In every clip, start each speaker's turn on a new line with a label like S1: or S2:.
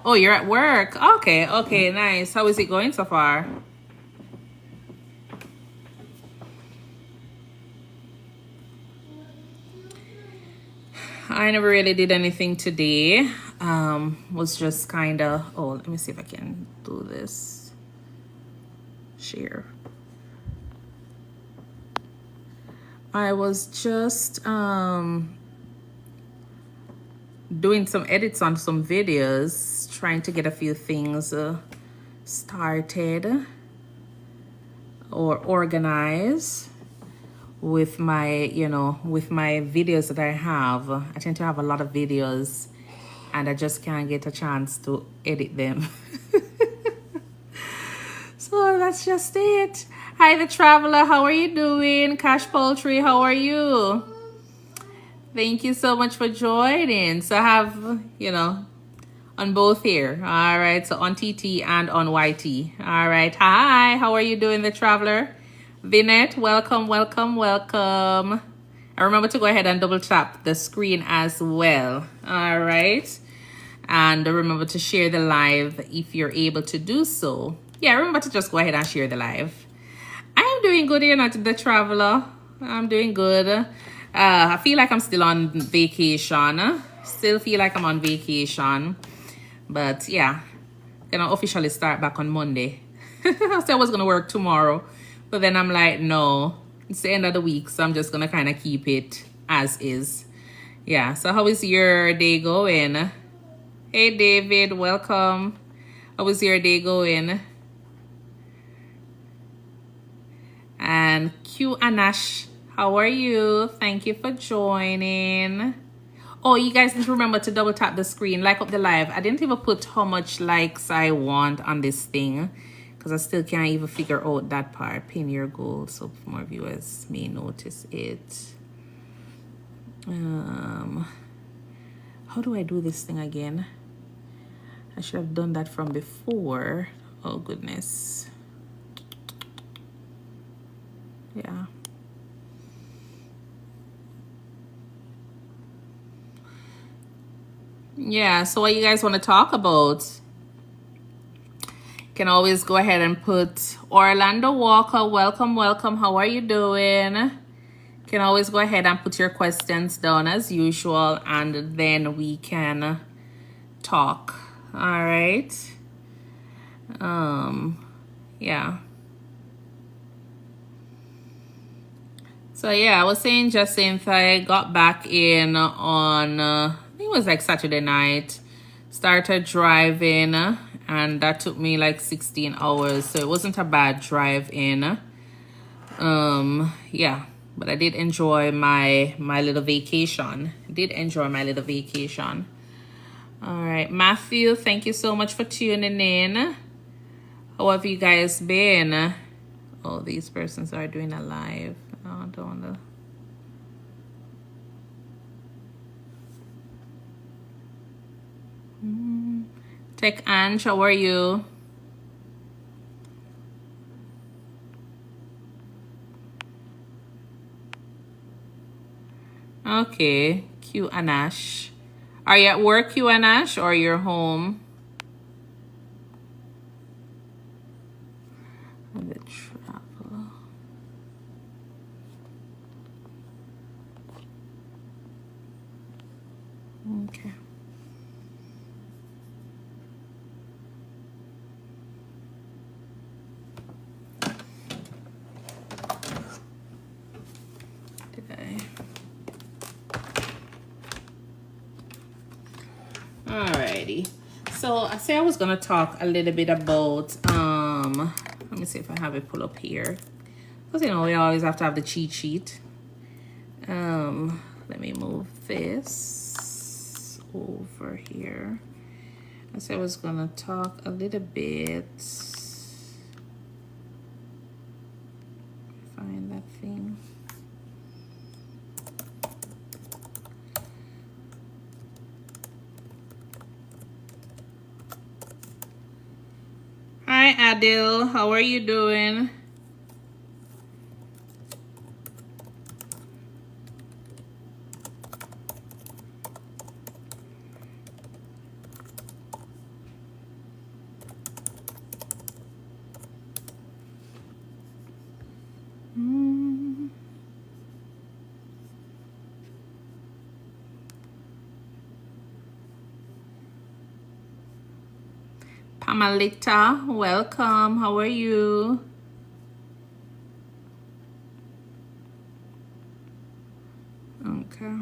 S1: Oh, you're at work. Okay, okay, nice. How is it going so far? I never really did anything today. Was just kind of, oh, let me see if I can do this. Share. I was just doing some edits on some videos, trying to get a few things started or organized with my, with my videos that I have. I tend to have a lot of videos and I just can't get a chance to edit them. So that's just it. Hi, the traveler. How are you doing? Cash Poultry, how are you? Thank you so much for joining. So I have, on both here. All right. So on TT and on YT. All right. Hi. How are you doing, the traveler? Vinette, welcome, welcome, welcome. And remember to go ahead and double tap the screen as well. All right. And remember to share the live if you're able to do so. Yeah, remember to just go ahead and share the live. I'm doing good here, not the traveler. I'm doing good. I feel like I'm still on vacation. Still feel like I'm on vacation. But yeah, gonna officially start back on Monday. I said I was gonna work tomorrow. But then I'm like, no, it's the end of the week. So I'm just gonna kind of keep it as is. Yeah, so how is your day going? Hey, David, welcome. How is your day going? And Q Anash, how are you? Thank you for joining. Oh, you guys need to remember to double tap the screen, like up the live. I didn't even put how much likes I want on this thing because I still can't even figure out that part. Pin your goal so more viewers may notice it. How do I do this thing again? I should have done that from before. Oh, goodness. Yeah. Yeah, so what you guys want to talk about? You can always go ahead and put Orlando Walker, welcome, welcome. How are you doing? You can always go ahead and put your questions down as usual, and then we can talk. All right. Yeah. So yeah, I was saying just since I got back in on, I think it was like Saturday night, started driving, and that took me like 16 hours. So it wasn't a bad drive in. Yeah, but I did enjoy my little vacation. All right, Matthew, thank you so much for tuning in. How have you guys been? Oh, these persons are doing a live. Oh, I don't want to. Tech Ange, how are you? Okay, Q Anash. Are you at work, Q Anash, or you're home? The travel. Okay. Alrighty, so I say I was gonna talk a little bit about let me see if I have it pull up here, because we always have to have the cheat sheet. Let me move this over here. I said I was gonna talk a little bit, find that thing. Hi, Adil. How are you doing? Pamalita, welcome. How are you? Okay.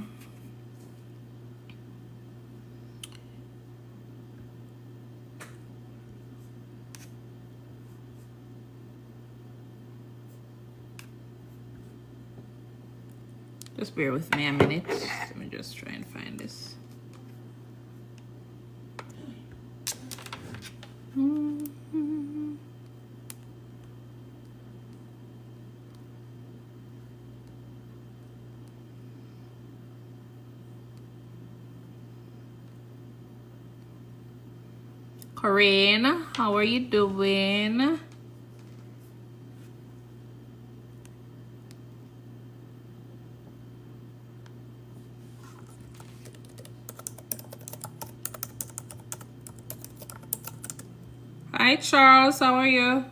S1: Just bear with me a minute. Let me just try and find this. Corinne, how are you doing? Hi Charles, how are you?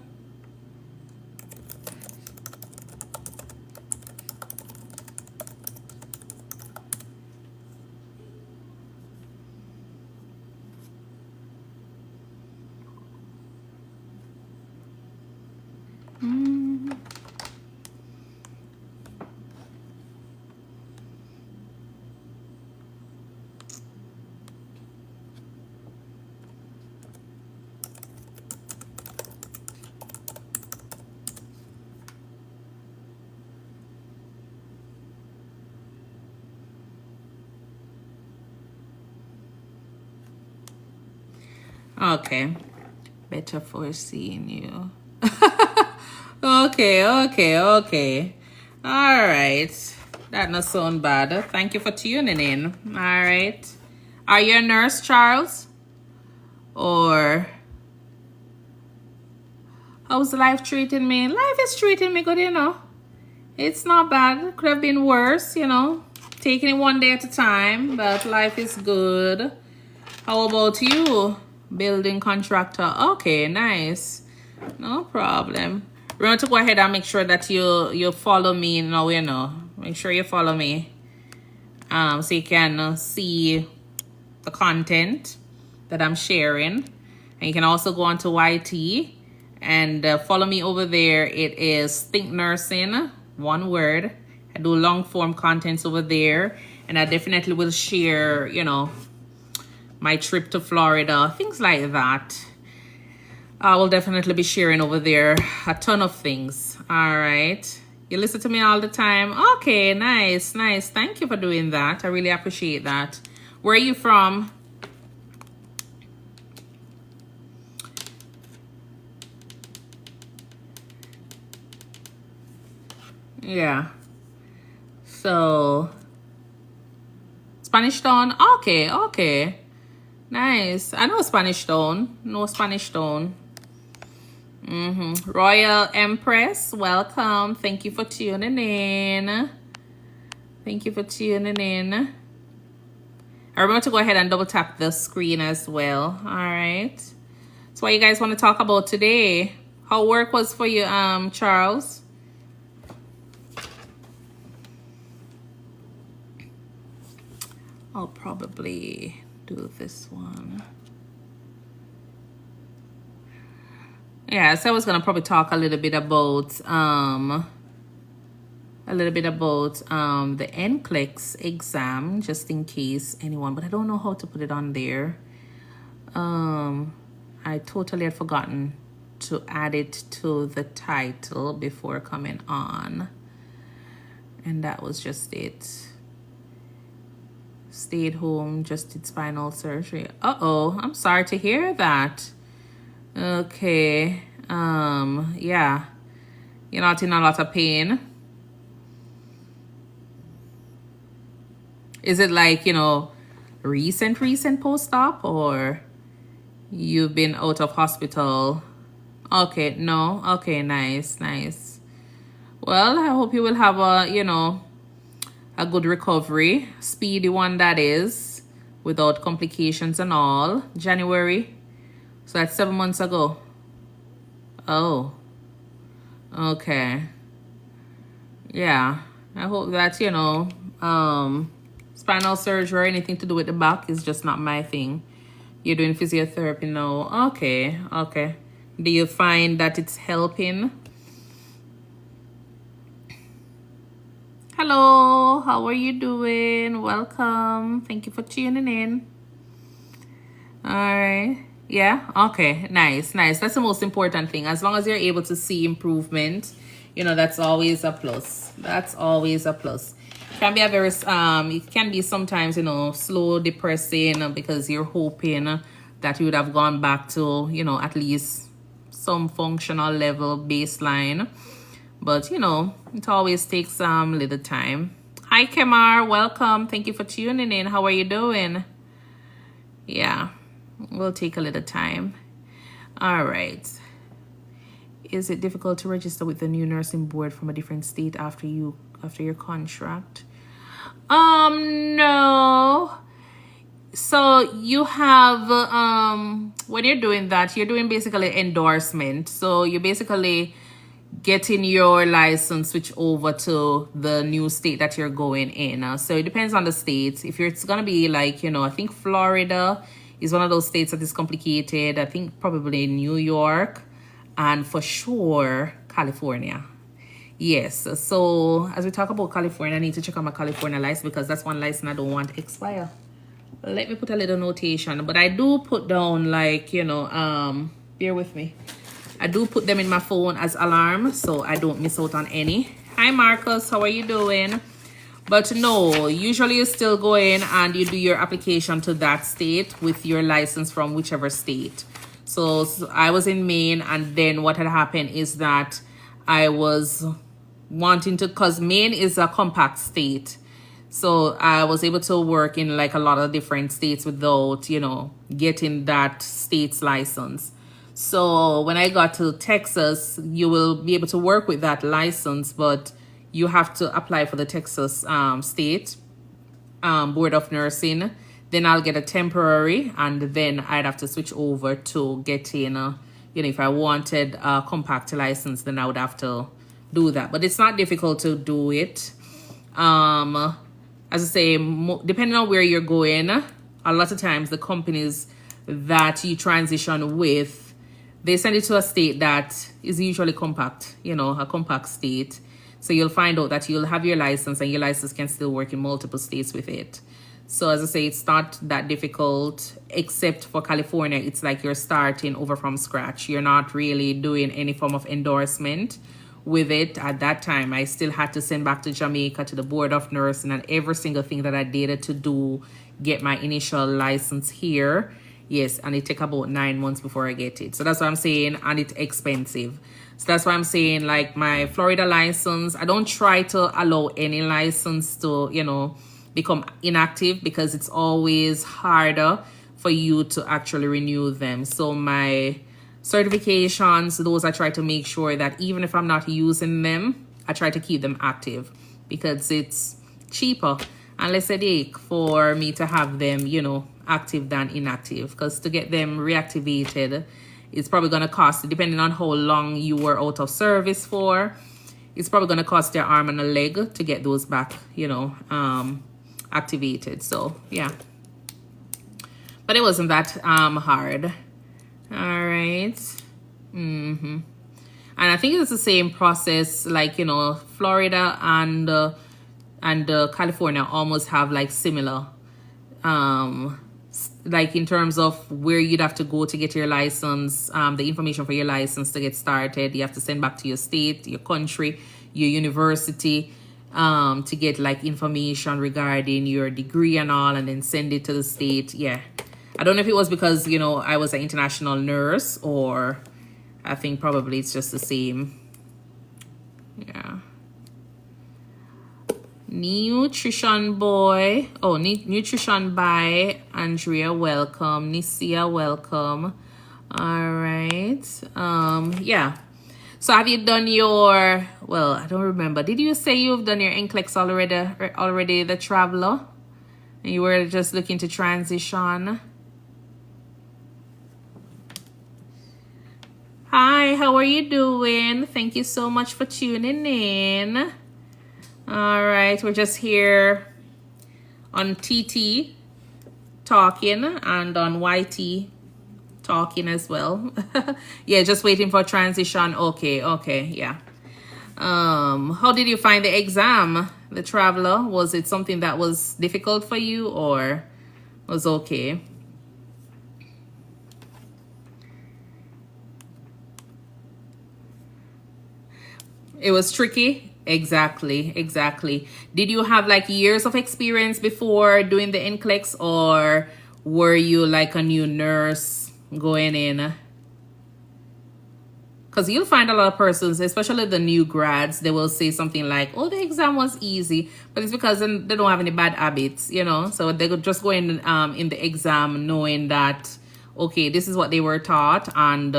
S1: Okay, better foreseeing you. Okay. All right, that not sound bad. Thank you for tuning in. All right, are you a nurse, Charles? Or how's life treating me? Life is treating me good, you know. It's not bad. Could have been worse, you know. Taking it one day at a time, but life is good. How about you? Building contractor. Okay, nice. No problem. Remember to go ahead and make sure that you follow me now, you know. Make sure you follow me. So you can see the content that I'm sharing. And you can also go on to YT and follow me over there. It is ThinkNursing, one word. I do long form contents over there. And I definitely will share, you know, my trip to Florida, things like that. I will definitely be sharing over there a ton of things. All right. You listen to me all the time. Okay, nice. Thank you for doing that. I really appreciate that. Where are you from? Yeah. So, Spanish Town. Okay. Nice. I know Spanish Town. No Spanish Town. Royal Empress, welcome. Thank you for tuning in. I remember to go ahead and double tap the screen as well. All right. So what you guys want to talk about today? How work was for you, Charles? I'll probably do this one. Yeah, so I was gonna probably talk a little bit about the NCLEX exam, just in case anyone, but I don't know how to put it on there. I totally had forgotten to add it to the title before coming on, and that was just it. Stayed home, just did spinal surgery. I'm sorry to hear that. Okay. Yeah. You're not in a lot of pain. Is it like, you know, recent post-op, or you've been out of hospital? Okay, no. Okay, nice. Well, I hope you will have a, you know, a good recovery. Speedy one, that is, without complications and all. January. So that's 7 months ago. Oh. Okay. Yeah. I hope that, you know, spinal surgery or anything to do with the back is just not my thing. You're doing physiotherapy now. Okay, okay. Do you find that it's helping? Hello, how are you doing? Welcome. Thank you for tuning in. All right. Yeah. Okay. Nice. Nice. That's the most important thing. As long as you're able to see improvement, you know, that's always a plus. That's always a plus. Can be a very it can be sometimes, you know, slow, depressing because you're hoping that you would have gone back to, you know, at least some functional level baseline. But, you know, it always takes little time. Hi, Kemar. Welcome. Thank you for tuning in. How are you doing? Yeah, we'll take a little time. All right. Is it difficult to register with the new nursing board from a different state after your contract? No. So you have when you're doing that, you're doing basically endorsement. So you're basically getting your license switch over to the new state that you're going in. So it depends on the state. If it's gonna be like, you know, I think Florida is one of those states that is complicated. I think probably New York, and for sure California. Yes. So as we talk about California, I need to check on my California license because that's one license I don't want to expire. Let me put a little notation, but I do put down, like, you know, bear with me. I do put them in my phone as alarm so I don't miss out on any. Hi, Marcus. How are you doing? But no, usually you still go in and you do your application to that state with your license from whichever state. So I was in Maine, and then what had happened is that I was wanting to, because Maine is a compact state. So I was able to work in like a lot of different states without, you know, getting that state's license. So when I got to Texas, you will be able to work with that license, but you have to apply for the Texas state Board of Nursing. Then I'll get a temporary, and then I'd have to switch over to getting, you know, if I wanted a compact license, then I would have to do that. But it's not difficult to do it. As I say, depending on where you're going, a lot of times the companies that you transition with, they send it to a state that is usually compact, you know, a compact state. So you'll find out that you'll have your license, and your license can still work in multiple states with it. So as I say, it's not that difficult, except for California. It's like you're starting over from scratch. You're not really doing any form of endorsement with it. At that time, I still had to send back to Jamaica to the Board of Nursing and every single thing that I did to do, get my initial license here. Yes, and it take about 9 months before I get it. So that's what I'm saying, and it's expensive. So that's why I'm saying, like, my Florida license, I don't try to allow any license to, you know, become inactive, because it's always harder for you to actually renew them. So my certifications, those I try to make sure that even if I'm not using them, I try to keep them active, because it's cheaper and less headache for me to have them, you know, active than inactive. Because to get them reactivated, it's probably going to cost, depending on how long you were out of service for, it's probably going to cost your arm and a leg to get those back, you know, activated. So yeah, but it wasn't that hard. All right. And I think it's the same process, like, you know, Florida and California almost have like similar like in terms of where you'd have to go to get your license, the information for your license to get started. You have to send back to your state, your country, your university, to get like information regarding your degree and all, and then send it to the state. Yeah, I don't know if it was because, you know, I was an international nurse, or I think probably it's just the same. Yeah. Nutrition boy. Oh, nutrition by Andrea, welcome. Nisia, welcome. All right. Yeah. So have you done your, well, I don't remember. Did you say you've done your NCLEX already, the traveler? And you were just looking to transition? Hi, how are you doing? Thank you so much for tuning in. All right, we're just here on TT Talking and on YT Talking as well. Yeah, just waiting for transition. Okay, yeah. How did you find the exam, the traveler? Was it something that was difficult for you or was okay? It was tricky. Exactly. Did you have like years of experience before doing the NCLEX, or were you like a new nurse going in? Because you'll find a lot of persons, especially the new grads, they will say something like, oh, the exam was easy, but it's because they don't have any bad habits, you know? So they could just go in the exam knowing that, okay, this is what they were taught, and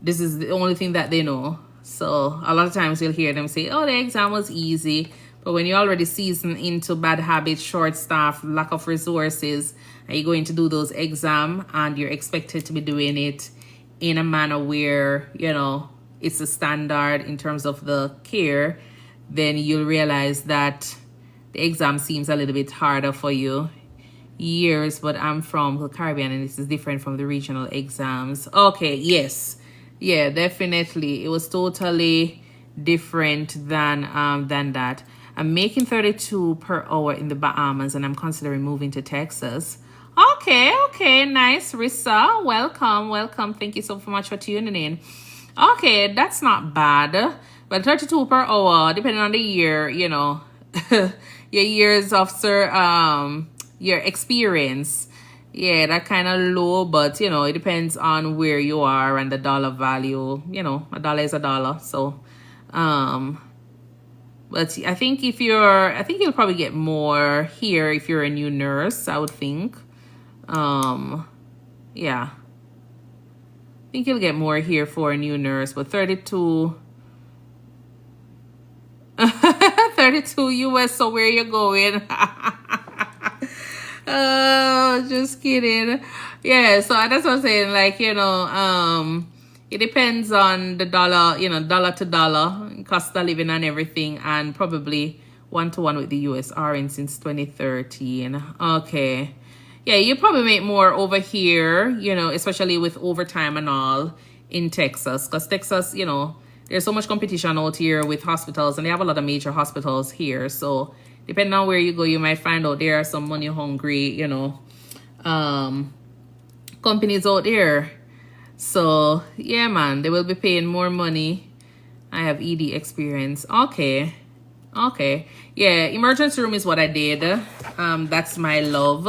S1: this is the only thing that they know. So a lot of times you'll hear them say, oh, the exam was easy. But when you're already seasoned into bad habits, short staff, lack of resources, and you're going to do those exams and you're expected to be doing it in a manner where, you know, it's a standard in terms of the care, then you'll realize that the exam seems a little bit harder for you. Years, but I'm from the Caribbean and this is different from the regional exams. Okay, yes. Yeah, definitely. It was totally different than that. I'm making 32 per hour in the Bahamas and I'm considering moving to Texas. Okay, nice. Rissa, welcome. Thank you so much for tuning in. Okay, that's not bad. But 32 per hour, depending on the year, you know, your years of your experience. Yeah, that kind of low, but you know, it depends on where you are and the dollar value. You know, a dollar is a dollar. So, but I think you'll probably get more here if you're a new nurse, I would think. Yeah. I think you'll get more here for a new nurse, but 32 US, so where you going? Oh, just kidding. Yeah, so that's what I'm saying. Like, you know, it depends on the dollar, you know, dollar to dollar, cost of living and everything, and probably 1-to-1 with the US RN since 2013. Okay. Yeah, you probably make more over here, you know, especially with overtime and all in Texas. Because Texas, you know, there's so much competition out here with hospitals, and they have a lot of major hospitals here. So depending on where you go, you might find out there are some money hungry, you know, companies out there. So yeah, man, they will be paying more money. I have ED experience. Okay. Yeah, emergency room is what I did. That's my love.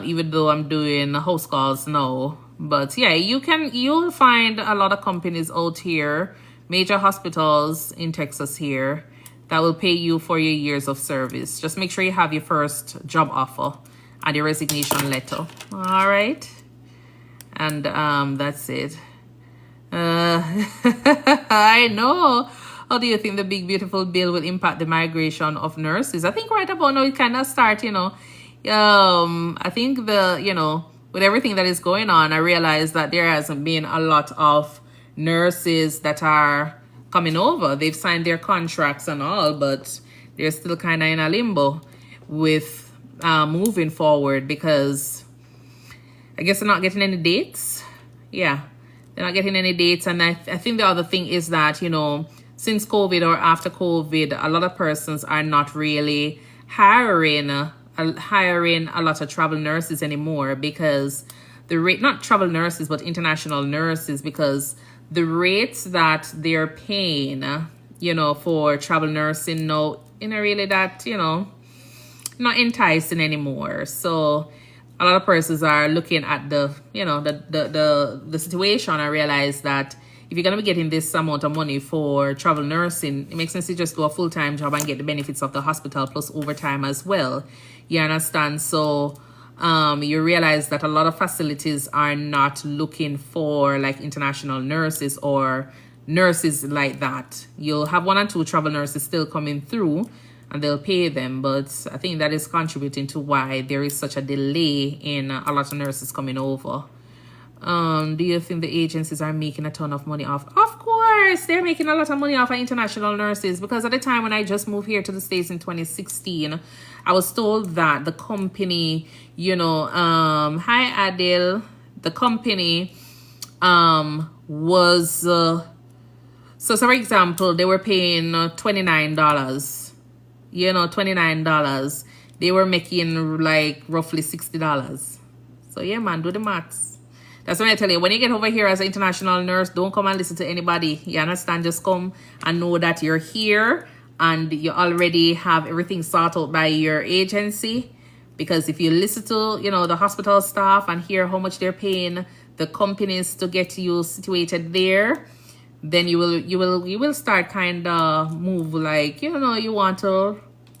S1: Even though I'm doing house calls now. But yeah, you'll find a lot of companies out here, major hospitals in Texas here, that will pay you for your years of service. Just make sure you have your first job offer and your resignation letter. All right. And that's it. I know. How do you think the big beautiful bill will impact the migration of nurses? I think right about now it kind of start, you know. I think you know, with everything that is going on, I realize that there hasn't been a lot of nurses that are coming over. They've signed their contracts and all, but they're still kind of in a limbo with moving forward because I guess they're not getting any dates. Yeah, they're not getting any dates. And I think the other thing is that, you know, since COVID or after COVID, a lot of persons are not really hiring a lot of travel nurses anymore, because the rate, not travel nurses, but international nurses, because the rates that they're paying, you know, for travel nursing now, you know, really that, you know, not enticing anymore. So a lot of persons are looking at the, you know, the situation and realize that if you're going to be getting this amount of money for travel nursing, it makes sense to just do a full-time job and get the benefits of the hospital plus overtime as well. You understand? So you realize that a lot of facilities are not looking for like international nurses or nurses like that. You'll have 1 or 2 travel nurses still coming through and they'll pay them. But I think that is contributing to why there is such a delay in a lot of nurses coming over. Do you think the agencies are making a ton of money off? Of course. course, they're making a lot of money off of international nurses, because at the time when I just moved here to the States in 2016, I was told that the company, you know, hi Adil, the company was, so for example, they were paying $29, you know, $29. They were making like roughly $60. So yeah, man, do the maths. That's when I tell you, when you get over here as an international nurse, don't come and listen to anybody. You understand? Just come and know that you're here and you already have everything sorted out by your agency. Because if you listen to, you know, the hospital staff and hear how much they're paying the companies to get you situated there, then you will start kind of move like, you know, you want to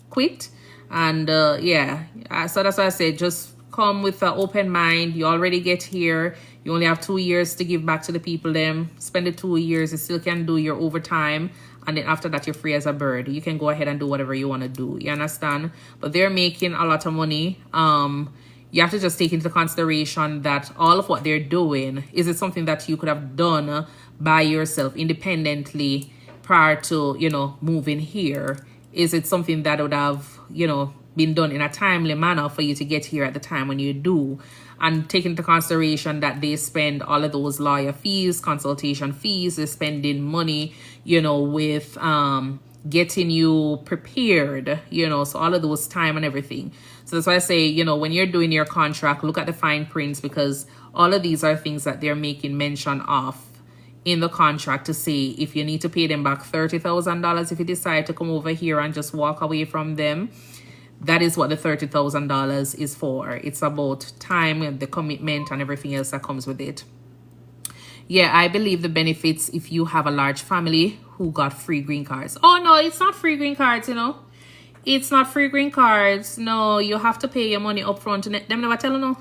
S1: quit. And yeah, so that's why I said, just come with an open mind. You already get here. You only have 2 years to give back to the people. Them spend the 2 years. You still can do your overtime, and then after that, you're free as a bird. You can go ahead and do whatever you want to do. You understand? But they're making a lot of money. You have to just take into consideration that all of what they're doing, is it something that you could have done by yourself independently prior to, you know, moving here? Is it something that would have, you know, been done in a timely manner for you to get here at the time when you do? And take into consideration that they spend all of those lawyer fees, consultation fees, they're spending money, you know, with getting you prepared, you know, so all of those time and everything. So that's why I say, you know, when you're doing your contract, look at the fine prints, because all of these are things that they're making mention of in the contract to say if you need to pay them back $30,000 if you decide to come over here and just walk away from them. That is what the $30,000 is for. It's about time and the commitment and everything else that comes with it. Yeah, I believe the benefits if you have a large family who got free green cards. Oh, no, it's not free green cards, you know. It's not free green cards. No, you have to pay your money up front. Them never tell you no.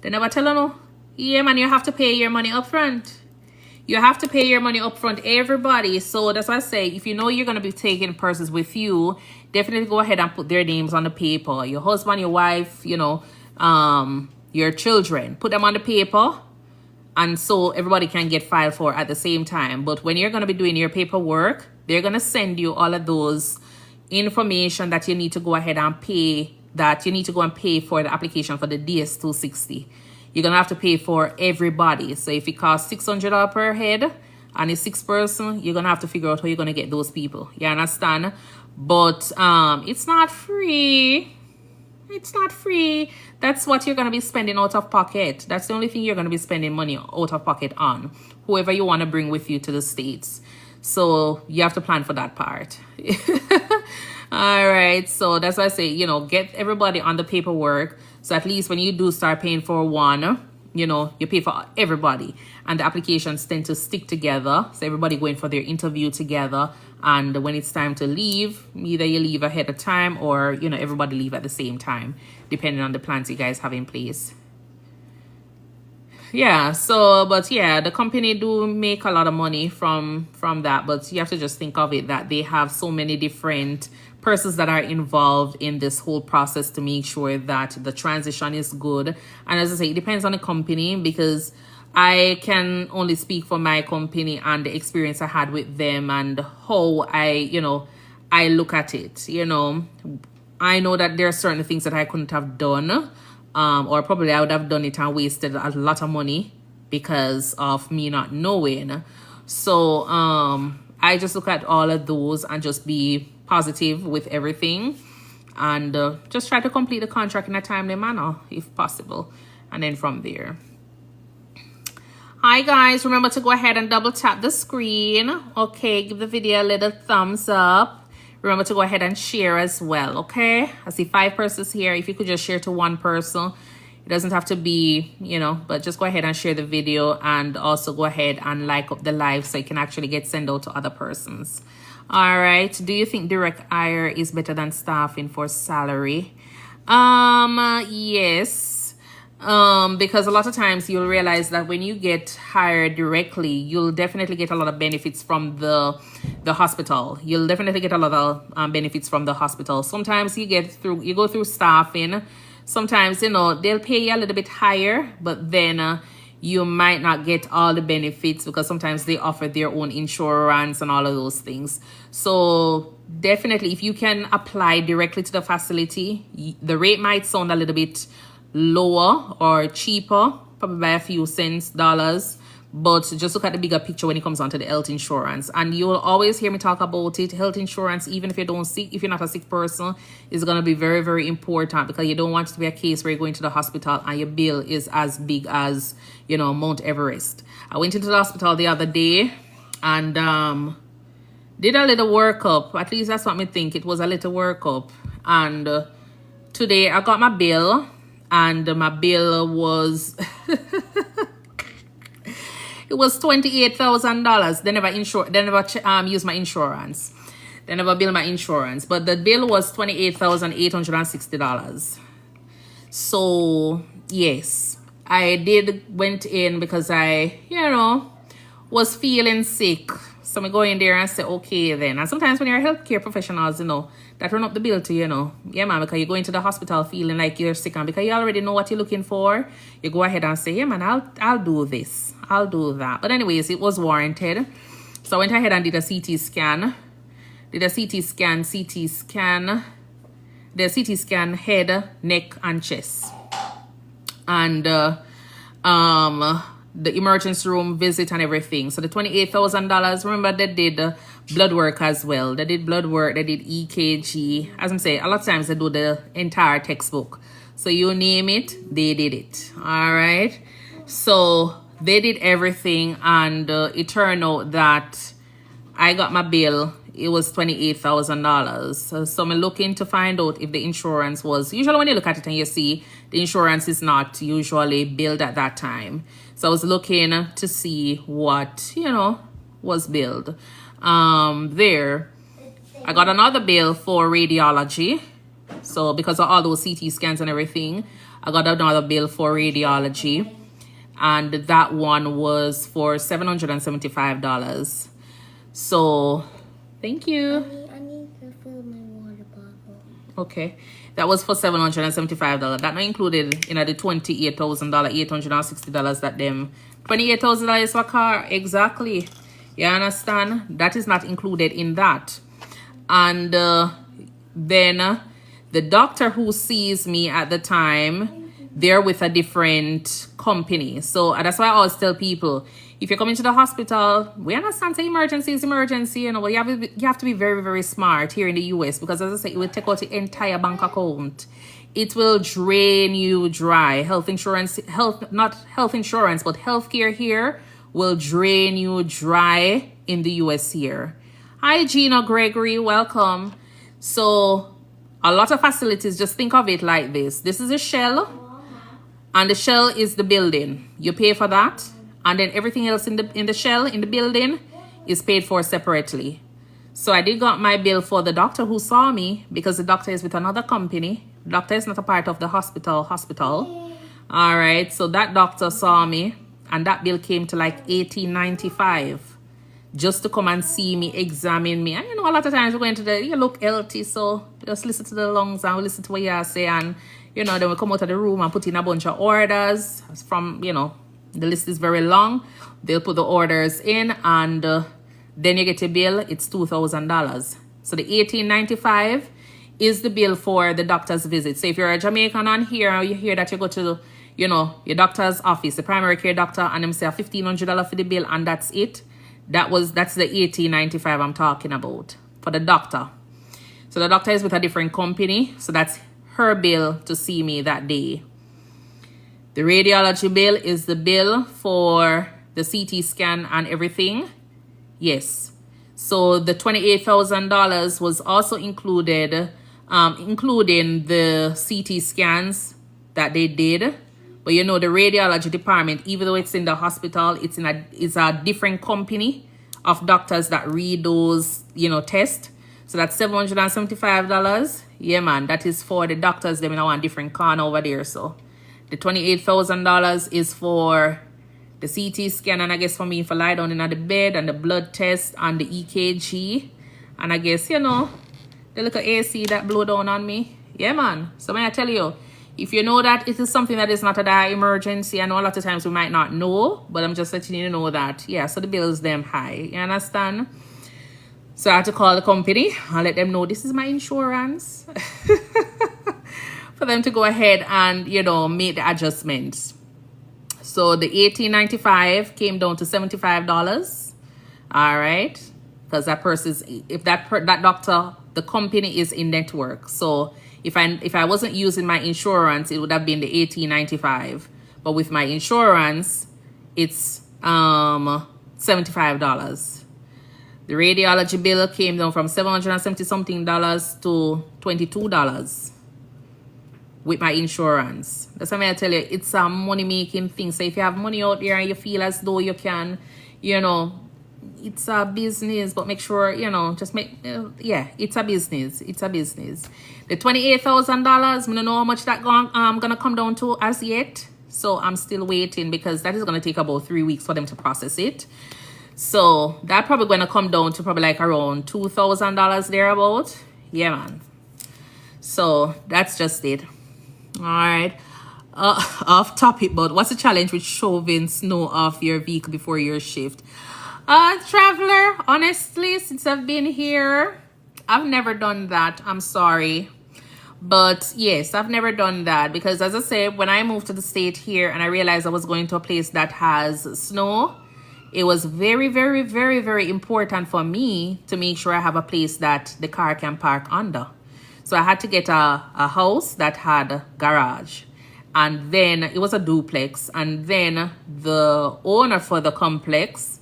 S1: They never tell you no. Yeah, man, you have to pay your money up front. You have to pay your money up front, everybody. So that's why I say, if you know you're going to be taking persons with you, definitely go ahead and put their names on the paper. Your husband, your wife, you know, your children. Put them on the paper. And so everybody can get filed for at the same time. But when you're going to be doing your paperwork, they're going to send you all of those information that you need to go ahead and pay, that you need to go and pay for the application for the DS-260. You're going to have to pay for everybody. So if it costs $600 per head and it's 6 person, you're going to have to figure out how you're going to get those people. You understand? But it's not free. It's not free. That's what you're going to be spending out of pocket. That's the only thing you're going to be spending money out of pocket on. Whoever you want to bring with you to the States. So you have to plan for that part. All right. So that's why I say, you know, get everybody on the paperwork. So at least when you do start paying for one, you know, you pay for everybody. And the applications tend to stick together. So everybody going for their interview together. And when it's time to leave, either you leave ahead of time or, you know, everybody leave at the same time, depending on the plans you guys have in place. Yeah, so, but yeah, the company do make a lot of money from that. But you have to just think of it that they have so many different persons that are involved in this whole process to make sure that the transition is good. And as I say, it depends on the company, because I can only speak for my company and the experience I had with them and how I look at it. You know, I know that there are certain things that I couldn't have done, or probably I would have done it and wasted a lot of money because of me not knowing. So I just look at all of those and just be positive with everything, and just try to complete the contract in a timely manner if possible, and then from there. Hi guys, remember to go ahead and double tap the screen. Okay, give the video a little thumbs up. Remember to go ahead and share as well. Okay, I see 5 persons here. If you could just share to 1 person, it doesn't have to be, you know, but just go ahead and share the video, and also go ahead and like up the live so it can actually get sent out to other persons. All right, do you think direct hire is better than staffing for salary? Yes. Because a lot of times you'll realize that when you get hired directly, you'll definitely get a lot of benefits from the hospital. You'll definitely get a lot of benefits from the hospital. Sometimes you go through staffing. Sometimes, you know, they'll pay you a little bit higher, but then you might not get all the benefits because sometimes they offer their own insurance and all of those things. So definitely, if you can apply directly to the facility, the rate might sound a little bit lower or cheaper, probably by a few cents, dollars. But just look at the bigger picture when it comes down to the health insurance. And you'll always hear me talk about it. Health insurance, even if you don't sick, if you're not a sick person, is going to be very, very important, because you don't want it to be a case where you're going to the hospital and your bill is as big as, you know, Mount Everest. I went into the hospital the other day and did a little workup. At least that's what me think. It was a little workup. And today I got my bill, and my bill was... It was $28,000. They never use my insurance. They never bill my insurance. But the bill was $28,860. So, yes. I went in because I, was feeling sick. So I go in there and say, okay then. And sometimes when you're healthcare professionals, that run up the bill to, yeah, man, because you go into the hospital feeling like you're sick, and because you already know what you're looking for, you go ahead and say, yeah, man, I'll do this. I'll do that. But anyways, it was warranted. So I went ahead and did a CT scan. The CT scan head, neck, and chest. And the emergency room visit and everything. So the $28,000, remember they did blood work as well. They did blood work, they did EKG. As I'm saying, a lot of times they do the entire textbook. So you name it, they did it. All right. So they did everything, and it turned out that I got my bill. It was $28,000. So I'm looking to find out if the insurance was... Usually when you look at it and you see the insurance is not usually billed at that time. So I was looking to see what, was billed. There, I got another bill for radiology. So because of all those CT scans and everything, I got another bill for radiology. And that one was for $775. So, thank you.
S2: I need to fill my water bottle.
S1: Okay. That was for $775. That not included in the $28,000, $860 that them. $28,000 for a car. Exactly. You understand? That is not included in that. And then the doctor who sees me at the time, they're with a different company. So that's why I always tell people, if you're coming to the hospital, we understand say emergency is emergency, but you have to be very, very smart here in the US, because as I say, it will take out the entire bank account. It will drain you dry. Not health insurance, but healthcare here will drain you dry in the US here. Hi, Gina Gregory, welcome. So a lot of facilities, just think of it like this. This is a shell, and the shell is the building. You pay for that, and then everything else in the shell, in the building, is paid for separately. So I did got my bill for the doctor who saw me, because the doctor is with another company. The doctor is not a part of the hospital. All right, so that doctor saw me, and that bill came to like $18.95 just to come and see me, examine me. And a lot of times we're going to you look healthy, so just listen to the lungs and listen to what you say, and then we come out of the room and put in a bunch of orders from, the list is very long. They'll put the orders in, and then you get a bill. It's $2,000. So the $18.95 is the bill for the doctor's visit. So if you're a Jamaican on here, you hear that you go to, your doctor's office, the primary care doctor, and them say $1,500 for the bill, and that's it. That's the $18.95 I'm talking about for the doctor. So the doctor is with a different company. So that's her bill to see me that day. The radiology bill is the bill for the CT scan and everything. Yes. So the $28,000 was also included, including the CT scans that they did. But the radiology department, even though it's in the hospital, it's a different company of doctors that read those, tests. So that's $775. Yeah, man, that is for the doctors. Them in one different corner over there. So the $28,000 is for the CT scan, and I guess for me for lie down in the bed, and the blood test and the EKG, and I guess the little AC that blow down on me. Yeah, man. So when I tell you, if you know that it is something that is not a dire emergency, I know a lot of times we might not know, but I'm just letting you know that, yeah, so the bills them high. You understand? So I had to call the company and let them know this is my insurance for them to go ahead and, you know, make the adjustments. So the $18.95 came down to $75. All right. Because that person's, if that doctor, the company is in network. So if I wasn't using my insurance, it would have been the $18.95. But with my insurance, it's $75. The radiology bill came down from $770 something to $22 with my insurance. That's why I tell you, it's a money making thing. So if you have money out there and you feel as though you can, you know, it's a business, but make sure, you know, just make, yeah, it's a business. It's a business. The $28,000, I don't know how much that gonna come down to as yet. So I'm still waiting because that is gonna take about 3 weeks for them to process it. So that probably gonna come down to probably like around $2,000 thereabout. Yeah, man. So that's just it. All right. Off topic, but what's the challenge with shoving snow off your vehicle before your shift? Traveler, honestly, since I've been here, I've never done that. I'm sorry. But yes, I've never done that because, as I said, when I moved to the state here and I realized I was going to a place that has snow, it was very, very, very, very important for me to make sure I have a place that the car can park under. So I had to get a house that had a garage. And then it was a duplex. And then the owner for the complex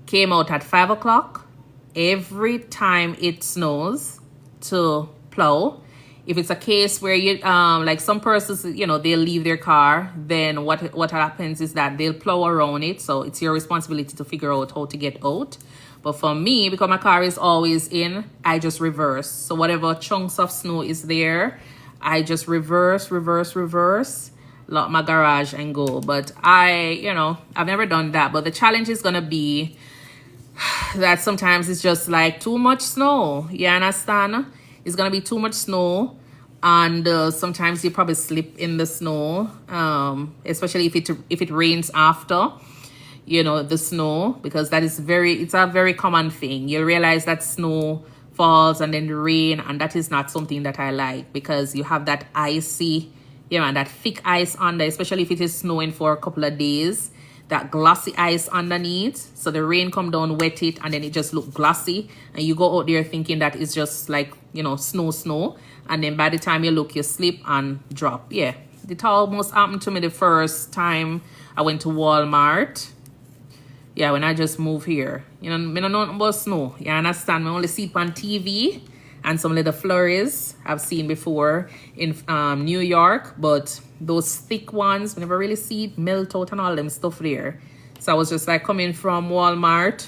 S1: came out at 5 o'clock every time it snows to plow. If it's a case where you like some persons, you know, they'll leave their car, then what happens is that they'll plow around it. So it's your responsibility to figure out how to get out. But for me, because my car is always in, I just reverse. So whatever chunks of snow is there, I just reverse, lock my garage and go. But I've never done that. But the challenge is going to be that sometimes it's just like too much snow. You understand? It's going to be too much snow. And sometimes you probably slip in the snow, especially if it rains after, you know, the snow, because it's a very common thing. You'll realize that snow falls and then the rain, and that is not something that I like because you have that icy, that thick ice under, especially if it is snowing for a couple of days, that glossy ice underneath. So the rain come down, wet it, and then it just look glossy, and you go out there thinking that it's just like, you know, snow, and then by the time you look, you slip and drop. Yeah, it almost happened to me the first time I went to Walmart. Yeah, when I just moved here. You know, I don't know nothing about snow. You understand? I only see it on TV and some little flurries I've seen before in New York. But those thick ones, we never really see it melt out and all them stuff there. So I was just like coming from Walmart,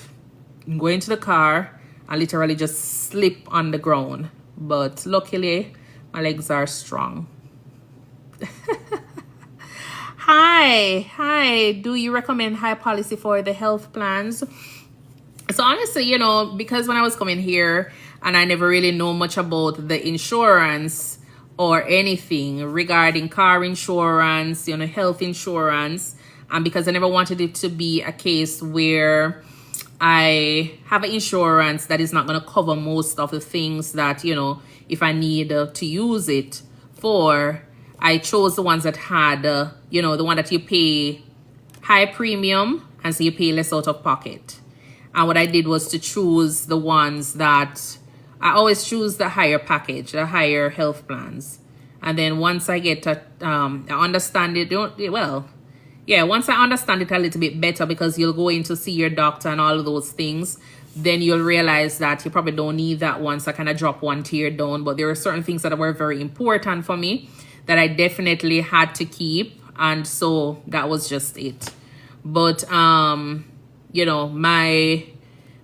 S1: going to the car, and literally just slip on the ground. But luckily, my legs are strong. Hi, do you recommend high policy for the health plans? So honestly, you know, because when I was coming here and I never really know much about the insurance or anything regarding car insurance, you know, health insurance, and because I never wanted it to be a case where I have an insurance that is not going to cover most of the things that, you know, if I need to use it for, I chose the ones that had, you know, the one that you pay high premium and so you pay less out of pocket. And what I did was to choose the ones that, I always choose the higher package, the higher health plans. And then once I get to understand it, once I understand it a little bit better, because you'll go in to see your doctor and all of those things, then you'll realize that you probably don't need that one. So I kind of drop one tier down. But there are certain things that were very important for me that I definitely had to keep, and so that was just it. But you know, my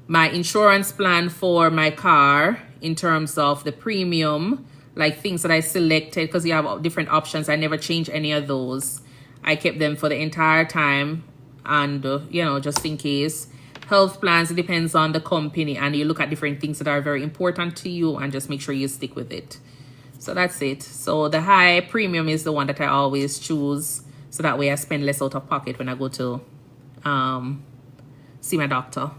S1: insurance plan for my car in terms of the premium, like things that I selected, because you have different options, I never changed any of those. I kept them for the entire time, and you know, just in case. Health plans, it depends on the company, and you look at different things that are very important to you and just make sure you stick with it. So that's it. So the high premium is the one that I always choose. So that way I spend less out of pocket when I go to see my doctor.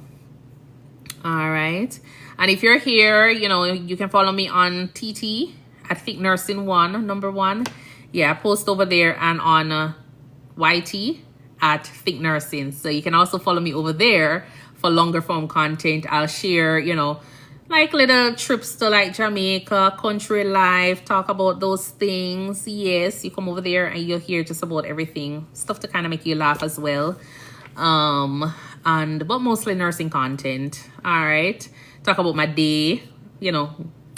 S1: All right. And if you're here, you know, you can follow me on TT at ThinkNursing1, number 1. Yeah, I post over there, and on YT at ThinkNursing. So you can also follow me over there for longer form content. I'll share, you know, like little trips to like Jamaica, country life, talk about those things. Yes, you come over there and you'll hear just about everything. Stuff to kind of make you laugh as well. But mostly nursing content. All right. Talk about my day, you know,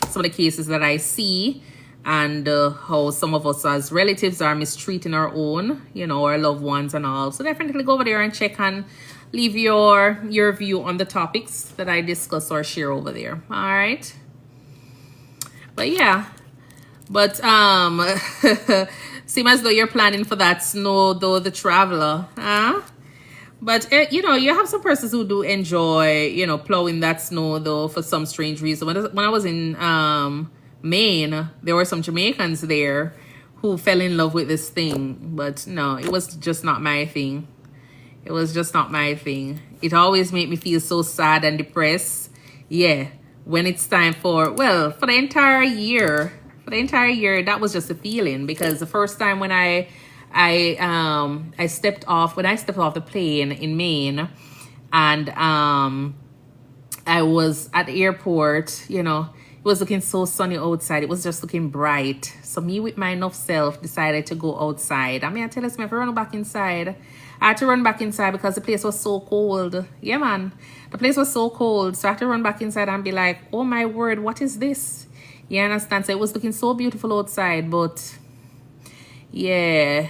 S1: some of the cases that I see, and how some of us as relatives are mistreating our own, you know, our loved ones and all. So definitely go over there and check and leave your view on the topics that I discuss or share over there. All right. But yeah, but seem as though you're planning for that snow, though, the traveler, huh? But you know, you have some persons who do enjoy, you know, plowing that snow, though, for some strange reason. When I was in Maine, there were some Jamaicans there who fell in love with this thing, but no, it was just not my thing. It was just not my thing. It always made me feel so sad and depressed. Yeah, when it's time for, well, for the entire year, that was just a feeling, because the first time when I stepped off the plane in Maine, and I was at the airport, you know, it was looking so sunny outside. It was just looking bright. So me with my enough self decided to go outside. I mean, I tell us, if I run back inside, I had to run back inside because the place was so cold. Yeah, man. The place was so cold. So I had to run back inside and be like, oh my word, what is this? You understand? So it was looking so beautiful outside, but yeah,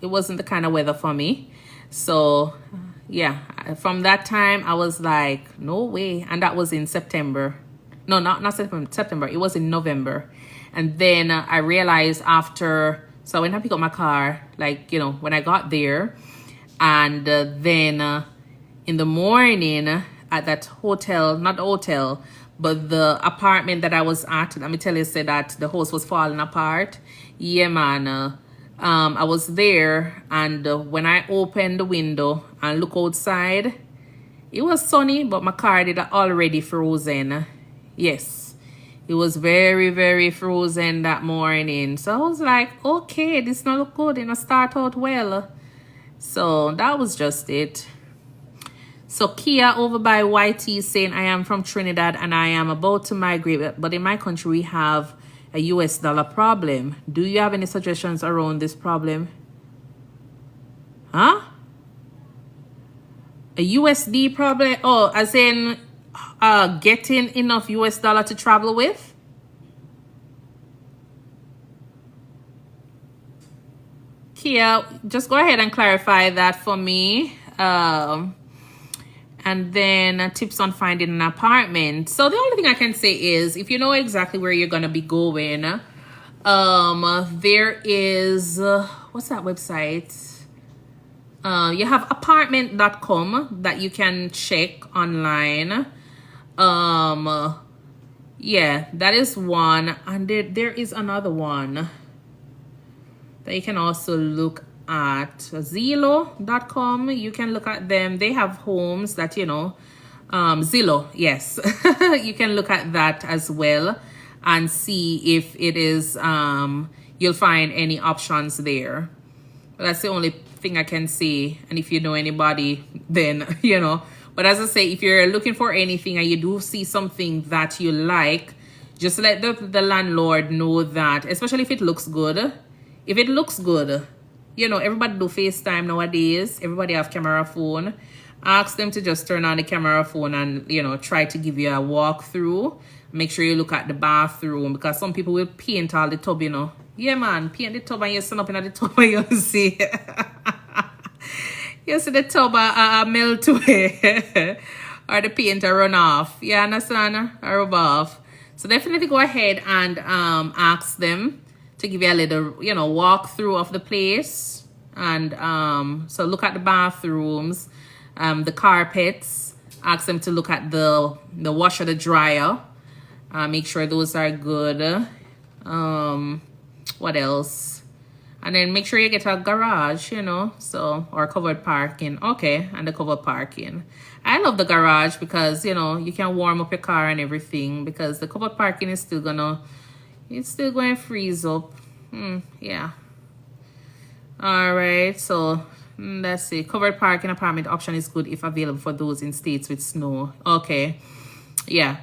S1: it wasn't the kind of weather for me. So yeah, from that time I was like, no way. And that was in September. No, not September. It was in November. And then I realized after, so I went and picked up my car, like, you know, when I got there. And then in the morning at that hotel, not the hotel, but the apartment that I was at, let me tell you, said that the house was falling apart. Yeah, man. I was there, and when I opened the window and look outside, it was sunny, but my car did already frozen. Yes, it was very, very frozen that morning. So I was like, okay, this not look good. It not start out well. So that was just it. So Kia over by YT is saying, I am from Trinidad and I am about to migrate, but in my country we have a US dollar problem. Do you have any suggestions around this problem? Huh? A USD problem? Oh, as in getting enough US dollar to travel with? Kia, just go ahead and clarify that for me. And then tips on finding an apartment. So the only thing I can say is, if you know exactly where you're going to be going, there is, what's that website? You have apartment.com that you can check online. Yeah, that is one. And there is another one that you can also look at. Zillow.com. You can look at them. They have homes that, you know, Zillow, yes. You can look at that as well and see if it is, you'll find any options there. But that's the only thing I can say. And if you know anybody, then, you know. But as I say, if you're looking for anything and you do see something that you like, just let the landlord know that, especially if it looks good. If it looks good, you know, everybody do FaceTime nowadays. Everybody have camera phone. Ask them to just turn on the camera phone and, you know, try to give you a walkthrough. Make sure you look at the bathroom, because some people will paint all the tub, you know. Yeah, man, paint the tub and you stand up in the tub and you see. You see the tub melt away. Or the paint run off. You understand? Or rub off. So definitely go ahead and ask them to give you a little, you know, walkthrough of the place. And so look at the bathrooms, the carpets. Ask them to look at the washer, the dryer. Make sure those are good. What else? And then make sure you get a garage, you know, so, or covered parking. Okay, and the covered parking. I love the garage because, you know, you can warm up your car and everything, because the covered parking is still gonna, it's still going to freeze up. Yeah. All right, so let's see. Covered parking apartment option is good if available for those in states with snow. Okay, yeah.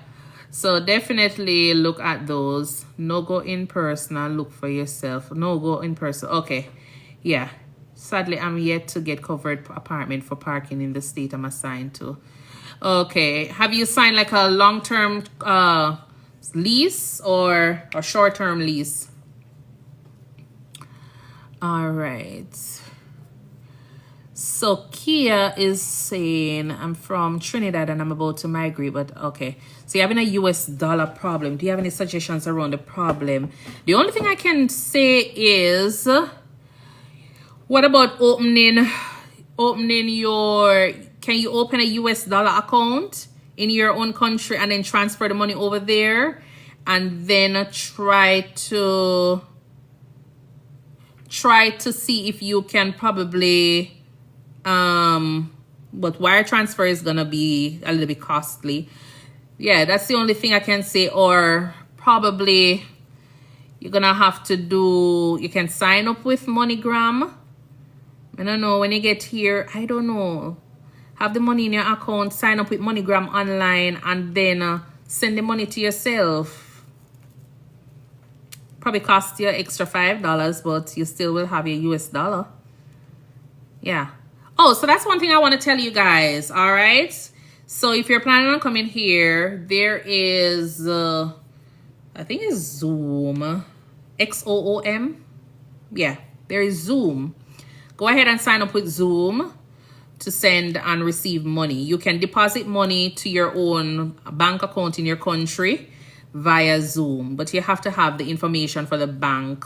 S1: So definitely look at those. No go in person and look for yourself. No go in person. Okay, yeah. Sadly, I'm yet to get covered apartment for parking in the state I'm assigned to. Okay, have you signed like a long-term lease or a short-term lease? All right. So Kia is saying, I'm from Trinidad and I'm about to migrate, but okay. So you're having a US dollar problem. Do you have any suggestions around the problem? The only thing I can say is, what about opening your, can you open a US dollar account in your own country and then transfer the money over there and then try to see if you can probably, but wire transfer is gonna be a little bit costly. Yeah, that's the only thing I can say. Or probably you're gonna have to do, you can sign up with MoneyGram. I don't know, when you get here, I don't know, have the money in your account, sign up with MoneyGram online, and then send the money to yourself. Probably cost you extra $5, but you still will have your US dollar. Yeah. Oh, so that's one thing I want to tell you guys. All right. So if you're planning on coming here, there is, I think it's Zoom, XOOM. Yeah, there is Zoom. Go ahead and sign up with Zoom to send and receive money. You can deposit money to your own bank account in your country via Zoom, but you have to have the information for the bank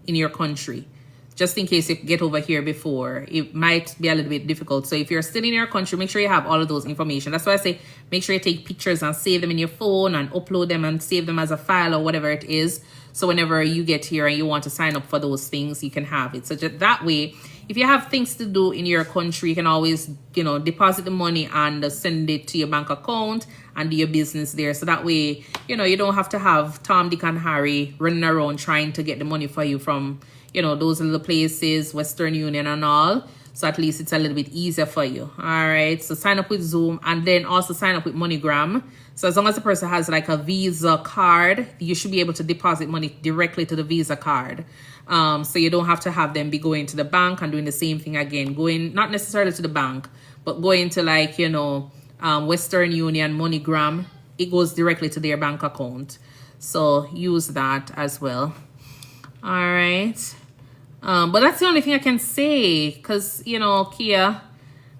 S1: in your country. Just in case you get over here before, it might be a little bit difficult. So if you're still in your country, make sure you have all of those information. That's why I say make sure you take pictures and save them in your phone and upload them and save them as a file or whatever it is. So whenever you get here and you want to sign up for those things, you can have it. So just that way, if you have things to do in your country, you can always, you know, deposit the money and send it to your bank account and do your business there. So that way, you know, you don't have to have Tom, Dick, and Harry running around trying to get the money for you from, you know, those little places, Western Union and all. So at least it's a little bit easier for you. All right. So sign up with Zoom and then also sign up with MoneyGram. So as long as the person has like a Visa card, you should be able to deposit money directly to the Visa card. So you don't have to have them be going to the bank and doing the same thing again. Going, not necessarily to the bank, but going to like, you know, Western Union, MoneyGram, it goes directly to their bank account. So use that as well. All right. But that's the only thing I can say, because, you know, Kia,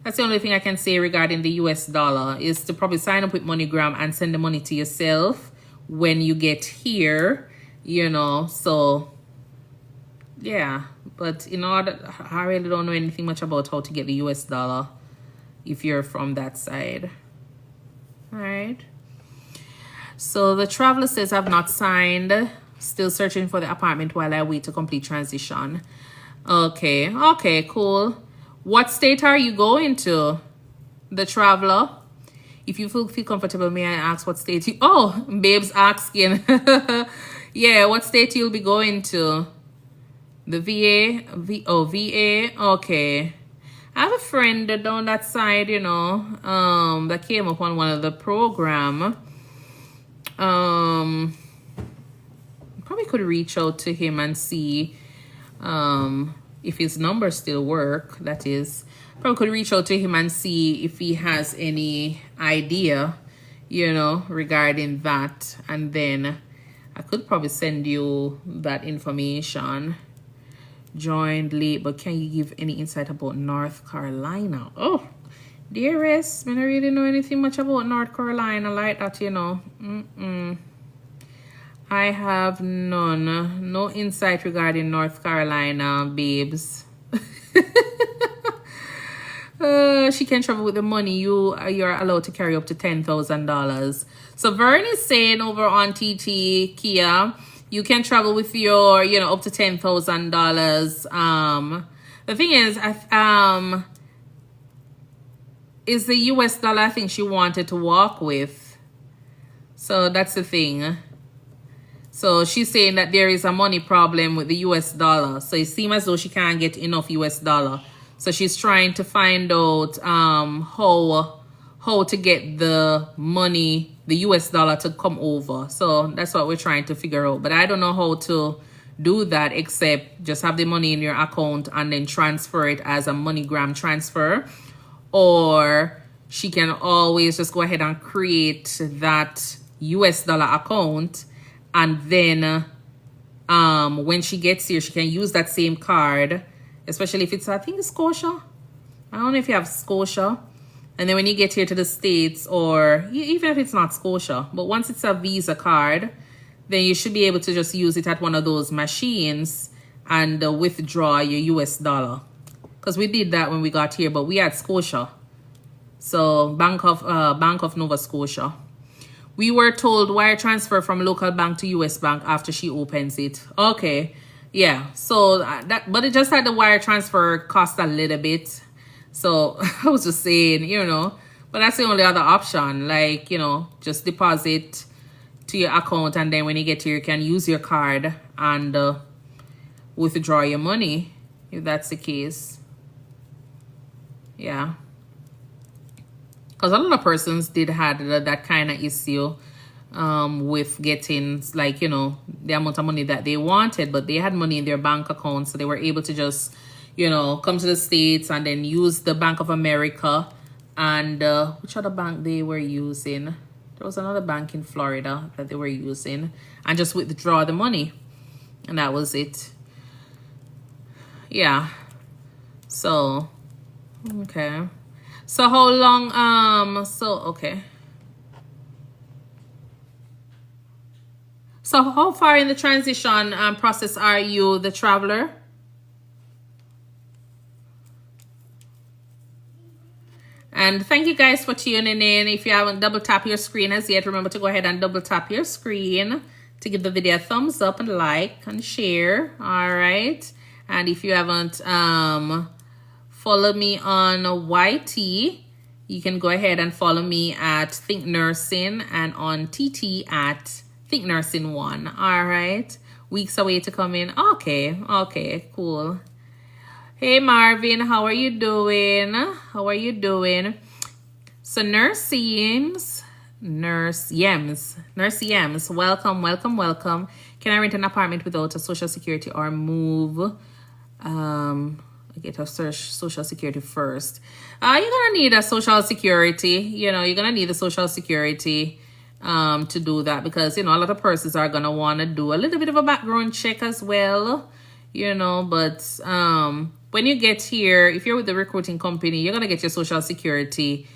S1: that's the only thing I can say regarding the US dollar is to probably sign up with MoneyGram and send the money to yourself when you get here, you know. So yeah, but you know, I really don't know anything much about how to get the US dollar if you're from that side. All right. So the traveler says, I've not signed. Still searching for the apartment while I wait to complete transition. Okay. Okay, cool. What state are you going to? The traveler. If you feel comfortable, may I ask what state you... Oh, babe's asking. Yeah, what state you'll be going to? The VA? VA. Okay. I have a friend down that side, you know, that came up on one of the program. Probably could reach out to him and see if his number still work. That is, probably could reach out to him and see if he has any idea, you know, regarding that. And then I could probably send you that information. Joined late, but can you give any insight about North Carolina? Oh, dearest, I don't really know anything much about North Carolina like that, you know. I have no insight regarding North Carolina, babes. She can travel with the money. You're allowed to carry up to $10,000. So Vern is saying over on TT Kia, You can travel with your, up to $10,000. The thing is the US dollar I think she wanted to walk with. So that's the thing. So she's saying that there is a money problem with the US dollar. So it seems as though she can't get enough US dollar. So she's trying to find out how to get the money, the US dollar, to come over. So that's what we're trying to figure out. But I don't know how to do that except just have the money in your account and then transfer it as a MoneyGram transfer. Or she can always just go ahead and create that US dollar account, and then when she gets here, she can use that same card, especially if it's, I think it's Scotia. I don't know if you have Scotia. And then when you get here to the States, or even if it's not Scotia, but once it's a Visa card, then you should be able to just use it at one of those machines and withdraw your US dollar. Because we did that when we got here, but we had Scotia. So Bank of Nova Scotia. We were told wire transfer from local bank to US bank after she opens it. Okay. Yeah. So but it just had the wire transfer cost a little bit. So I was just saying, but that's the only other option. Like, just deposit to your account, and then when you get here, you can use your card and withdraw your money, if that's the case. Yeah. Because a lot of persons did had that kind of issue with getting, like, the amount of money that they wanted, but they had money in their bank account, so they were able to just, come to the States and then use the Bank of America and which other bank they were using. There was another bank in Florida that they were using, and just withdraw the money, and that was it. Yeah. So, okay. So how long, okay. So how far in the transition process are you, the traveler? And thank you guys for tuning in. If you haven't double tap your screen as yet, remember to go ahead and double tap your screen to give the video a thumbs up and like and share. All right. And if you haven't follow me on YT, you can go ahead and follow me at ThinkNursing, and on TT at ThinkNursing1. All right. Weeks away to come in. Okay, cool. Hey Marvin, how are you doing? How are you doing? So Nurse Yems, welcome. Can I rent an apartment without a social security or move? Get a social security first. You're gonna need a social security. You're gonna need a social security to do that, because a lot of persons are gonna want to do a little bit of a background check as well. But when you get here, if you're with the recruiting company, you're gonna get your social security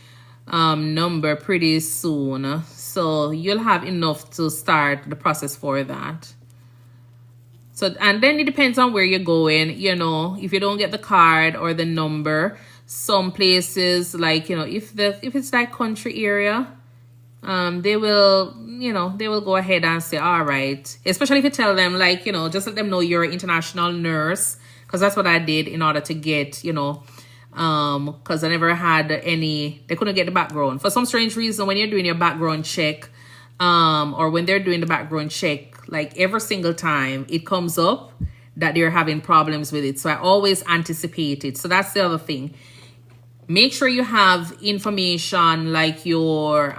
S1: number pretty soon, so you'll have enough to start the process for that. So, and then it depends on where you're going. If you don't get the card or the number, some places, like, if it's like country area, they will go ahead and say, all right, especially if you tell them, like, just let them know you're an international nurse, because that's what I did in order to get, because I never had they couldn't get the background. For some strange reason, when you're doing your background check, or when they're doing the background check, like every single time it comes up that they're having problems with it. So I always anticipate it. So that's the other thing. Make sure you have information like your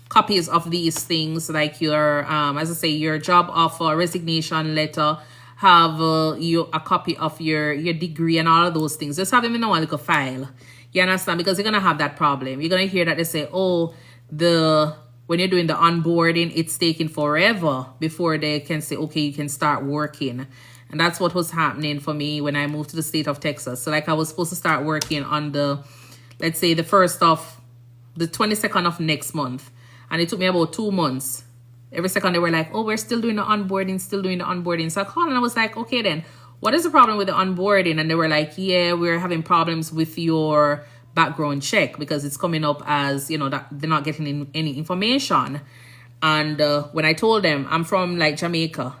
S1: copies of these things, like your, as I say, your job offer, resignation letter, have a copy of your degree and all of those things. Just have them in one little file. You understand? Because you're going to have that problem. You're going to hear that they say, oh, when you're doing the onboarding, it's taking forever before they can say, okay, you can start working. And that's what was happening for me when I moved to the state of Texas. So like I was supposed to start working on let's say the 22nd of next month. And it took me about 2 months. Every second they were like, oh, we're still doing the onboarding, So I called and I was like, okay then, what is the problem with the onboarding? And they were like, yeah, we're having problems with your background check because it's coming up as, that they're not getting any information. And when I told them I'm from like Jamaica,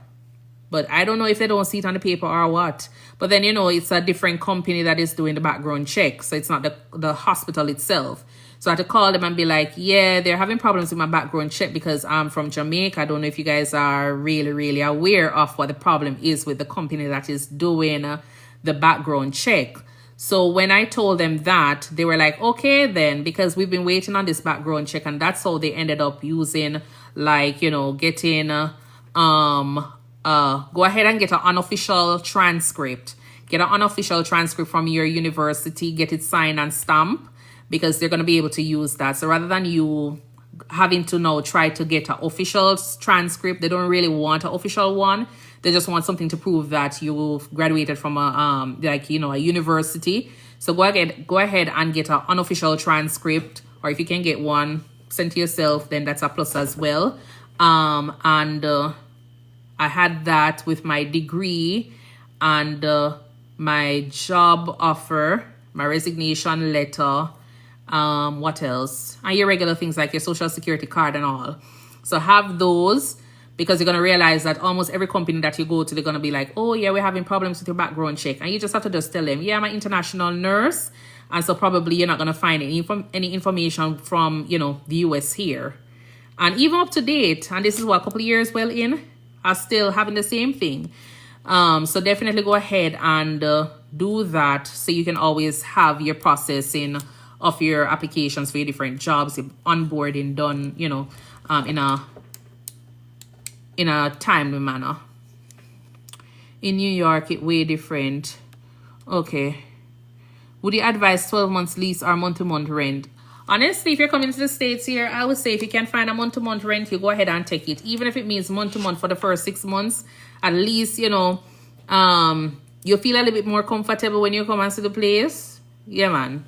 S1: but I don't know if they don't see it on the paper or what. But then, it's a different company that is doing the background check. So it's not the hospital itself. So I had to call them and be like, yeah, they're having problems with my background check because I'm from Jamaica. I don't know if you guys are really, really aware of what the problem is with the company that is doing the background check. So when I told them that, they were like, okay, then, because we've been waiting on this background check. And that's how they ended up using, like, getting, go ahead and get an unofficial transcript. Get an unofficial transcript from your university, get it signed and stamped, because they're going to be able to use that. So rather than you having to now try to get an official transcript, they don't really want an official one. They just want something to prove that you graduated from a a university. So go ahead and get an unofficial transcript, or if you can get one sent to yourself, then that's a plus as well. I had that with my degree and my job offer, my resignation letter, what else? And your regular things like your social security card and all. So have those, because you're going to realize that almost every company that you go to, they're going to be like, oh yeah, we're having problems with your background check. And you just have to just tell them, yeah, I'm an international nurse. And so probably you're not going to find any information from, the US here. And even up to date, and this is what, a couple of years well in, are still having the same thing. So definitely go ahead and do that, so you can always have your processing of your applications for your different jobs, your onboarding done, in a timely manner. In New York, it's way different. Okay. Would you advise 12 months lease or month-to-month rent? Honestly, if you're coming to the States here, I would say if you can find a month-to-month rent, you go ahead and take it. Even if it means month-to-month for the first 6 months, at least, you feel a little bit more comfortable when you come and see the place. Yeah, man.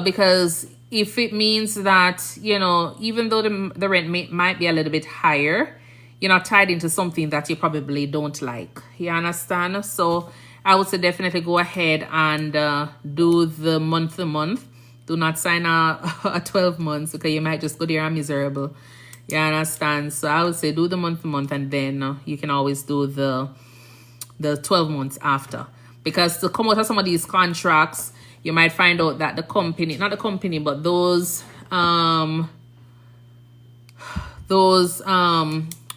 S1: Because if it means that, even though the rent might be a little bit higher, you're not tied into something that you probably don't like. You understand? So I would say definitely go ahead and do the month-to-month. Do not sign a 12 months, because you might just go there and miserable. You understand? So I would say do the month-to-month, and then you can always do the 12 months after. Because to come out of some of these contracts, you might find out that the company, not the company, but those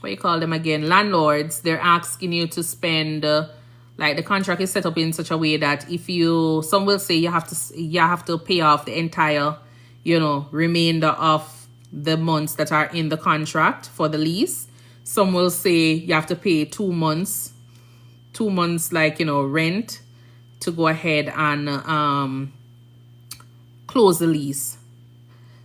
S1: what you call them again, landlords, they're asking you to spend like the contract is set up in such a way that some will say you have to pay off the entire remainder of the months that are in the contract for the lease. Some will say you have to pay 2 months like rent to go ahead and close the lease.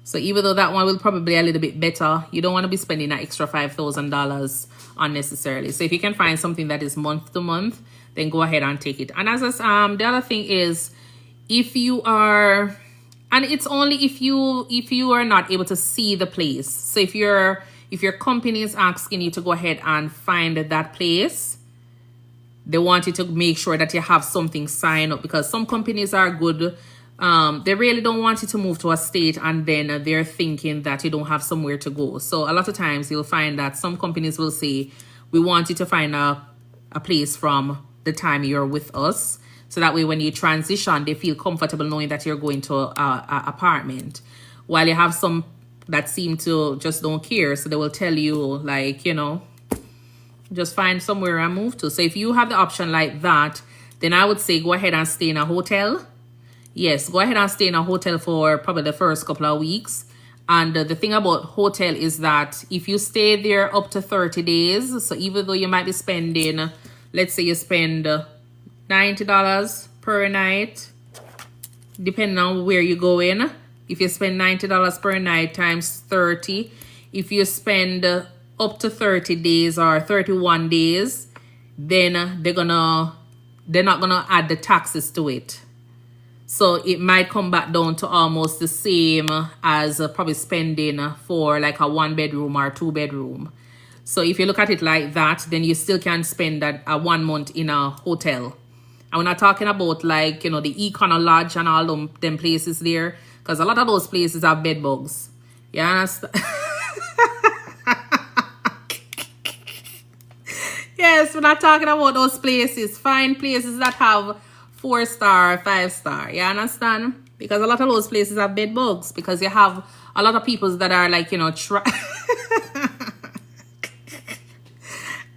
S1: So even though that one will probably be a little bit better, you don't want to be spending that extra $5,000 unnecessarily. So if you can find something that is month to month, then go ahead and take it. And the other thing is, if you are, and it's only if you are not able to see the place. So if your company is asking you to go ahead and find that place, they want you to make sure that you have something signed up, because some companies are good. They really don't want you to move to a state and then they're thinking that you don't have somewhere to go. So a lot of times you'll find that some companies will say, we want you to find a place from the time you're with us. So that way when you transition, they feel comfortable knowing that you're going to a apartment. While you have some that seem to just don't care. So they will tell you like, just find somewhere and move to. So if you have the option like that, then I would say go ahead and stay in a hotel. Yes, go ahead and stay in a hotel for probably the first couple of weeks. And the thing about hotel is that if you stay there up to 30 days, so even though you might be spending, let's say you spend $90 per night, depending on where you're going. If you spend $90 per night times 30, if you spend up to 30 days or 31 days, then they're not gonna add the taxes to it. So it might come back down to almost the same as probably spending for like a 1-bedroom or 2-bedroom. So if you look at it like that, then you still can spend that 1 month in a hotel. And we're not talking about like, the Econo Lodge and all them places there, because a lot of those places have bed bugs. You understand? Yes, we're not talking about those places. Find places that have 4-star, 5-star. You understand? Because a lot of those places have bed bugs. Because you have a lot of people that are like, you know,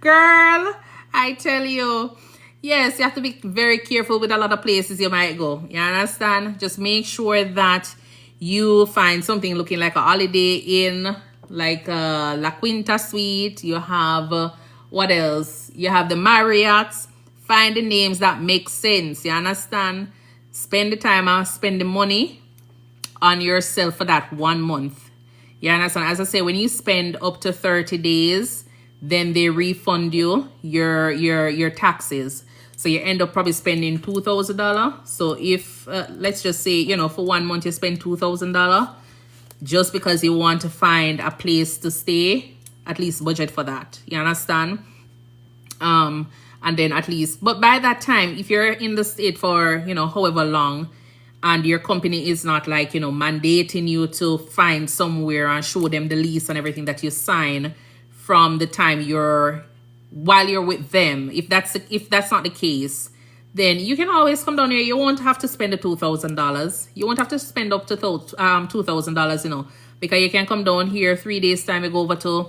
S1: girl, I tell you. Yes, you have to be very careful with a lot of places you might go. You understand? Just make sure that you find something looking like a Holiday Inn, like a La Quinta Suite. You have, what else? You have the Marriott's. Find the names that make sense. You understand? Spend the time and spend the money on yourself for that 1 month. You understand? As I say, when you spend up to 30 days, then they refund you your taxes. So you end up probably spending $2,000. So if, let's just say, you know, for 1 month you spend $2,000, just because you want to find a place to stay, at least budget for that. You understand? And then at least, but by that time, if you're in the state for, you know, however long, and your company is not like, you know, mandating you to find somewhere and show them the lease and everything that you sign from the time while you're with them, if that's not the case, then you can always come down here. You won't have to spend the $2,000. You won't have to spend up to $2,000, you know, because you can come down here 3 days time. You go over to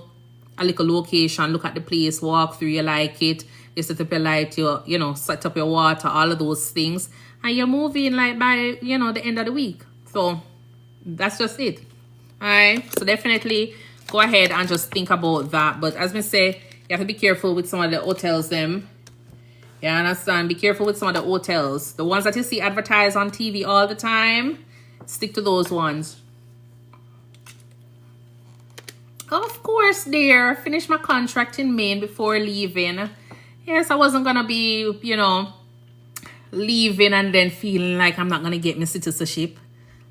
S1: a little location, look at the place, walk through, you like it, you set up your light, you know, set up your water, all of those things, and you're moving like by, you know, the end of the week. So that's just it. All right, so definitely go ahead and just think about that. But as I say, you have to be careful with some of the hotels them. You understand? Be careful with some of the hotels. The ones that you see advertised on TV all the time, stick to those ones. Of course, dear. Finish my contract in Maine before leaving. Yes, I wasn't going to be, you know, leaving and then feeling like I'm not going to get my citizenship.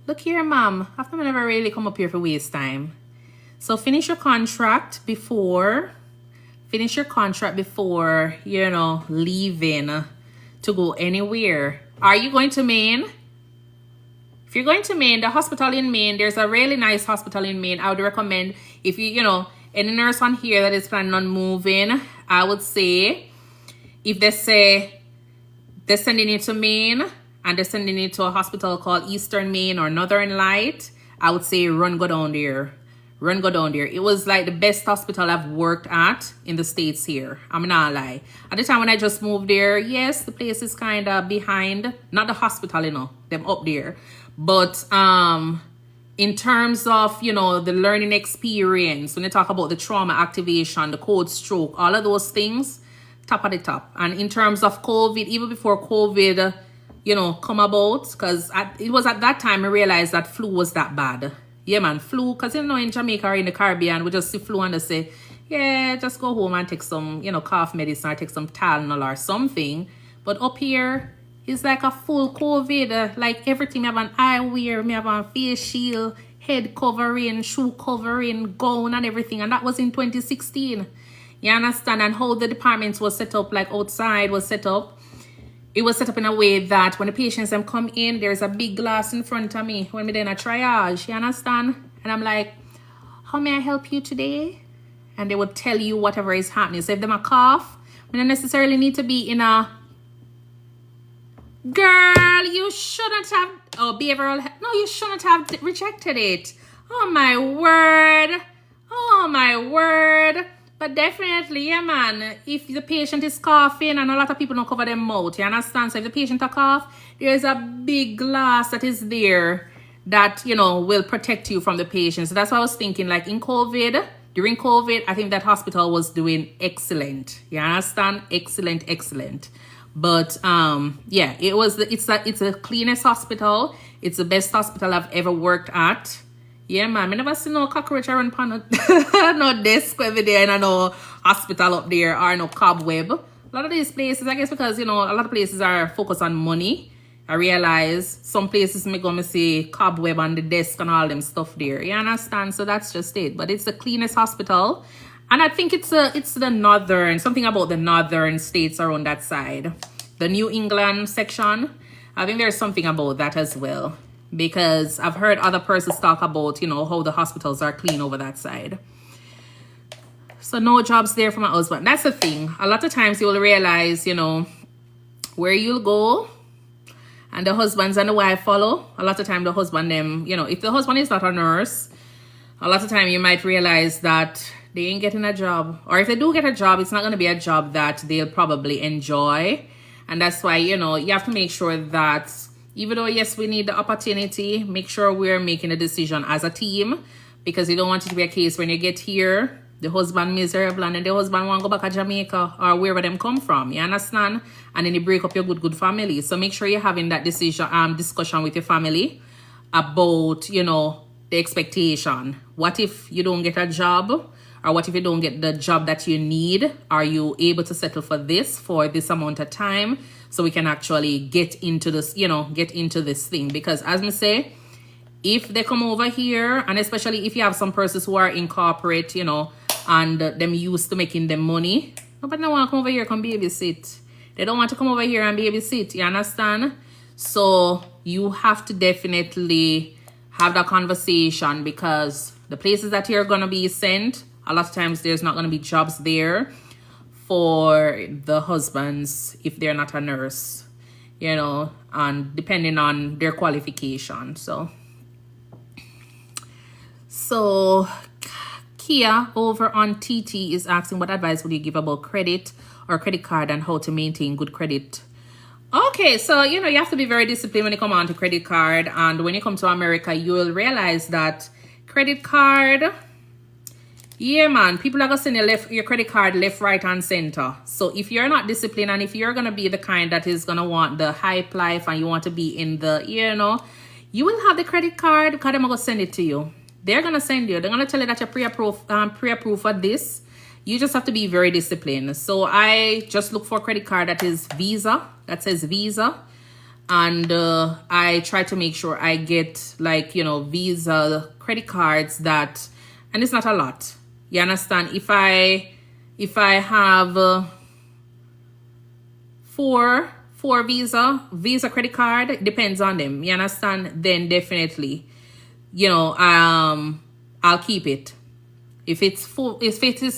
S1: Look here, mom. I've never really come up here for waste time. So finish your contract before, you know, leaving to go anywhere. Are you going to Maine? If you're going to Maine, the hospital in Maine, there's a really nice hospital in Maine. I would recommend, if you know, any nurse on here that is planning on moving, I would say, if they say they're sending you to Maine and they're sending you to a hospital called Eastern Maine or Northern Light, I would say go down there. Go down there. It was like the best hospital I've worked at in the States here. I'm not lie. At the time when I just moved there, yes, the place is kind of behind. Not the hospital, you know, them up there. But in terms of, you know, the learning experience, when you talk about the trauma activation, the code stroke, all of those things, top of the top. And in terms of COVID, even before COVID, you know, come about, because it was at that time I realized that flu was that bad. Yeah, man, flu, because, you know, in Jamaica or in the Caribbean, we just see flu and they say, yeah, just go home and take some, you know, cough medicine or take some Tylenol or something. But up here, it's like a full COVID, like everything. Me have an eyewear, me have a face shield, head covering, shoe covering, gown and everything. And that was in 2016. You understand? And how the departments was set up, like outside was set up. It was set up in a way that when the patients come in, there's a big glass in front of me when we're doing a triage. You understand? And I'm like, how may I help you today? And they would tell you whatever is happening. So if them a cough, we don't necessarily need to be in a... Girl, you shouldn't have... Oh, behavioral... No, you shouldn't have rejected it. Oh, my word. Oh, my word. But definitely, yeah, man, if the patient is coughing, and a lot of people don't cover their mouth, you understand? So if the patient a cough, there's a big glass that is there that, you know, will protect you from the patient. So that's what I was thinking, like in COVID, during COVID, I think that hospital was doing excellent. You understand? Excellent, excellent. But yeah, it's the cleanest hospital. It's the best hospital I've ever worked at. Yeah, man, I never see no cockroach around pan no desk every day and no hospital up there or no cobweb. A lot of these places, I guess because, you know, a lot of places are focused on money. I realize some places me go me see cobweb on the desk and all them stuff there. You understand? So that's just it. But it's the cleanest hospital. And I think it's the northern, something about the northern states around that side. The New England section. I think there's something about that as well. Because I've heard other persons talk about, you know, how the hospitals are clean over that side. So no jobs there for my husband. That's the thing. A lot of times you will realize, where you'll go and the husbands and the wife follow. A lot of time the husband them, if the husband is not a nurse, a lot of time you might realize that they ain't getting a job. Or if they do get a job, it's not going to be a job that they'll probably enjoy. And that's why, you have to make sure that even though, yes, we need the opportunity, make sure we're making a decision as a team, because you don't want it to be a case when you get here, the husband miserable and then the husband want to go back to Jamaica or wherever them come from. You understand? And then you break up your good family. So make sure you're having that discussion with your family about, the expectation. What if you don't get a job? Or what if you don't get the job that you need? Are you able to settle for this amount of time so we can actually get into this, get into this thing? Because as I say, if they come over here, and especially if you have some persons who are in corporate, and them used to making them money, nobody don't want to come over here, come babysit. They don't want to come over here and babysit, you understand? So you have to definitely have that conversation, because the places that you're going to be sent, a lot of times there's not going to be jobs there for the husbands if they're not a nurse, and depending on their qualification. So Kia over on TT is asking, what advice would you give about credit or credit card and how to maintain good credit? Okay, so, you have to be very disciplined when you come on to credit card. And when you come to America, you will realize that credit card, yeah, man, people are going to send your credit card left, right, and center. So if you're not disciplined, and if you're going to be the kind that is going to want the hype life and you want to be in the, you will have the credit card because they're going to send it to you. They're going to send you. They're going to tell you that you're pre-approved for this. You just have to be very disciplined. So I just look for a credit card that is Visa, that says Visa. And I try to make sure I get Visa credit cards that, and it's not a lot. You understand? If I have four Visa credit card, it depends on them. You understand? Then definitely, I'll keep it. If it is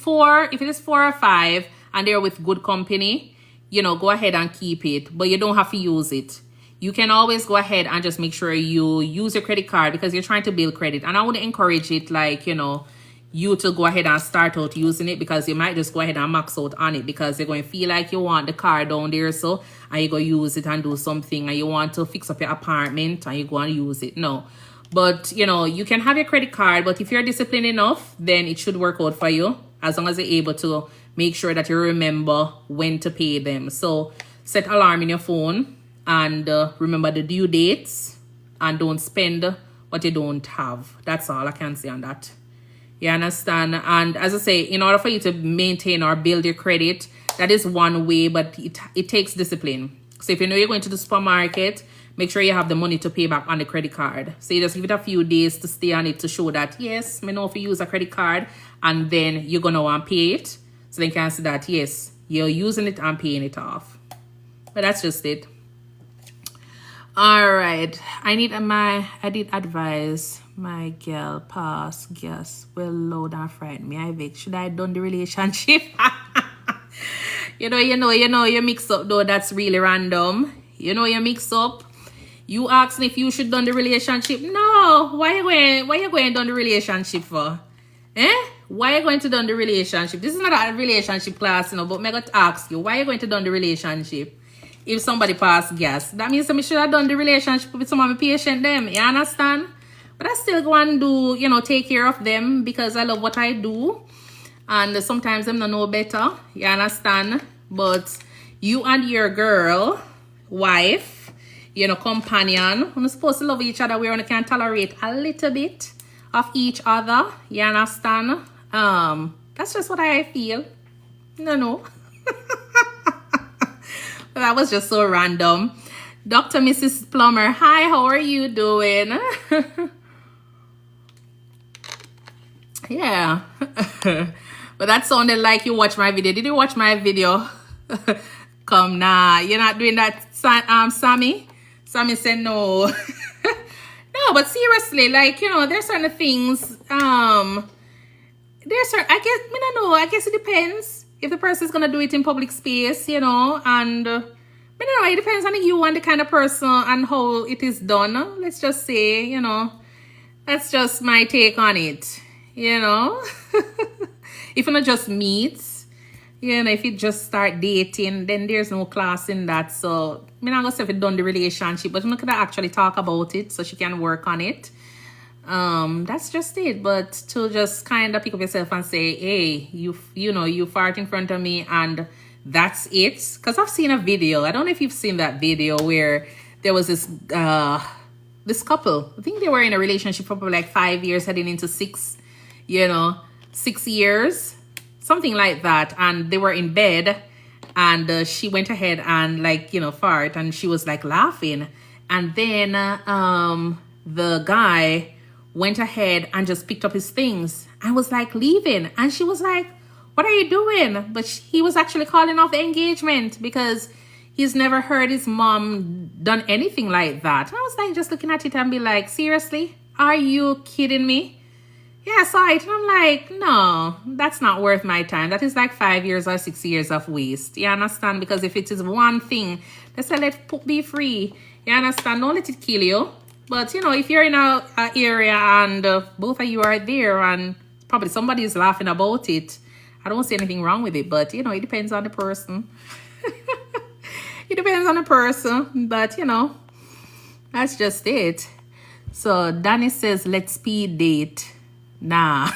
S1: four or five, and they're with good company, go ahead and keep it, but you don't have to use it. You can always go ahead and just make sure you use your credit card, because you're trying to build credit. And I would encourage it, you to go ahead and start out using it, because you might just go ahead and max out on it, because you're going to feel like you want the car down there, so, and you go use it and do something, and you want to fix up your apartment and you go and use it. No. But, you can have your credit card, but if you're disciplined enough, then it should work out for you, as long as you're able to make sure that you remember when to pay them. So set alarm in your phone and remember the due dates, and don't spend what you don't have. That's all I can say on that. You understand? And as I say, in order for you to maintain or build your credit, that is one way, but it takes discipline. So if you know you're going to the supermarket, make sure you have the money to pay back on the credit card. So you just give it a few days to stay on it to show that, yes, I know if you use a credit card, and then you're going to want to pay it. So they can see that, yes, you're using it and paying it off. But that's just it. All right. I did advise my girl pass gas well load and frighten me. I think, should I done the relationship? You mix up though. That's really random. You mix up. You asking if you should done the relationship. No. Why you going done the relationship for? Why are you going to done the relationship? This is not a relationship class, but I got to ask you, why are you going to done the relationship? If somebody pass gas, that means I should have done the relationship with some of my patient them. You understand? But I still go and do, take care of them, because I love what I do. And sometimes them don't know better. You understand? But you and your girl, wife, companion, you're supposed to love each other where you can tolerate a little bit of each other. You understand? That's just what I feel. No. That was just so random. Dr. Mrs. Plummer, hi, how are you doing? Yeah. But that sounded like you watched my video. Did you watch my video? Come nah, you're not doing that, Sammy? Sammy said no. No, but seriously, there's certain things, there's certain, I guess, I don't know, I guess it depends if the person is gonna do it in public space, you know, and I don't know, it depends on you and the kind of person and how it is done. Let's just say, you know, that's just my take on it, you know. If you not just meet, you know, if you just start dating, then there's no class in that. So I'm not gonna say if you done the relationship, but I'm not gonna actually talk about it so she can work on it. That's just it. But to just kind of pick up yourself and say, hey, you know, you fart in front of me and that's it. Because I've seen a video, I don't know if you've seen that video where there was this couple, I think they were in a relationship for probably like 5 years heading into 6, you know, 6 years, something like that. And they were in bed and she went ahead and like, you know, fart, and she was like laughing. And then the guy went ahead and just picked up his things and was like leaving. And she was like, what are you doing? But he was actually calling off the engagement because he's never heard his mom done anything like that. And I was like, just looking at it and be like, seriously? Are you kidding me? Yeah, I saw it. And I'm like, no, that's not worth my time. That is like 5 years or 6 years of waste. You understand? Because if it is one thing, let's say let it be free. You understand? Don't let it kill you. But, you know, if you're in a area and both of you are there and probably somebody is laughing about it, I don't see anything wrong with it. But, you know, it depends on the person. It depends on the person. But, you know, that's just it. So, Danny says, let's speed date. Nah.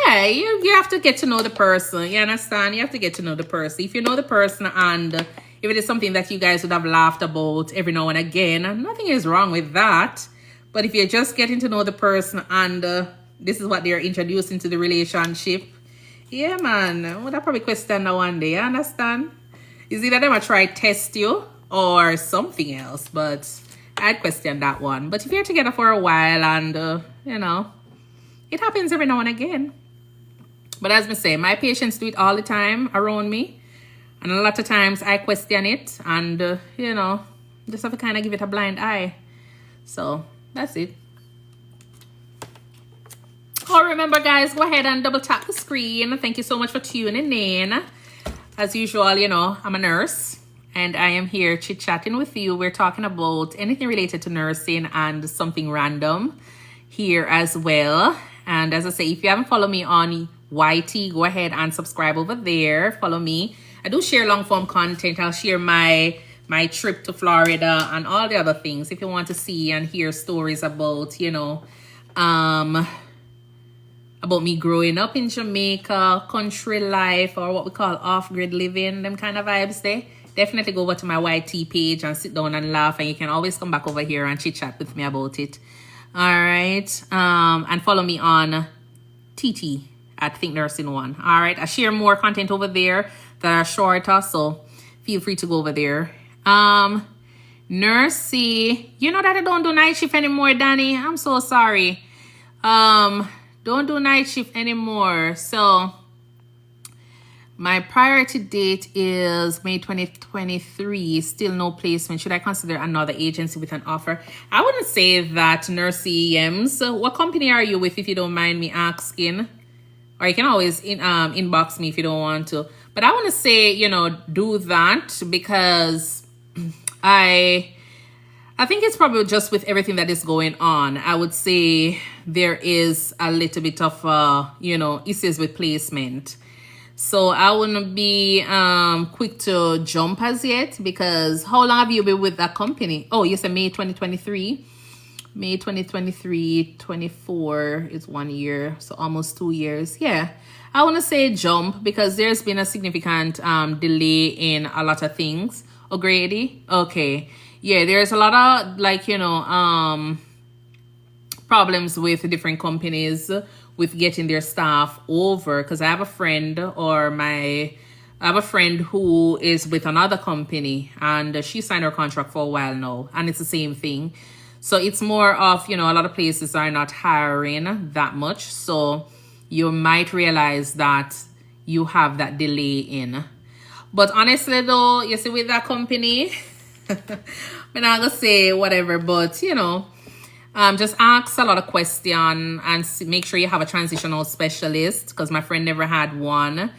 S1: Yeah, you have to get to know the person. You understand? You have to get to know the person. If you know the person and if it is something that you guys would have laughed about every now and again, nothing is wrong with that. But if you're just getting to know the person and this is what they're introducing to the relationship, yeah, man, I would have probably question that one day. You understand? Is either them try test you or something else, but I'd question that one. But if you're together for a while and, you know, it happens every now and again. But as I say, my patients do it all the time around me. And a lot of times I question it and, you know, just have to kind of give it a blind eye. So that's it. Oh, remember, guys, go ahead and double tap the screen. Thank you so much for tuning in. As usual, you know, I'm a nurse and I am here chit-chatting with you. We're talking about anything related to nursing and something random here as well. And as I say, if you haven't followed me on YT, go ahead and subscribe over there. Follow me. I do share long form content. I'll share my trip to Florida and all the other things if you want to see and hear stories about, you know, about me growing up in Jamaica, country life, or what we call off-grid living, them kind of vibes there. Definitely go over to my YT page and sit down and laugh, and you can always come back over here and chit-chat with me about it. All right. And follow me on TT at ThinkNursing 1. All right. I share more content over there that are shorter, so feel free to go over there. Nursey, you know that I don't do night shift anymore, Danny. I'm so sorry. Don't do night shift anymore. So my priority date is May 2023. Still no placement. Should I consider another agency with an offer? I wouldn't say that, Nurse EMs. What company are you with, if you don't mind me asking? Or you can always inbox me if you don't want to. But I want to say, you know, do that because I think it's probably just with everything that is going on. I would say there is a little bit of, you know, issues with placement. So I wouldn't be quick to jump as yet, because how long have you been with that company? Oh, you said May 2023. May 2023, 24 is 1 year, so almost 2 years. Yeah, I want to say jump because there's been a significant delay in a lot of things. Oh, Grady? Okay. Yeah, there's a lot of, like, you know, problems with different companies with getting their staff over, because I have a friend who is with another company and she signed her contract for a while now, and it's the same thing. So it's more of, you know, a lot of places are not hiring that much, so you might realize that you have that delay in. But honestly though, you see, with that company I'm not gonna say whatever, but you know, Just ask a lot of questions and make sure you have a transitional specialist, because my friend never had one.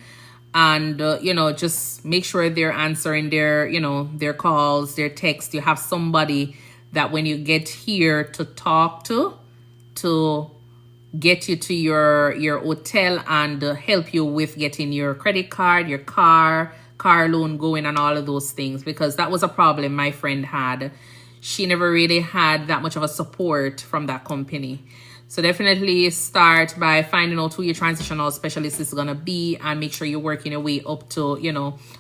S1: And, just make sure they're answering their, their calls, their texts. You have somebody that when you get here to talk to get you to your hotel and help you with getting your credit card, your car loan going and all of those things, because that was a problem my friend had. She never really had that much of a support from that company. So definitely start by finding out who your transitional specialist is going to be, and make sure you're working your way up to,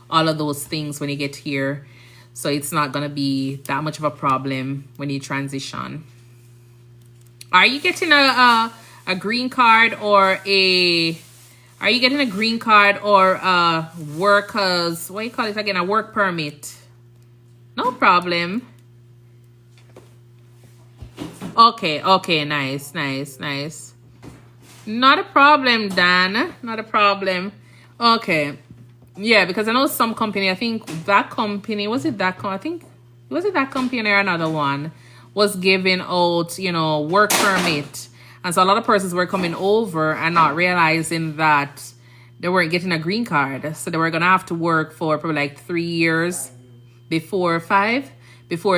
S1: all of those things when you get here. So it's not going to be that much of a problem when you transition. Are you getting a green card or a workers, what do you call it again? A work permit? No problem. Okay, nice. Not a problem, Dan. Not a problem. Okay. Yeah, because I know some company, I think that company, was it that company or another one, was giving out, work permit. And so a lot of persons were coming over and not realizing that they weren't getting a green card. So they were going to have to work for probably like 3 years before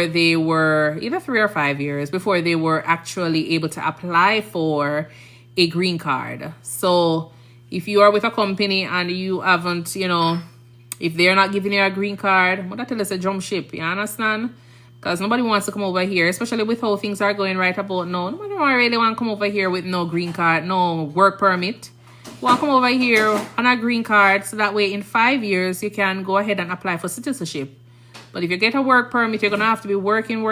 S1: they were, either 3 or 5 years before they were actually able to apply for a green card. So if you are with a company and you haven't, if they're not giving you a green card, what I tell us a jump ship, you understand? Because nobody wants to come over here, especially with how things are going right about now. Nobody really want to come over here with no green card, no work permit. Want to come over here on a green card, so that way in 5 years you can go ahead and apply for citizenship. But if you get a work permit, you're going to have to be working.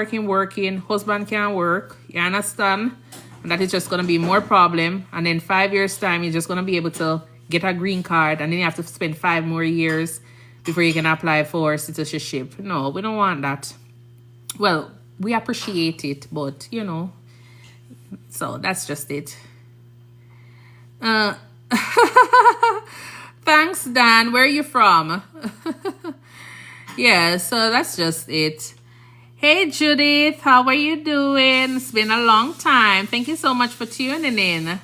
S1: Husband can't work. You understand? And that is just going to be more problem. And then 5 years time, you're just going to be able to get a green card. And then you have to spend 5 more years before you can apply for citizenship. No, we don't want that. Well, we appreciate it, but, so that's just it. Thanks, Dan. Where are you from? Yeah, so that's just it. Hey, Judith, how are you doing? It's been a long time. Thank you so much for tuning in.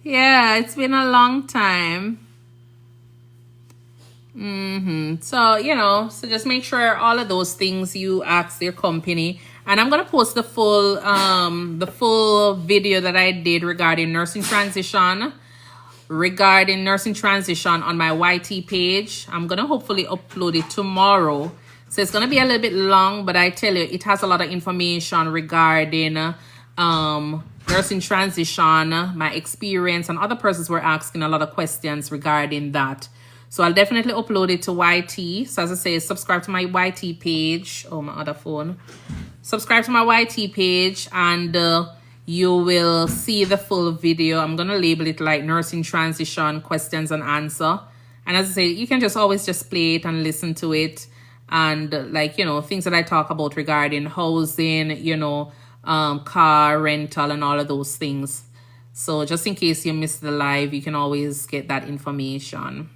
S1: Yeah, it's been a long time. So, so just make sure all of those things you ask your company. And I'm going to post the full video that I did regarding nursing transition on my YT page. I'm going to hopefully upload it tomorrow. So it's going to be a little bit long, but I tell you, it has a lot of information regarding nursing transition, my experience, and other persons were asking a lot of questions regarding that. So I'll definitely upload it to YT. So as I say, subscribe to my YT page. Oh, my other phone. Subscribe to my YT page and you will see the full video. I'm going to label it like nursing transition questions and answer. And as I say, you can just always just play it and listen to it. And things that I talk about regarding housing, car rental and all of those things. So just in case you missed the live, you can always get that information.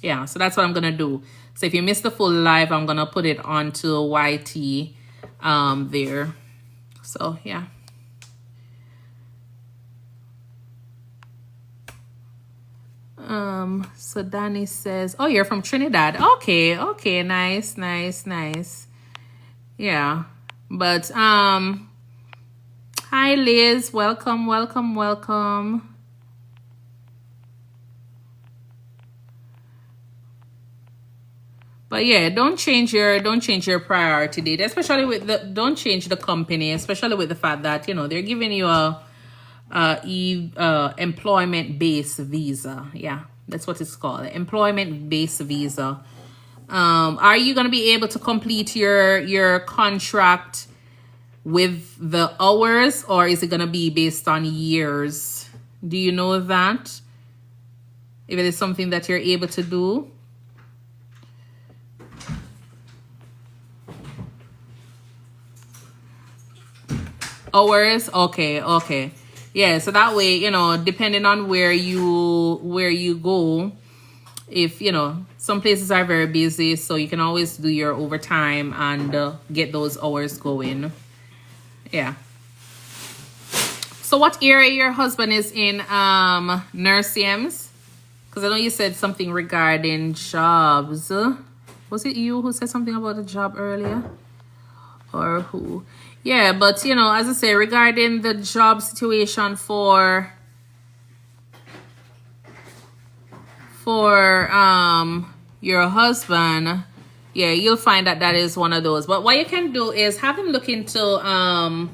S1: Yeah, so that's what I'm going to do. So if you missed the full live, I'm going to put it onto YT there. So, yeah. So Danny says, oh, you're from Trinidad. Okay, nice. Yeah. But hi Liz, welcome. But yeah, don't change your priority date, especially with don't change the company, especially with the fact that they're giving you a employment-based visa. Yeah, that's what it's called, employment-based visa. Are you going to be able to complete your contract with the hours, or is it going to be based on years? Do you know that? If it is something that you're able to do. Hours? Okay. Yeah, so that way, depending on where you go, if, some places are very busy, so you can always do your overtime and get those hours going. Yeah. So what area your husband is in, NCLEX? Because I know you said something regarding jobs. Was it you who said something about a job earlier? Or who? Yeah, but you know, as I say, regarding the job situation for your husband, yeah, you'll find that that is one of those. But what you can do is have him look into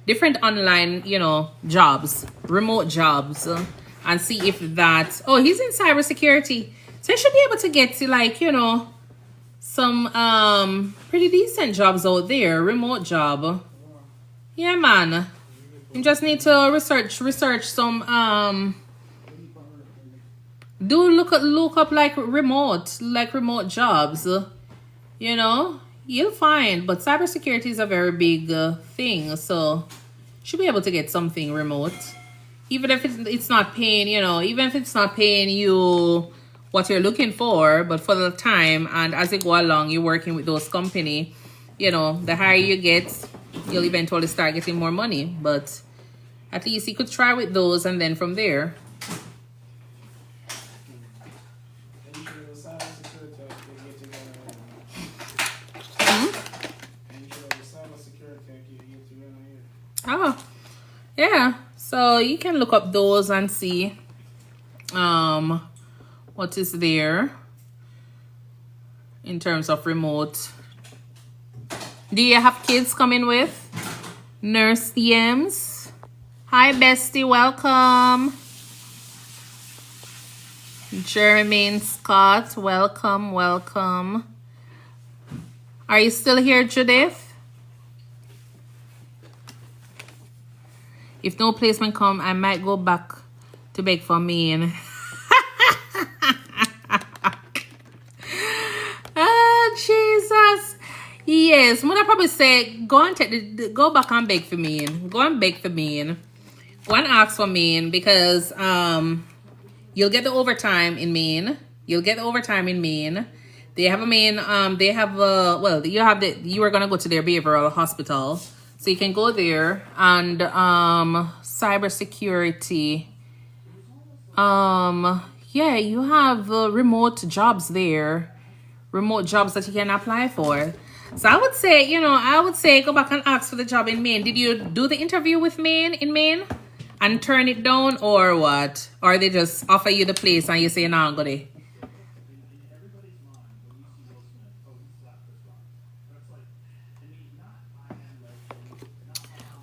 S1: different online, you know, jobs, remote jobs, and see if that. Oh, he's in cybersecurity, so he should be able to get to, like, you know, some pretty decent jobs out there, remote job. Yeah, man. You just need to research some look up like remote jobs. You know, you'll find. But cybersecurity is a very big thing, so should be able to get something remote, even if it's not paying. You know, even if it's not paying you what you're looking for, but for the time, and as you go along, you're working with those company. You know, the higher you get, you'll eventually start getting more money. But at least you could try with those, and then from there. Oh, yeah. So you can look up those and see what is there in terms of remote. Do you have kids coming with? Nurse DMs. Hi, bestie. Welcome. Jermaine Scott. Welcome. Welcome. Are you still here, Judith? If no placement come, I might go back to beg for me. Oh, Jesus. Yes, Mother probably say, go back and beg for me. Go and beg for me. Go and ask for me, because you'll get the overtime in Maine. You'll get the overtime in Maine. They have a Maine, they have well, you are gonna go to their behavioral hospital. So you can go there, and cybersecurity. Yeah, you have remote jobs there, remote jobs that you can apply for. So I would say, you know, go back and ask for the job in Maine. Did you do the interview with Maine and turn it down, or what? Or they just offer you the place and you say, no, go there?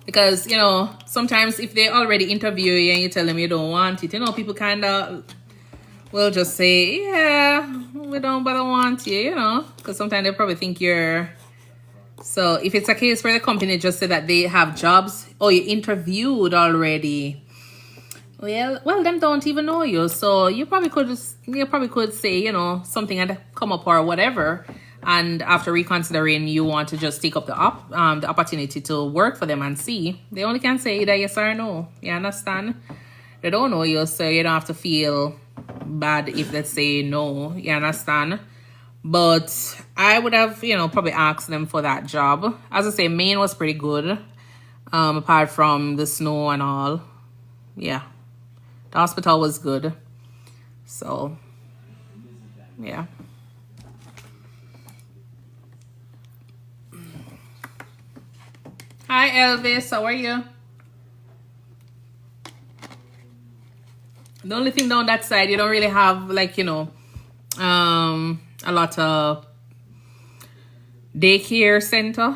S1: Because, you know, sometimes if they already interview you and you tell them you don't want it, you know, people kind of will just say, yeah, we don't bother want you, you know, because sometimes they probably think you're. So if it's a case where the company just said that they have jobs, or you interviewed already, well, them don't even know you. So you probably could say, you know, something had come up or whatever. And after reconsidering, you want to just take up the opportunity to work for them and see. They only can say either yes or no. You understand? They don't know you, so you don't have to feel bad if they say no. You understand? But I would have, you know, probably asked them for that job. As I say, Maine was pretty good. Apart from the snow and all. Yeah. The hospital was good. So, yeah. Hi, Elvis. How are you? The only thing down that side, you don't really have, like, you know, a lot of daycare center.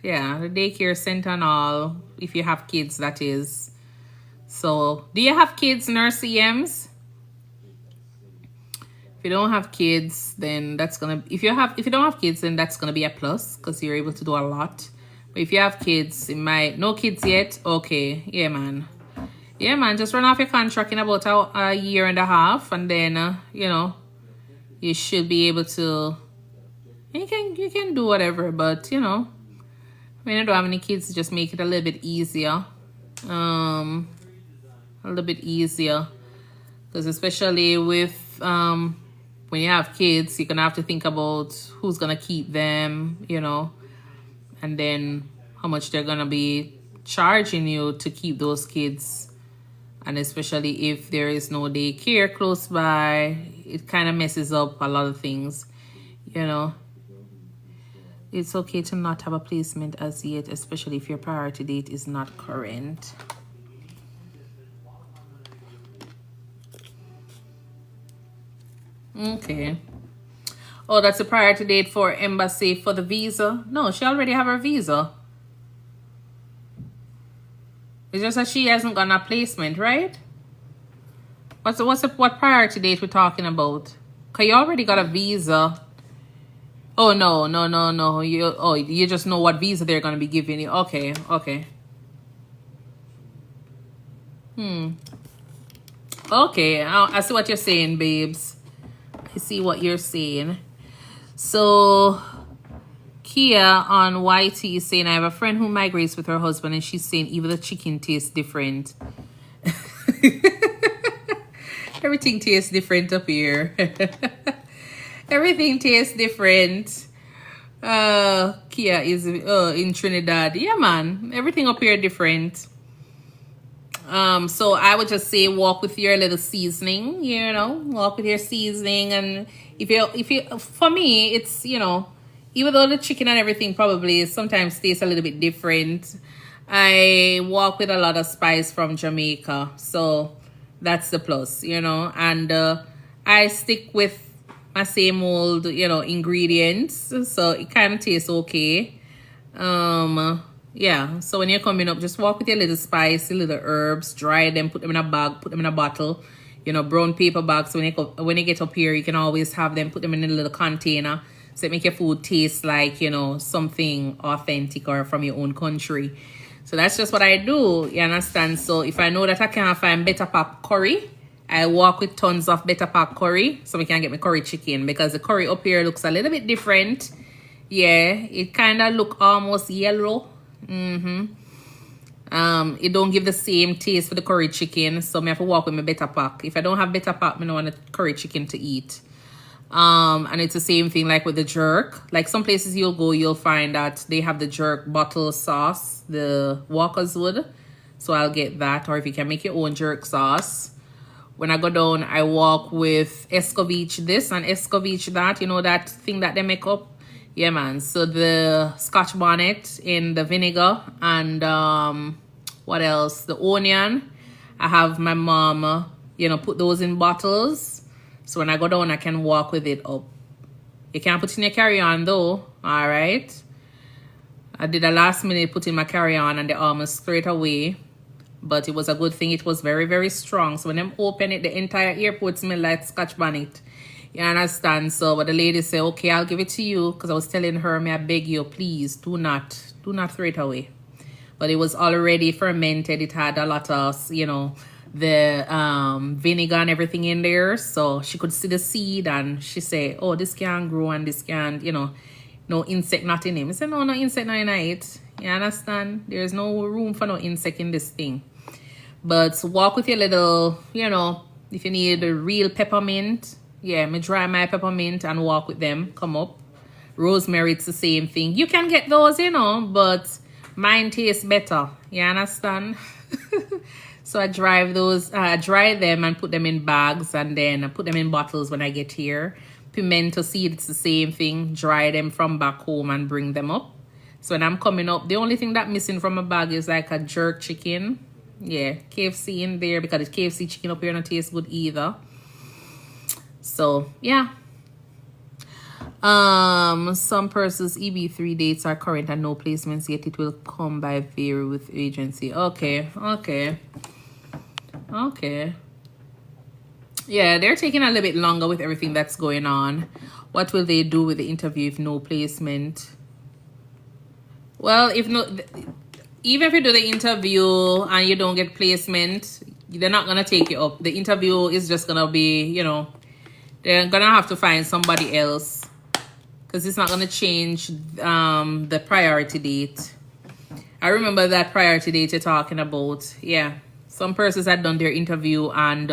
S1: Yeah, the daycare center and all, if you have kids, that is. So, do you have kids, Nurse EMs? If you don't have kids, then that's gonna. If you don't have kids, then that's gonna be a plus, because you're able to do a lot. But if you have kids, it might. No kids yet. Okay, yeah, man. Yeah, man. Just run off your contract in about a year and a half, and then you know, you should be able to. You can do whatever, but you know, when you don't have any kids, just make it a little bit easier. A little bit easier, because especially with when you have kids, you're gonna have to think about who's gonna keep them, you know, and then how much they're gonna be charging you to keep those kids, and especially if there is no daycare close by, it kind of messes up a lot of things, you know. It's okay to not have a placement as yet, especially if your priority date is not current. Okay. Oh, that's a priority date for embassy for the visa. No, she already have her visa. It's just that she hasn't gotten a placement, right? What priority date we're talking about? Cause you already got a visa. Oh no. You just know what visa they're gonna be giving you. Okay. Okay, I see what you're saying, babes. I see what you're saying. So Kia on YT is saying, I have a friend who migrates with her husband, and she's saying even the chicken tastes different. Everything tastes different up here. Everything tastes different. Kia is in Trinidad. Yeah, man. Everything up here different. So I would just say walk with your little seasoning, you know, walk with your seasoning. And if you, for me, it's, you know, even though the chicken and everything probably sometimes tastes a little bit different, I walk with a lot of spice from Jamaica. So that's the plus, you know, and I stick with my same old, you know, ingredients. So it kind of tastes okay. Yeah, so when you're coming up, just walk with your little spice, your little herbs, dry them, put them in a bag, put them in a bottle, you know, brown paper bags. So when you get up here, you can always have them, put them in a little container, so it make your food taste like, you know, something authentic or from your own country. So that's just what I do, you understand? So if I know that I can't find better pack curry, I walk with tons of better pack curry, so we can get my curry chicken, because the curry up here looks a little bit different. Yeah, it kind of look almost yellow. It don't give the same taste for the curry chicken, so I have to walk with my better pack. If I don't have better pack, I don't want a curry chicken to eat. And it's the same thing like with the jerk. Like some places you'll go, you'll find that they have the jerk bottle sauce, the Walker's wood, so I'll get that. Or if you can make your own jerk sauce. When I go down, I walk with escovitch this and escovitch that, you know, that thing that they make up. Yeah, man. So the Scotch bonnet in the vinegar, and what else? The onion. I have my mom, you know, put those in bottles. So when I go down, I can walk with it up. You can't put in your carry-on though. All right. I did a last minute put in my carry-on and they almost threw it away. But it was a good thing. It was very, very strong. So when them open it, the entire airport smelled like Scotch bonnet. You understand? So but the lady said, okay, I'll give it to you, because I was telling her, may I beg you, please do not throw it away. But it was already fermented. It had a lot of, you know, the vinegar and everything in there, so she could see the seed, and she said, oh, this can grow and this can, you know, no insect not in him. I said, no insect not in it. You understand? There's no room for no insect in this thing. But walk with your little, you know, if you need a real peppermint, yeah, me dry my peppermint and walk with them. Come up. Rosemary, it's the same thing. You can get those, you know, but mine tastes better. You understand? So I dry them and put them in bags, and then I put them in bottles when I get here. Pimento seed, it's the same thing. Dry them from back home and bring them up. So when I'm coming up, the only thing that missing from a bag is like a jerk chicken. Yeah, KFC in there, because the KFC chicken up here don't taste good either. So yeah. Some persons EB3 dates are current and no placements yet. It will come by vary with agency. Okay. Yeah, they're taking a little bit longer with everything that's going on. What will they do with the interview if no placement? Well, even if you do the interview and you don't get placement, they're not gonna take you up. The interview is just gonna be, you know, they're gonna have to find somebody else, because it's not gonna change the priority date. I remember that priority date you're talking about. Yeah, some persons had done their interview and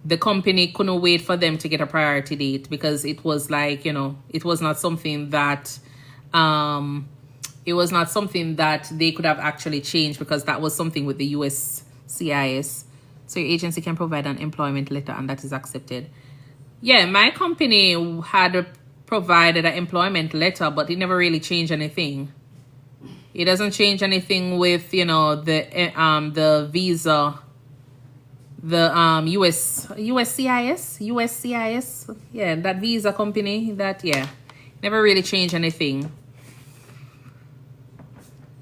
S1: the company couldn't wait for them to get a priority date, because it was like, you know, it was not something that it was not something that they could have actually changed because that was something with the USCIS. So your agency can provide an employment letter and that is accepted. Yeah, my company had provided an employment letter, but it never really changed anything. It doesn't change anything with, you know, the visa, the USCIS. Yeah, that visa company, that, yeah, never really changed anything.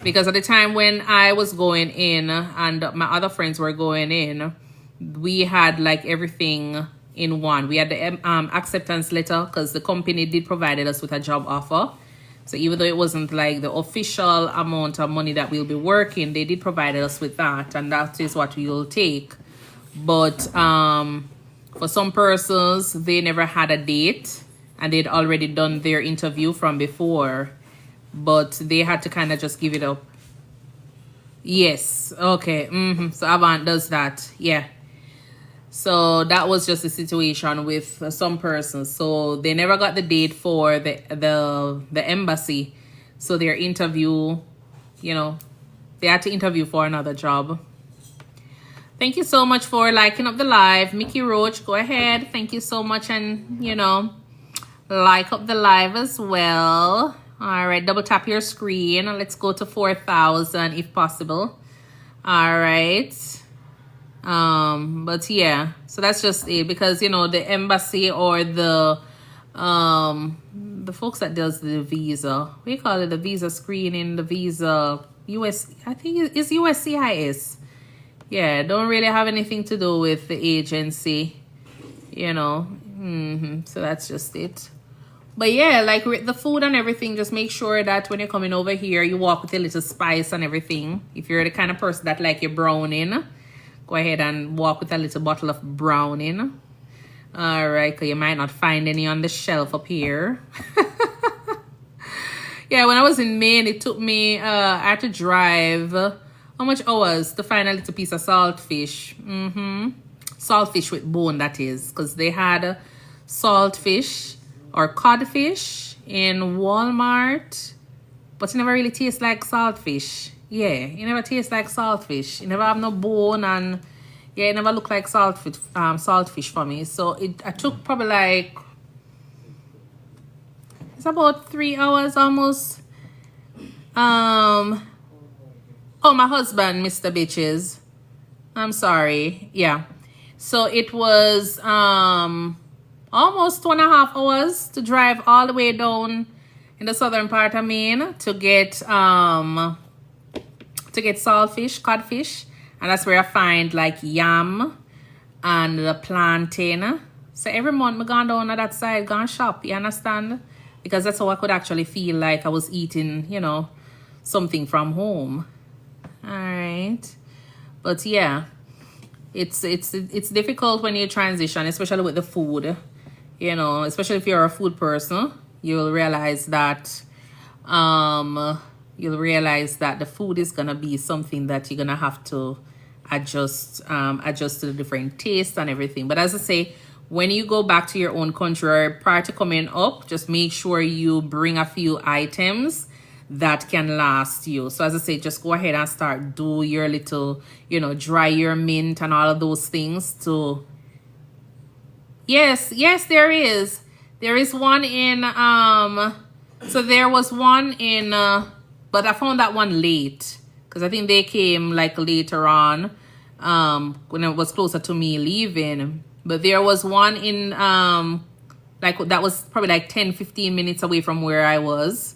S1: Because at the time when I was going in and my other friends were going in, we had like everything in one. We had the acceptance letter because the company did provided us with a job offer. So even though it wasn't like the official amount of money that we'll be working, they did provide us with that, and that is what we will take. But for some persons, they never had a date and they'd already done their interview from before, but they had to kind of just give it up. Yes, okay. So Avant does that, yeah. So that was just the situation with some persons. So they never got the date for the embassy. So their interview, you know, they had to interview for another job. Thank you so much for liking up the live. Mickey Roach, go ahead. Thank you so much. And, you know, like up the live as well. All right, double tap your screen. Let's go to 4,000 if possible. All right. But yeah, so that's just it, because, you know, the embassy or the folks that does the visa, we call it the visa screening, the visa I think it's USCIS. Yeah, don't really have anything to do with the agency, you know. So that's just it. But yeah, like with the food and everything, just make sure that when you're coming over here, you walk with a little spice and everything. If you're the kind of person that like your browning, go ahead and walk with a little bottle of browning. All right, because you might not find any on the shelf up here. Yeah, when I was in Maine, it took me, I had to drive, how much hours to find a little piece of saltfish? Saltfish with bone, that is, because they had saltfish or codfish in Walmart, but it never really tastes like saltfish. Yeah, it never tastes like saltfish. It never have no bone, and yeah, it never looked like saltfish for me. So I took probably like, it's about 3 hours almost. Oh, my husband, Mr. Bitches. I'm sorry. Yeah. So it was almost 2.5 hours to drive all the way down in the southern part of Maine to get saltfish, codfish, and that's where I find like yam and the plantain. So every month I gone down to that side, gone shop, you understand? Because that's how I could actually feel like I was eating, you know, something from home. All right. But yeah, it's difficult when you transition, especially with the food, you know, especially if you're a food person. You'll realize that the food is gonna be something that you're gonna have to adjust to the different tastes and everything. But as I say, when you go back to your own country or prior to coming up, just make sure you bring a few items that can last you. So as I say, just go ahead and start do your little, you know, dry your mint and all of those things to. Yes, there is one in so there was one in but I found that one late because I think they came like later on when it was closer to me leaving. But there was one in like that was probably like 10-15 minutes away from where I was,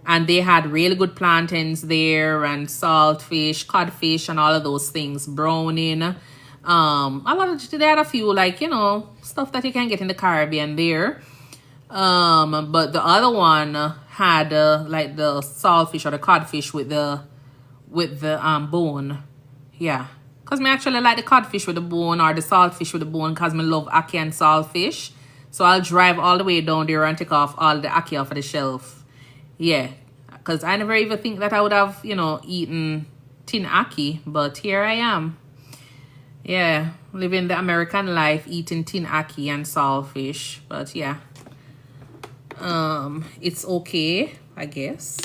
S1: and they had really good plantains there and saltfish, codfish, and all of those things, browning. They had a few, like, you know, stuff that you can get in the Caribbean there. But the other one had like the saltfish or the codfish with the bone. Yeah, because me actually like the codfish with the bone or the saltfish with the bone because me love ackee and saltfish. So I'll drive all the way down there and take off all the ackee off of the shelf. Yeah, because I never even think that I would have, you know, eaten tin ackee, but here I am. Yeah, living the American life, eating tin ackee and saltfish. But yeah, it's okay, I guess.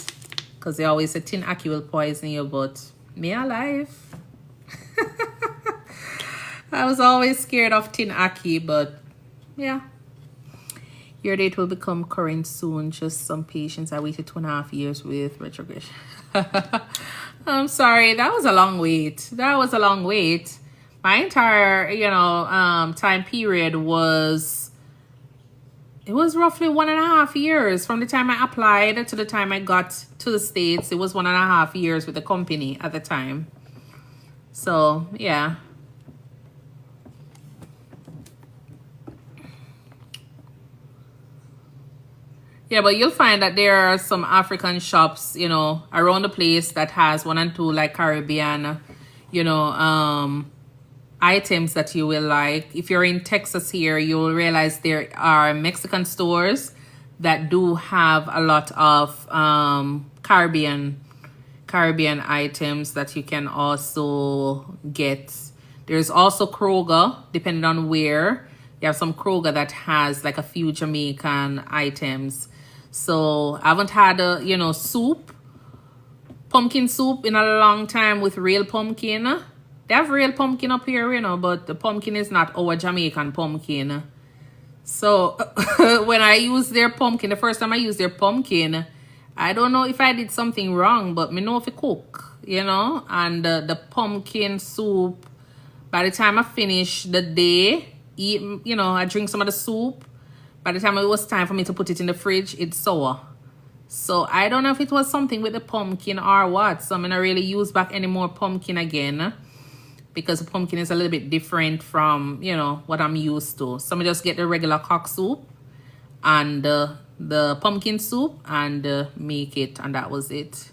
S1: Because they always say tin ackee will poison you, but me alive. I was always scared of tin ackee, but yeah. Your date will become current soon. Just some patience. I waited 2.5 years with retrogression. I'm sorry. That was a long wait. That was a long wait. My entire, time period was, it was roughly 1.5 years from the time I applied to the time I got to the States. It was 1.5 years with the company at the time. So, yeah. Yeah, but you'll find that there are some African shops, around the place that has 1 and 2 like Caribbean, items that you will like. If you're in Texas here, you will realize there are Mexican stores that do have a lot of Caribbean items that you can also get. There's also Kroger, depending on where. You have some Kroger that has like a few Jamaican items. So I haven't had a, soup, pumpkin soup in a long time with real pumpkin. They have real pumpkin up here, but the pumpkin is not our Jamaican pumpkin. So when I use their pumpkin, the first time I used their pumpkin, I don't know if I did something wrong, but me know if it cook, and the pumpkin soup, by the time I finish the day, eat, I drink some of the soup. By the time it was time for me to put it in the fridge, it's sour. So I don't know if it was something with the pumpkin or what. So I'm going to really use back any more pumpkin again, because the pumpkin is a little bit different from, what I'm used to. So I'm just get the regular cock soup and the pumpkin soup and make it. And that was it.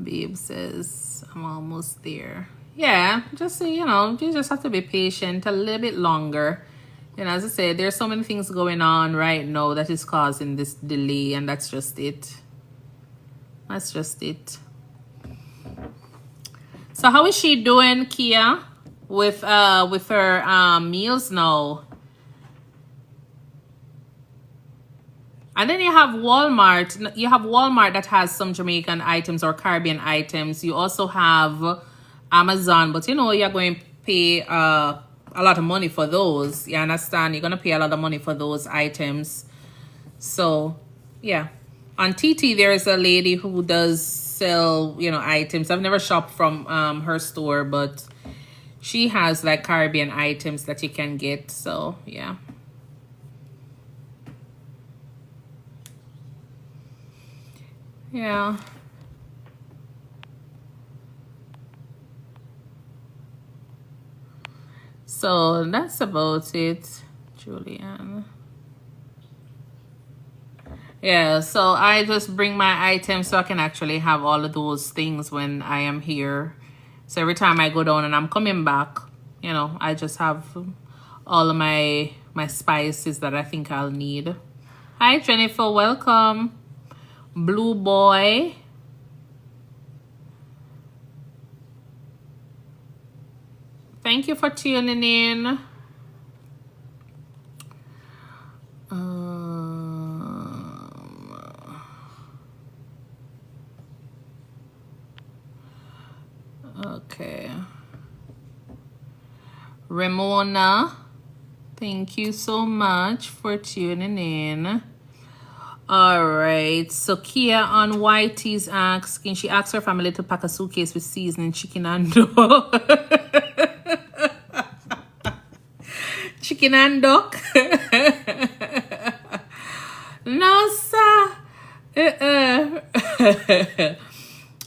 S1: Babe says, I'm almost there. Yeah, just you just have to be patient a little bit longer. As I said, there's so many things going on right now that is causing this delay, and that's just it. That's just it. So how is she doing, Kia, with her meals now? And then you have Walmart. You have Walmart that has some Jamaican items or Caribbean items. You also have Amazon, but you're going to pay a lot of money for those. You understand? You're going to pay a lot of money for those items. So, yeah. On TT, there is a lady who does sell, items. I've never shopped from her store, but she has like Caribbean items that you can get. So, yeah. Yeah. So that's about it, Julianne. Yeah, so I just bring my items so I can actually have all of those things when I am here. So every time I go down and I'm coming back, I just have all of my spices that I think I'll need. Hi, Jennifer. Welcome. Blue Boy. Thank you for tuning in. Okay. Ramona, thank you so much for tuning in. All right. So Kia on YT's asking, she asked her family to pack a suitcase with seasoning, chicken and duck. Chicken and duck. No, sir.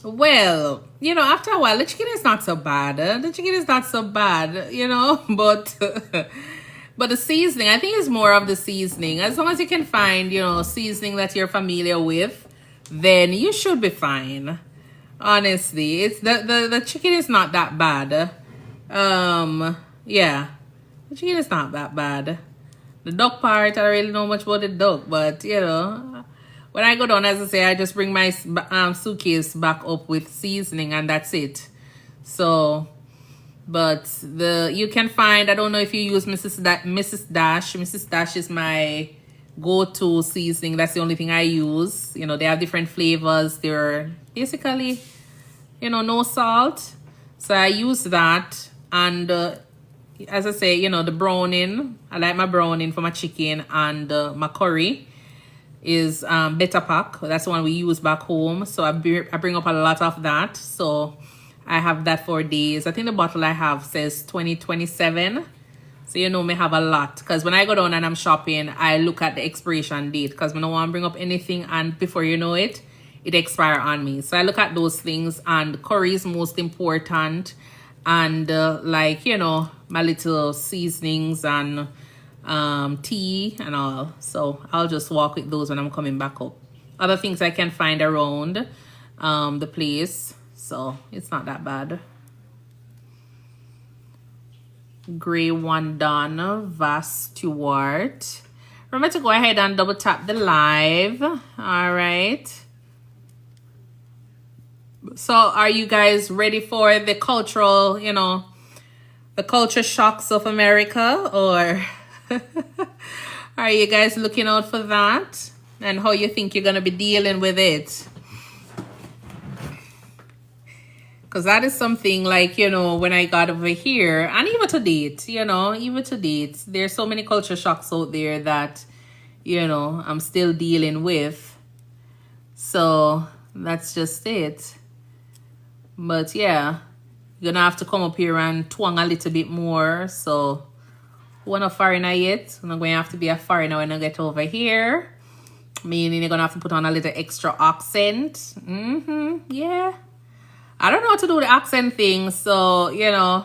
S1: Well, after a while, the chicken is not so bad. The chicken is not so bad, but but the seasoning, I think it's more of the seasoning. As long as you can find, seasoning that you're familiar with, then you should be fine. Honestly, it's the chicken is not that bad. Yeah, the chicken is not that bad. The duck part, I don't really know much about the duck, but when I go down, as I say, I just bring my suitcase back up with seasoning, and that's it. So, but you can find, I don't know if you use Mrs. Dash. Mrs. Dash is my go-to seasoning. That's the only thing I use. You know, they have different flavors. They're basically, you know, no salt. So I use that. And as I say, you know, the browning, I like my browning for my chicken, and my curry is Better Pack. That's the one we use back home. So I bring up a lot of that. So I have that for days. I think the bottle I have says 2027. So you know me have a lot. Because when I go down and I'm shopping, I look at the expiration date. Because I don't want to bring up anything and before you know it, it expire on me. So I look at those things, and curry is most important. And like, you know, my little seasonings and tea and all. So I'll just walk with those when I'm coming back up. Other things I can find around the place. So it's not that bad. Gray one done. Vast Stewart. Remember to go ahead and double tap the live. All right. So are you guys ready for the cultural, you know, the culture shocks of America? Or are you guys looking out for that? And how you think you're going to be dealing with it? Because that is something like, you know, when I got over here, and even to date, you know, even to date, there's so many culture shocks out there that, you know, I'm still dealing with. So that's just it. But yeah, you're gonna have to come up here and twang a little bit more. So we're not foreigner yet. I'm not going to have to be a foreigner when I get over here. Meaning you're gonna have to put on a little extra accent. Yeah. I don't know how to do the accent thing, so you know,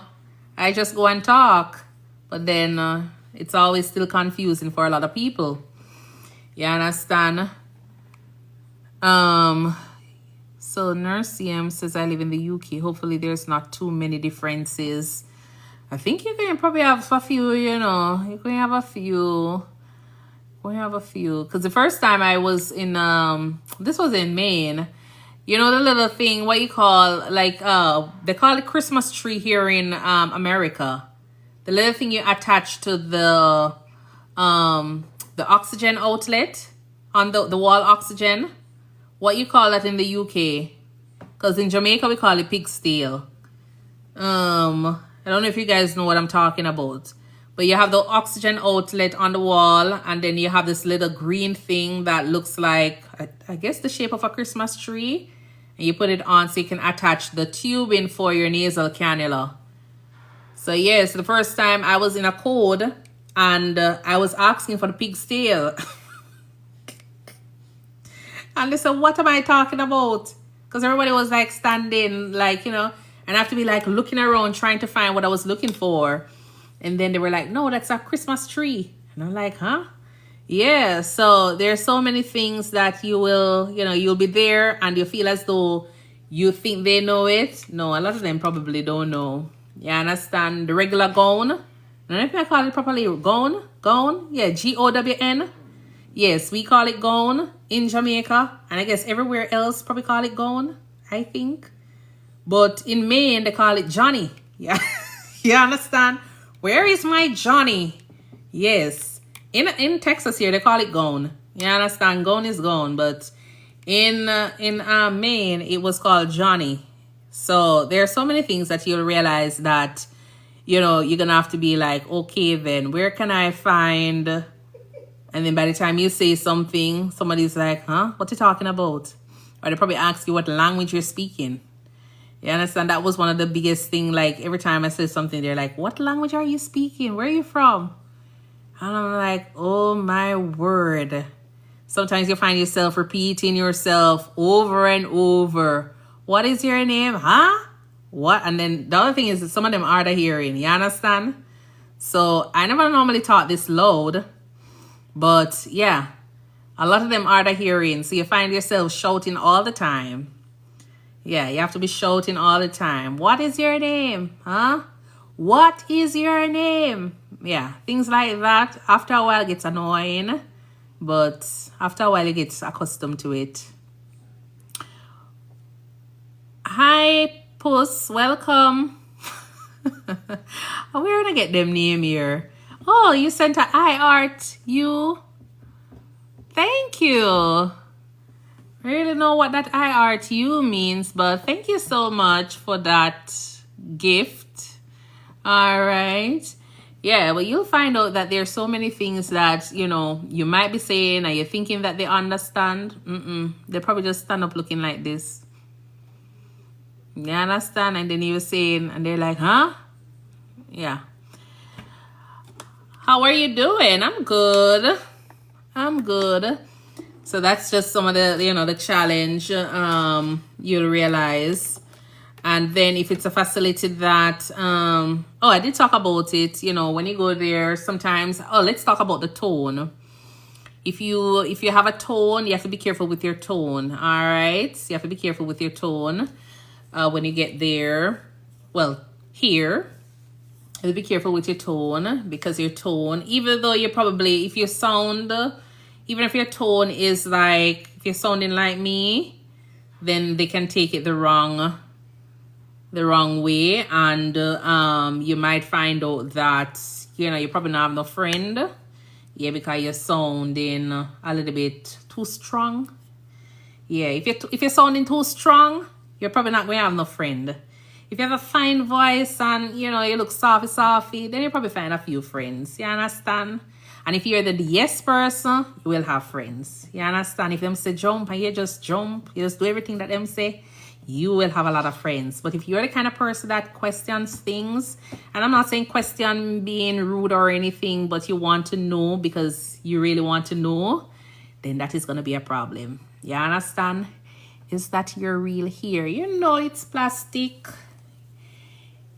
S1: I just go and talk. But then it's always still confusing for a lot of people. You understand? So Nurse CM says I live in the UK. Hopefully there's not too many differences. I think you can probably have a few, you know. You can have a few. We have a few. Because the first time I was in, this was in Maine. You know the little thing, what you call, like, they call it Christmas tree here in America. The little thing you attach to the oxygen outlet on the wall oxygen. What you call that in the UK? Because in Jamaica we call it pig's tail. I don't know if you guys know what I'm talking about. But you have the oxygen outlet on the wall, and then you have this little green thing that looks like, I guess, the shape of a Christmas tree. And you put it on so you can attach the tube in for your nasal cannula. So yes, the first time I was in a code and I was asking for the pig's tail. And they said, what am I talking about? Because everybody was like standing, like, you know, and I have to be like looking around trying to find what I was looking for. And then they were like, no, that's a Christmas tree. And I'm like, huh? Yeah. So there's so many things that you will, you know, you'll be there and you feel as though you think they know it. No, a lot of them probably don't know. You understand? The regular gown. I don't know if I call it properly. Gown? Gown? Yeah, Gown. Yes, we call it gown in Jamaica. And I guess everywhere else probably call it gown, I think. But in Maine, they call it Johnny. Yeah. You understand? Where is my Johnny? Yes. In Texas here, they call it gown. You understand? Gown is gown. But in Maine, it was called Johnny. So there are so many things that you'll realize that, you know, you're going to have to be like, okay, then where can I find... And then by the time you say something, somebody's like, huh? What are you talking about? Or they probably ask you what language you're speaking. You understand? That was one of the biggest thing. Like, every time I say something, they're like, what language are you speaking? Where are you from? And I'm like, oh, my word. Sometimes you find yourself repeating yourself over and over. What is your name? Huh? What? And then the other thing is that some of them are the hearing. You understand? So I never normally taught this loud. But yeah, a lot of them are the hearing. So you find yourself shouting all the time. Yeah, you have to be shouting all the time. What is your name? Huh? What is your name? Yeah, things like that. After a while, it gets annoying. But after a while, you get accustomed to it. Hi, Puss. Welcome. We're going to get them name here. Oh, you sent a iArt. You. thank you. I really know what that IRTU means, but thank you so much for that gift. All right. Yeah, well, you'll find out that there's so many things that, you know, you might be saying and you're thinking that they understand. They probably just stand up looking like this. You understand? And then you're saying, and they're like, huh? Yeah. How are you doing? I'm good. I'm good. So that's just some of the, you know, the challenge you'll realize. And then if it's a facility that, oh, I did talk about it, you know, when you go there, sometimes, oh, let's talk about the tone. If you have a tone, you have to be careful with your tone, all right? So you have to be careful with your tone when you get there. Well, here, you have to be careful with your tone, because your tone, even though you're probably, if you sound, even if your tone is like, if you're sounding like me, then they can take it the wrong way, and you might find out that, you know, you probably not have no friend. Yeah, because you're sounding a little bit too strong. Yeah, if you're sounding too strong, you're probably not going to have no friend. If you have a fine voice and, you know, you look softy, then you probably find a few friends. You understand? And if you're the yes person, you will have friends. You understand? If them say jump and you just jump, you just do everything that them say, you will have a lot of friends. But if you're the kind of person that questions things, and I'm not saying question being rude or anything, but you want to know because you really want to know, then that is going to be a problem. You understand? Is that your real hair? You know it's plastic.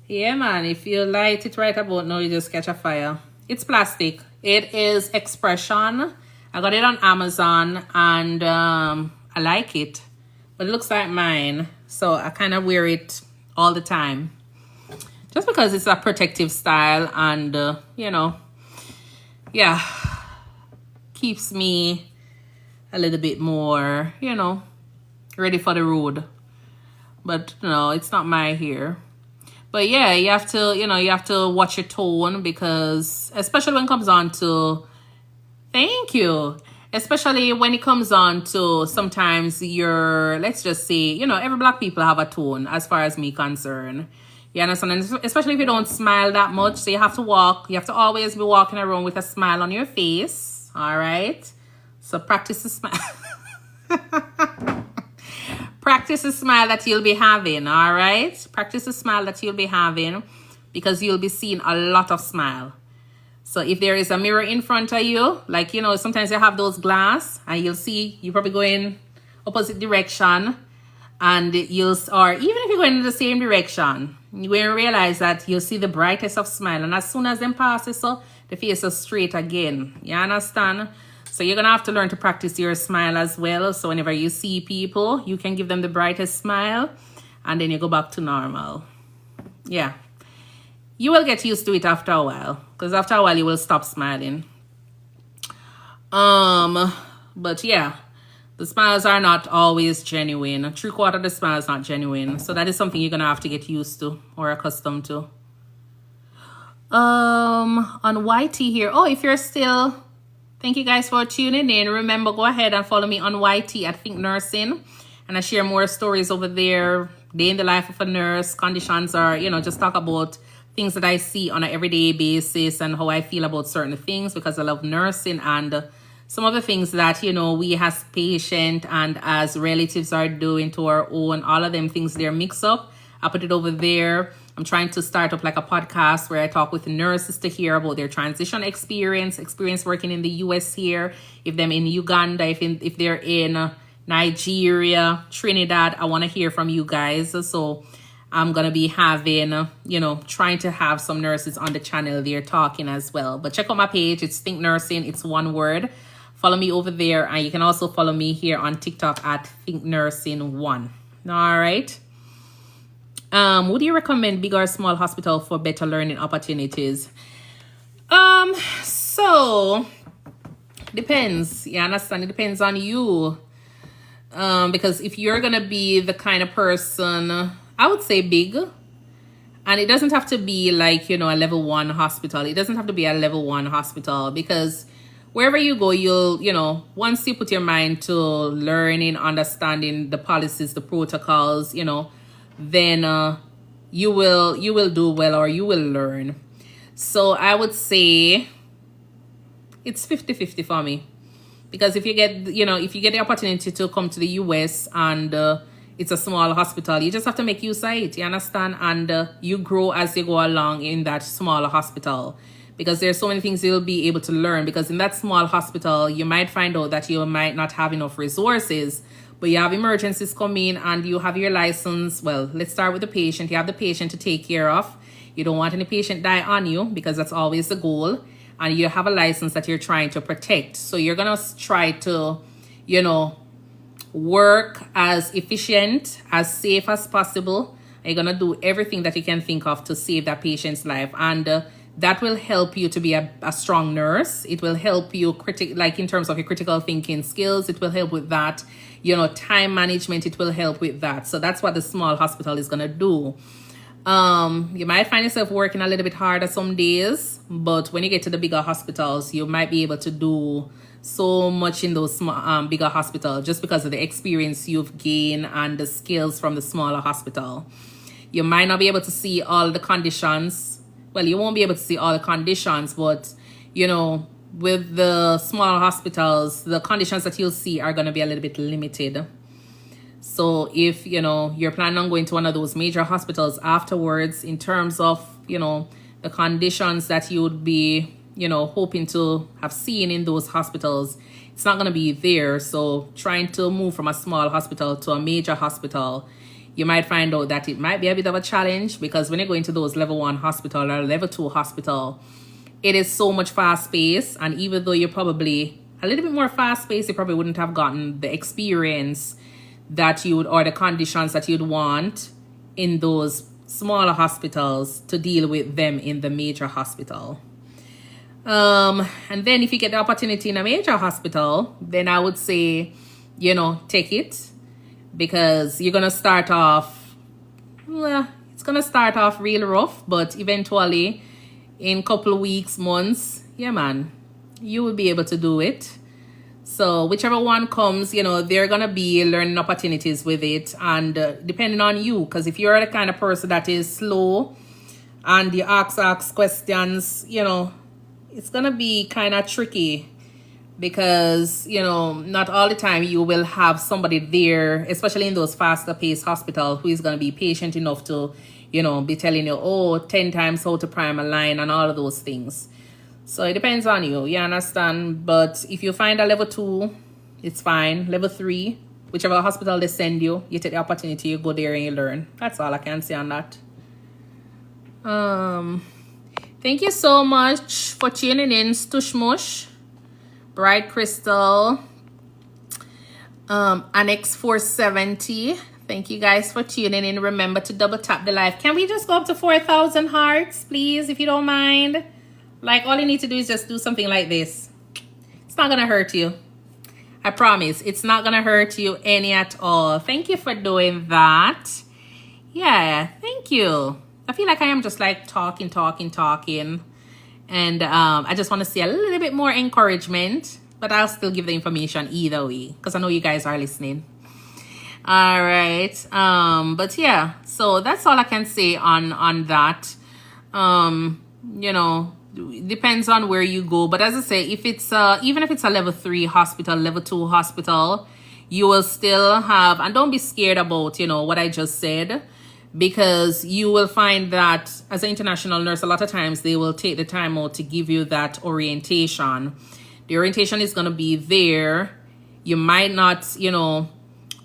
S1: Yeah, man. If you light it right about now, you just catch a fire. It's plastic. It is Expression. I got it on Amazon, and I like it. But it looks like mine, so I kind of wear it all the time. Just because it's a protective style, and, you know, yeah, keeps me a little bit more, you know, ready for the road. But, no, it's not my hair. But, yeah, you have to, you know, you have to watch your tone, because, especially when it comes on to, thank you. Especially when it comes on to sometimes you're, let's just say, you know, every black people have a tone as far as me concerned. You understand? And especially if you don't smile that much. So you have to always be walking around with a smile on your face. All right? So practice the smile. Practice the smile that you'll be having. All right? Practice the smile that you'll be having, because you'll be seeing a lot of smile. So if there is a mirror in front of you, like, you know, sometimes you have those glass and you'll see, you probably go in opposite direction, and or even if you're going in the same direction, you will realize that you'll see the brightest of smile. And as soon as them passes, so the face is straight again. You understand? So you're going to have to learn to practice your smile as well. So whenever you see people, you can give them the brightest smile, and then you go back to normal. Yeah. You will get used to it after a while, because after a while you will stop smiling. But yeah, the smiles are not always genuine. 3/4 of the smile is not genuine. So that is something you're gonna have to get used to or accustomed to. On YT here. Oh, if you're still, thank you guys for tuning in. Remember, go ahead and follow me on YT at ThinkNursing, and I share more stories over there. Day in the life of a nurse, conditions, are, you know, just talk about things that I see on an everyday basis and how I feel about certain things, because I love nursing, and some of the things that, you know, we as patient and as relatives are doing to our own, all of them things, they're mixed up. I put it over there. I'm trying to start up like a podcast where I talk with nurses to hear about their transition experience working in the US here, if them in Uganda, if they're in Nigeria, Trinidad. I want to hear from you guys. So I'm going to be having, you know, trying to have some nurses on the channel there talking as well. But check out my page. It's ThinkNursing. It's one word. Follow me over there. And you can also follow me here on TikTok at ThinkNursing1. All right. Would you recommend big or small hospital for better learning opportunities? So depends. You understand? It depends on you. Because if you're going to be the kind of person, I would say big. And it doesn't have to be like, you know, a level 1 hospital. It doesn't have to be a level 1 hospital, because wherever you go, you'll, once you put your mind to learning, understanding the policies, the protocols, then you will do well, or you will learn. So I would say it's 50-50 for me. Because if you get the opportunity to come to the US and it's a small hospital, you just have to make use of it, you understand? And you grow as you go along in that small hospital. Because there's so many things you'll be able to learn. Because in that small hospital, you might find out that you might not have enough resources, but you have emergencies coming and you have your license. Well, let's start with the patient. You have the patient to take care of. You don't want any patient die on you, because that's always the goal. And you have a license that you're trying to protect. So you're going to try to, work as efficient, as safe as possible. And you're going to do everything that you can think of to save that patient's life. And that will help you to be a strong nurse. It will help you in terms of your critical thinking skills. It will help with that. Time management, it will help with that. So that's what the small hospital is going to do. You might find yourself working a little bit harder some days, but when you get to the bigger hospitals, you might be able to do so much in those bigger hospitals just because of the experience you've gained and the skills from the smaller hospital. You might not be able to see all the conditions. Well, you won't be able to see all the conditions, but with the smaller hospitals, the conditions that you'll see are going to be a little bit limited. So if, you're planning on going to one of those major hospitals afterwards, in terms of, the conditions that you would be, hoping to have seen in those hospitals, it's not going to be there. So trying to move from a small hospital to a major hospital, you might find out that it might be a bit of a challenge, because when you go into those level 1 hospital or level 2 hospital, it is so much fast paced. And even though you're probably a little bit more fast paced, you probably wouldn't have gotten the experience that you would, or the conditions that you'd want in those smaller hospitals to deal with them in the major hospital. And then if you get the opportunity in a major hospital, then I would say, take it, because you're going to start off, it's going to start off real rough, but eventually in a couple of weeks, months, you will be able to do it. So whichever one comes, there are going to be learning opportunities with it. And depending on you, because if you're the kind of person that is slow and you ask questions, it's going to be kind of tricky, because, not all the time you will have somebody there, especially in those faster paced hospitals, who is going to be patient enough to, be telling you, 10 times how to prime a line and all of those things. So it depends on you understand? But if you find a level 2, it's fine. Level 3, whichever hospital they send you, you take the opportunity, you go there and you learn. That's all I can say on that. Thank you so much for tuning in, Stushmush, Bright Crystal, Annex 470. Thank you guys for tuning in. Remember to double tap the live. Can we just go up to 4,000 hearts, please, if you don't mind? Like, all you need to do is just do something like this. It's not going to hurt you. I promise. It's not going to hurt you any at all. Thank you for doing that. Yeah, thank you. I feel like I am just like talking. And I just want to see a little bit more encouragement. But I'll still give the information either way, because I know you guys are listening. All right. But yeah, so that's all I can say on that. It depends on where you go, but as I say, if it's even if it's a level 3 hospital, level 2 hospital, you will still have, and don't be scared about what I just said, because you will find that as an international nurse, a lot of times they will take the time out to give you that orientation. The orientation is going to be there. You might not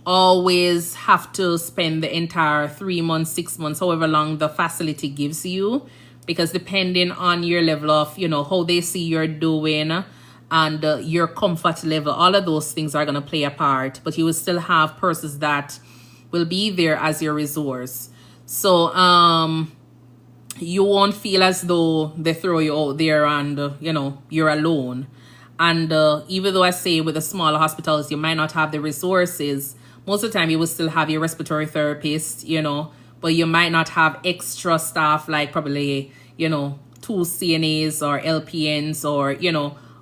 S1: always have to spend the entire 3 months, 6 months, however long the facility gives you. Because depending on your level of, how they see you're doing and your comfort level, all of those things are going to play a part. But you will still have persons that will be there as your resource. So you won't feel as though they throw you out there and, you're alone. And even though I say with the smaller hospitals, you might not have the resources, most of the time you will still have your respiratory therapist, but you might not have extra staff like probably, 2 CNAs or LPNs or,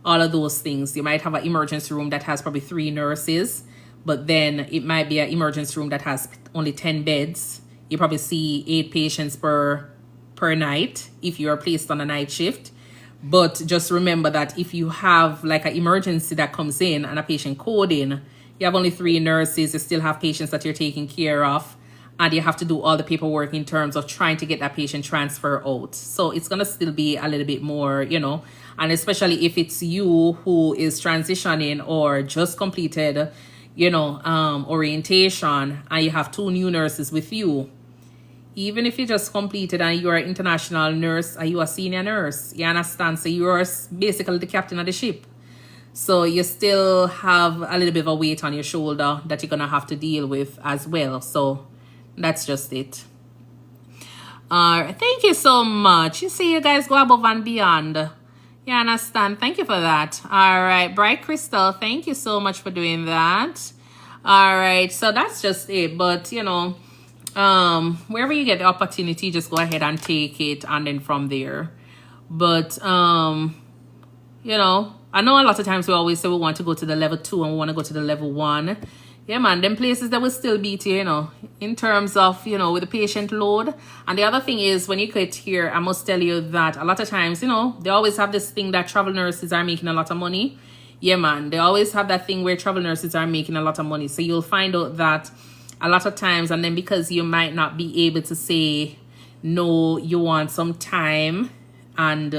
S1: all of those things. You might have an emergency room that has probably 3 nurses, but then it might be an emergency room that has only 10 beds. You probably see 8 patients per night if you are placed on a night shift. But just remember that if you have like an emergency that comes in and a patient code in, you have only 3 nurses, you still have patients that you're taking care of, and you have to do all the paperwork in terms of trying to get that patient transfer out. So it's going to still be a little bit more, and especially if it's you who is transitioning or just completed, orientation, and you have 2 new nurses with you. Even if you just completed and you're an international nurse and you are a senior nurse, you understand? So you're basically the captain of the ship. So you still have a little bit of a weight on your shoulder that you're going to have to deal with as well. So that's just it. All right. Thank you so much. You see, you guys go above and beyond. You understand? Thank you for that. All right. Bright Crystal, thank you so much for doing that. All right. So that's just it. But, wherever you get the opportunity, just go ahead and take it, and then from there. But I know a lot of times we always say we want to go to the level 2 and we want to go to the level 1. Yeah, man, them places that will still beat you, in terms of, with the patient load. And the other thing is, when you get here, I must tell you that a lot of times, they always have this thing that travel nurses are making a lot of money. Yeah, man, they always have that thing where travel nurses are making a lot of money. So you'll find out that a lot of times, and then because you might not be able to say no, you want some time, and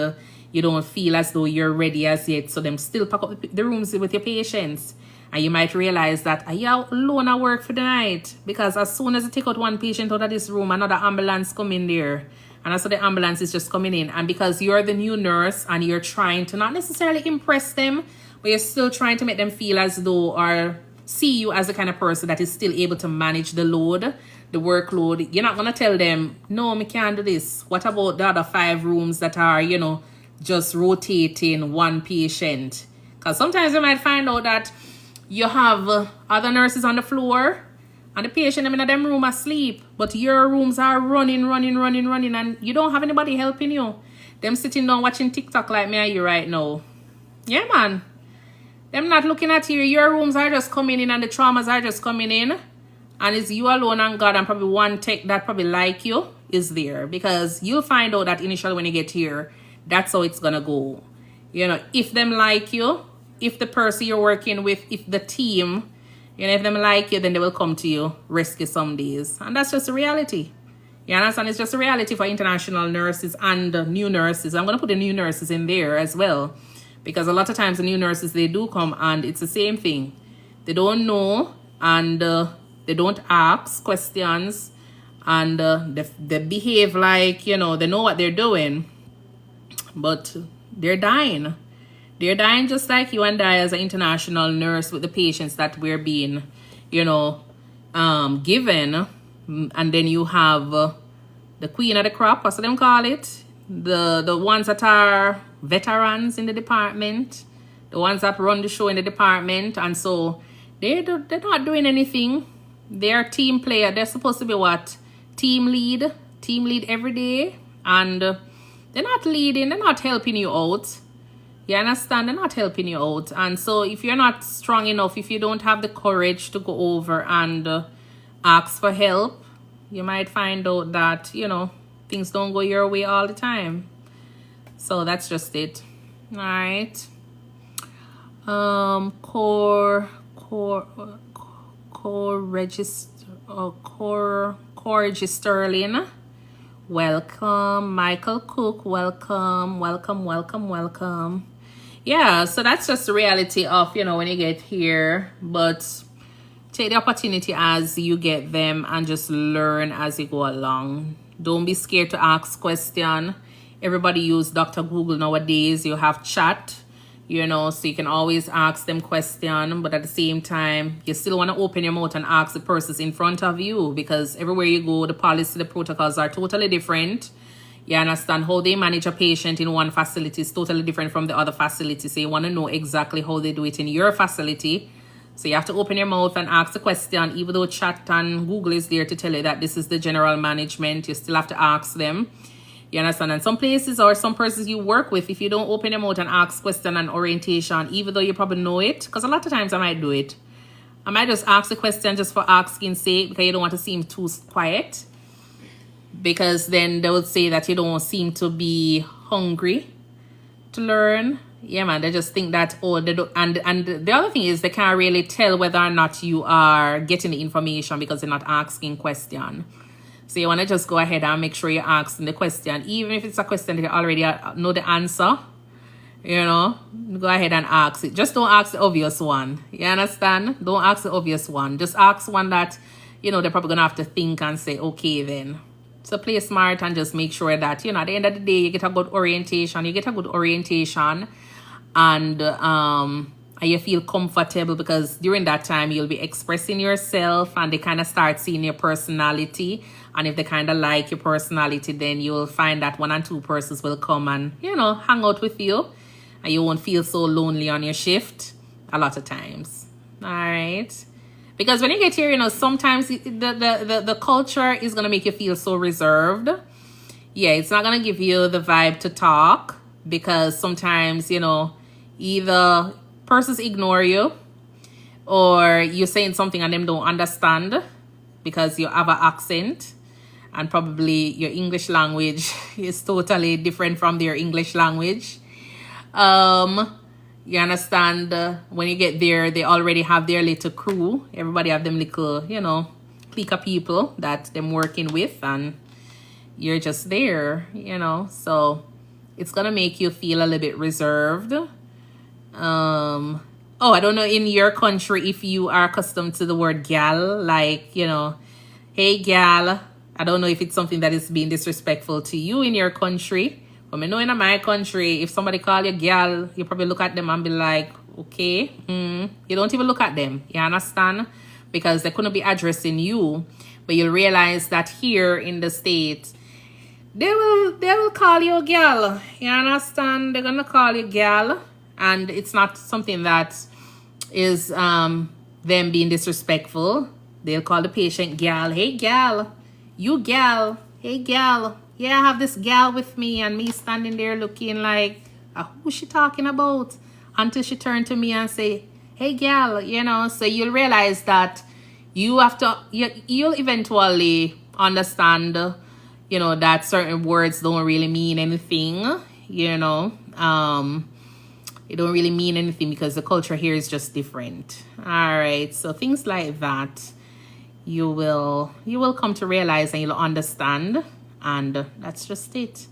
S1: you don't feel as though you're ready as yet, so them still pack up the rooms with your patients, and you might realize that are you alone at work for the night? Because as soon as you take out one patient out of this room, another ambulance come in there, and that's so the ambulance is just coming in. And because you're the new nurse and you're trying to not necessarily impress them, but you're still trying to make them feel as though, or see you as the kind of person that is still able to manage the load, the workload. You're not going to tell them, no, me can't do this. What about the other 5 rooms that are, just rotating one patient? Because sometimes you might find out that you have other nurses on the floor and the patient in them room asleep, but your rooms are running, and you don't have anybody helping you. Them sitting down watching TikTok like me and you right now. Yeah, man. Them not looking at you. Your rooms are just coming in and the traumas are just coming in. And it's you alone and God, and probably one tech that probably like you is there. Because you'll find out that initially when you get here, that's how it's going to go. If them like you, if the person you're working with, if the team, if them like you, then they will come to you, rescue some days. And that's just a reality. You understand? It's just a reality for international nurses and new nurses. I'm going to put the new nurses in there as well. Because a lot of times the new nurses, they do come and it's the same thing. They don't know, and they don't ask questions, and they behave like, they know what they're doing. But they're dying. They're dying just like you and I as an international nurse with the patients that we're being, given. And then you have the queen of the crop, what's them call it? The ones that are veterans in the department, the ones that run the show in the department, and so they're not doing anything. They're team player. They're supposed to be what? Team lead every day, and they're not leading. They're not helping you out. You understand? They're not helping you out. And so if you're not strong enough, if you don't have the courage to go over and ask for help, you might find out that things don't go your way all the time. So that's just it. All right. Core Sterling, welcome. Michael Cook, welcome. Yeah, so that's just the reality of when you get here. But take the opportunity as you get them and just learn as you go along. Don't be scared to ask questions. Everybody use Dr. Google nowadays. You have chat, so you can always ask them questions. But at the same time, you still want to open your mouth and ask the persons in front of you, because everywhere you go, the policy, the protocols are totally different. You understand? How they manage a patient in one facility is totally different from the other facility. So you want to know exactly how they do it in your facility. So you have to open your mouth and ask the question. Even though chat and Google is there to tell you that this is the general management, you still have to ask them. You understand? And some places or some persons you work with, if you don't open your mouth and ask question and orientation, even though you probably know it, because a lot of times I might do it. I might just ask the question just for asking sake, because you don't want to seem too quiet. Because then they would say that you don't seem to be hungry to learn. Yeah, man, they just think that, oh, they don't, and the other thing is they can't really tell whether or not you are getting the information because they're not asking question. So you want to just go ahead and make sure you're asking the question. Even if it's a question that you already know the answer, you know, go ahead and ask it. Just don't ask the obvious one. You understand? Don't ask the obvious one. Just ask one that, you know, they're probably going to have to think and say, okay, then. So play smart and just make sure that, you know, at the end of the day, you get a good orientation. You get a good orientation and you feel comfortable, because during that time you'll be expressing yourself and they kind of start seeing your personality. And if they kind of like your personality, then you'll find that 1 and 2 persons will come and, you know, hang out with you, and you won't feel so lonely on your shift a lot of times. All right. Because when you get here, you know, sometimes the culture is going to make you feel so reserved. Yeah, it's not going to give you the vibe to talk, because sometimes, you know, either persons ignore you or you're saying something and them don't understand because you have an accent, and probably your English language is totally different from their English language. You understand? When you get there, they already have their little crew. Everybody have them little, you know, clique of people that them working with, and you're just there, you know. So it's gonna make you feel a little bit reserved. Oh, I don't know in your country if you are accustomed to the word gal, like, you know, hey gal. I don't know if it's something that is being disrespectful to you in your country. But I know in my country, if somebody call you gal, you probably look at them and be like, okay. You don't even look at them. You understand? Because they couldn't be addressing you. But you'll realize that here in the States, they will call you a gal. You understand? They're gonna call you gal. And it's not something that is them being disrespectful. They'll call the patient gal. Hey gal. You gal. Hey gal. Yeah, I have this gal with me, and me standing there looking like, who's she talking about? Until she turned to me and say, hey gal, you know. So you'll realize that you have to, you'll eventually understand, you know, that certain words don't really mean anything, you know. It don't really mean anything because the culture here is just different. All right, so things like that you will come to realize, and you'll understand, and that's just it.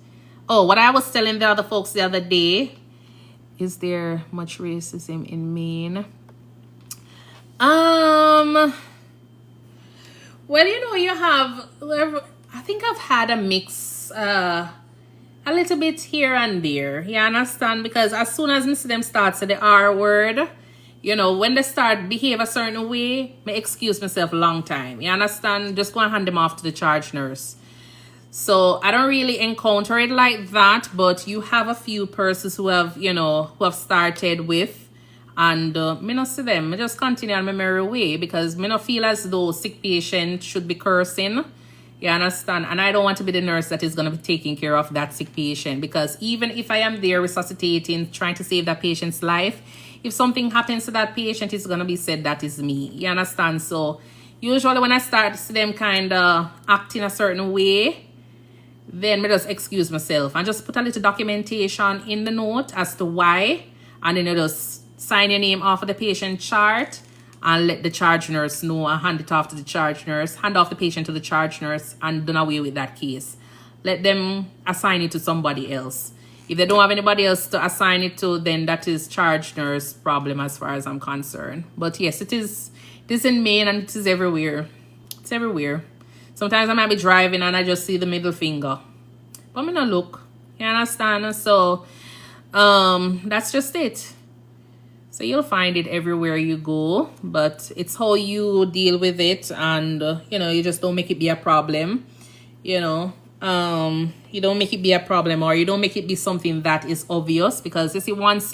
S1: Oh, what I was telling the other folks the other day, is there much racism in Maine? Well, you know, you have, I think I've had a mix, a little bit here and there. You understand? Because as soon as I see them start to the R word, you know, when they start behave a certain way, I excuse myself a long time. You understand? Just go and hand them off to the charge nurse. So I don't really encounter it like that, but you have a few persons who have, you know, who have started with, and me not see them. I just continue on my merry way, because me not feel as though sick patient should be cursing. You understand? And I don't want to be the nurse that is going to be taking care of that sick patient, because even if I am there resuscitating, trying to save that patient's life, if something happens to that patient, it's going to be said that is me. You understand? So usually when I start to see them kind of acting a certain way, then I just excuse myself and just put a little documentation in the note as to why, and then you just sign your name off of the patient chart and let the charge nurse know, and hand it off to the charge nurse, hand off the patient to the charge nurse, and done away with that case. Let them assign it to somebody else. If they don't have anybody else to assign it to, then that is charge nurse problem as far as I'm concerned. But yes, it is in Maine, and it is everywhere. It's everywhere. Sometimes I might be driving and I just see the middle finger, but I'm gonna look. You understand? So that's just it. So you'll find it everywhere you go, but it's how you deal with it, and you know, you just don't make it be a problem. You know, you don't make it be a problem, or you don't make it be something that is obvious, because you see, once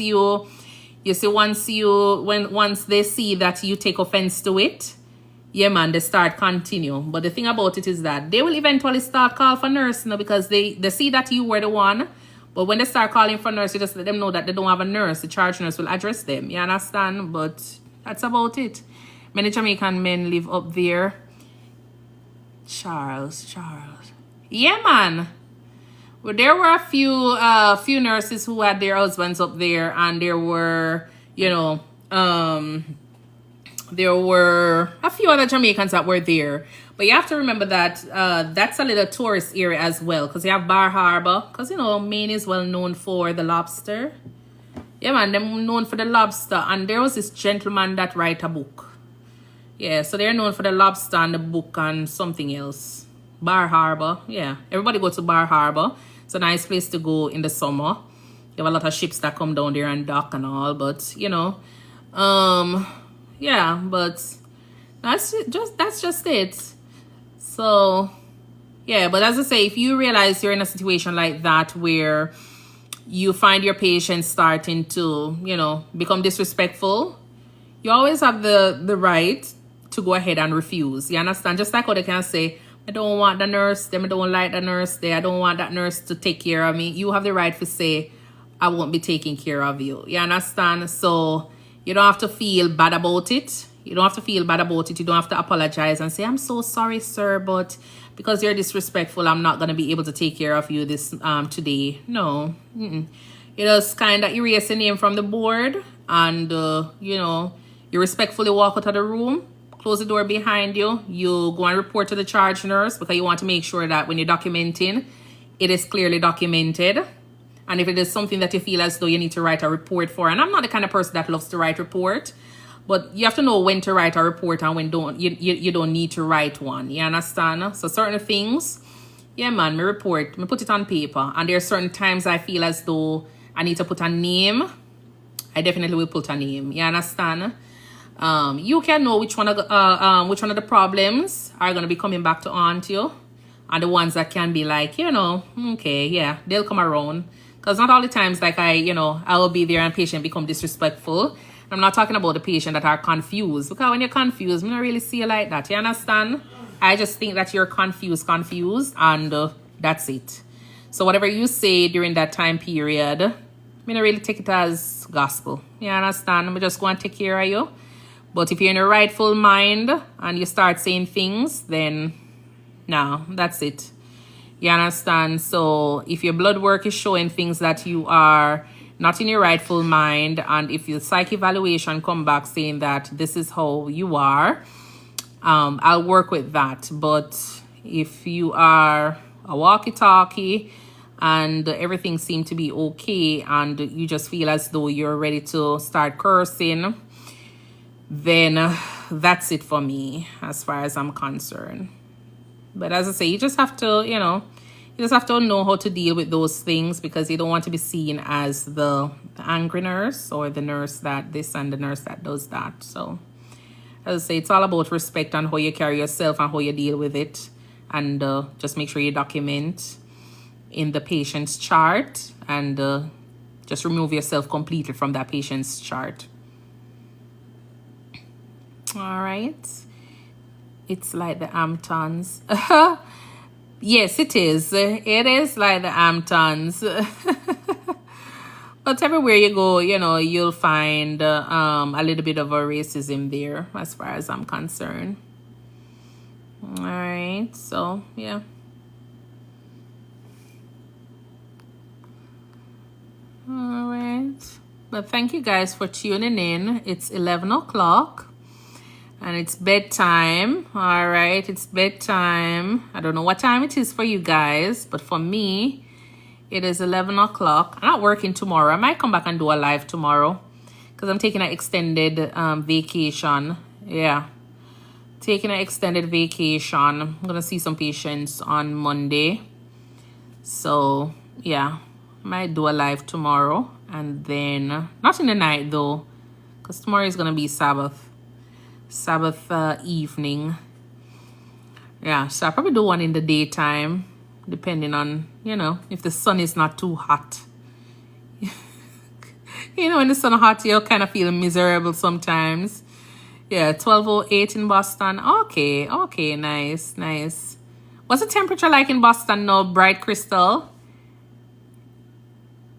S1: they see that you take offense to it, yeah, man, they start continue. But the thing about it is that they will eventually start call for nurse, you know, because they see that you were the one. But when they start calling for nurse, you just let them know that they don't have a nurse. The charge nurse will address them. You understand? But that's about it. Many Jamaican men live up there. Charles. Yeah, man. Well, there were a few nurses who had their husbands up there, and there were, you know, there were a few other Jamaicans that were there. But you have to remember that that's a little tourist area as well, because you have Bar Harbor, because, you know, Maine is well known for the lobster. Yeah, man, they're known for the lobster. And there was this gentleman that write a book. Yeah, so they're known for the lobster and the book and something else. Bar Harbor, yeah. Everybody go to Bar Harbor. It's a nice place to go in the summer. You have a lot of ships that come down there and dock and all, but, you know, yeah, but that's just it. So, yeah, but as I say, if you realize you're in a situation like that where you find your patient starting to, you know, become disrespectful, you always have the right to go ahead and refuse. You understand? Just like how they can say, I don't want the nurse there, I don't like the nurse there, I don't want that nurse to take care of me. You have the right to say, I won't be taking care of you. You understand? So you don't have to feel bad about it. You don't have to feel bad about it. You don't have to apologize and say, I'm so sorry, sir, but because you're disrespectful, I'm not going to be able to take care of you this today. No. You just kind of erase your name from the board and, you know, you respectfully walk out of the room, close the door behind you. You go and report to the charge nurse because you want to make sure that when you're documenting, it is clearly documented. And if it is something that you feel as though you need to write a report for, and I'm not the kind of person that loves to write report, but you have to know when to write a report and when you don't need to write one. You understand? So certain things, yeah, man, me report, me put it on paper. And there are certain times I feel as though I need to put a name. I definitely will put a name. You understand? You can know which one of the problems are going to be coming back to haunt you, and the ones that can be like, you know, okay, yeah, they'll come around. Because not all the times, like I will be there and patient become disrespectful. I'm not talking about the patient that are confused. Because when you're confused, I don't really see you like that. You understand? I just think that you're confused, and that's it. So whatever you say during that time period, I don't really take it as gospel. You understand? I'm just going to take care of you. But if you're in a rightful mind and you start saying things, then no, that's it. You understand? So if your blood work is showing things that you are not in your rightful mind, and if your psych evaluation come back saying that this is how you are, I'll work with that. But if you are a walkie-talkie and everything seems to be okay and you just feel as though you're ready to start cursing, then that's it for me as far as I'm concerned. But as I say, you just have to, you just have to know how to deal with those things, because you don't want to be seen as the angry nurse or the nurse that this and the nurse that does that. So as I say, it's all about respect and how you carry yourself and how you deal with it. And just make sure you document in the patient's chart, and just remove yourself completely from that patient's chart. All right. It's like the Hamptons. Yes, it is. It is like the Hamptons. But everywhere you go, you'll find a little bit of a racism there as far as I'm concerned. All right. So, yeah. All right. But thank you guys for tuning in. It's 11 o'clock. And it's bedtime. All right, it's bedtime. I don't know what time it is for you guys, but for me, it is 11 o'clock. I'm not working tomorrow. I might come back and do a live tomorrow because I'm taking an extended vacation. Yeah, taking an extended vacation. I'm going to see some patients on Monday. So, yeah, I might do a live tomorrow. And then, not in the night though, because tomorrow is going to be Sabbath evening. Yeah, so I'll probably do one in the daytime, depending on, if the sun is not too hot. When the sun is hot, you kind of feel miserable sometimes. Yeah, 12:08 in Boston. Okay, okay, nice, nice. What's the temperature like in Boston now, Bright Crystal?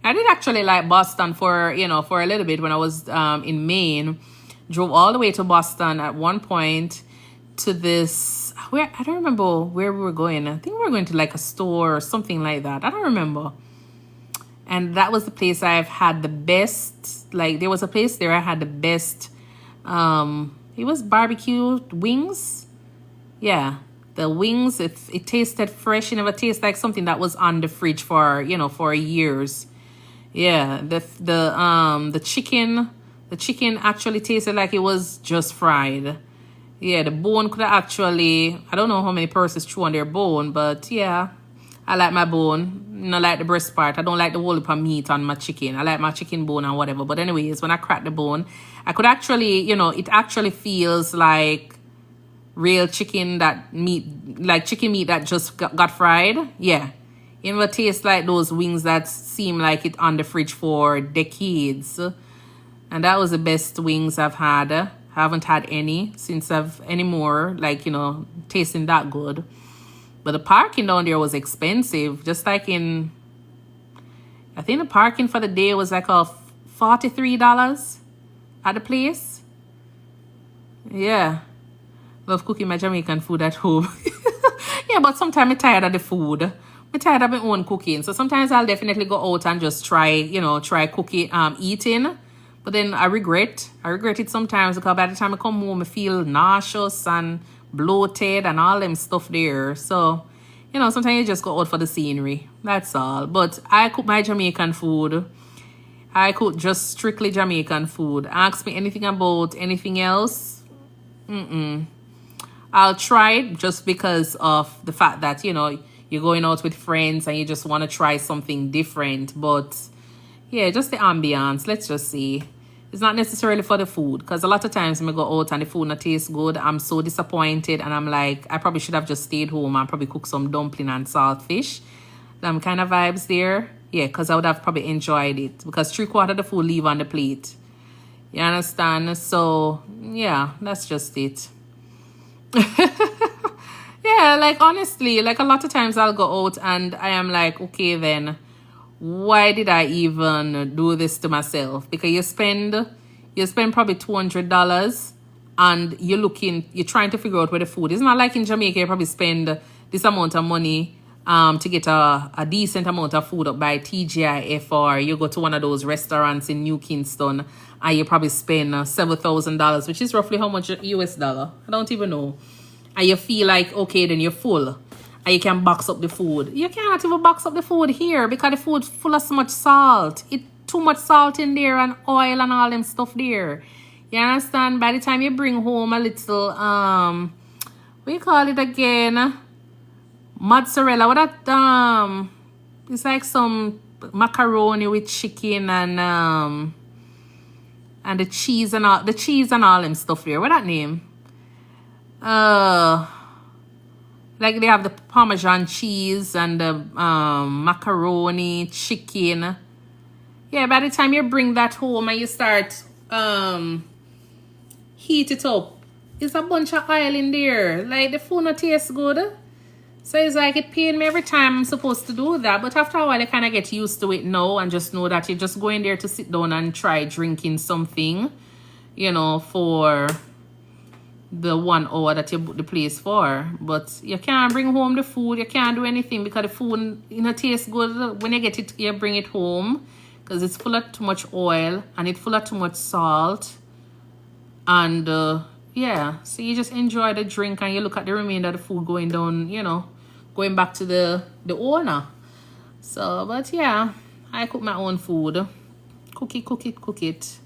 S1: I did actually like Boston for, for a little bit when I was in Maine. Drove all the way to Boston at one point to this, where I don't remember where we were going. I think we were going to like a store or something like that. I don't remember. And that was the place I've had the best, like there was a place there I had the best, it was barbecue wings. Yeah. The wings, it tasted fresh. It never tasted like something that was on the fridge for, for years. Yeah, the chicken actually tasted like it was just fried. Yeah, the bone could have actually, I don't know how many persons chew on their bone, but yeah, I like my bone. Not like the breast part. I don't like the whole heap of meat on my chicken. I like my chicken bone and whatever. But anyways, when I crack the bone, I could actually, it actually feels like real chicken like chicken meat that just got fried. Yeah. It never tastes like those wings that seem like it on the fridge for decades. And that was the best wings I've had. I haven't had any since anymore, like, tasting that good. But the parking down there was expensive. Just like I think the parking for the day was like $43 at the place. Yeah. Love cooking my Jamaican food at home. Yeah, but sometimes I'm tired of the food. I'm tired of my own cooking. So sometimes I'll definitely go out and just try cooking, eating. But then I regret it sometimes because by the time I come home, I feel nauseous and bloated and all them stuff there. So, sometimes you just go out for the scenery. That's all. But I cook my Jamaican food. I cook just strictly Jamaican food. Ask me anything about anything else. I'll try it just because of the fact that, you're going out with friends and you just want to try something different. But yeah, just the ambience. Let's just see. It's not necessarily for the food, because a lot of times when I go out and the food not tastes good, I'm so disappointed and I'm like, I probably should have just stayed home and probably cooked some dumpling and saltfish. Them kind of vibes there. Yeah, because I would have probably enjoyed it, because 3/4 of the food leave on the plate. You understand? So yeah, that's just it. Yeah, like honestly, like a lot of times I'll go out and I am like, okay then, why did I even do this to myself? Because you spend probably $200 and you're trying to figure out where the food is. It's not like in Jamaica you probably spend this amount of money to get a decent amount of food up by TGIF, or you go to one of those restaurants in New Kingston and you probably spend $7,000, which is roughly how much US dollar? I don't even know. And you feel like, okay, then you're full. And you can box up the food. You can't even box up the food here because the food's full of so much salt. It's too much salt in there and oil and all them stuff there. You understand? By the time you bring home a little, what do you call it again? Mozzarella. What that, it's like some macaroni with chicken and the cheese and all them stuff there. What that name? Like they have the Parmesan cheese and the macaroni, chicken. Yeah, by the time you bring that home and you start heat it up, it's a bunch of oil in there. Like the food not tastes good. So it's like it pain me every time I'm supposed to do that. But after a while I kind of get used to it now and just know that you're just going there to sit down and try drinking something, for the 1 hour that you book the place for. But you can't bring home the food. You can't do anything because the food tastes good when you get it. You bring it home because it's full of too much oil and it's full of too much salt. And yeah, so you just enjoy the drink and you look at the remainder of the food going down, going back to the owner. So, but yeah, I cook my own food. Cook it.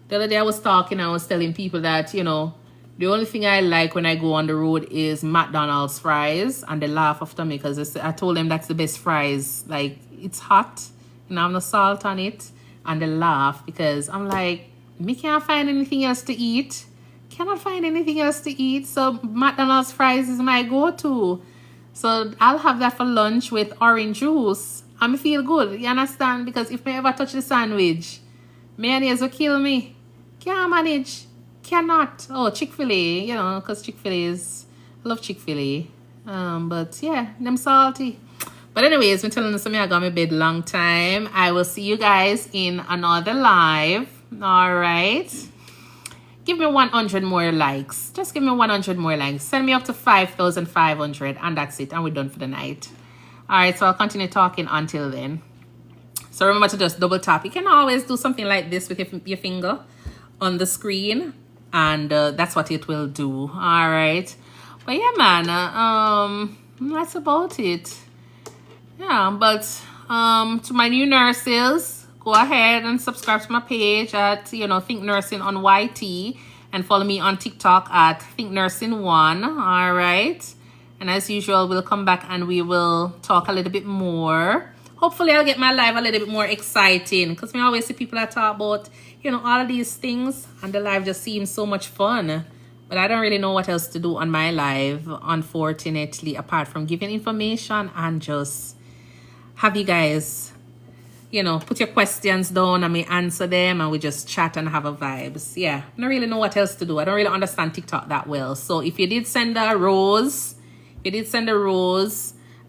S1: The other day I was telling people that, the only thing I like when I go on the road is McDonald's fries, and they laugh after me because I told them that's the best fries. Like, it's hot, I have no salt on it, and they laugh because I'm like, me can't find anything else to eat. Cannot find anything else to eat, so McDonald's fries is my go-to. So I'll have that for lunch with orange juice. And I feel good, you understand? Because if I ever touch the sandwich, mayonnaise will kill me. Can't manage. cannot. Oh, Chick-fil-A, you know, because Chick-fil-A is, I love Chick-fil-A. But yeah, them salty. But anyways, I'm telling you something, I got my bed long time. I will see you guys in another live. All right. Give me 100 more likes. Just give me 100 more likes. Send me up to 5,500 and that's it. And we're done for the night. All right, so I'll continue talking until then. So remember to just double tap. You can always do something like this with your finger on the screen. And that's what it will do. All right. But yeah, man. That's about it. Yeah, but to my new nurses, go ahead and subscribe to my page at, you know, ThinkNursing on YT, and follow me on TikTok at ThinkNursing1. All right. And as usual, we'll come back and we will talk a little bit more. Hopefully, I'll get my live a little bit more exciting, because we always see people that talk about, you know, all of these things, and the live just seems so much fun. But I don't really know what else to do on my live, unfortunately, apart from giving information and just have you guys, you know, put your questions down and me answer them and we just chat and have a vibes. Yeah, I don't really know what else to do. I don't really understand TikTok that well. So if you did send a rose,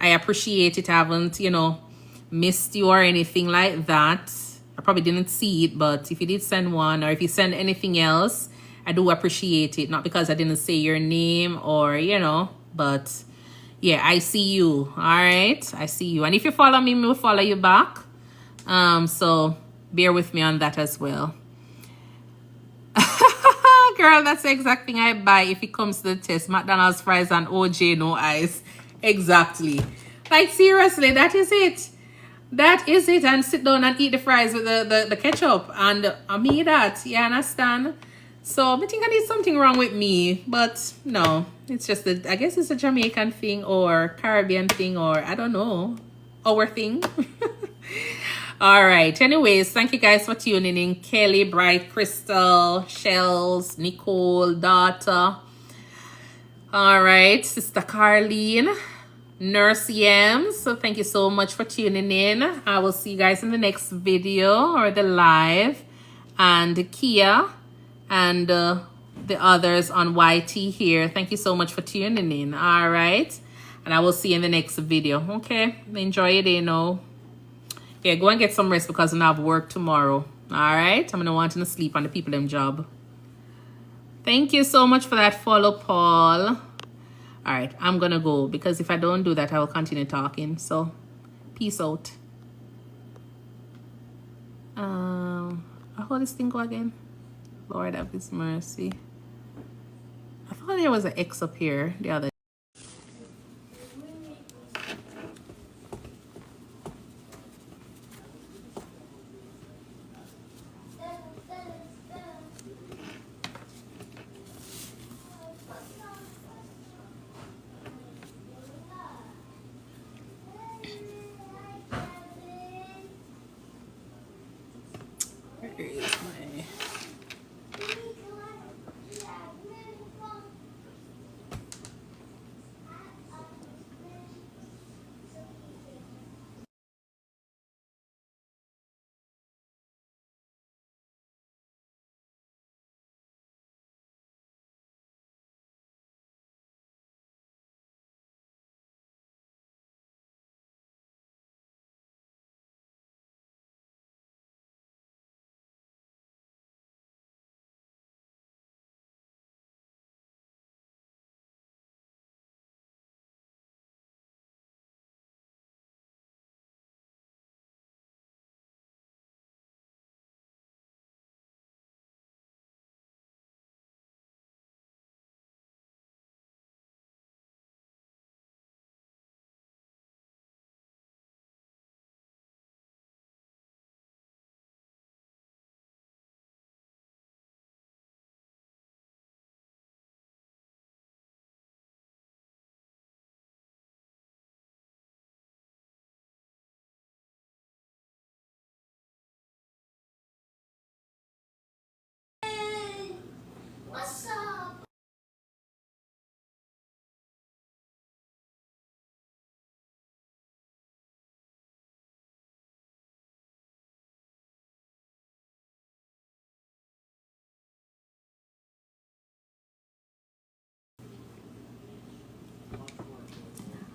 S1: I appreciate it. I haven't, you know, missed you or anything like that. I probably didn't see it, but if you did send one, or if you send anything else, I do appreciate it. Not because I didn't say your name or, you know, but yeah, I see you. All right, I see you. And if you follow me, we'll follow you back. So bear with me on that as well. Girl, that's the exact thing I buy if it comes to the test. McDonald's fries and OJ no ice. Exactly. Like seriously, that is it. That is it. And sit down and eat the fries with the ketchup. And I mean that. You understand? So I think I need something wrong with me, but no, it's just I guess it's a Jamaican thing or Caribbean thing, or I don't know, our thing. All right. Anyways, thank you guys for tuning in. Kelly, Bright, Crystal, Shells, Nicole, Daughter. All right, Sister Carlene, Nurse Yams. So thank you so much for tuning in. I will see you guys in the next video or the live. And Kia and the others on YT here. Thank you so much for tuning in. All right. And I will see you in the next video. Okay. Enjoy your day now. Yeah, go and get some rest because I have work tomorrow. All right. I'm going to want to sleep on the people them job. Thank you so much for that follow, Paul. All right. I'm going to go because if I don't do that, I will continue talking. So peace out. How this thing go again? Lord have his mercy. I thought there was an X up here the other. Where is my...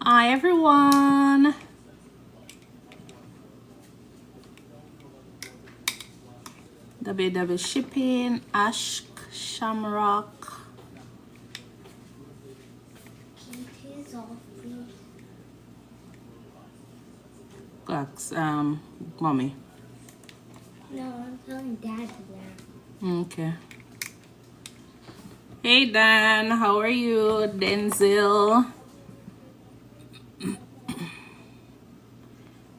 S1: Hi everyone. WW Shipping, Ash, Shamrock. Glax, mommy.
S2: No, I'm telling Dad that.
S1: Okay. Hey Dan, how are you? Denzel.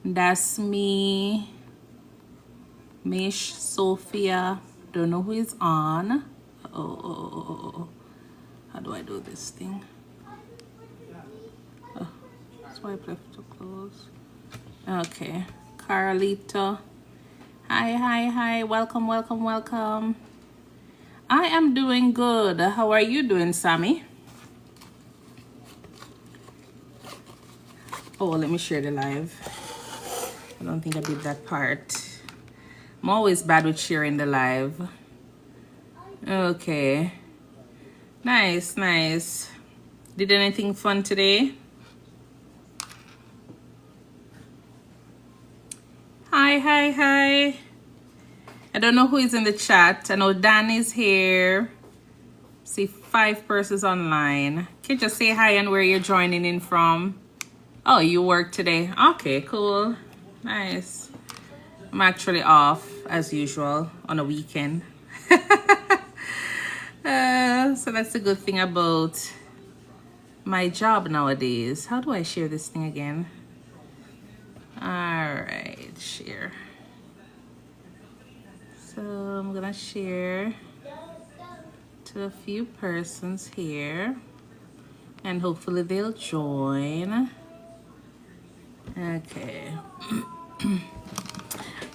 S1: That's me. Mish, Sophia. Don't know who is on. Oh. How do I do this thing? Oh, swipe left to close. Okay. Carlito. Hi. Welcome. I am doing good. How are you doing, Sammy? Oh, let me share the live. I don't think I did that part. I'm always bad with sharing the live. Okay. Nice. Did anything fun today? Hi. I don't know who is in the chat. I know Dan is here. See 5 persons online. Can you just say hi and where you're joining in from? Oh, you work today. Okay, cool. Nice. I'm actually off as usual on a weekend. So that's the good thing about my job nowadays. How do I share this thing again? All right, share. So I'm gonna share to a few persons here and hopefully they'll join. Okay.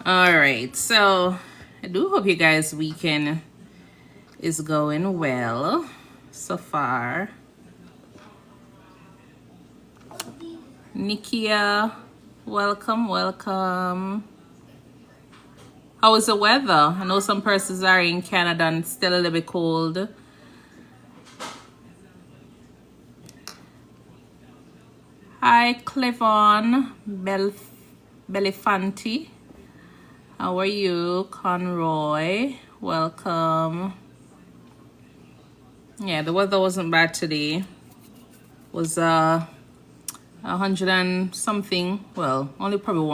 S1: All right, so I do hope you guys' weekend is going well so far. Nikia, welcome. How is the weather? I know some persons are in Canada and it's still a little bit cold. Hi, Clevon Belifanti. How are you? Conroy, welcome. Yeah, the weather wasn't bad today. It was 100 and something. Well, only probably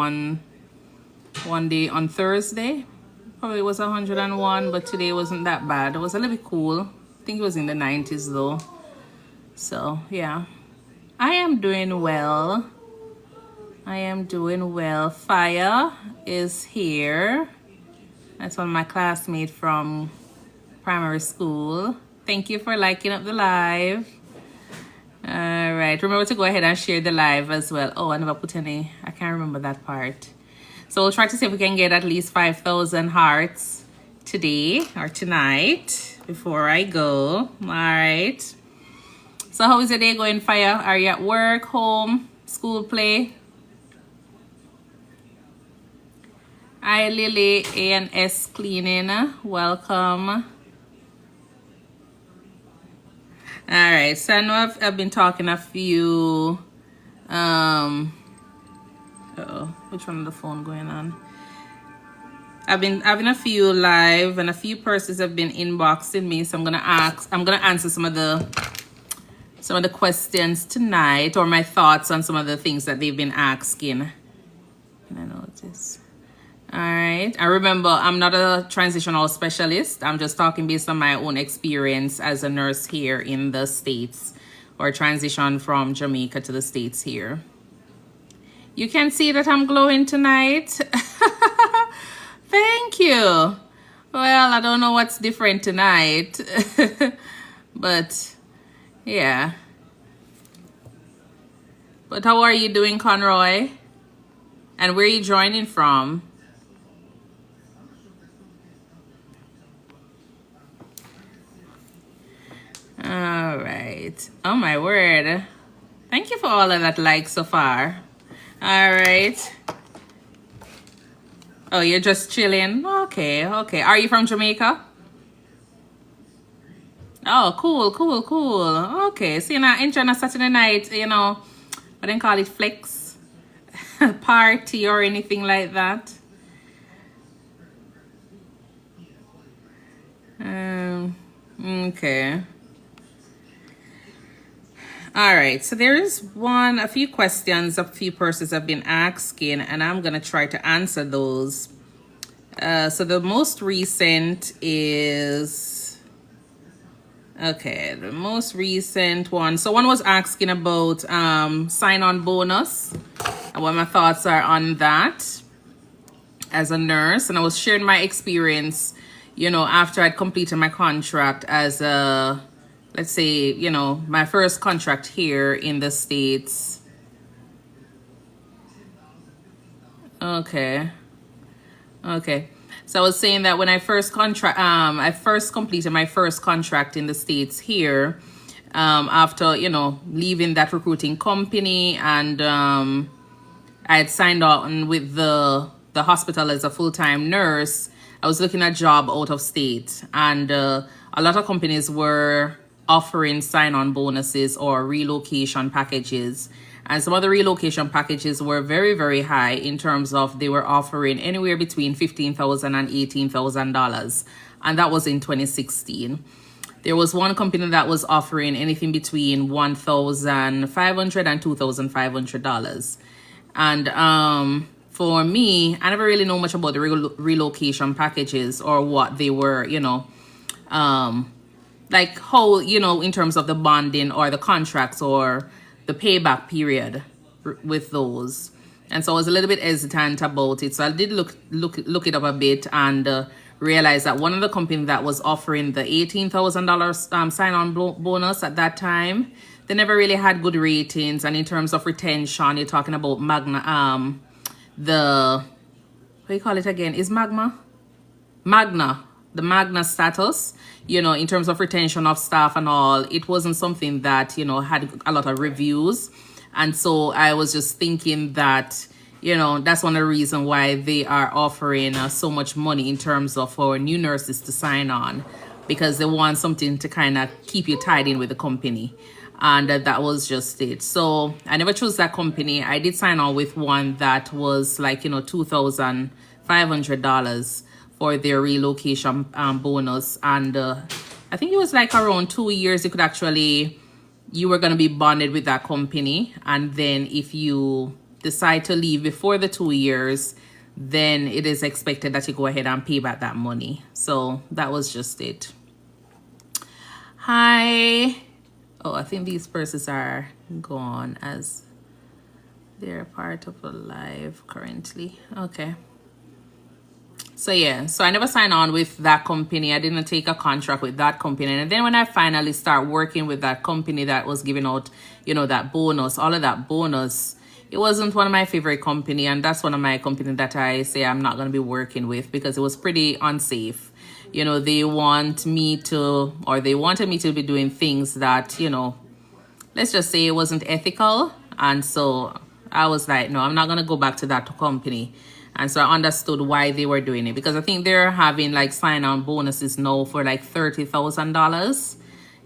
S1: one day on Thursday. Probably was 101, but today wasn't that bad. It was a little bit cool. I think it was in the 90s though. So yeah, I am doing well. Fire is here. That's one of my classmates from primary school. Thank you for liking up the live. All right, remember to go ahead and share the live as well. Oh, I never put any, I can't remember that part. So we'll try to see if we can get at least 5,000 hearts today or tonight before I go. All right. So how is your day going, Fire? Are you at work, home, school, play? Hi, Lily, A&S Cleaning. Welcome. All right, so I know I've been talking a few, which one of the phone going on? I've been having a few live and a few persons have been inboxing me, so I'm gonna answer some of the questions tonight, or my thoughts on some of the things that they've been asking. Can I notice? All right. I remember I'm not a transitional specialist. I'm just talking based on my own experience as a nurse here in the States, or transition from Jamaica to the States here. You can see that I'm glowing tonight. Thank you. Well, I don't know what's different tonight, but yeah. But how are you doing, Conroy? And where are you joining from? All right. Oh my word. Thank you for all of that like so far. All right. Oh, you're just chilling. Okay. Are you from Jamaica? Oh, cool. Okay. So you're not enjoying a Saturday night, what do you call it, flex party or anything like that. Okay. All right, so there's a few questions a few persons have been asking, and I'm gonna try to answer those. So the most recent is, okay, the most recent one. So one was asking about sign-on bonus and what my thoughts are on that as a nurse. And I was sharing my experience, you know, after I'd completed my contract as a, let's say, you know, my first contract here in the States. Okay. So I was saying that when I first completed my first contract in the States here, after, you know, leaving that recruiting company, and I had signed on with the hospital as a full-time nurse. I was looking at job out of state, and a lot of companies were offering sign-on bonuses or relocation packages. And some of the relocation packages were very, very high in terms of they were offering anywhere between $15,000 and $18,000. And that was in 2016. There was one company that was offering anything between $1,500 and $2,500. And for me, I never really know much about the relocation packages or what they were, you know, like how, you know, in terms of the bonding or the contracts or the payback period with those. And so I was a little bit hesitant about it. So I did look it up a bit, and realized that one of the companies that was offering the $18,000 sign-on bonus at that time, they never really had good ratings. And in terms of retention, you're talking about Magna, what do you call it again? Is Magna, the Magna status, you know, in terms of retention of staff and all, it wasn't something that, you know, had a lot of reviews. And so I was just thinking that, you know, that's one of the reasons why they are offering so much money in terms of for new nurses to sign on, because they want something to kind of keep you tied in with the company. And that was just it. So I never chose that company. I did sign on with one that was like, you know, $2,500 for their relocation bonus. And I think it was like around 2 years you could actually, you were going to be bonded with that company. And then if you decide to leave before the 2 years, then it is expected that you go ahead and pay back that money. So that was just it. Hi. Oh, I think these persons are gone as they're part of the live currently. Okay. So yeah, so I never signed on with that company. I didn't take a contract with that company. And then when I finally start working with that company that was giving out, you know, that bonus, all of that bonus, it wasn't one of my favorite company. And that's one of my company that I say I'm not going to be working with, because it was pretty unsafe. You know, they wanted me to be doing things that, you know, let's just say it wasn't ethical. And so I was like, no, I'm not going to go back to that company. And so I understood why they were doing it, because I think they're having like sign-on bonuses now for like $30,000.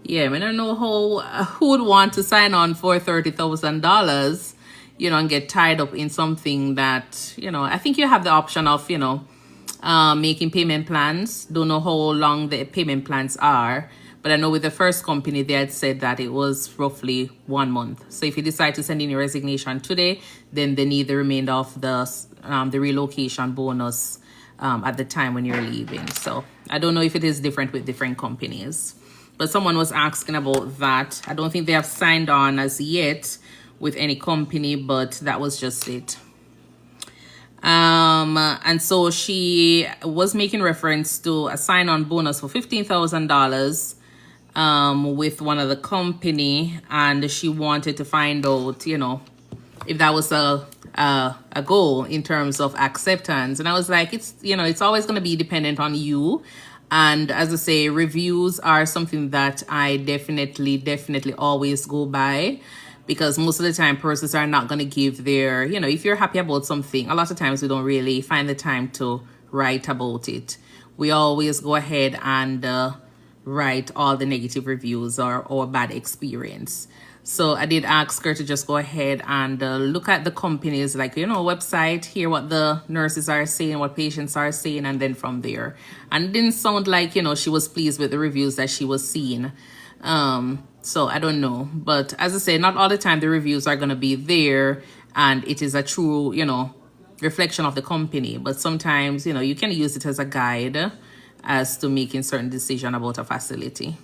S1: Yeah, I mean, I don't know who would want to sign on for $30,000, you know, and get tied up in something that, you know, I think you have the option of, you know, making payment plans. Don't know how long the payment plans are, but I know with the first company, they had said that it was roughly 1 month. So if you decide to send in your resignation today, then they need the remainder of the relocation bonus at the time when you're leaving. So I don't know if it is different with different companies, but someone was asking about that. I don't think they have signed on as yet with any company, but that was just it. And so she was making reference to a sign-on bonus for $15,000 with one of the company, and she wanted to find out, you know, if that was a goal in terms of acceptance. And I was like, it's, you know, it's always going to be dependent on you. And as I say, reviews are something that I definitely always go by, because most of the time persons are not going to give their, you know, if you're happy about something, a lot of times we don't really find the time to write about it. We always go ahead and write all the negative reviews or bad experience. So I did ask her to just go ahead and look at the company's, like, website, hear what the nurses are saying, what patients are saying, and then from there. And it didn't sound like, she was pleased with the reviews that she was seeing. So I don't know. But as I say, not all the time the reviews are going to be there and it is a true, reflection of the company. But sometimes, you can use it as a guide as to making certain decision about a facility,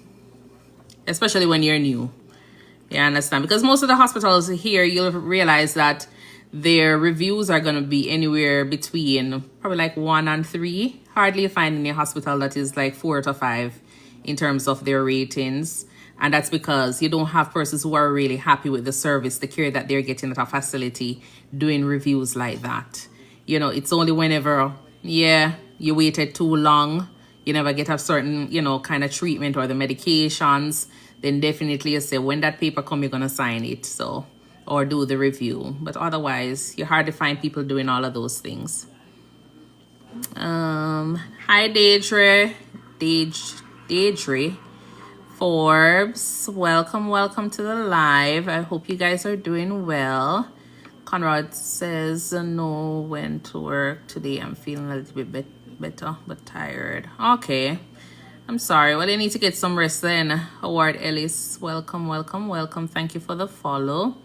S1: especially when you're new. You understand? Because most of the hospitals here, you'll realize that their reviews are going to be anywhere between probably like 1 and 3. Hardly find any hospital that is like 4 to 5 in terms of their ratings. And that's because you don't have persons who are really happy with the service, the care that they're getting at a facility, doing reviews like that. It's only whenever, you waited too long, you never get a certain, kind of treatment or the medications, then definitely you say, when that paper come, you're going to sign it. So, or do the review. But otherwise, you hardly find people doing all of those things. Hi, Deidre. Deidre Forbes. Welcome to the live. I hope you guys are doing well. Conrad says, no, went to work today. I'm feeling a little bit better, but tired. Okay. I'm sorry. Well, I need to get some rest then. Howard Ellis, welcome. Thank you for the follow.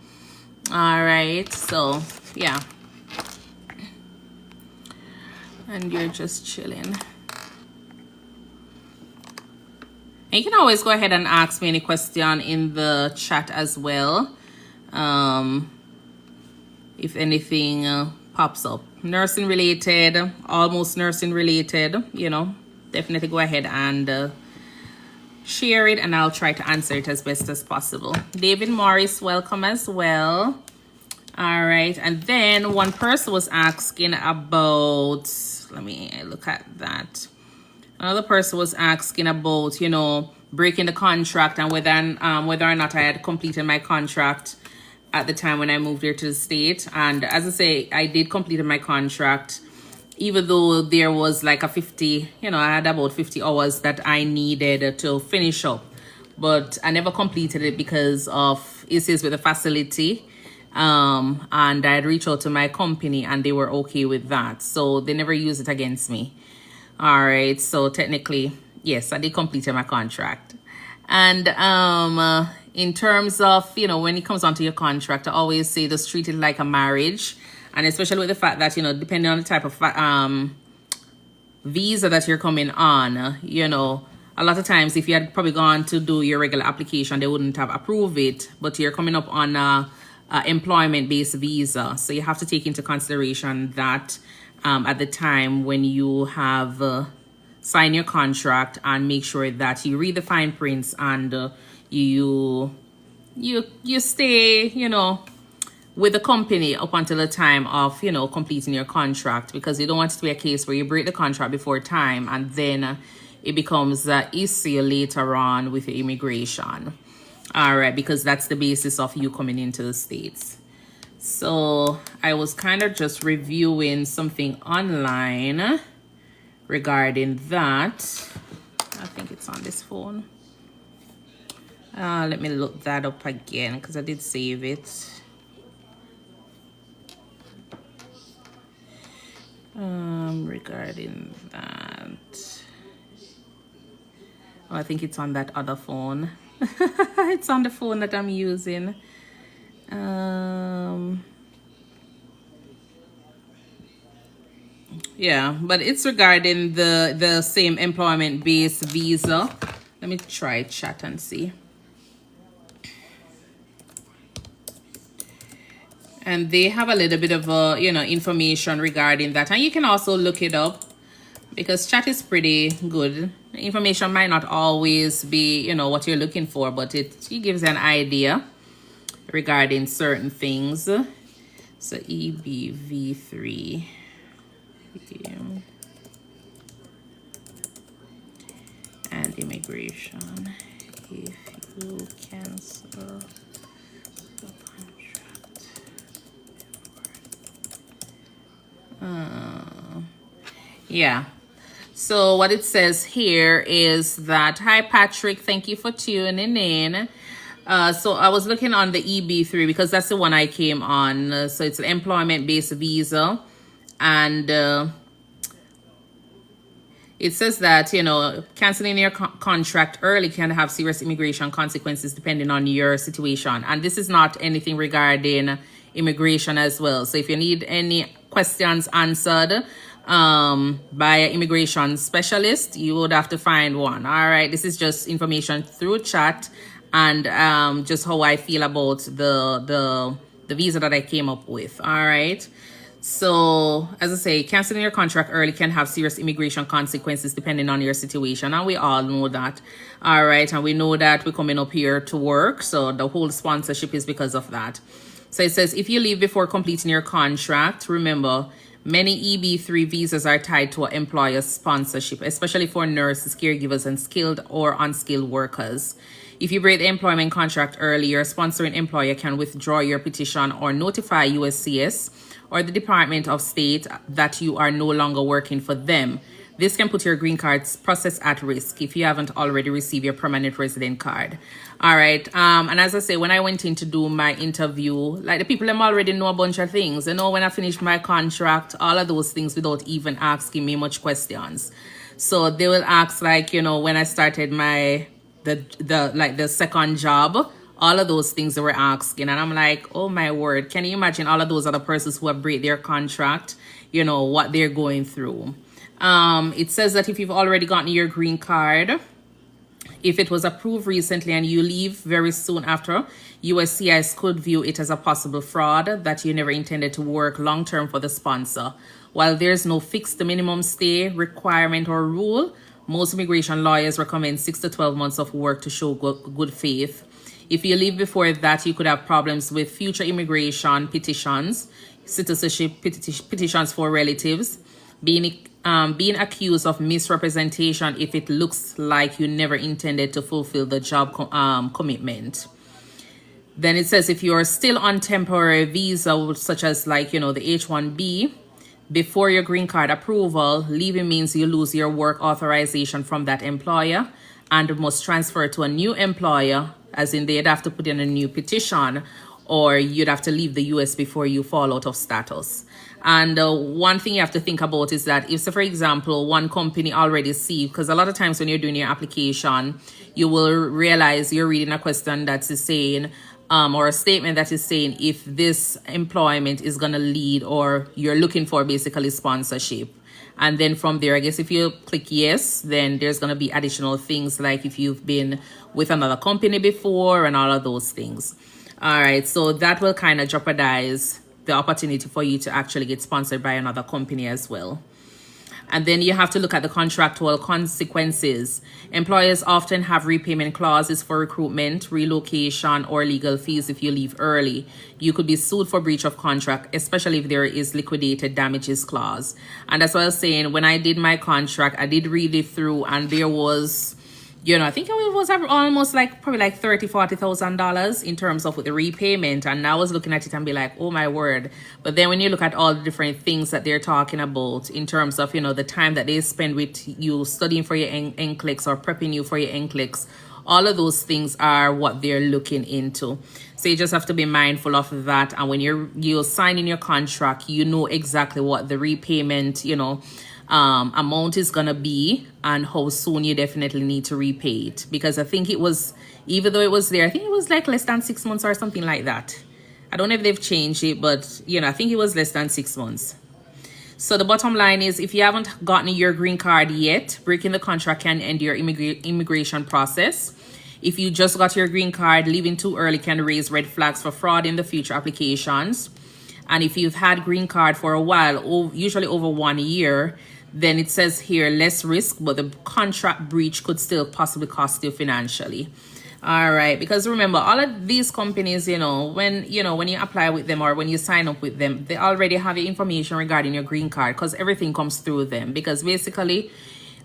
S1: All right. So, yeah. And you're just chilling. And you can always go ahead and ask me any question in the chat as well. If anything pops up. Nursing related, almost nursing related, definitely go ahead and share it and I'll try to answer it as best as possible. David Morris, welcome as well. All right. And then one person was asking about, let me look at that. Another person was asking about, breaking the contract and whether or not I had completed my contract at the time when I moved here to the state. And as I say, I did complete my contract, even though there was like a 50, I had about 50 hours that I needed to finish up. But I never completed it because of issues with the facility. And I had reached out to my company and they were okay with that. So they never used it against me. All right. So technically, yes, I did complete my contract. And in terms of, when it comes onto your contract, I always say just treat it like a marriage. And especially with the fact that, depending on the type of visa that you're coming on, a lot of times if you had probably gone to do your regular application, they wouldn't have approved it. But you're coming up on a employment-based visa. So you have to take into consideration that at the time when you have sign your contract and make sure that you read the fine prints and you stay, with the company up until the time of, completing your contract, because you don't want it to be a case where you break the contract before time and then it becomes an issue later on with your immigration. All right, because that's the basis of you coming into the States. So I was kind of just reviewing something online regarding that. I think it's on this phone. Let me look that up again because I did save it. Regarding that. Oh, I think it's on that other phone. It's on the phone that I'm using. Yeah, but it's regarding the same employment-based visa. Let me try chat and see. And they have a little bit of information regarding that, and you can also look it up because chat is pretty good. Information might not always be what you're looking for, but it gives an idea regarding certain things. So EBV3 and immigration. If you cancel the contract, yeah. So what it says here is that, hi Patrick, thank you for tuning in. So I was looking on the EB3 because that's the one I came on. So it's an employment-based visa. And it says that, you know, canceling your contract early can have serious immigration consequences depending on your situation. And this is not anything regarding immigration as well. So if you need any questions answered by an immigration specialist, you would have to find one. All right, this is just information through chat and just how I feel about the visa that I came up with. All right. So, as I say, canceling your contract early can have serious immigration consequences depending on your situation. And we all know that. All right. And we know that we're coming up here to work. So, the whole sponsorship is because of that. So, it says, if you leave before completing your contract, remember, many EB3 visas are tied to an employer's sponsorship, especially for nurses, caregivers, and skilled or unskilled workers. If you break the employment contract early, your sponsoring employer can withdraw your petition or notify USCIS or the Department of State that you are no longer working for them. This can put your green card's process at risk if you haven't already received your permanent resident card. All right. And as I say, when I went in to do my interview, like the people them already know a bunch of things. You know, when I finished my contract, all of those things without even asking me much questions. So they will ask, like, you know, when I started my the second job, all of those things they were asking. And I'm like, oh my word, can you imagine all of those other persons who have break their contract, you know, what they're going through. It says that if you've already gotten your green card, if it was approved recently and you leave very soon after, USCIS could view it as a possible fraud that you never intended to work long-term for the sponsor. While there's no fixed minimum stay requirement or rule, most immigration lawyers recommend 6 to 12 months of work to show good faith. If you leave before that, you could have problems with future immigration petitions, citizenship petitions for relatives, being accused of misrepresentation if it looks like you never intended to fulfill the job commitment. Then it says if you're still on temporary visa, such as like, you know, the H-1B, before your green card approval, leaving means you lose your work authorization from that employer and must transfer to a new employer, as in they'd have to put in a new petition, or you'd have to leave the US before you fall out of status. And one thing you have to think about is that if, so for example, one company already see, because a lot of times when you're doing your application, you will realize you're reading a question that is saying, or a statement that is saying if this employment is going to lead, or you're looking for basically sponsorship. And then from there, I guess if you click yes, then there's going to be additional things like if you've been with another company before and all of those things. All right, so that will kind of jeopardize the opportunity for you to actually get sponsored by another company as well. And then you have to look at the contractual consequences. Employers often have repayment clauses for recruitment, relocation, or legal fees if you leave early. You could be sued for breach of contract, especially if there is liquidated damages clause. And that's what I was saying. When I did my contract, I did read it through, and there was, you know, I think it was almost like probably like $30,000-$40,000 in terms of the repayment. And I was looking at it and be like, oh my word. But then when you look at all the different things that they're talking about in terms of, you know, the time that they spend with you studying for your NCLEX or prepping you for your NCLEX, all of those things are what they're looking into. So you just have to be mindful of that. And when you're signing your contract, you know exactly what the repayment, you know, amount is gonna be and how soon you definitely need to repay it. Because I think it was, even though it was there, I think it was like less than 6 months or something like that. I don't know if they've changed it, but you know, I think it was less than 6 months. So the bottom line is, if you haven't gotten your green card yet, breaking the contract can end your immigration process. If you just got your green card, leaving too early can raise red flags for fraud in the future applications. And if you've had green card for a while, usually over 1 year, then it says here less risk, but the contract breach could still possibly cost you financially. All right, because remember, all of these companies, when you apply with them or when you sign up with them, they already have your information regarding your green card, because everything comes through them. Because basically,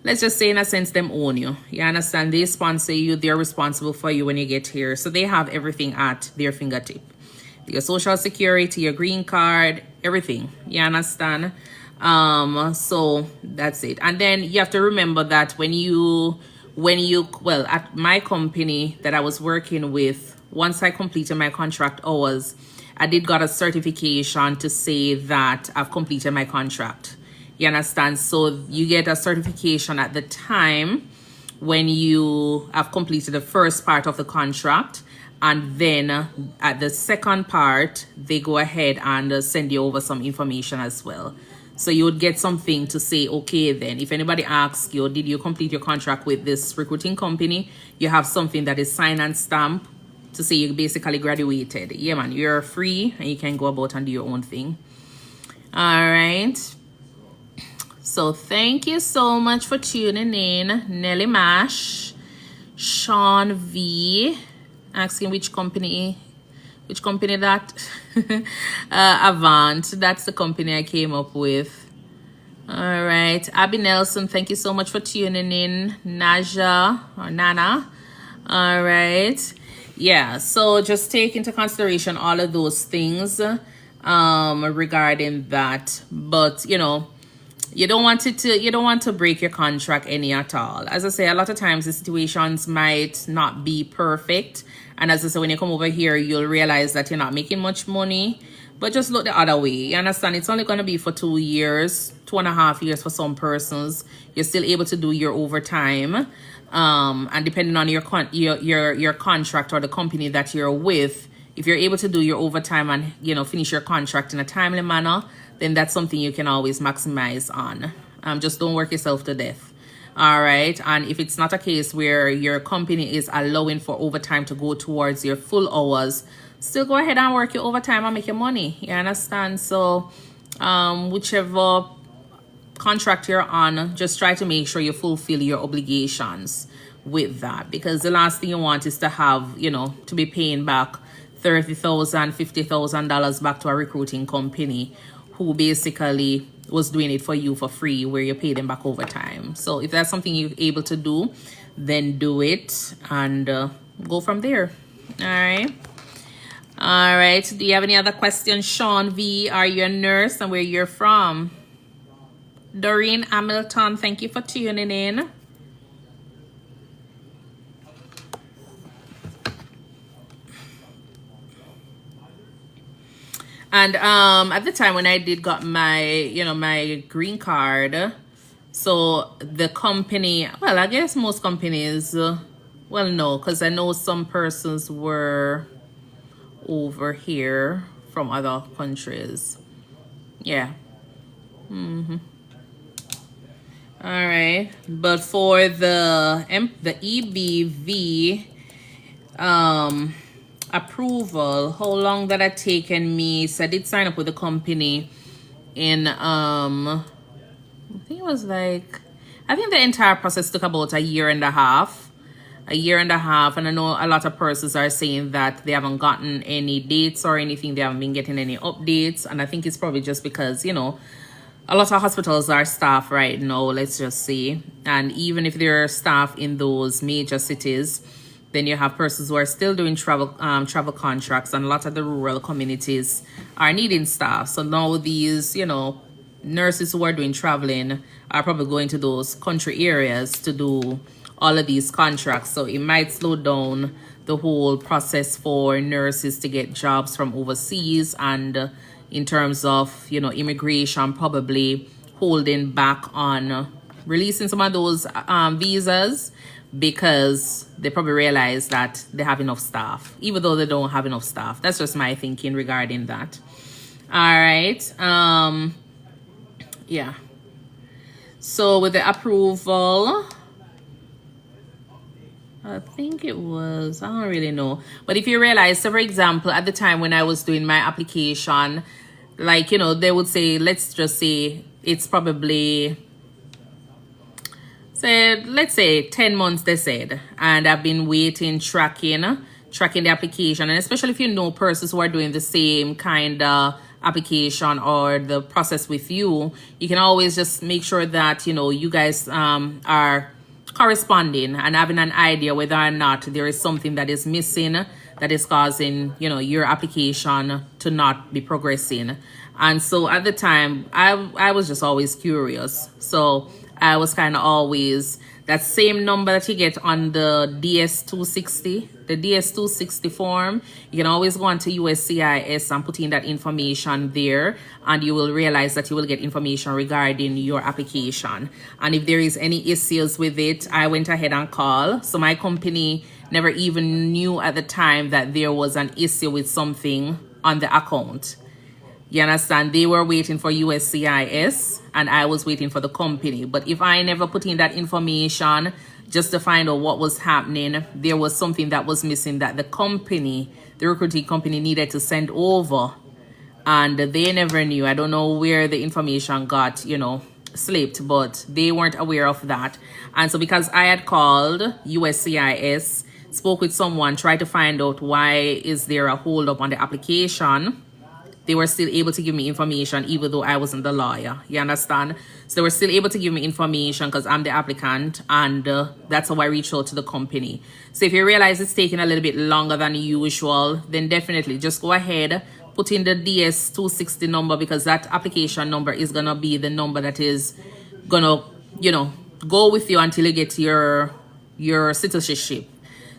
S1: let's just say in a sense, them own you. You understand? They sponsor you. They're responsible for you when you get here. So they have everything at their fingertip. Your social security, your green card, everything. You understand? So that's it. And then you have to remember that when you well, at my company that I was working with, once I completed my contract hours, I did got a certification to say that I've completed my contract. You understand? So you get a certification at the time when you have completed the first part of the contract, and then at the second part they go ahead and send you over some information as well. So you would get something to say, okay, then if anybody asks you, did you complete your contract with this recruiting company, you have something that is signed and stamped to say you basically graduated. Yeah, man, you're free and you can go about and do your own thing. All right. So thank you so much for tuning in. Nelly Mash, Sean V, asking which company that Avant, that's the company I came up with. All right, Abby Nelson, thank you so much for tuning in. Naja or Nana. All right, yeah, so just take into consideration all of those things regarding that. But you don't want to break your contract any at all. As I say, a lot of times the situations might not be perfect, and as I say, when you come over here, you'll realize that you're not making much money. But just look the other way. You understand? It's only going to be for 2 years, 2.5 years for some persons. You're still able to do your overtime, and depending on your contract or the company that you're with, if you're able to do your overtime and finish your contract in a timely manner, then that's something you can always maximize on. Just don't work yourself to death. All right. And if it's not a case where your company is allowing for overtime to go towards your full hours, still go ahead and work your overtime and make your money. You understand? So whichever contract you're on, just try to make sure you fulfill your obligations with that, because the last thing you want is to have, to be paying back $30,000, $50,000 back to a recruiting company who basically was doing it for you for free, where you pay them back overtime. So if that's something you're able to do, then do it and go from there. All right. All right. Do you have any other questions? Sean V, are you a nurse and where you're from? Doreen Hamilton, thank you for tuning in. And at the time when I did got my my green card, so the company, well, I guess most companies, well, no, because I know some persons were over here from other countries. Yeah. All right, but for the EBV approval, how long that had taken me? So I did sign up with the company in I think it was I think the entire process took about a year and a half, and I know a lot of persons are saying that they haven't gotten any dates or anything. They haven't been getting any updates, and I think it's probably just because a lot of hospitals are staffed right now, let's just say. And even if there are staff in those major cities, then you have persons who are still doing travel contracts, and a lot of the rural communities are needing staff. So now these, nurses who are doing traveling are probably going to those country areas to do all of these contracts. So it might slow down the whole process for nurses to get jobs from overseas, and in terms of, immigration, probably holding back on releasing some of those visas, because they probably realize that they have enough staff, even though they don't have enough staff. That's just my thinking regarding that. All right. Yeah. So with the approval, I think it was, I don't really know. But if you realize, so for example, at the time when I was doing my application, they would say, let's just say it's probably, let's say 10 months, they said, and I've been waiting, tracking the application. And especially if persons who are doing the same kind of application or the process with you, you can always just make sure that you guys are corresponding and having an idea whether or not there is something that is missing that is causing, you know, your application to not be progressing. And so at the time, I was just always curious. So I was kind of always that same number that you get on the DS260, the DS260 form. You can always go onto USCIS and put in that information there, and you will realize that you will get information regarding your application. And if there is any issues with it, I went ahead and called. So my company never even knew at the time that there was an issue with something on the account. You understand? They were waiting for USCIS and I was waiting for the company. But if I never put in that information just to find out what was happening, there was something that was missing that the company, the recruiting company, needed to send over. And they never knew. I don't know where the information got, you know, slipped, but they weren't aware of that. And so because I had called USCIS, spoke with someone, tried to find out why is there a hold up on the application, they were still able to give me information even though I wasn't the lawyer. You understand? So they were still able to give me information because I'm the applicant, and that's how I reached out to the company. So if you realize it's taking a little bit longer than usual, then definitely just go ahead, put in the DS260 number, because that application number is going to be the number that is going to, you know, go with you until you get your citizenship.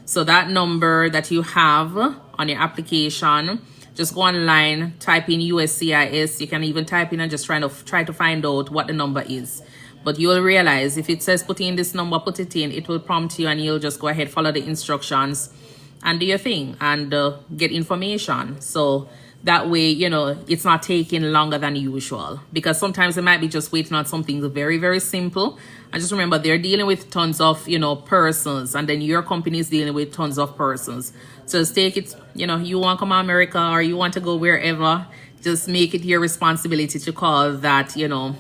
S1: So that number that you have on your application, just go online, type in USCIS. You can even type in and just try to find out what the number is. But you'll realize if it says put in this number, put it in, it will prompt you and you'll just go ahead, follow the instructions and do your thing and get information. So that way, you know, it's not taking longer than usual, because sometimes they might be just waiting on something very, very simple. And just remember, they're dealing with tons of, you know, persons, and then your company is dealing with tons of persons. So just take it, you know, you want to come to America or you want to go wherever, just make it your responsibility to call that, you know,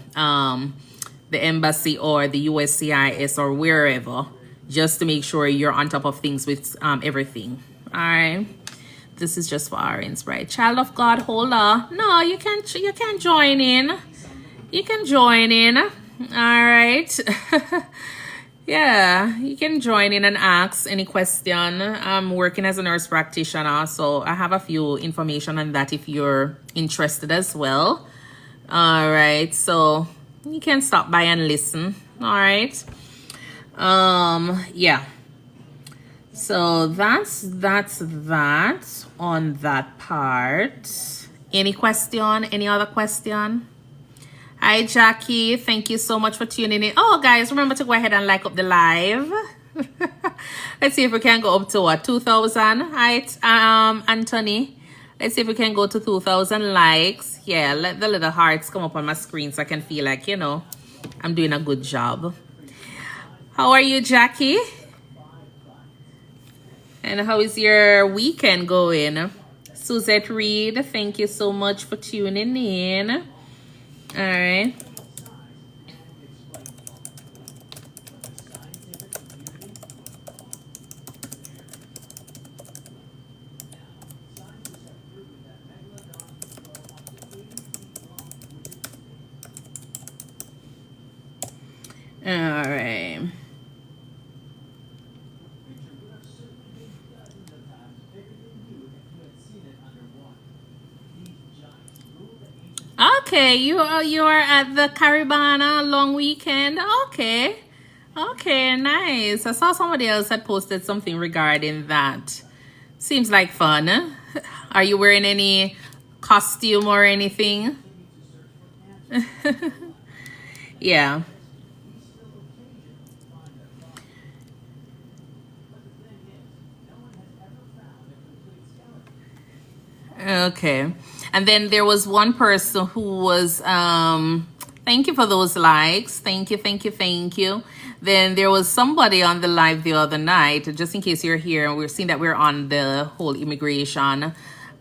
S1: the embassy or the USCIS or wherever, just to make sure you're on top of things with everything. All right. This is just for RNs, right? Child of God, hold on. No, you can join in. You can join in. All right. Yeah, you can join in and ask any question. I'm working as a nurse practitioner, so I have a few information on that if you're interested as well. All right, so you can stop by and listen. All right. Yeah. So that's that on that part. Any question? Any other question? Hi, Jackie. Thank you so much for tuning in. Oh, guys, remember to go ahead and like up the live. Let's see if we can go up to what, 2,000. Hi, Anthony. Let's see if we can go to 2,000 likes. Yeah, let the little hearts come up on my screen so I can feel like, you know, I'm doing a good job. How are you, Jackie? And how is your weekend going? Suzette Reed, thank you so much for tuning in. All right. All right. Okay, you are at the Caribana long weekend. Okay, nice. I saw somebody else had posted something regarding that. Seems like fun. Are you wearing any costume or anything? Yeah. Okay. And then there was one person who was, thank you for those likes. Thank you. Then there was somebody on the live the other night, just in case you're here, we're seeing that we're on the whole immigration.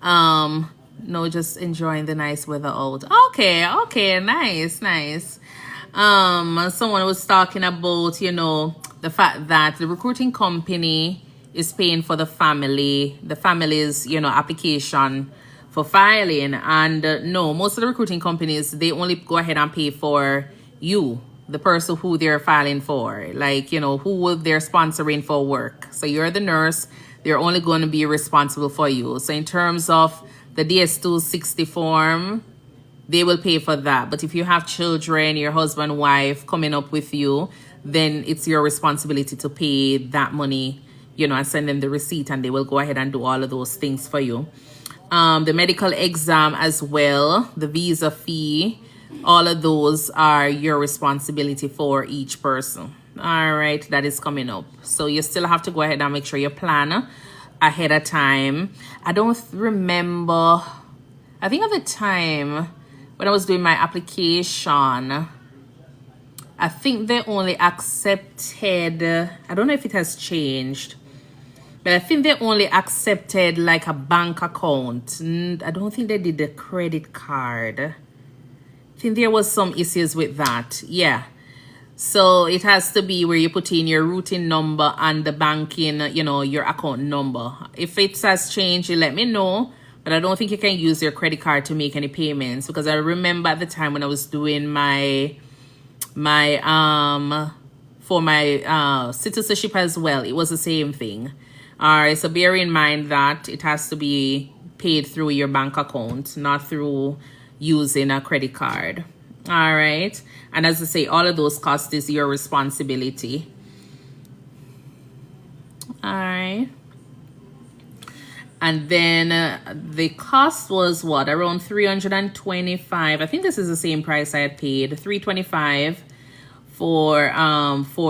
S1: No, just enjoying the nice weather out. Okay, nice. Someone was talking about, you know, the fact that the recruiting company is paying for the family's, you know, application for filing. And no, most of the recruiting companies, they only go ahead and pay for you the person who they're filing for, like, you know, who they're sponsoring for work. So you're the nurse, they're only going to be responsible for you. So in terms of the DS260 form, they will pay for that. But if you have children, your husband, wife coming up with you, then it's your responsibility to pay that money, you know, and send them the receipt, and they will go ahead and do all of those things for you. The medical exam as well, the visa fee, all of those are your responsibility for each person. All right, that is coming up. So you still have to go ahead and make sure you plan ahead of time. I don't remember, I think at the time when I was doing my application, I think they only accepted, I don't know if it has changed, but I think they only accepted like a bank account. I don't think they did the credit card. I think there was some issues with that. Yeah. So it has to be where you put in your routing number and the banking, you know, your account number. If it has changed, you let me know. But I don't think you can use your credit card to make any payments, because I remember at the time when I was doing my citizenship as well, it was the same thing. All right, so bear in mind that it has to be paid through your bank account, not through using a credit card. All right, and as I say, all of those costs is your responsibility. All right. And then the cost was what, around $325. I think this is the same price I had paid, $325 for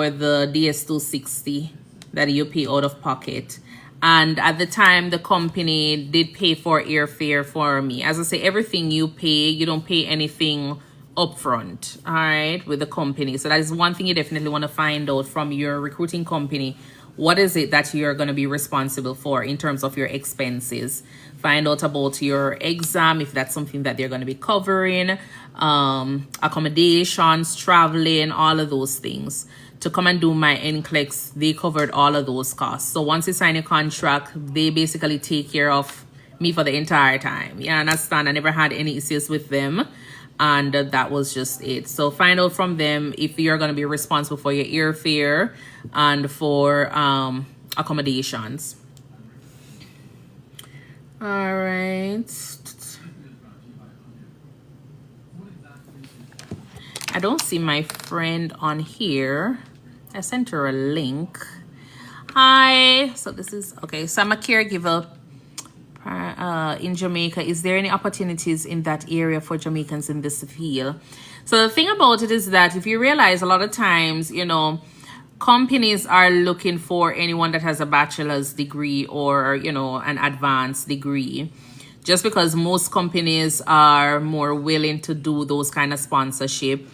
S1: the DS260 that you pay out of pocket. And at the time, the company did pay for airfare for me. As I say, everything you pay, you don't pay anything upfront, all right, with the company. So that is one thing you definitely want to find out from your recruiting company. What is it that you're going to be responsible for in terms of your expenses? Find out about your exam, if that's something that they're going to be covering, accommodations, traveling, all of those things. To come and do my NCLEX, they covered all of those costs. So once you sign a contract, they basically take care of me for the entire time. You understand? I never had any issues with them. And that was just it. So find out from them if you're going to be responsible for your airfare and for accommodations. All right. I don't see my friend on here. I sent her a link. Hi. So this is, okay, so I'm a caregiver in Jamaica. Is there any opportunities in that area for Jamaicans in this field? So the thing about it is that if you realize, a lot of times, you know, companies are looking for anyone that has a bachelor's degree or, you know, an advanced degree, just because most companies are more willing to do those kind of sponsorship.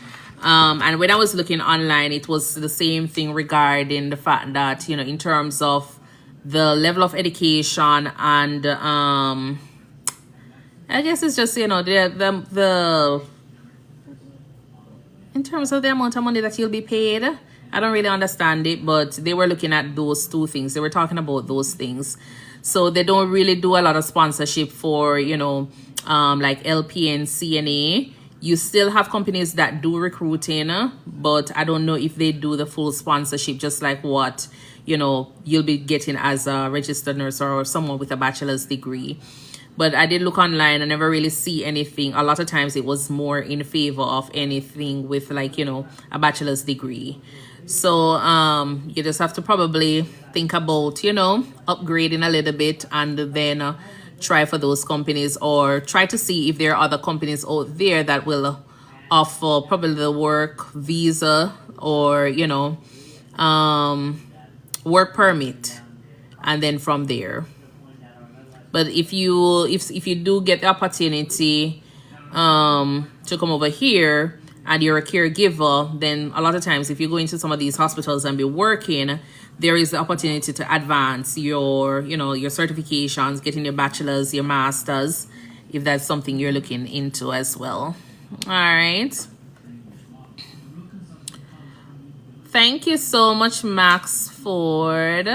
S1: And when I was looking online, it was the same thing regarding the fact that, you know, in terms of the level of education and I guess it's just, you know, the in terms of the amount of money that you'll be paid, I don't really understand it, but they were looking at those two things. They were talking about those things. So they don't really do a lot of sponsorship for, you know, like LPN, CNA. You still have companies that do recruiting, but I don't know if they do the full sponsorship, just like what, you know, you'll be getting as a registered nurse or someone with a bachelor's degree. But I did look online. I never really see anything. A lot of times it was more in favor of anything with, like, you know, a bachelor's degree. So you just have to probably think about, you know, upgrading a little bit, and then try for those companies, or try to see if there are other companies out there that will offer probably the work visa or, you know, work permit, and then from there. But if you do get the opportunity to come over here and you're a caregiver, then a lot of times if you go into some of these hospitals and be working, there is the opportunity to advance your, you know, your certifications, getting your bachelor's, your master's, if that's something you're looking into as well. All right. Thank you so much, Max Ford.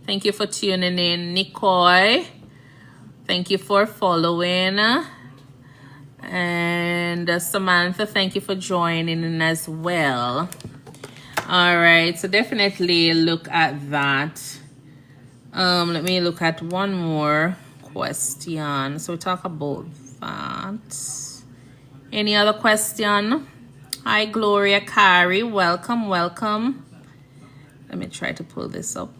S1: Thank you for tuning in, Nicole. Thank you for following. And Samantha, thank you for joining in as well. All right, so definitely look at that. Let me look at one more question. So we talk about that. Any other question? Hi, Gloria, Kari, welcome, welcome. Let me try to pull this up.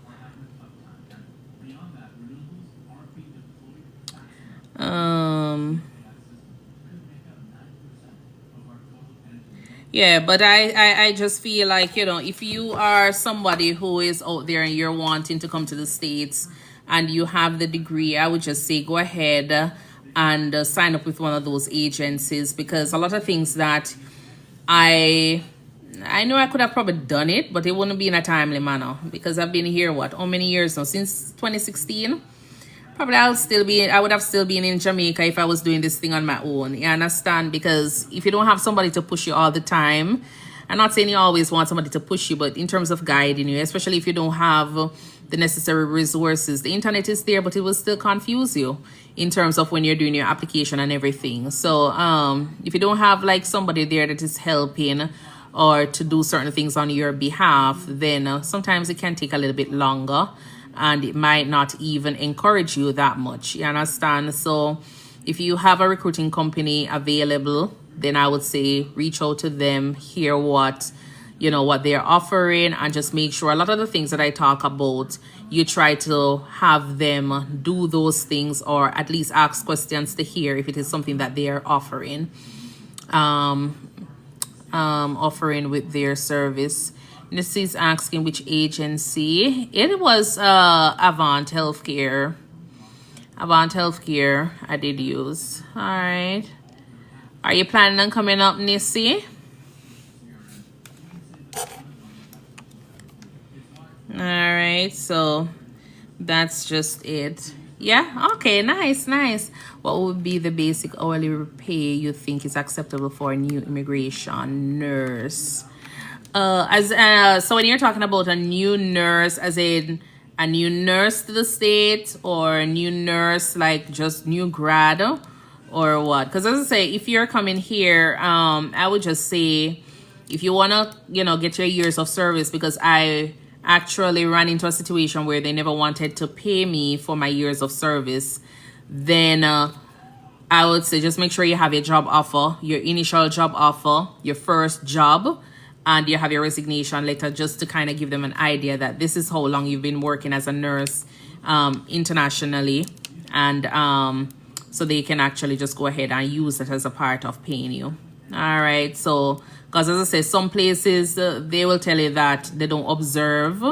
S1: Yeah, but I just feel like, you know, if you are somebody who is out there and you're wanting to come to the States and you have the degree, I would just say go ahead and sign up with one of those agencies, because a lot of things that I know I could have probably done it, but it wouldn't be in a timely manner, because I've been here, what, how many years now? Since 2016? Probably I would have still been in Jamaica if I was doing this thing on my own. You understand? Because if you don't have somebody to push you all the time, I'm not saying you always want somebody to push you, but in terms of guiding you, especially if you don't have the necessary resources, the internet is there, but it will still confuse you in terms of when you're doing your application and everything. So if you don't have like somebody there that is helping or to do certain things on your behalf, then sometimes it can take a little bit longer, and it might not even encourage you that much. You understand? So if you have a recruiting company available, then I would say reach out to them, hear what, you know, what they're offering, and just make sure a lot of the things that I talk about, you try to have them do those things, or at least ask questions to hear if it is something that they are offering with their service. This is asking which agency. It was Avant Healthcare. Avant Healthcare I did use. All right. Are you planning on coming up, Nissy? All right. So that's just it. Yeah. Okay. Nice. Nice. What would be the basic hourly pay you think is acceptable for a new immigration nurse? So when you're talking about a new nurse, as in a new nurse to the state, or a new nurse like just new grad, or what? Because as I say, if you're coming here, I would just say if you want to, you know, get your years of service, because I actually ran into a situation where they never wanted to pay me for my years of service, then I would say just make sure you have your job offer, your initial job offer, your first job, and you have your resignation letter, just to kind of give them an idea that this is how long you've been working as a nurse internationally, and so they can actually just go ahead and use it as a part of paying you. All right, so because as I say, some places they will tell you that they don't observe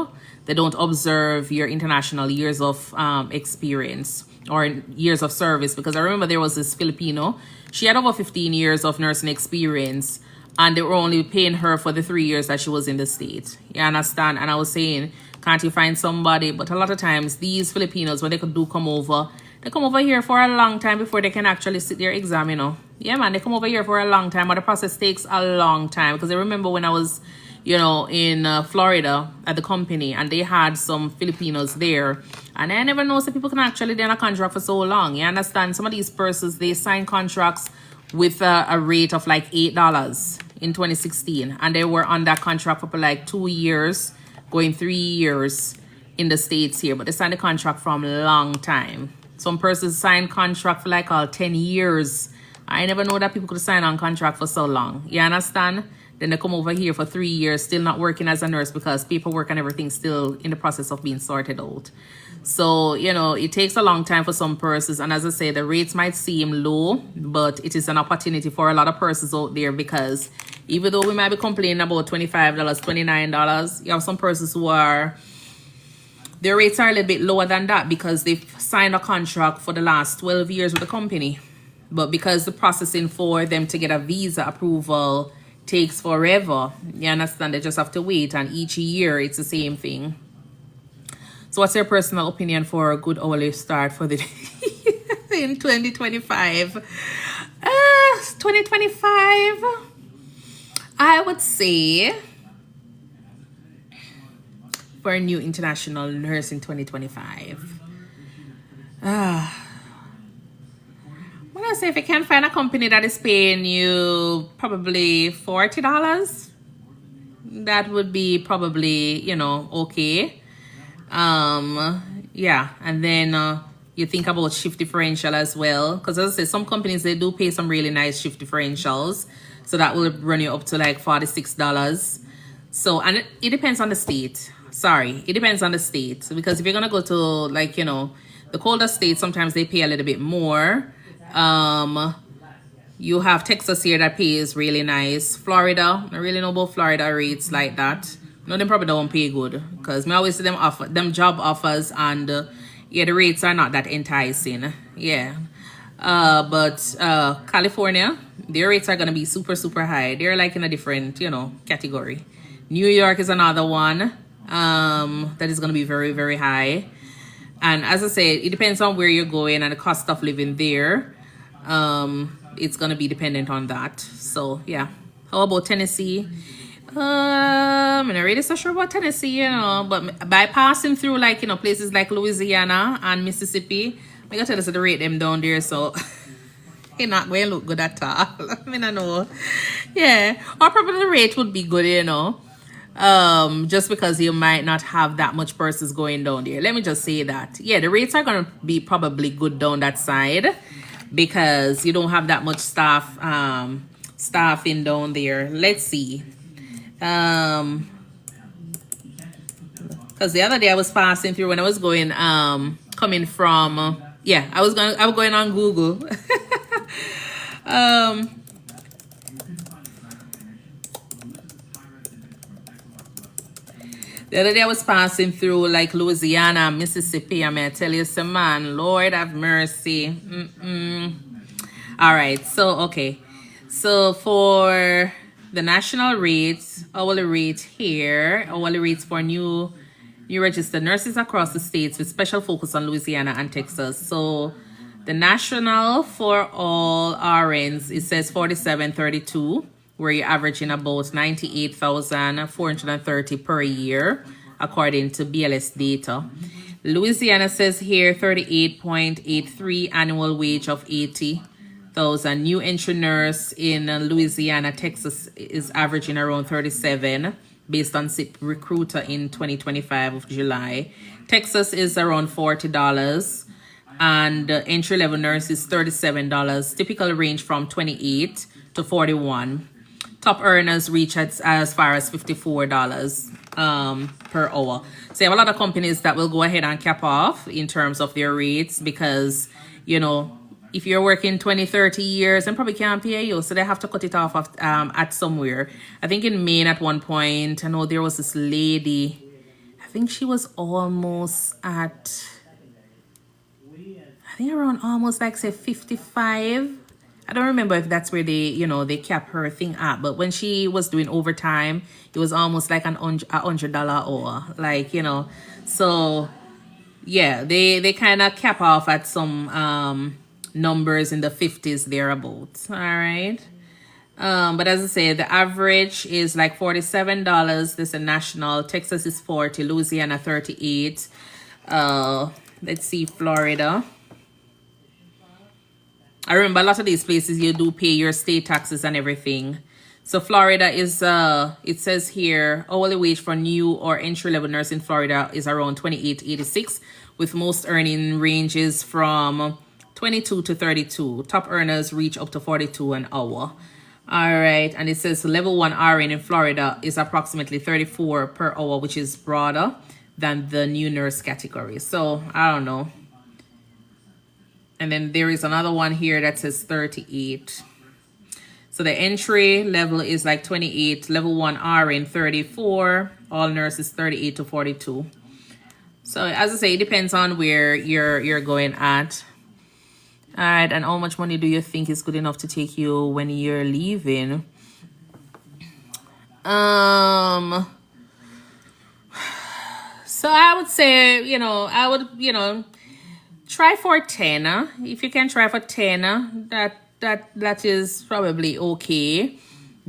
S1: your international years of experience or years of service, because I remember there was this Filipino, she had over 15 years of nursing experience, and they were only paying her for the 3 years that she was in the state. You understand? And I was saying, can't you find somebody? But a lot of times these Filipinos, when they come over, they come over here for a long time before they can actually sit their exam, you know. Yeah, man, they come over here for a long time, but the process takes a long time. Because I remember when I was, you know, in Florida at the company, and they had some Filipinos there, and I never know, so people can actually be on a contract for so long. You understand? Some of these persons, they sign contracts with a rate of like $8 in 2016, and they were on that contract for like 2 years, going 3 years in the States here, but they signed a contract from a long time. Some persons signed contract for like 10 years. I never know that people could sign on contract for so long. You understand? Then they come over here for 3 years, still not working as a nurse, because paperwork and everything still in the process of being sorted out. So, you know, it takes a long time for some persons. And as I say, the rates might seem low, but it is an opportunity for a lot of persons out there, because even though we might be complaining about $25, $29, you have some persons who are, their rates are a little bit lower than that, because they've signed a contract for the last 12 years with the company. But because the processing for them to get a visa approval takes forever, you understand, they just have to wait, and each year it's the same thing. So what's your personal opinion for a good hourly start for the in 2025? 2025, I would say, for a new international nurse in 2025, when I gonna say if you can find a company that is paying you probably $40, that would be probably, you know, okay. Yeah, and then you think about shift differential as well, because as I say, some companies, they do pay some really nice shift differentials, so that will run you up to like $46. So, and it depends on the state. Sorry, it depends on the state, because if you're gonna go to, like, you know, the colder states, sometimes they pay a little bit more. You have Texas here that pays really nice. Florida, I really know about Florida rates like that. No, them probably don't pay good, because me always see them job offers, and yeah, the rates are not that enticing. Yeah. But California, their rates are gonna be super, super high. They're like in a different, you know, category. New York is another one that is gonna be very, very high. And as I said, it depends on where you're going and the cost of living there. It's gonna be dependent on that. So yeah. How about Tennessee? I'm not really so sure about Tennessee, you know, but by passing through, like, you know, places like Louisiana and Mississippi, I gotta tell us the rate them down there, so it's not going to look good at all. I mean, I know. Yeah. Or probably the rate would be good, you know. Just because you might not have that much purses going down there. Let me just say that. Yeah, the rates are gonna be probably good down that side, because you don't have that much staffing down there. Let's see. Because the other day I was passing through when I was going coming from yeah, I was going on Google. The other day I was passing through like Louisiana, Mississippi. I mean, I tell you some man, Lord have mercy. All right, so okay, so for the national rates, hourly rate here, hourly rates for new registered nurses across the states with special focus on Louisiana and Texas. So the national for all RNs, it says $47.32, where you're averaging about $98,430 per year, according to BLS data. Louisiana says here $38.83, annual wage of $80,000. New entry nurse in Louisiana, Texas is averaging around $37 based on SIP Recruiter in 2025 of July. Texas is around $40, and entry-level nurse is $37. Typical range from $28 to $41. Top earners reach as far as $54 per hour. So you have a lot of companies that will go ahead and cap off in terms of their rates, because, you know, if you're working 20, 30 years, and probably can't pay you, so they have to cut it off at somewhere. I think in Maine at one point, I know there was this lady, I think she was almost at, I think around almost like say 55. I don't remember if that's where they, you know, they cap her thing at, but when she was doing overtime, it was almost like $100 hour, like, you know. So yeah, they kind of cap off at some numbers in the 50s thereabouts. All right. But as I say, the average is like $47. This is national. Texas is $40, Louisiana $38. Let's see, Florida. I remember a lot of these places you do pay your state taxes and everything. So Florida is it says here hourly wage for new or entry level nurse in Florida is around $28.86, with most earning ranges from $22 to $32. Top earners reach up to $42 an hour. All right, and it says level 1 RN in Florida is approximately $34 per hour, which is broader than the new nurse category. So I don't know. And then there is another one here that says 38. So the entry level is like 28, level 1 RN 34, all nurses 38 to 42. So as I say, it depends on where you're going at. All right, and how much money do you think is good enough to take you when you're leaving? So I would say, try for 10. If you can try for 10, that is probably okay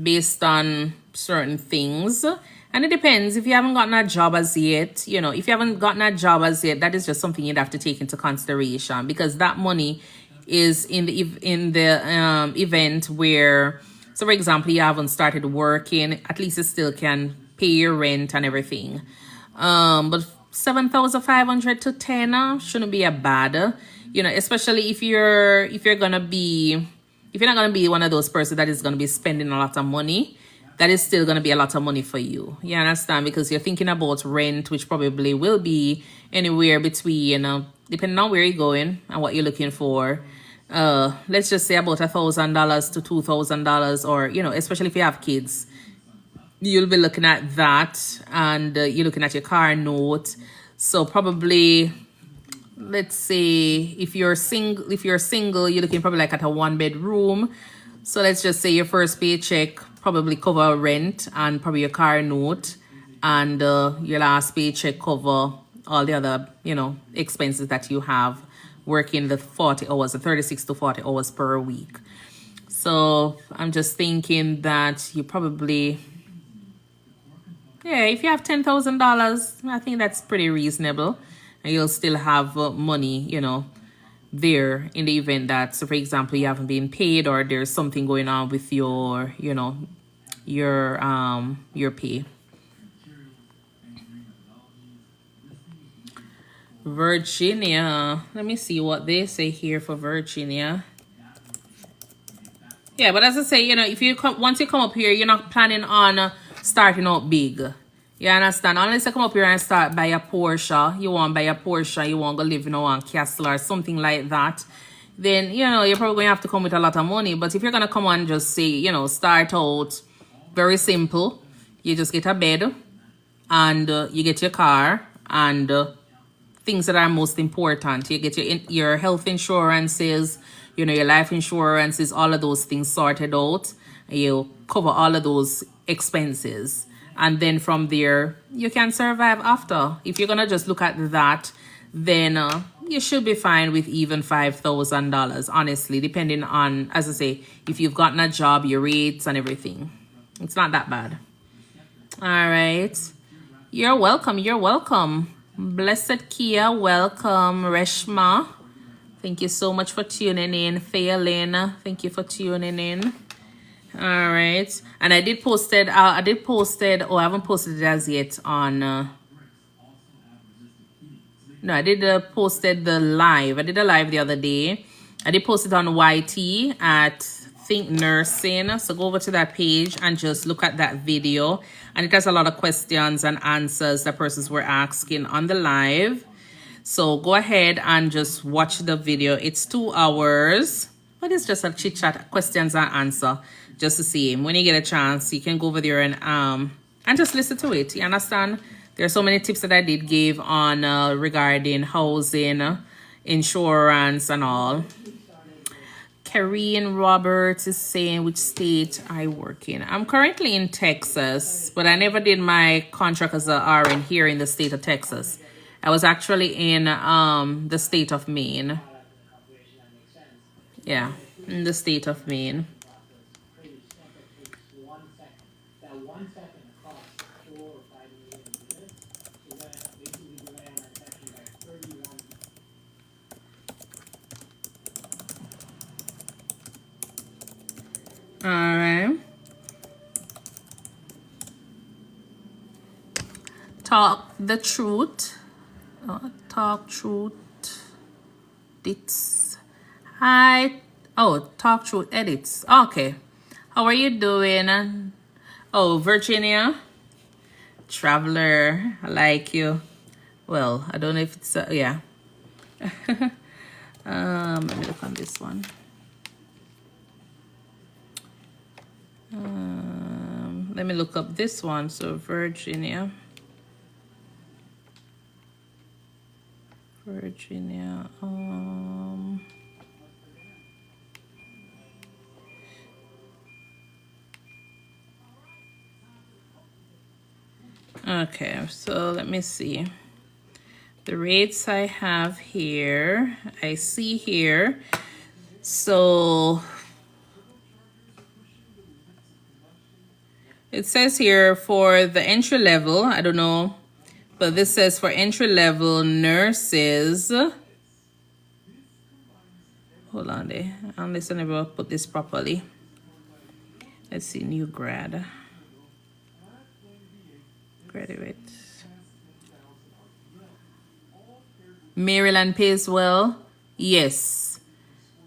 S1: based on certain things. And it depends if you haven't gotten a job as yet. If you haven't gotten a job as yet, that is just something you'd have to take into consideration, because that money is in the event where, so for example, you haven't started working, at least you still can pay your rent and everything. But 7,500 to 10 shouldn't be a bad, especially if you're gonna be, if you're not gonna be one of those persons that is gonna be spending a lot of money. That is still gonna be a lot of money for you. You understand? Because you're thinking about rent, which probably will be anywhere between, depending on where you're going and what you're looking for. Let's just say about $1,000 to $2,000, or especially if you have kids, you'll be looking at that, and you're looking at your car note. So probably, let's say if you're single, you're looking probably like at a 1-bedroom. So let's just say your first paycheck probably cover rent and probably your car note, and your last paycheck cover all the other expenses that you have working the 40 hours, the 36 to 40 hours per week. So I'm just thinking that you probably, if you have $10,000, I think that's pretty reasonable, and you'll still have money, there in the event that, so for example, you haven't been paid, or there's something going on with your, your pay. Virginia, let me see what they say here for Virginia. Yeah, but as I say, if you come, once you come up here, you're not planning on starting out big. You understand? Unless you come up here and start buy a Porsche, you want to buy a Porsche, you want to live in a castle or something like that, then, you're probably going to have to come with a lot of money. But if you're going to come and just say, start out very simple, you just get a bed, and you get your car, and things that are most important. You get your health insurances, your life insurances, all of those things sorted out. You cover all of those expenses. And then from there, you can survive after. If you're going to just look at that, then you should be fine with even $5,000, honestly, depending on, as I say, if you've gotten a job, your rates and everything. It's not that bad. All right. You're welcome. You're welcome. Blessed Kia, welcome. Reshma, thank you so much for tuning in. Phelan, thank you for tuning in. All right, and I did posted. I haven't posted it as yet on. No, I did posted the live. I did a live the other day. I did post it on YT at ThinkNursing. So go over to that page and just look at that video. And it has a lot of questions and answers that persons were asking on the live. So go ahead and just watch the video. It's 2 hours, but it's just a chit chat, questions and answer. Just to see him. When you get a chance, you can go over there and just listen to it. You understand? There are so many tips that I did give on regarding housing, insurance, and all. Karine Roberts is saying, which state I work in? I'm currently in Texas, but I never did my contract as a RN here in the state of Texas. I was actually in the state of Maine. Yeah, in the state of Maine. All right. Talk the truth. Talk truth. Edits. Hi. Oh, talk truth edits. Okay. How are you doing? Oh, Virginia. Traveler. I like you. Well, I don't know if it's yeah. Let me look on this one. Let me look up this one. So Virginia. Okay, so let me see. The rates I have here, I see here. So it says here for the entry level, I don't know, but this says for entry level nurses. hold on there. Unless I never put this properly. Let's see, new grad. Graduate. Maryland pays well. Yes.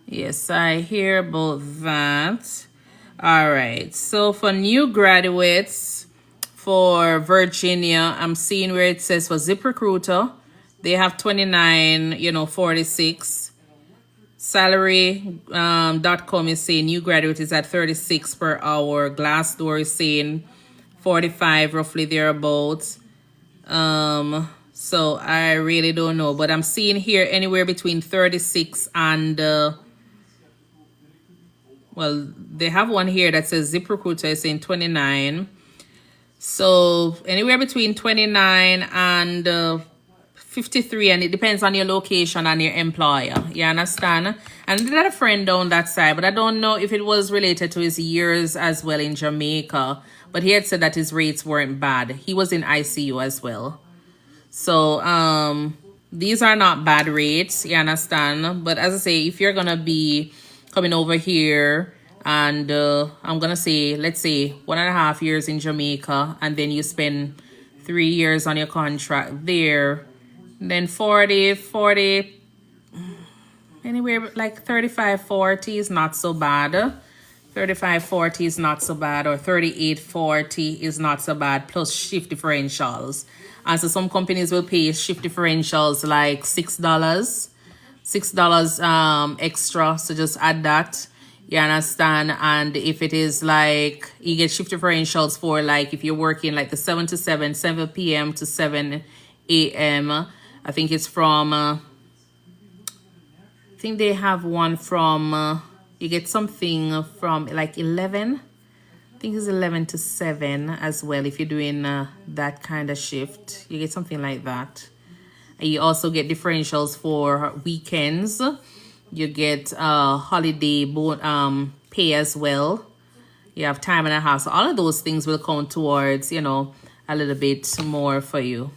S1: Yes, I hear about that. All right. So for new graduates for Virginia, I'm seeing where it says for ZipRecruiter, they have 29, 46. Salary.com is saying new graduate is at 36 per hour. Glassdoor is saying 45, roughly thereabouts. So I really don't know, but I'm seeing here anywhere between 36 and well, they have one here that says ZipRecruiter is saying 29. So anywhere between 29 and 53, and it depends on your location and your employer. You understand? And I had a friend down that side, but I don't know if it was related to his years as well in Jamaica. But he had said that his rates weren't bad. He was in ICU as well. So these are not bad rates, you understand? But as I say, if you're gonna be coming over here and I'm gonna say, let's say 1.5 years in Jamaica, and then you spend 3 years on your contract there, then 40, anywhere like 35, 40 is not so bad. 35, 40 is not so bad, or 38, 40 is not so bad, plus shift differentials. And so some companies will pay shift differentials like $6 extra. So just add that. You understand? And if it is like you get shift differentials for like if you're working like the 7 to 7, 7 p.m. to 7 a.m. I think it's from I think they have one from you get something from like 11. I think it's 11 to 7 as well. If you're doing that kind of shift, you get something like that. And you also get differentials for weekends. You get holiday pay as well. You have time and a half. So all of those things will count towards, a little bit more for you.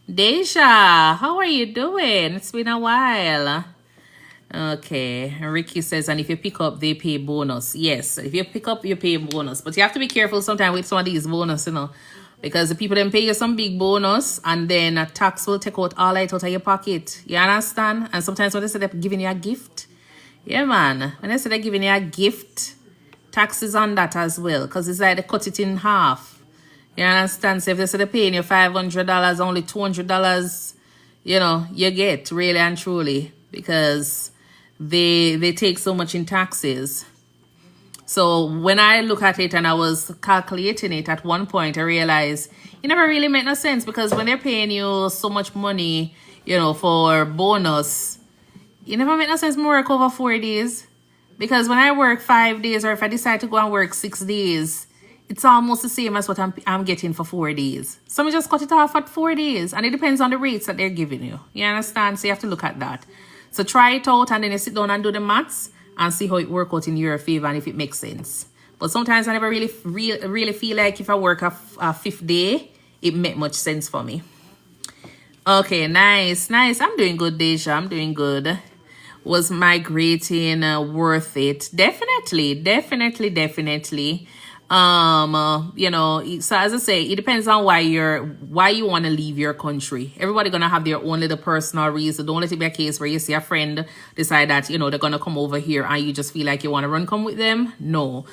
S1: Deja, how are you doing? It's been a while. Okay, Ricky says, and if you pick up, they pay bonus. Yes, if you pick up, you pay bonus. But you have to be careful sometimes with some of these bonus, because the people then pay you some big bonus, and then a tax will take out all right out of your pocket. You understand? And sometimes when they say they're giving you a gift, yeah, man. When they say they're giving you a gift, taxes on that as well, because it's like they cut it in half. You understand? So if they say they're paying you $500, only $200, you get really and truly, because they take so much in taxes. So when I look at it and I was calculating it at one point, I realized it never really made no sense, because when they're paying you so much money, for bonus, it never made no sense to work over 4 days. Because when I work 5 days, or if I decide to go and work 6 days, it's almost the same as what I'm getting for 4 days. So I just cut it off at 4 days, and it depends on the rates that they're giving you. You understand? So you have to look at that. So try it out, and then you sit down and do the maths and see how it works out in your favor and if it makes sense. But sometimes I never really feel like if I work a 5th day, it make much sense for me. Okay, nice. I'm doing good, Deja. I'm doing good. Was migrating worth it? Definitely. So as I say, it depends on why you want to leave your country. Everybody gonna have their own little personal reason. Don't let it be a case where you see a friend decide that they're gonna come over here and you just feel like you want to come with them. No,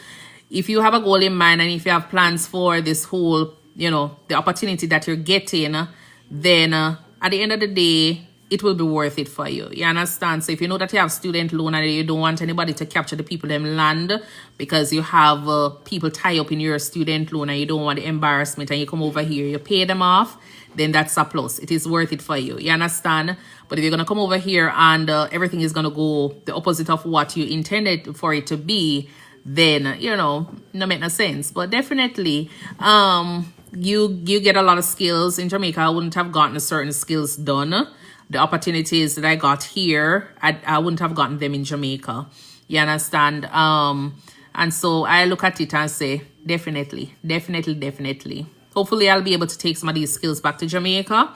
S1: if you have a goal in mind and if you have plans for this whole the opportunity that you're getting, then at the end of the day, it will be worth it for you. You understand? So if you know that you have student loan and you don't want anybody to capture the people them land because you have people tie up in your student loan and you don't want the embarrassment, and you come over here, you pay them off, then that's a plus. It is worth it for you. You understand? But if you're going to come over here and everything is going to go the opposite of what you intended for it to be, then, no make no sense. But definitely, you get a lot of skills. In Jamaica, I wouldn't have gotten certain skills done. The opportunities that I got here, I wouldn't have gotten them in Jamaica. You understand? And so I look at it and say, definitely. Hopefully, I'll be able to take some of these skills back to Jamaica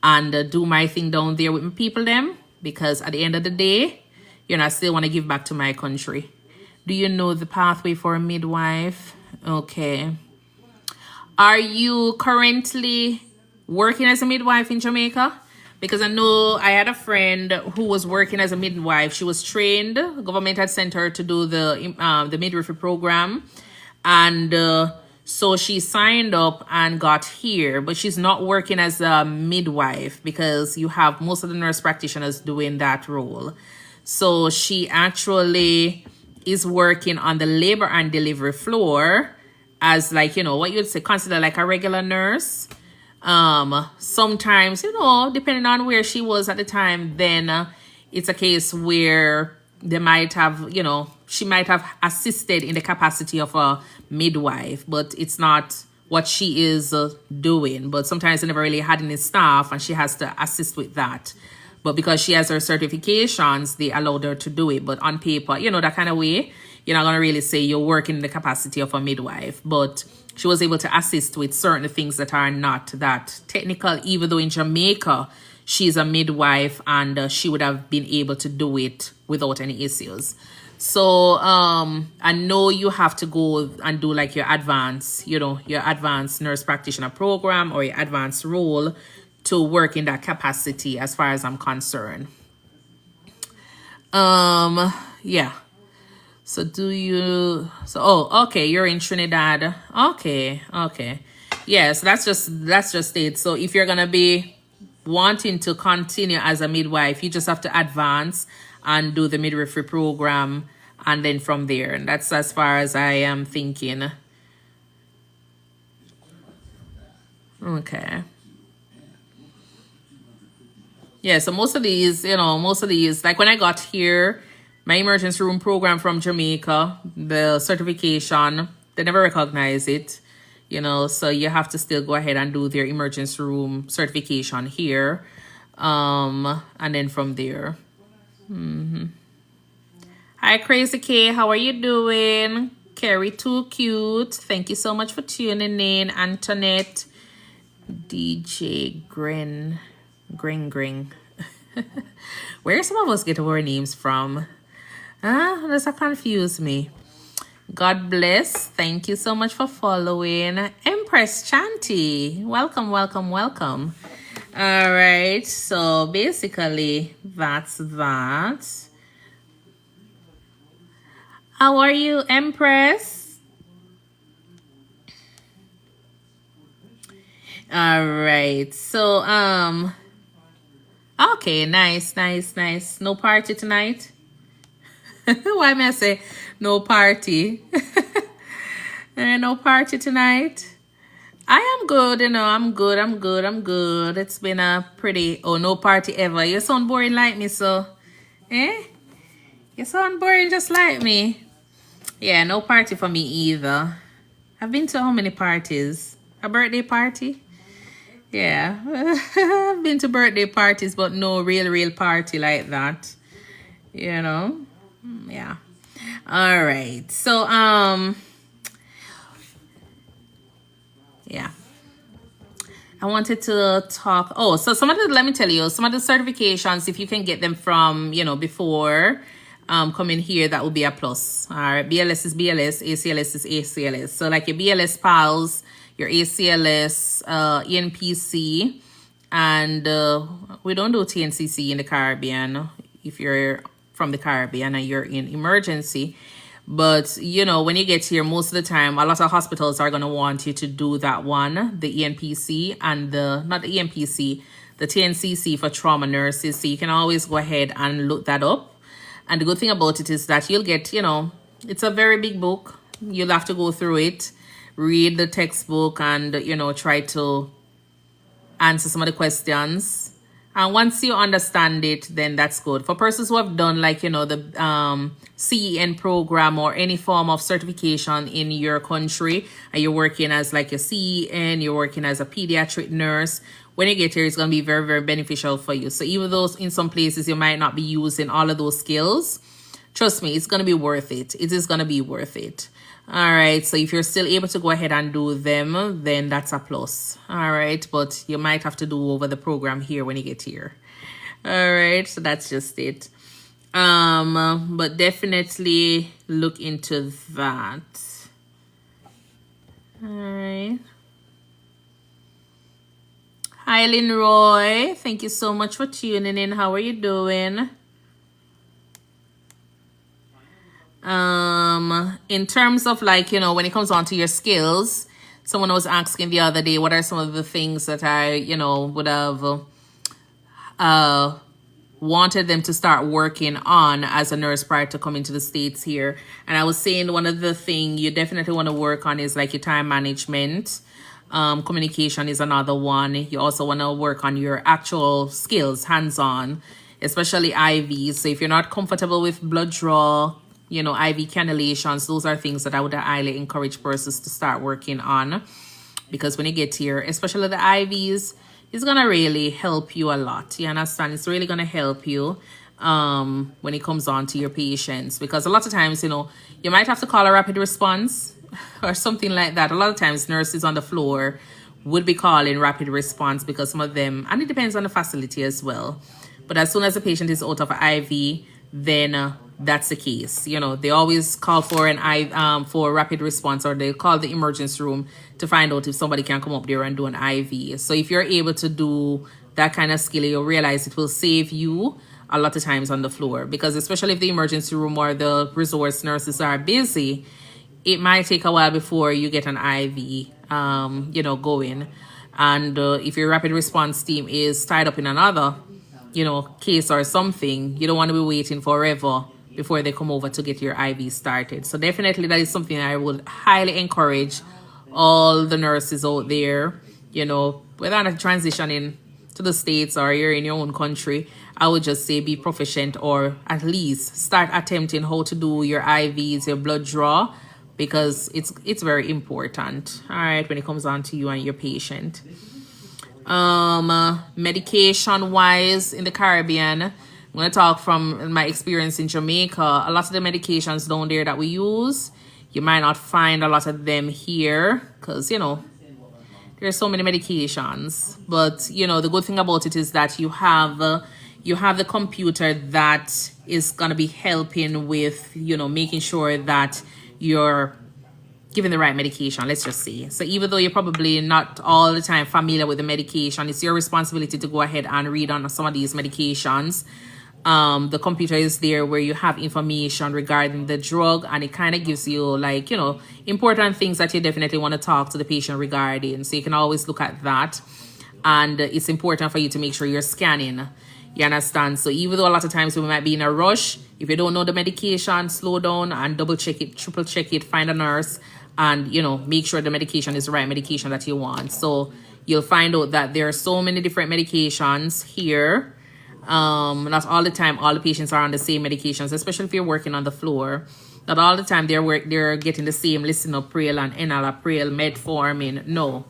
S1: and do my thing down there with my people them. Because at the end of the day, I still want to give back to my country. Do you know the pathway for a midwife? Okay. Are you currently working as a midwife in Jamaica? Because I know I had a friend who was working as a midwife. She was trained. Government had sent her to do the midwifery program. And so she signed up and got here. But she's not working as a midwife because you have most of the nurse practitioners doing that role. So she actually is working on the labor and delivery floor as like, what you'd say, consider like a regular nurse. Sometimes, depending on where she was at the time, then it's a case where they might have, she might have assisted in the capacity of a midwife, but it's not what she is doing. But sometimes they never really had any staff and she has to assist with that. But because she has her certifications, they allowed her to do it. But on paper, that kind of way, you're not going to really say you're working in the capacity of a midwife. But she was able to assist with certain things that are not that technical, even though in Jamaica, she's a midwife and she would have been able to do it without any issues. So I know you have to go and do like your advanced nurse practitioner program or your advanced role to work in that capacity as far as I'm concerned. Yeah. So okay, you're in Trinidad. Okay. Yes, that's just it. So if you're gonna be wanting to continue as a midwife, you just have to advance and do the midwifery program, and then from there. And that's as far as I am thinking. Okay. Yeah, so most of these, like when I got here, my emergency room program from Jamaica, the certification, they never recognize it, so you have to still go ahead and do their emergency room certification here. And then from there. Hi, Crazy K, how are you doing? Carrie, too cute. Thank you so much for tuning in. Antoinette, DJ Gring. Where some of us get our names from? Does that confuse me? God bless. Thank you so much for following. Empress Chanty, welcome. All right, so basically that's that. How are you, Empress? All right, so okay, nice. No party tonight? Why may I say no party? No party tonight? I am good, I'm good. It's been a pretty, no party ever. You sound boring like me, so. You sound boring just like me. Yeah, no party for me either. I've been to how many parties? A birthday party? Yeah, I've been to birthday parties, but no real party like that. Yeah. All right. So, yeah. I wanted to talk. Oh, so let me tell you, some of the certifications, if you can get them from, before coming here, that will be a plus. All right. BLS is BLS, ACLS is ACLS. So like your BLS PALS, your ACLS, ENPC, and we don't do TNCC in the Caribbean if you're from the Caribbean and you're in emergency. But, when you get here, most of the time, a lot of hospitals are going to want you to do that one, the ENPC and not the ENPC, the TNCC for trauma nurses. So you can always go ahead and look that up. And the good thing about it is that you'll get, it's a very big book. You'll have to go through it, read the textbook and, try to answer some of the questions. And once you understand it, then that's good. For persons who have done like, the CEN program or any form of certification in your country, and you're working as like a CEN, you're working as a pediatric nurse, when you get here, it's going to be very, very beneficial for you. So even though in some places you might not be using all of those skills, trust me, it's going to be worth it. It is going to be worth it. All right, so if you're still able to go ahead and do them, then that's a plus. All right, but you might have to do over the program here when you get here. All right, so that's just it. But definitely look into that. All right. Hi, Lynn Roy. Thank you so much for tuning in. How are you doing? In terms of like, you know, when it comes on to your skills, someone was asking the other day, what are some of the things that I, you know, would have wanted them to start working on as a nurse prior to coming to the States here. And I was saying one of the things you definitely want to work on is like your time management. Communication is another one. You also want to work on your actual skills, hands-on, especially IVs. So if you're not comfortable with blood draw, you know, IV cannulations, those are things that I would highly encourage persons to start working on, because when you get here, especially the IVs, it's gonna really help you a lot. You understand? It's really gonna help you when it comes on to your patients, because a lot of times, you know, you might have to call a rapid response or something like that. A lot of times nurses on the floor would be calling rapid response because some of them, and it depends on the facility as well, but as soon as the patient is out of IV, then that's the case. You know, they always call for an for rapid response, or they call the emergency room to find out if somebody can come up there and do an IV. So if you're able to do that kind of skill, you'll realize it will save you a lot of times on the floor, because especially if the emergency room or the resource nurses are busy, it might take a while before you get an IV, you know, going. And if your rapid response team is tied up in another, you know, case or something, you don't want to be waiting forever before they come over to get your IV started. So definitely that is something I would highly encourage all the nurses out there, you know, whether they're transitioning to the States or you're in your own country. I would just say be proficient, or at least start attempting how to do your IVs, your blood draw, because it's very important, all right, when it comes on to you and your patient. Medication wise in the Caribbean, I'm going to talk from my experience in Jamaica. A lot of the medications down there that we use, you might not find a lot of them here, because, you know, there's so many medications. But, you know, the good thing about it is that you have the computer that is going to be helping with, you know, making sure that you're given the right medication, let's just say. So even though you're probably not all the time familiar with the medication, it's your responsibility to go ahead and read on some of these medications. The computer is there where you have information regarding the drug, and it kind of gives you, like, you know, important things that you definitely want to talk to the patient regarding. So you can always look at that. And it's important for you to make sure you're scanning. You understand? So even though a lot of times we might be in a rush, if you don't know the medication, slow down and double check it, triple check it, find a nurse, and, you know, make sure the medication is the right medication that you want. So you'll find out that there are so many different medications here. Not all the time all the patients are on the same medications, especially if you're working on the floor. Not all the time they're getting the same lisinopril and enalapril, metformin. No.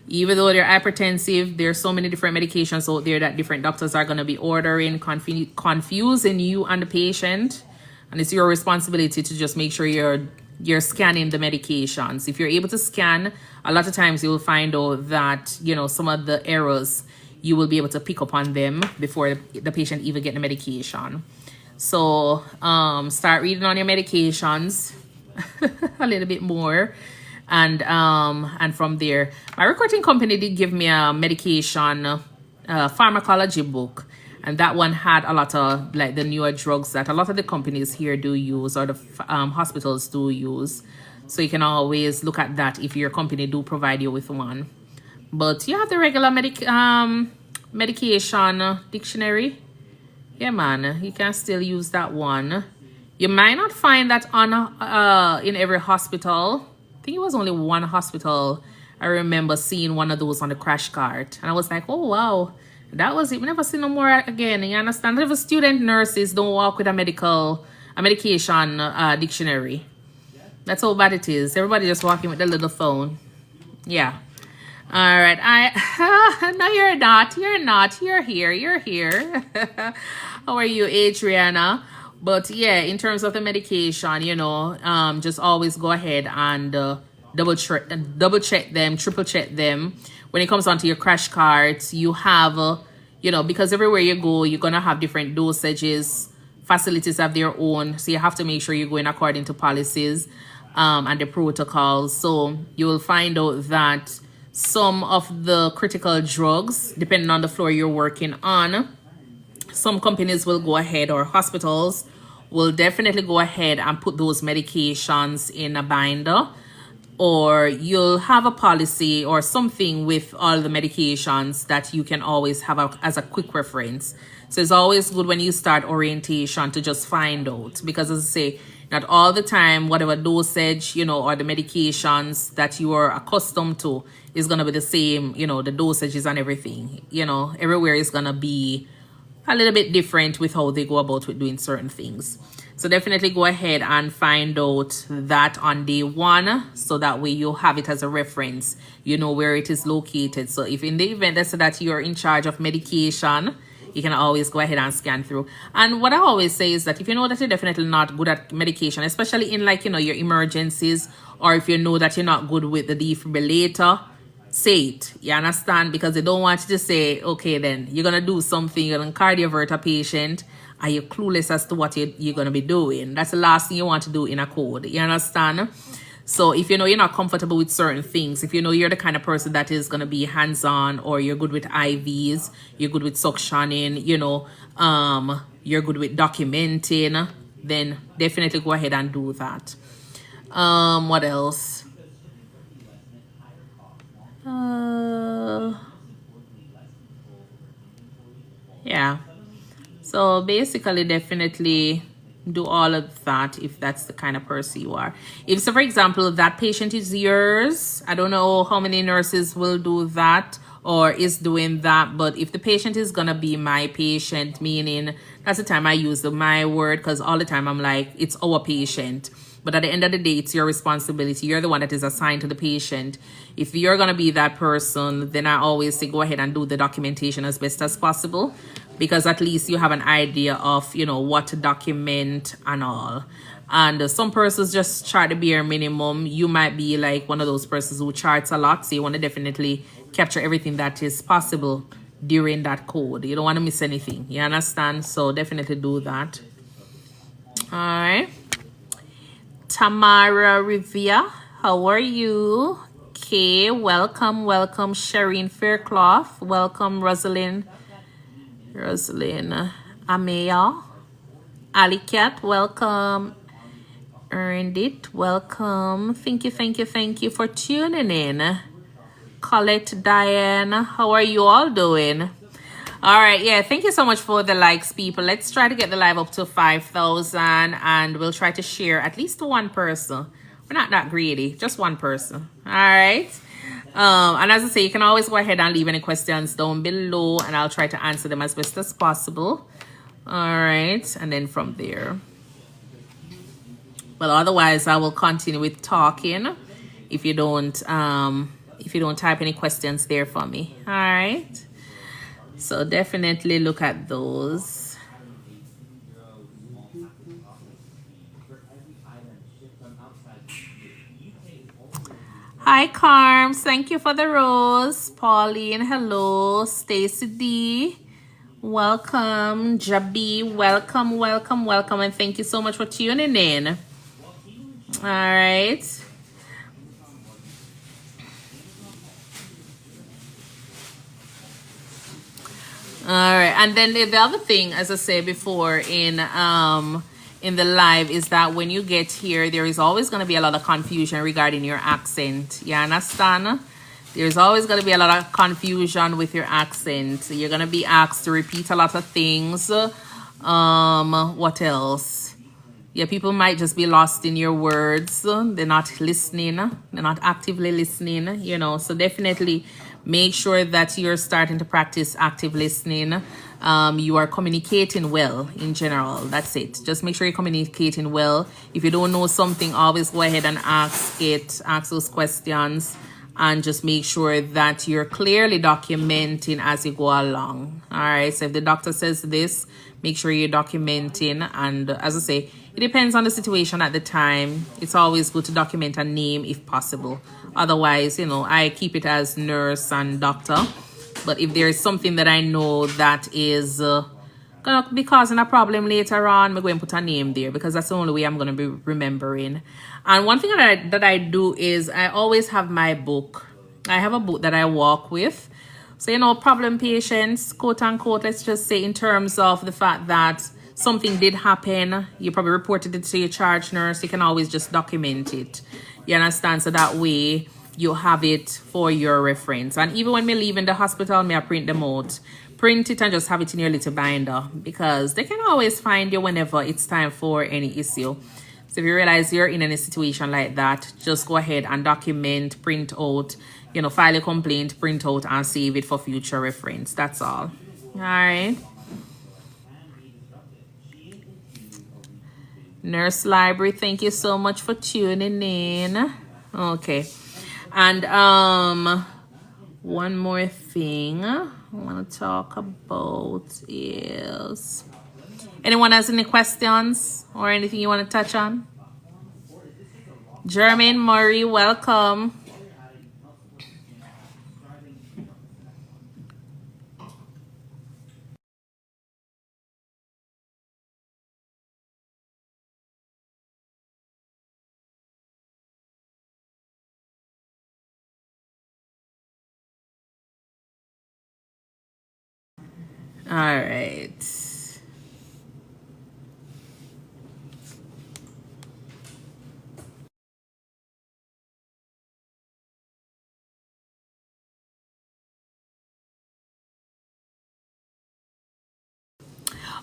S1: Even though they're hypertensive, there's so many different medications out there that different doctors are going to be ordering, confusing you and the patient. And it's your responsibility to just make sure you're scanning the medications. If you're able to scan, a lot of times you will find out that, you know, some of the errors, you will be able to pick up on them before the patient even get the medication. So start reading on your medications a little bit more. And from there, my recruiting company did give me a medication pharmacology book, and that one had a lot of like the newer drugs that a lot of the companies here do use, or the hospitals do use. So you can always look at that if your company do provide you with one. But you have the regular medication dictionary. Yeah, man, you can still use that one. You might not find that on in every hospital. I think it was only one hospital I remember seeing one of those on the crash cart, and I was like, oh wow, that was it. We never see no more again. You understand? If student nurses don't walk with a medication dictionary, that's how bad it is. Everybody just walking with the little phone. Yeah. All right. No, you're not. You're here. How are you, Adriana? But yeah, in terms of the medication, you know, just always go ahead and double check them, triple check them. When it comes onto your crash carts, you have, you know, because everywhere you go, you're going to have different dosages facilities have their own, so you have to make sure you're going according to policies and the protocols. So you will find out that some of the critical drugs, depending on the floor you're working on, some companies will go ahead, or hospitals will definitely go ahead and put those medications in a binder, or you'll have a policy or something with all the medications that you can always have as a quick reference. So it's always good when you start orientation to just find out, because as I say, not all the time whatever dosage, or the medications that you are accustomed to is going to be the same, the dosages and everything, everywhere is going to be a little bit different with how they go about with doing certain things. So definitely go ahead and find out that on day one, so that way you'll have it as a reference, where it is located. So if in the event that you're in charge of medication, you can always go ahead and scan through. And what I always say is that if you know that you're definitely not good at medication, especially in your emergencies, or if you know that you're not good with the defibrillator, say it. You understand? Because they don't want you to say, okay, then you're going to do something, you're going to cardiovert a patient, and you're clueless as to what you're going to be doing. That's the last thing you want to do in a code. You understand? So if you know you're not comfortable with certain things, if you know you're the kind of person that is going to be hands-on, or you're good with IVs, you're good with suctioning, you're good with documenting, then definitely go ahead and do that. What else? Yeah. So basically, definitely do all of that if that's the kind of person you are. If, so for example, that patient is yours, I don't know how many nurses will do that or is doing that, but if the patient is gonna be my patient, meaning that's the time I use the my word, because all the time I'm like, it's our patient. But at the end of the day, it's your responsibility. You're the one that is assigned to the patient. If you're going to be that person, then I always say go ahead and do the documentation as best as possible, because at least you have an idea of, what to document and all. And some persons just chart the bare minimum. You might be like one of those persons who charts a lot. So you want to definitely capture everything that is possible during that code. You don't want to miss anything. You understand? So definitely do that. All right. Tamara Rivia, how are you? Kay, welcome. Shireen Faircloth, welcome. Rosalind Amaya, Alicat, welcome. Earned it, welcome. Thank you for tuning in. Colette, Diane, how are you all doing? All right, yeah, thank you so much for the likes, people. Let's try to get the live up to 5,000, and we'll try to share at least to one person. We're not that greedy, just one person. All right. And as I say, you can always go ahead and leave any questions down below, and I'll try to answer them as best as possible. All right, and then from there, well, otherwise I will continue with talking if you don't type any questions there for me. All right. So definitely look at those. Hi, Carms. Thank you for the rose. Pauline, hello. Stacy D, welcome. Jabi, welcome. And thank you so much for tuning in. All right. All right, and then the other thing, as I said before in the live, is that when you get here, there is always going to be a lot of confusion regarding your accent. You understand? There's always going to be a lot of confusion with your accent. You're going to be asked to repeat a lot of things. What else? Yeah, people might just be lost in your words. They're not listening. They're not actively listening, so definitely make sure that you're starting to practice active listening. You are communicating well in general. That's it. Just make sure you're communicating well. If you don't know something, always go ahead and ask those questions, and just make sure that you're clearly documenting as you go along. All right. So if the doctor says this, make sure you're documenting. And as I say, it depends on the situation at the time. It's always good to document a name if possible. Otherwise, I keep it as nurse and doctor. But if there is something that I know that is gonna be causing a problem later on, I'm going to put a name there because that's the only way I'm gonna be remembering. And one thing that I do is I always have my book. I have a book that I walk with. So, you know, problem patients, quote unquote, let's just say in terms of the fact that something did happen, you probably reported it to your charge nurse, you can always just document it. You understand? So that way you have it for your reference. And even when me leave in the hospital, me I print them out. Print it and just have it in your little binder because they can always find you whenever it's time for any issue. So if you realize you're in any situation like that, just go ahead and document, print out, you know, file a complaint, print out and save it for future reference. That's all. All right. Nurse Library, thank you so much for tuning in. Okay. And one more thing I want to talk about is, anyone has any questions or anything you want to touch on? Jermaine Murray, welcome. All right.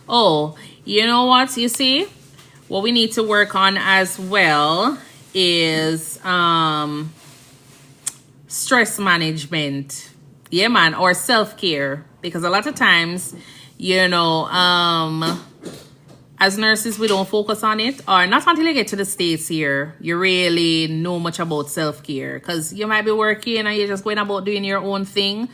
S1: Oh, you know what? You see, what we need to work on as well is stress management. Yeah, man, or self-care. Because a lot of times, you know, as nurses, we don't focus on it, or not until you get to the States here, you really know much about self-care. Because you might be working and you're just going about doing your own thing,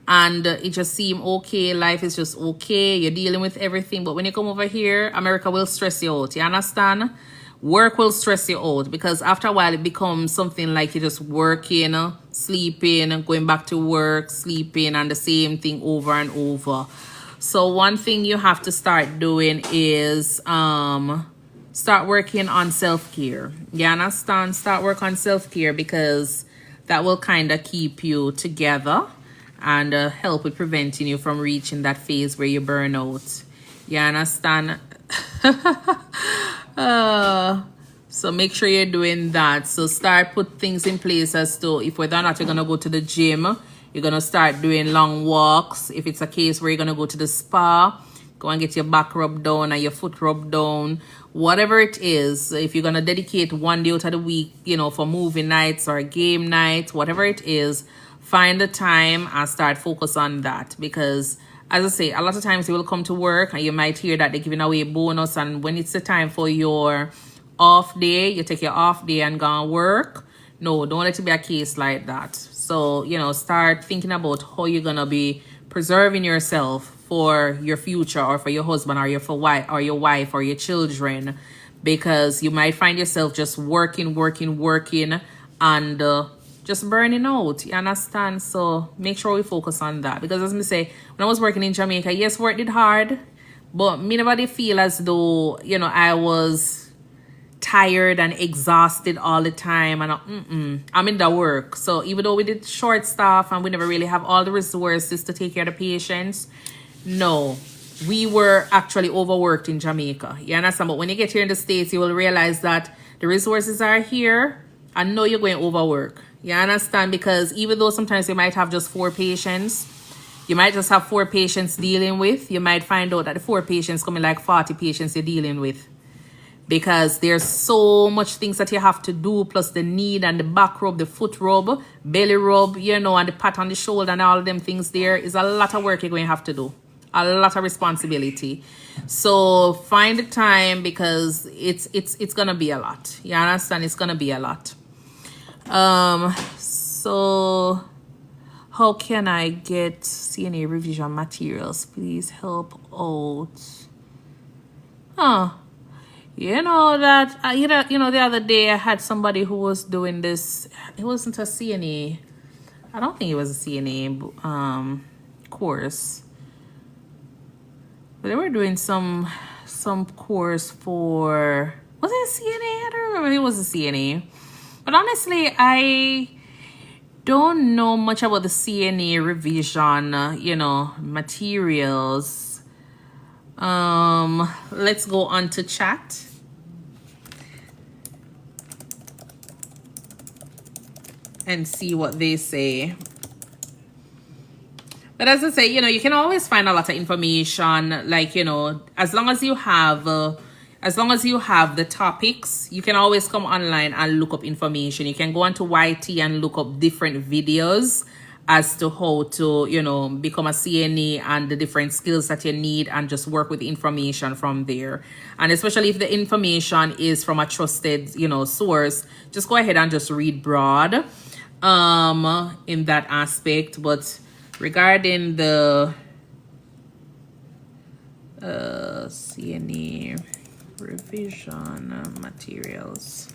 S1: and it just seems okay, life is just okay, you're dealing with everything. But when you come over here, America will stress you out, you understand? Work will stress you out because after a while it becomes something like you're just working, sleeping, going back to work, sleeping, and the same thing over and over. So one thing you have to start doing is start working on self-care. You understand? Start work on self-care because that will kind of keep you together and help with preventing you from reaching that phase where you burn out. You understand? So make sure you're doing that. So start put things in place as to if whether or not you're going to go to the gym, you're going to start doing long walks. If it's a case where you're going to go to the spa, go and get your back rubbed down and your foot rubbed down. Whatever it is, if you're going to dedicate one day out of the week, you know, for movie nights or game nights, whatever it is, find the time and start focus on that. Because as I say, a lot of times you will come to work and you might hear that they're giving away a bonus, and when it's the time for your off day, you take your off day and go and work. No, don't let it be a case like that. So, you know, start thinking about how you're gonna be preserving yourself for your future, or for your husband, or your wife or your children, because you might find yourself just working and just burning out. You understand? So make sure we focus on that. Because as me say, when I was working in Jamaica, yes, work did hard, but me nobody feel as though, you know, I was tired and exhausted all the time, and I'm in the work. So even though we did short staff and we never really have all the resources to take care of the patients, no, we were actually overworked in Jamaica. You understand? But when you get here in the States, you will realize that the resources are here and no, you're going overwork. You understand? Because even though sometimes you might have just 4 patients, you might just have 4 patients dealing with, you might find out that the 4 patients coming like 40 patients you're dealing with. Because there's so much things that you have to do, plus the knee and the back rub, the foot rub, belly rub, you know, and the pat on the shoulder and all of them things. There is a lot of work you're going to have to do. A lot of responsibility. So find the time, because it's gonna be a lot. You understand? It's gonna be a lot. So how can I get CNA revision materials? Please help out. You know that you know the other day I had somebody who was doing this. It wasn't a CNA. I don't think it was a CNA course. But they were doing some course for, was it CNA? I don't remember if it was a CNA. But honestly, I don't know much about the CNA revision, materials. Let's go on to chat. And see what they say. But as I say, you can always find a lot of information, like, as long as you have the topics, you can always come online and look up information. You can go onto YT and look up different videos as to how to, become a CNA and the different skills that you need, and just work with the information from there. And especially if the information is from a trusted, source, just go ahead and just read broad in that aspect. But regarding the CNA revision materials,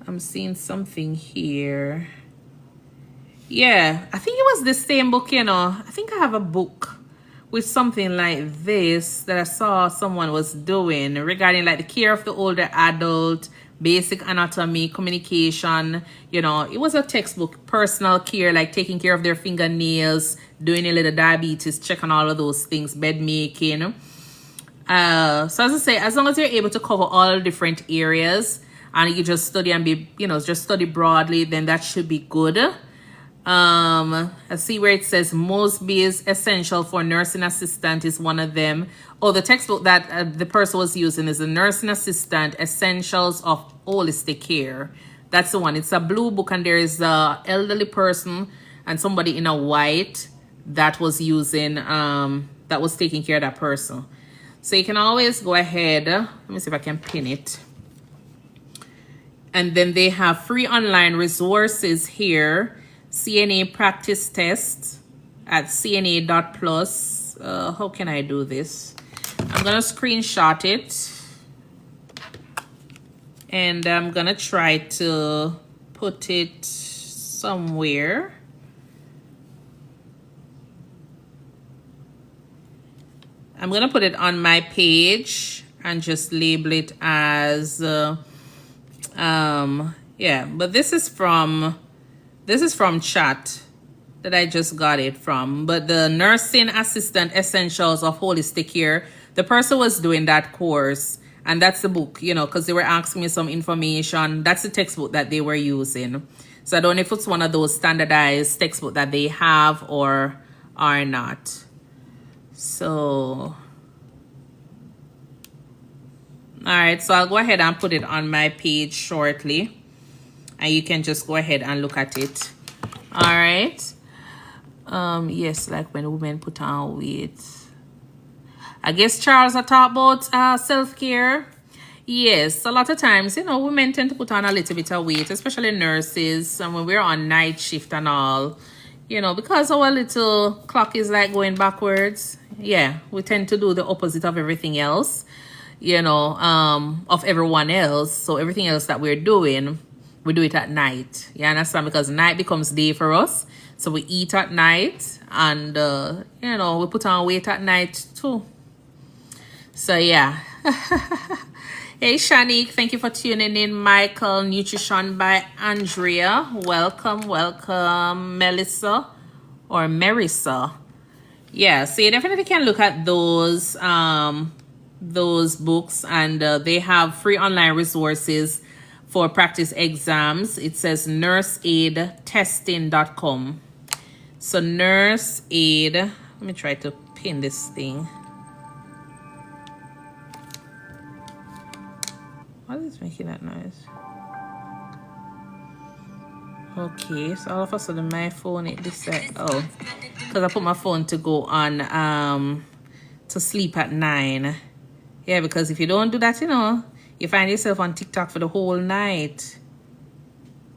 S1: I'm seeing something here. Yeah, I think it was the same book, I think I have a book with something like this that I saw someone was doing regarding like the care of the older adult, basic anatomy, communication. It was a textbook, personal care, like taking care of their fingernails, doing a little diabetes check on all of those things, bed making. So as I say, as long as you're able to cover all different areas and you just study and be, just study broadly, then that should be good. I see where it says Mosby's Essential for Nursing Assistant is one of them. Oh, the textbook that the person was using is the Nursing Assistant Essentials of Holistic Care. That's the one. It's a blue book, and there is a elderly person and somebody in a white that was using, that was taking care of that person. So you can always go ahead. Let me see if I can pin it. And then they have free online resources here. CNA practice test at cna.plus. How can I do this? I'm gonna screenshot it, and I'm gonna try to put it somewhere. I'm gonna put it on my page and just label it as yeah, but this is from chat that I just got it from. But the Nursing Assistant Essentials of Holistic Care, the person was doing that course, and that's the book, because they were asking me some information. That's the textbook that they were using. So I don't know if it's one of those standardized textbook that they have or are not. So, all right, so I'll go ahead and put it on my page shortly, and you can just go ahead and look at it. All right. Yes, like when women put on weight. I guess Charles are talking about self-care. Yes, a lot of times, women tend to put on a little bit of weight, especially nurses, and when we're on night shift and all, because our little clock is like going backwards. Yeah, we tend to do the opposite of everything else, of everyone else. So everything else that we're doing, we do it at night. You understand? Because night becomes day for us. So we eat at night, and, we put on weight at night too. So, yeah. Hey, Shanique, thank you for tuning in. Michael, Nutrition by Andrea. Welcome, welcome. Melissa or Marissa. Yeah, so you definitely can look at those books, and they have free online resources for practice exams. It says nurseaidtesting.com. So nurseaid, let me try to pin this thing. Why is it making that noise? Okay, so all of a sudden my phone, it decided, oh, because I put my phone to go on, to sleep at 9. Yeah, because if you don't do that, you find yourself on TikTok for the whole night.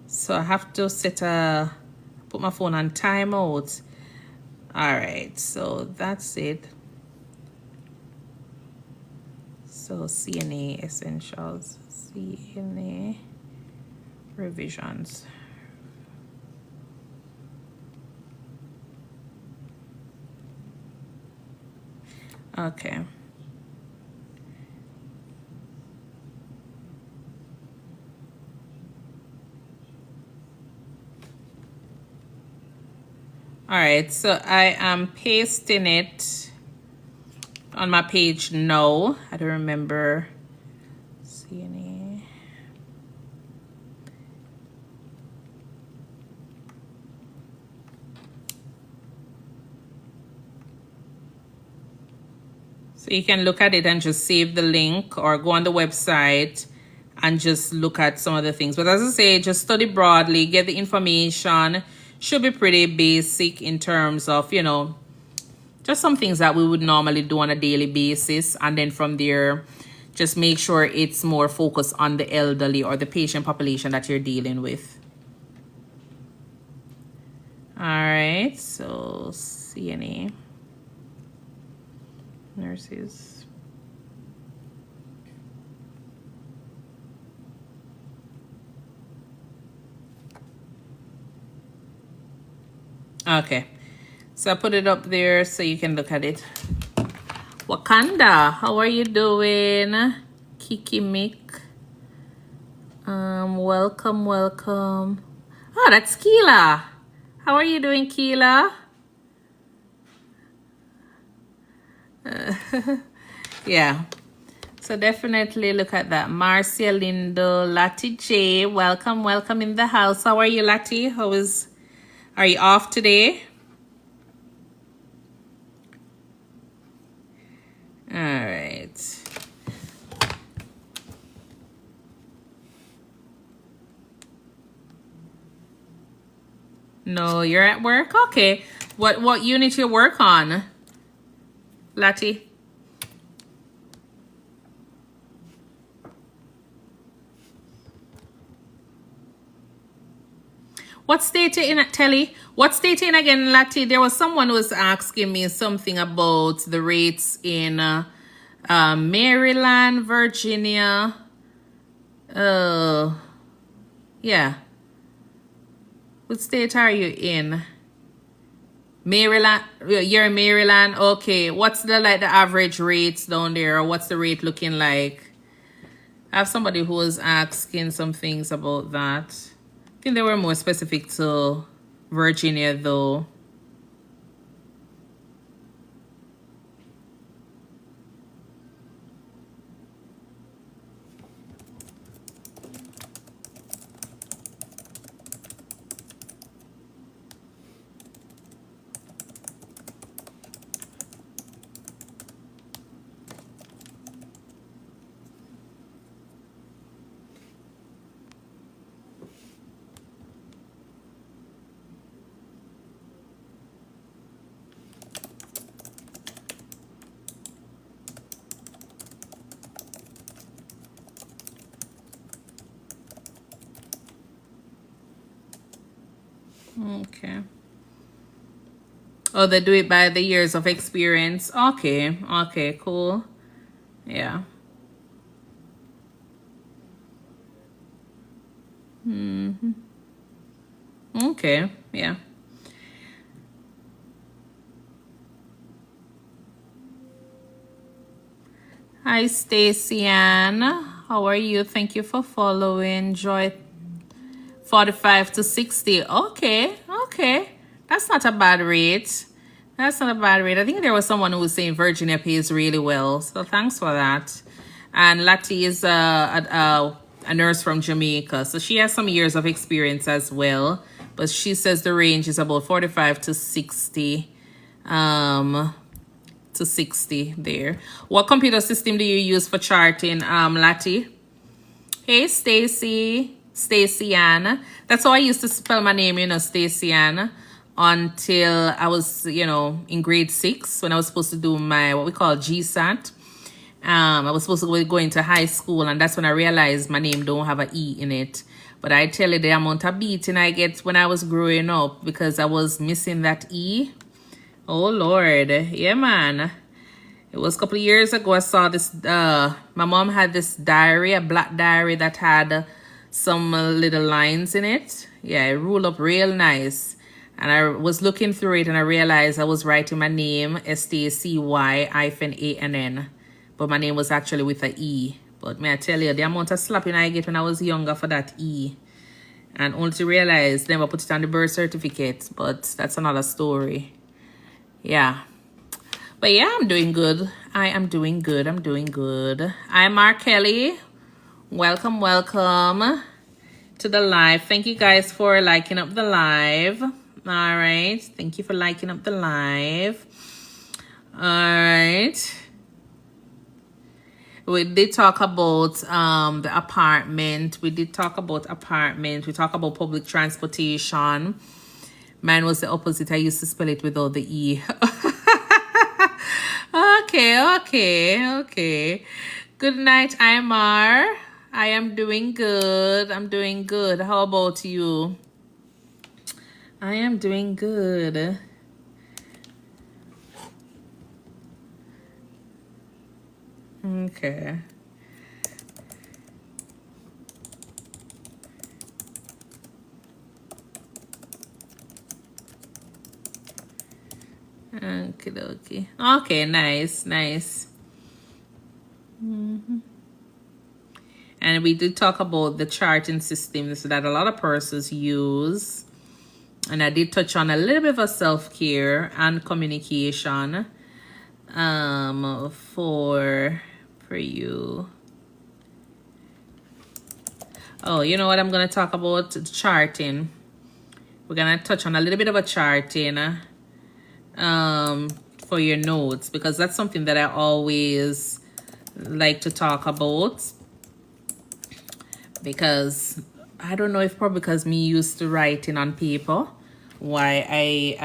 S1: So I have to put my phone on timeout. All right, so that's it. So CNA Essentials, CNA Revisions. Okay. All right, so I am pasting it on my page now. I don't remember. See any. So you can look at it and just save the link or go on the website and just look at some of the things. But as I say, just study broadly, get the information. Should be pretty basic in terms of, you know, just some things that we would normally do on a daily basis. And then from there, just make sure it's more focused on the elderly or the patient population that you're dealing with. All right, so CNA. Nurses. Okay, so I put it up there so you can look at it. Wakanda, how are you doing? Kiki Mick. Welcome. Oh, that's Keela. How are you doing, Keela? Yeah. So definitely look at that. Marcia Lindo, Lati J. Welcome in the house. How are you, Lati? Are you off today? All right. No, you're at work? Okay. What unit you work on, Lati? What state you in, Telly? What state you in again, Lati? There was someone who was asking me something about the rates in Maryland, Virginia. Yeah. What state are you in? Maryland. You're in Maryland. Okay. What's the average rates down there? Or what's the rate looking like? I have somebody who was asking some things about that. I think they were more specific to Virginia though. Okay. Oh, they do it by the years of experience. Okay. Okay, cool. Yeah. Okay. Yeah. Hi, Stacy Ann. How are you? Thank you for following. Joy 45 to 60. Okay. Okay. That's not a bad rate. That's not a bad rate. I think there was someone who was saying Virginia pays really well. So thanks for that. And Lati is a nurse from Jamaica. So she has some years of experience as well. But she says the range is about 45 to 60. To 60 there. What computer system do you use for charting, Lati? Hey, Stacy Ann. That's how I used to spell my name, Stacy Ann, until I was, in grade 6 when I was supposed to do my, what we call GSAT. I was supposed to go into high school, and that's when I realized my name don't have an E in it. But I tell you the amount of beating I get when I was growing up because I was missing that E. Oh, Lord. Yeah, man. It was a couple of years ago I saw this. My mom had this diary, a black diary that had some little lines in it. Yeah, it ruled up real nice. And I was looking through it and I realized I was writing my name Stacy-ANN, but my name was actually with a E. But may I tell you, the amount of slapping I get when I was younger for that E. And only to realize, never put it on the birth certificate, but that's another story. Yeah. But yeah, I'm doing good. I am doing good. I'm doing good. I'm Mark Kelly. Welcome, welcome to the live. Thank you guys for liking up the live. All right. Thank you for liking up the live. All right. We did talk about the apartment. We did talk about apartment. We talked about public transportation. Mine was the opposite. I used to spell it without the E. Okay. Good night, Imar. I am doing good. I'm doing good. How about you? I am doing good. Okay. Okay. Okay, nice. And we did talk about the charting systems that a lot of persons use. And I did touch on a little bit of self-care and communication for you. Oh, you know what I'm going to talk about? Charting. We're going to touch on a little bit of a charting for your notes, because that's something that I always like to talk about, because I don't know if probably because me used to writing on paper why I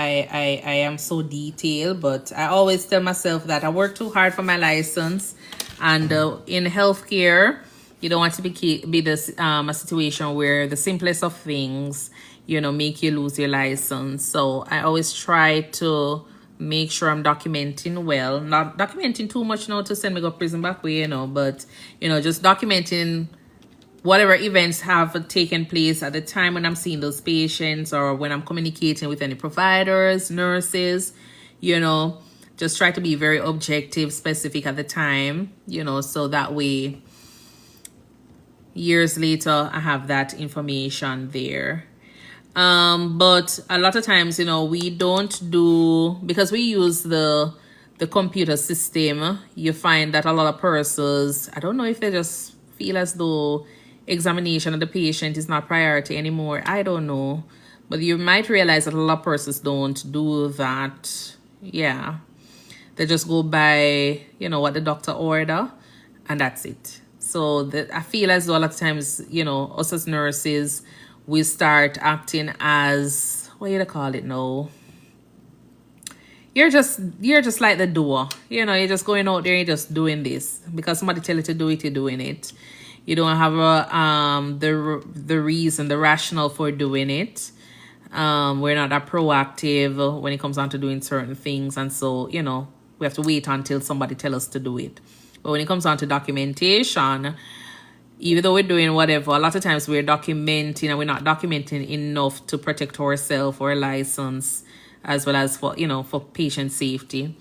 S1: am so detailed, but I always tell myself that I work too hard for my license, and in healthcare you don't want to be this a situation where the simplest of things, you know, make you lose your license. So I always try to make sure I'm documenting well, not documenting too much now to send me go prison back way, you know, but you know, just documenting whatever events have taken place at the time when I'm seeing those patients, or when I'm communicating with any providers, nurses, you know, just try to be very objective, specific at the time, you know, so that way years later I have that information there. But a lot of times, you know, we don't do, because we use the computer system, you find that a lot of persons, I don't know if they just feel as though examination of the patient is not priority anymore. I don't know, but you might realize that a lot of persons don't do that. Yeah, they just go by, you know, what the doctor order, and that's it. So I feel as though a lot of times, you know, us as nurses, we start acting as, what do you call it now? You're just like the doer. You know, you're just going out there and just doing this because somebody tell you to do it, you're doing it. You don't have the reason, the rationale for doing it. We're not that proactive when it comes down to doing certain things, and so, you know, we have to wait until somebody tell us to do it. But when it comes down to documentation, even though we're doing whatever, a lot of times we're documenting, and we're not documenting enough to protect ourselves or license, as well as for, you know, for patient safety.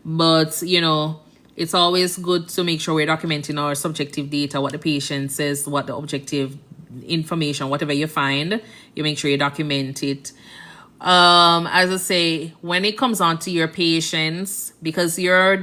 S1: But, you know, it's always good to make sure we're documenting our subjective data, what the patient says, what the objective information, whatever you find, you make sure you document it. As I say, when it comes on to your patients, because you're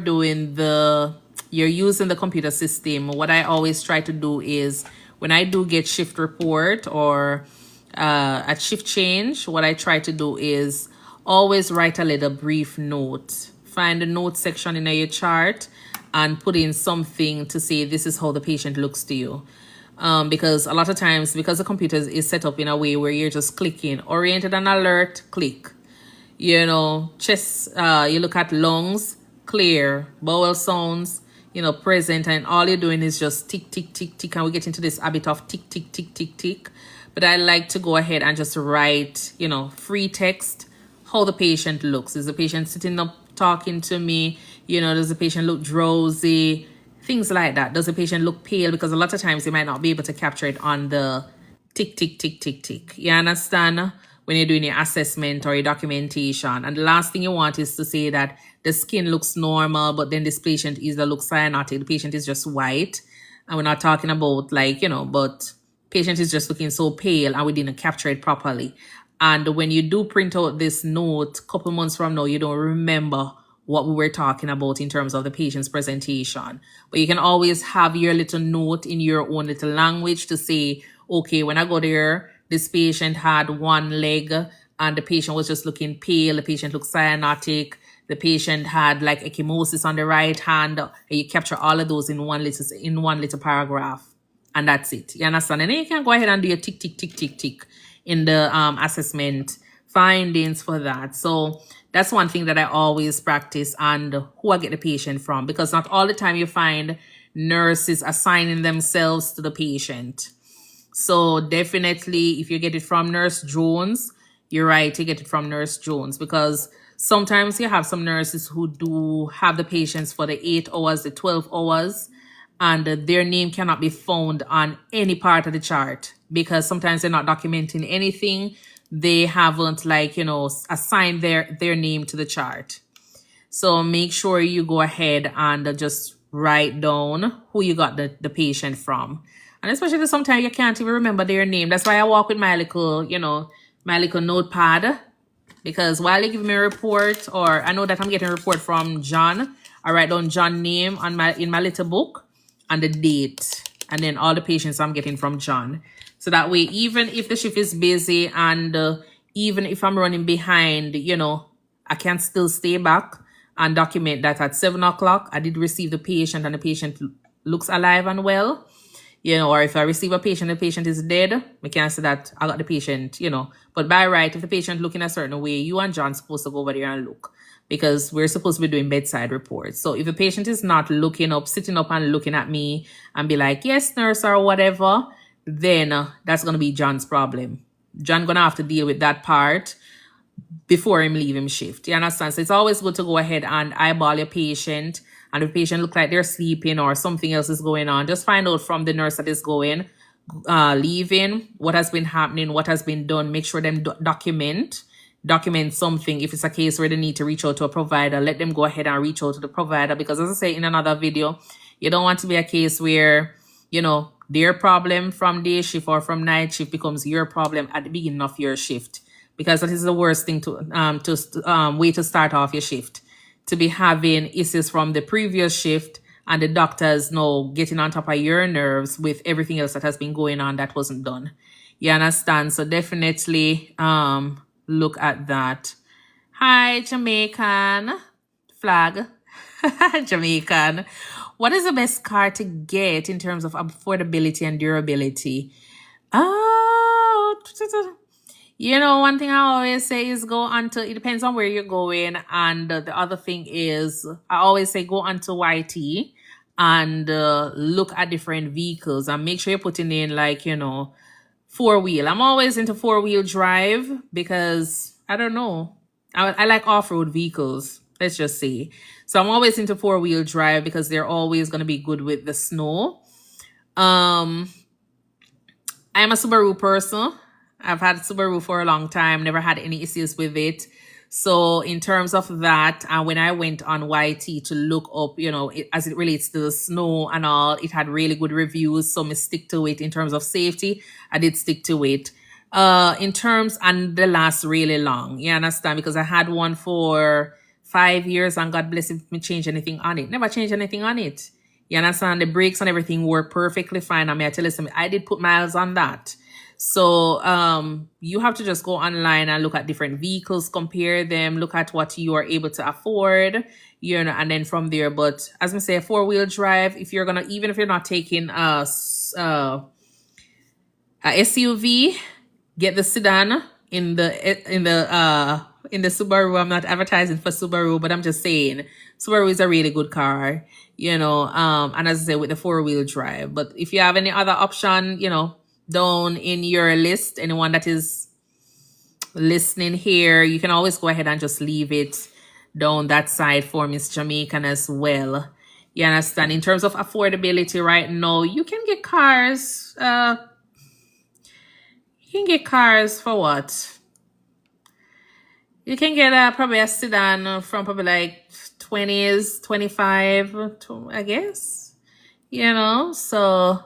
S1: using the computer system, what I always try to do is, when I do get shift report or a shift change, what I try to do is always write a little brief note. Find the note section in your chart and put in something to say this is how the patient looks to you. Because a lot of times, because the computer is set up in a way where you're just clicking, oriented and alert, click. You know, chest, you look at lungs, clear, bowel sounds, you know, present, and all you're doing is just tick, tick, tick, tick, and we get into this habit of tick, tick, tick, tick, tick. But I like to go ahead and just write, you know, free text, how the patient looks. Is the patient sitting up talking to me? You know, does the patient look drowsy? Things like that. Does the patient look pale? Because a lot of times you might not be able to capture it on the tick, tick, tick, tick, tick. You understand? when you're doing your assessment or your documentation. And the last thing you want is to say that the skin looks normal, but then this patient either looks cyanotic, the patient is just white. And we're not talking about like, but patient is just looking so pale and we didn't capture it properly. And when you do print out this note, a couple months from now, you don't remember what we were talking about in terms of the patient's presentation. But you can always have your little note in your own little language to say, okay, when I go there, this patient had one leg and the patient was just looking pale. The patient looked cyanotic. The patient had like ecchymosis on the right hand. And you capture all of those in one little paragraph. And that's it. You understand? And then you can go ahead and do your tick, tick, tick, tick, tick in the assessment findings for that. So that's one thing that I always practice, and who I get the patient from, because not all the time you find nurses assigning themselves to the patient. So definitely if you get it from Nurse Jones, you're right to get it from Nurse Jones, because sometimes you have some nurses who do have the patients for the 8 hours, the 12 hours, and their name cannot be found on any part of the chart because sometimes they're not documenting anything. They haven't assigned their name to the chart. So make sure you go ahead and just write down who you got the patient from. And especially sometimes you can't even remember their name. That's why I walk with my little, my little notepad. Because while they give me a report, or I know that I'm getting a report from John, I write down John's name in my little book and the date. And then all the patients I'm getting from John. So that way, even if the shift is busy and even if I'm running behind, I can still stay back and document that at 7 o'clock, I did receive the patient and the patient looks alive and well. Or if I receive a patient, the patient is dead, we can say that I got the patient, But by right, if the patient looking a certain way, you and John supposed to go over there and look, because we're supposed to be doing bedside reports. So if the patient is not looking up, sitting up and looking at me and be like, yes, nurse, or whatever, then that's going to be John's problem. John going to have to deal with that part before him leave him shift. You understand? So it's always good to go ahead and eyeball your patient. And if the patient look like they're sleeping or something else is going on, just find out from the nurse that is leaving, what has been happening, what has been done. Make sure them document something. If it's a case where they need to reach out to a provider, let them go ahead and reach out to the provider. Because as I say in another video, you don't want to be a case where, their problem from day shift or from night shift becomes your problem at the beginning of your shift. Because that is the worst thing way to start off your shift. To be having issues from the previous shift and the doctors now getting on top of your nerves with everything else that has been going on that wasn't done. You understand? So definitely look at that. Hi, Jamaican flag. Jamaican. What is the best car to get in terms of affordability and durability? One thing I always say is go onto, it depends on where you're going. And the other thing is, I always say go onto YT and look at different vehicles and make sure you're putting in 4-wheel. I'm always into 4-wheel drive because, I don't know, I like off-road vehicles, let's just say. So I'm always into 4-wheel drive because they're always going to be good with the snow. I'm a Subaru person. I've had Subaru for a long time, never had any issues with it. So in terms of that, and when I went on YT to look up, as it relates to the snow and all, it had really good reviews. So I stick to it in terms of safety. I did stick to it. In terms, and they last really long. You understand? Because I had one for 5 years and God bless if me change anything on it. Never change anything on it. You understand? The brakes and everything work perfectly fine. I mean, I tell you something, I did put miles on that. So you have to just go online and look at different vehicles, compare them, look at what you are able to afford, and then from there. But as I say, a 4-wheel drive, if you're gonna, even if you're not taking a SUV, get the sedan in the Subaru. I'm not advertising for Subaru, but I'm just saying Subaru is a really good car, and as I say, with the 4-wheel drive. But if you have any other option, down in your list, anyone that is listening here, you can always go ahead and just leave it down that side for Miss Jamaican as well. You understand? In terms of affordability right now, you can get cars. You can get cars for what? You can get probably a sedan from probably like 20s, 25, I guess. You know, so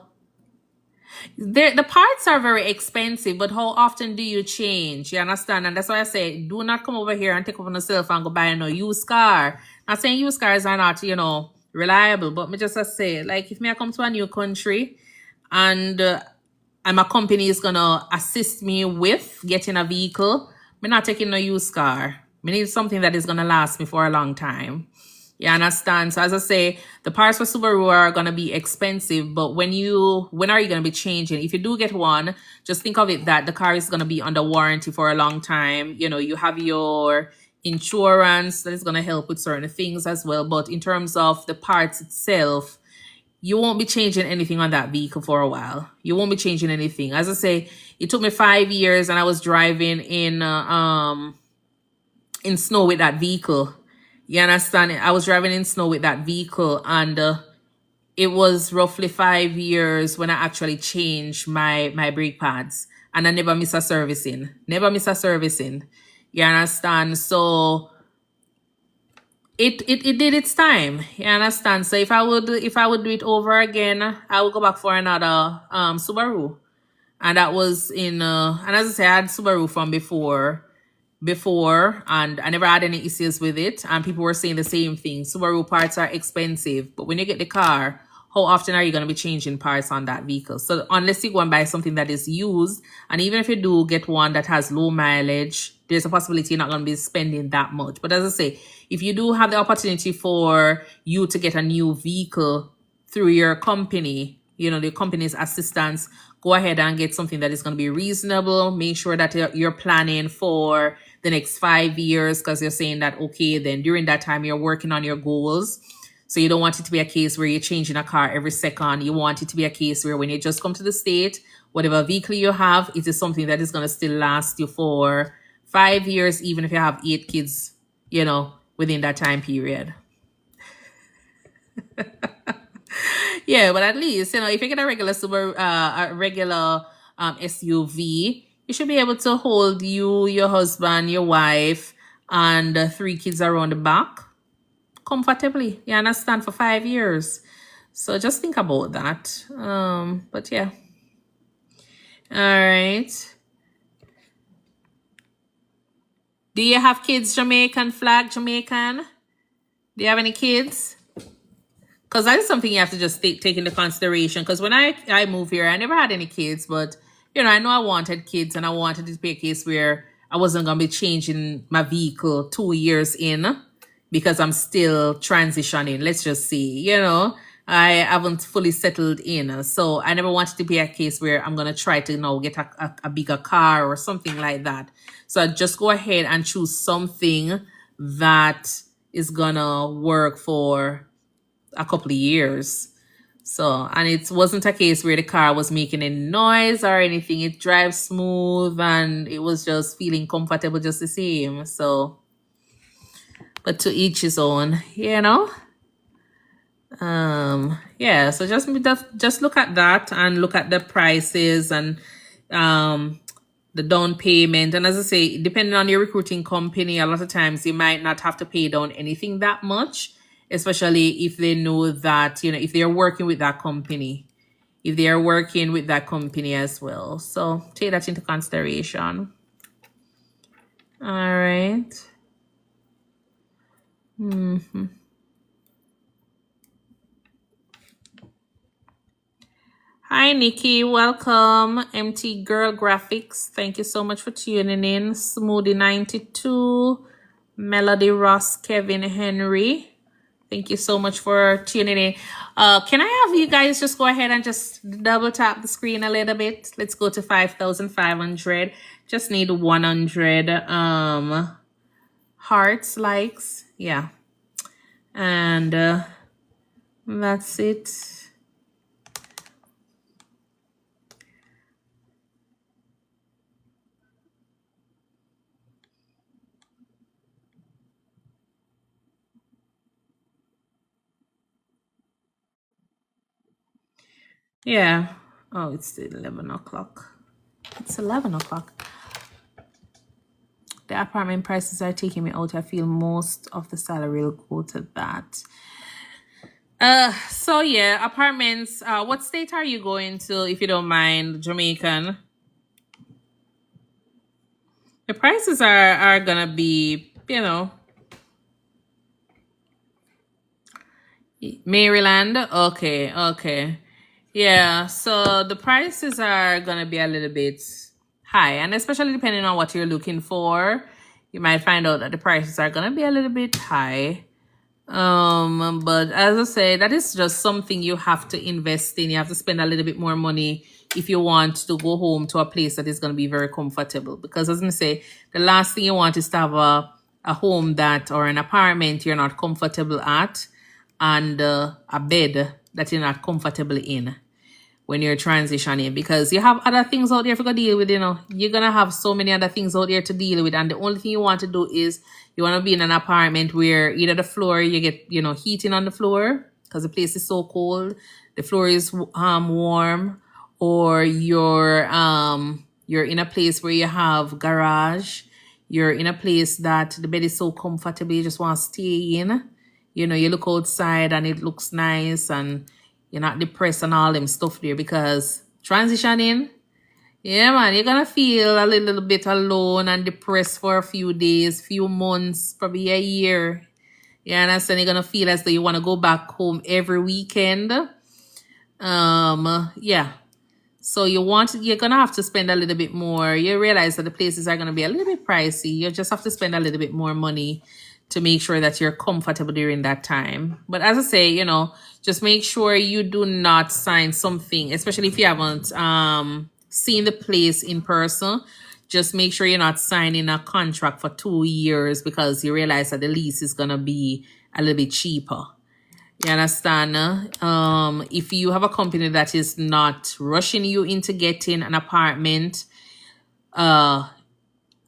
S1: the parts are very expensive, but how often do you change? You understand? And that's why I say, do not come over here and take up on yourself and go buy no used car. Not saying used cars are not, reliable, but me just say, like, if me I come to a new country and my company is gonna assist me with getting a vehicle, me not taking no used car. Me need something that is gonna last me for a long time. You understand? So as I say, the parts for Subaru are gonna be expensive, but when are you gonna be changing? If you do get one, just think of it that the car is gonna be under warranty for a long time. You have your insurance that is gonna help with certain things as well. But in terms of the parts itself, you won't be changing anything on that vehicle for a while. You won't be changing anything. As I say, it took me 5 years, and I was driving in snow with that vehicle. You understand? I was driving in snow with that vehicle, and it was roughly 5 years when I actually changed my brake pads, and I never miss a servicing. Never miss a servicing. You understand? So it did its time. You understand? So if I would do it over again, I would go back for another Subaru. And that was and as I said, I had Subaru from before, and I never had any issues with it, and people were saying the same thing. Subaru parts are expensive, but when you get the car, how often are you going to be changing parts on that vehicle? So unless you go and buy something that is used, and even if you do get one that has low mileage, there's a possibility you're not going to be spending that much. But as I say, if you do have the opportunity for you to get a new vehicle through your company, the company's assistance, go ahead and get something that is going to be reasonable. Make sure that you're planning for the next 5 years, because you're saying that, okay, then during that time you're working on your goals. So you don't want it to be a case where you're changing a car every second. You want it to be a case where when you just come to the state, whatever vehicle you have, it is something that is going to still last you for 5 years, even if you have 8 kids, within that time period. Yeah, but at least, if you get a regular SUV, you should be able to hold you, your husband, your wife, and 3 kids around the back comfortably. You understand? For 5 years. So just think about that. But yeah. All right. Do you have kids? Jamaican flag, Jamaican? Do you have any kids? Because that is something you have to just take into consideration. Because when I moved here, I never had any kids, but I know I wanted kids, and I wanted it to be a case where I wasn't gonna be changing my vehicle 2 years in, because I'm still transitioning. Let's just see, I haven't fully settled in, so I never wanted to be a case where I'm gonna try to get a bigger car or something like that. So I just go ahead and choose something that is gonna work for a couple of years. So, and it wasn't a case where the car was making any noise or anything. It drives smooth, and it was just feeling comfortable just the same. So, but to each his own, yeah, so just look at that, and look at the prices, and the down payment. And as I say, depending on your recruiting company, a lot of times you might not have to pay down anything that much, especially if they know that, if they're working with that company, as well. So take that into consideration. All right. Hi, Nikki. Welcome. MT Girl Graphics. Thank you so much for tuning in. Smoothie 92. Melody Ross. Kevin Henry. Thank you so much for tuning in. Can I have you guys just go ahead and just double tap the screen a little bit? Let's go to 5,500. Just need 100 hearts, likes. Yeah. And that's it. Yeah. Oh, it's 11 o'clock. It's 11 o'clock. the apartment prices are taking me out. I feel most of the salary will go to that. So yeah, apartments. What state are you going to, if you don't mind, Jamaican? The prices are gonna be, Maryland. Okay, okay. Yeah, so the prices are gonna be a little bit high, and especially depending on what you're looking for, you might find out that the prices are gonna be a little bit high. But as I say, that is just something you have to invest in. You have to spend a little bit more money if you want to go home to a place that is going to be very comfortable. Because as I say, the last thing you want is to have a home that, or an apartment you're not comfortable at, and a bed that you're not comfortable in when you're transitioning, because you have other things out there to deal with. You're gonna have so many other things out there to deal with, and the only thing you want to do is you want to be in an apartment where either the floor, you get heating on the floor because the place is so cold, the floor is warm, or you're in a place where you have garage, you're in a place that the bed is so comfortable you just want to stay in. You look outside and it looks nice, and you're not depressed and all them stuff there, because transitioning, yeah, man, you're gonna feel a little bit alone and depressed for a few days, few months, probably a year. You understand? You're gonna feel as though you want to go back home every weekend. Yeah. So you're gonna have to spend a little bit more. You realize that the places are gonna be a little bit pricey. You just have to spend a little bit more money to make sure that you're comfortable during that time. But as I say, just make sure you do not sign something, especially if you haven't seen the place in person. Just make sure you're not signing a contract for 2 years, because you realize that the lease is gonna be a little bit cheaper. You understand? If you have a company that is not rushing you into getting an apartment,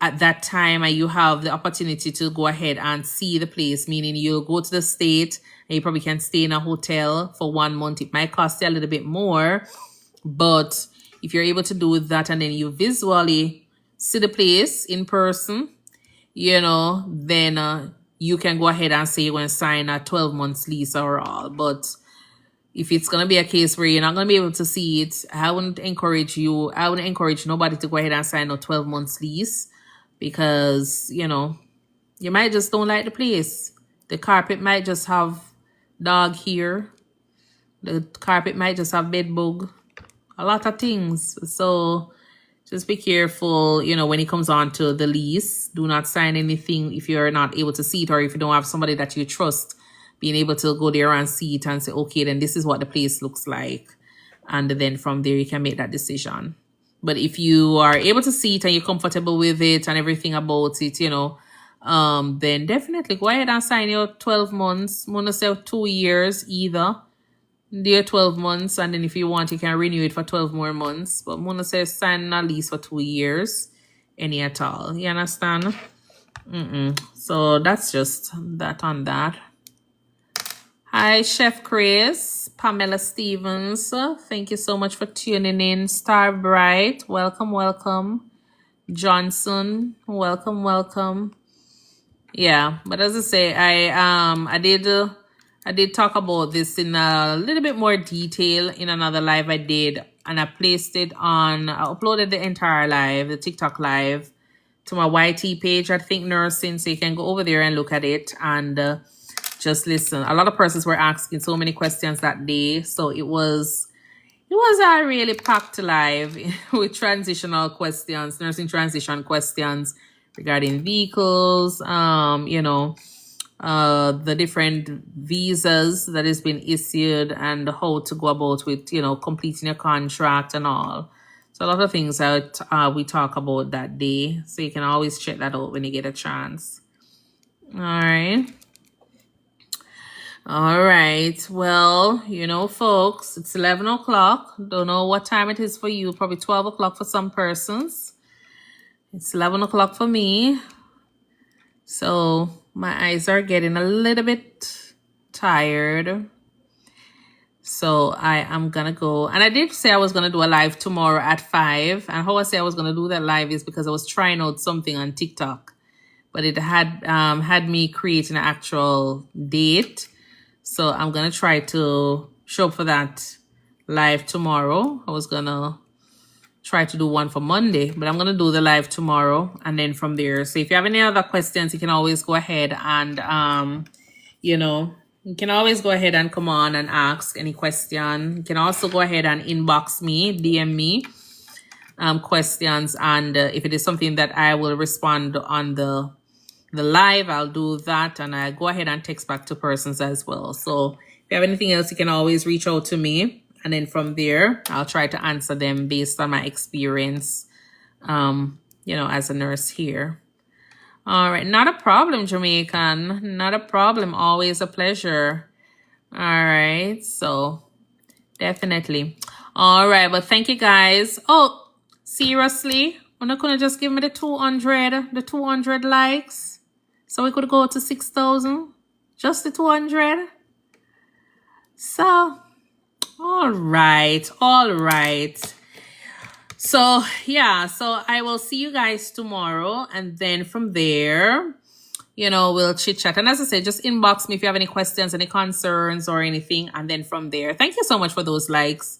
S1: at that time, you have the opportunity to go ahead and see the place, meaning you'll go to the state and you probably can stay in a hotel for 1 month. It might cost you a little bit more, but if you're able to do that and then you visually see the place in person, then you can go ahead and say you're going to sign a 12 months lease or all. But if it's going to be a case where you're not going to be able to see it, I wouldn't encourage nobody to go ahead and sign a 12 months lease, because, you might just don't like the place. The carpet might just have dog hair. The carpet might just have bed bug. A lot of things. So just be careful, when it comes on to the lease. Do not sign anything if you're not able to see it, or if you don't have somebody that you trust being able to go there and see it and say, okay, then this is what the place looks like. And then from there, you can make that decision. But if you are able to see it and you're comfortable with it and everything about it, then definitely go ahead and sign your 12 months. I'm going to say 2 years either. Do your 12 months, and then if you want, you can renew it for 12 more months. But I'm going to say sign a lease for 2 years, any at all. You understand? So that's just that on that. Hi, Chef Chris, Pamela Stevens. Thank you so much for tuning in. Star Bright, welcome, welcome. Johnson, welcome, welcome. Yeah, but as I say, I did talk about this in a little bit more detail in another live I did, and I uploaded the entire live, the TikTok live, to my YT page at ThinkNursing, so you can go over there and look at it and just listen. A lot of persons were asking so many questions that day, so it was a really packed live with transitional questions, nursing transition questions regarding vehicles, the different visas that has been issued, and how to go about with, completing your contract and all. So a lot of things that we talk about that day. So you can always check that out when you get a chance. All right. All right. Well, folks, it's 11 o'clock. Don't know what time it is for you. Probably 12 o'clock for some persons. It's 11 o'clock for me. So my eyes are getting a little bit tired. So I am going to go. And I did say I was going to do a live tomorrow at 5. And how I say I was going to do that live is because I was trying out something on TikTok. but it had me create an actual date. So I'm gonna try to show up for that live tomorrow. I was gonna try to do one for Monday, but I'm gonna do the live tomorrow, and then from there. So if you have any other questions, you can always go ahead and you can always go ahead and come on and ask any question. You can also go ahead and inbox me, DM me questions, and if it is something that I will respond on the live, I'll do that, and I go ahead and text back to persons as well. So if you have anything else, you can always reach out to me, and then from there I'll try to answer them based on my experience as a nurse here. All right, not a problem, Jamaican, not a problem, always a pleasure. All right, so definitely. All right, but thank you guys. Oh, seriously, I'm not gonna just give me the 200 likes so we could go to 6,000, just the 200. So all right. So yeah, so I will see you guys tomorrow, and then from there, we'll chit chat. And as I said, just inbox me if you have any questions, any concerns, or anything. And then from there, thank you so much for those likes.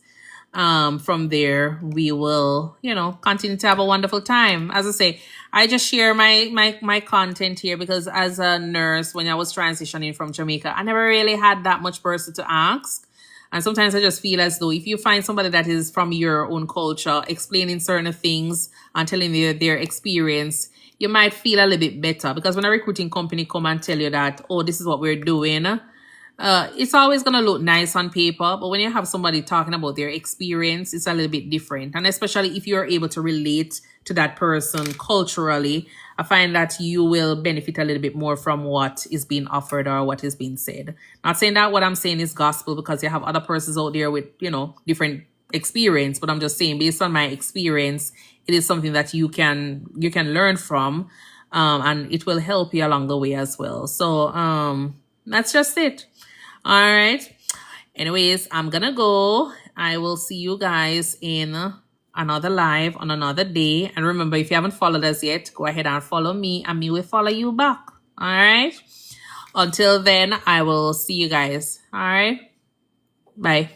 S1: From there, we will, continue to have a wonderful time. As I say, I just share my content here because as a nurse, when I was transitioning from Jamaica, I never really had that much person to ask. And sometimes I just feel as though if you find somebody that is from your own culture, explaining certain things and telling you their experience, you might feel a little bit better. Because when a recruiting company come and tell you that, oh, this is what we're doing, it's always going to look nice on paper. But when you have somebody talking about their experience, it's a little bit different. And especially if you're able to relate to that person culturally, I find that you will benefit a little bit more from what is being offered or what is being said. Not saying that what I'm saying is gospel, because you have other persons out there with, different experience, but I'm just saying based on my experience, it is something that you can learn from, and it will help you along the way as well. So that's just it. All right. Anyways, I'm gonna go. I will see you guys in another live on another day. And remember, if you haven't followed us yet, go ahead and follow me, and me will follow you back. All right. Until then, I will see you guys. All right. Bye.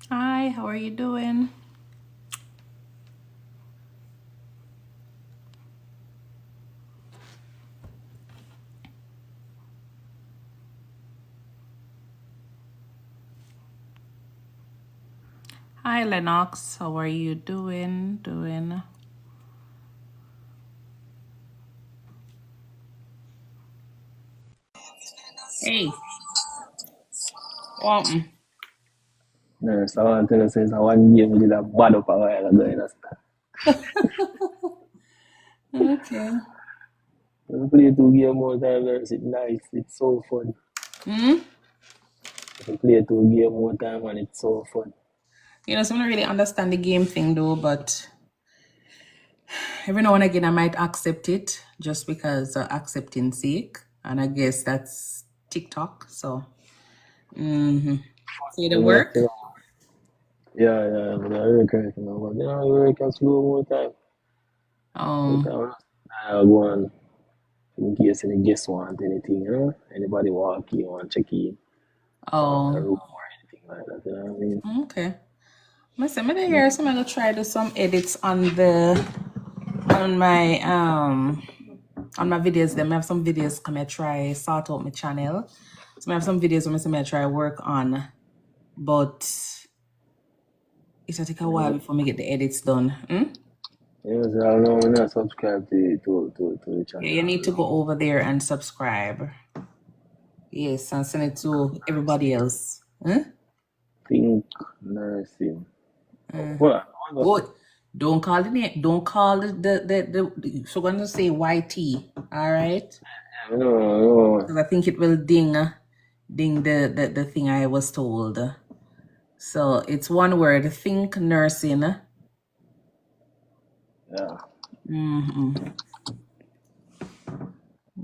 S1: Hi, how are you doing? Hi, Lennox. How are you doing? Hey. Welcome.
S3: No, so I want to tell you, since I one game we did a bad up a while ago, you know.
S1: Okay.
S3: We play 2 games more time, it's nice, it's so fun. We play 2 games more time and it's so fun.
S1: You know, so I don't really understand the game thing though, but every now and again I might accept it just because accepting sake. And I guess that's TikTok. So see the work?
S3: Yeah, but I work right now, but you know, I work can slow more time. I go on in case any guests want anything, you know? Anybody walk in, want check in, want a room or anything like that, you know what I mean?
S1: Okay. I say me here, so I'm gonna try do some edits on my videos. Then I have some videos come I try sort out my channel. So I have some videos when I try work on, but it'll take a while before me get the edits done.
S3: Yeah, so I know when I subscribe to the channel.
S1: Yeah, you need to go over there and subscribe. Yes, and send it to everybody else.
S3: ThinkNursing.
S1: What? Don't call the name. Don't call the so I'm gonna say YT. All right.
S3: No.
S1: Because I think it will ding the thing I was told. So it's one word. ThinkNursing.
S3: Yeah.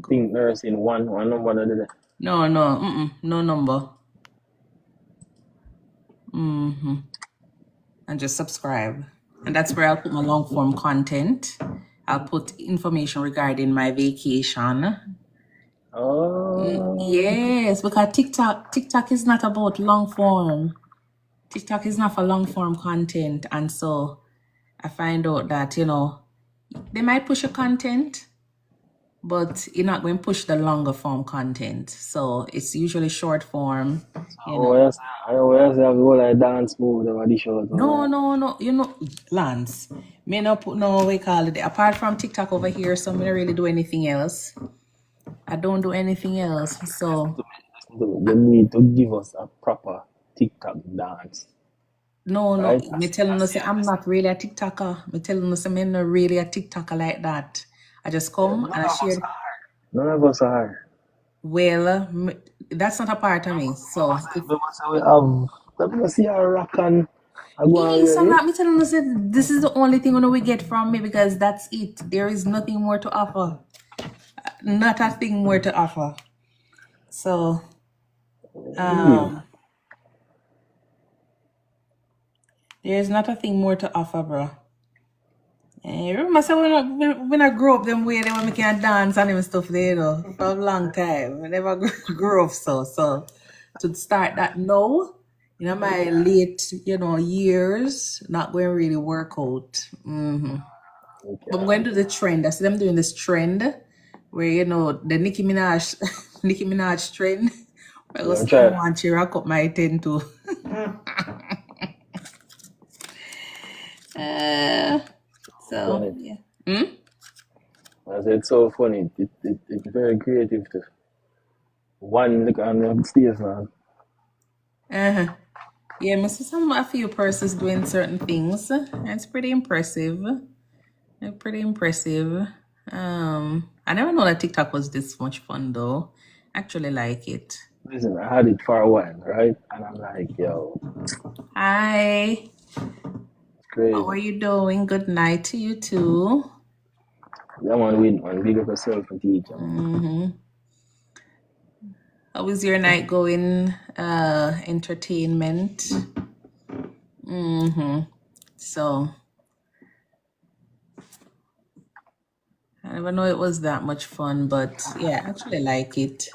S3: ThinkNursing one number there.
S1: No number. And just subscribe. And that's where I'll put my long form content. I'll put information regarding my vacation.
S3: Oh.
S1: Yes, because TikTok is not about long form. TikTok is not for long form content. And so I find out that, you know, they might push your content, but you're not going to push the longer form content. So it's usually short form. You know.
S3: I always have all like dance move over the shows.
S1: No. You know, Lance, me not put no we call it. Apart from TikTok over here, so I don't really do anything else. I don't do anything else. So
S3: they need to give us a proper TikTok dance.
S1: No,
S3: right?
S1: me telling you say I'm not really a TikToker. Me telling you say I'm not really a TikToker like that. I just come and I share.
S3: None of us are.
S1: Well, that's not a part of me. So if
S3: we have see a rock and
S1: so I'm not me telling you say this is the only thing we get from me because that's it. There is nothing more to offer. Not a thing more to offer. So there's not a thing more to offer, bro. Remember, so when I grew up, them way they when we can dance and them stuff there, you know, for a long time. I never grew up so to start that now, you know, my late, you know, years, not going to really work out. But I'm going to do the trend. I see them doing this trend where, you know, the Nicki Minaj trend. I go still want to rock up my tent too. So yeah.
S3: I said it's so funny. It's very creative too. One look on the stage, man.
S1: Yeah, I see a few persons doing certain things. It's pretty impressive. Pretty impressive. I never know that TikTok was this much fun though. Actually like it.
S3: Listen, I had it for a while, right? And I'm like, yo.
S1: Hi.
S3: Crazy.
S1: How are you doing? Good night to you too.
S3: Yeah, man, win, man. Big up yourself and teacher.
S1: How is your night going? Entertainment. So I never know it was that much fun, but yeah, I actually like it.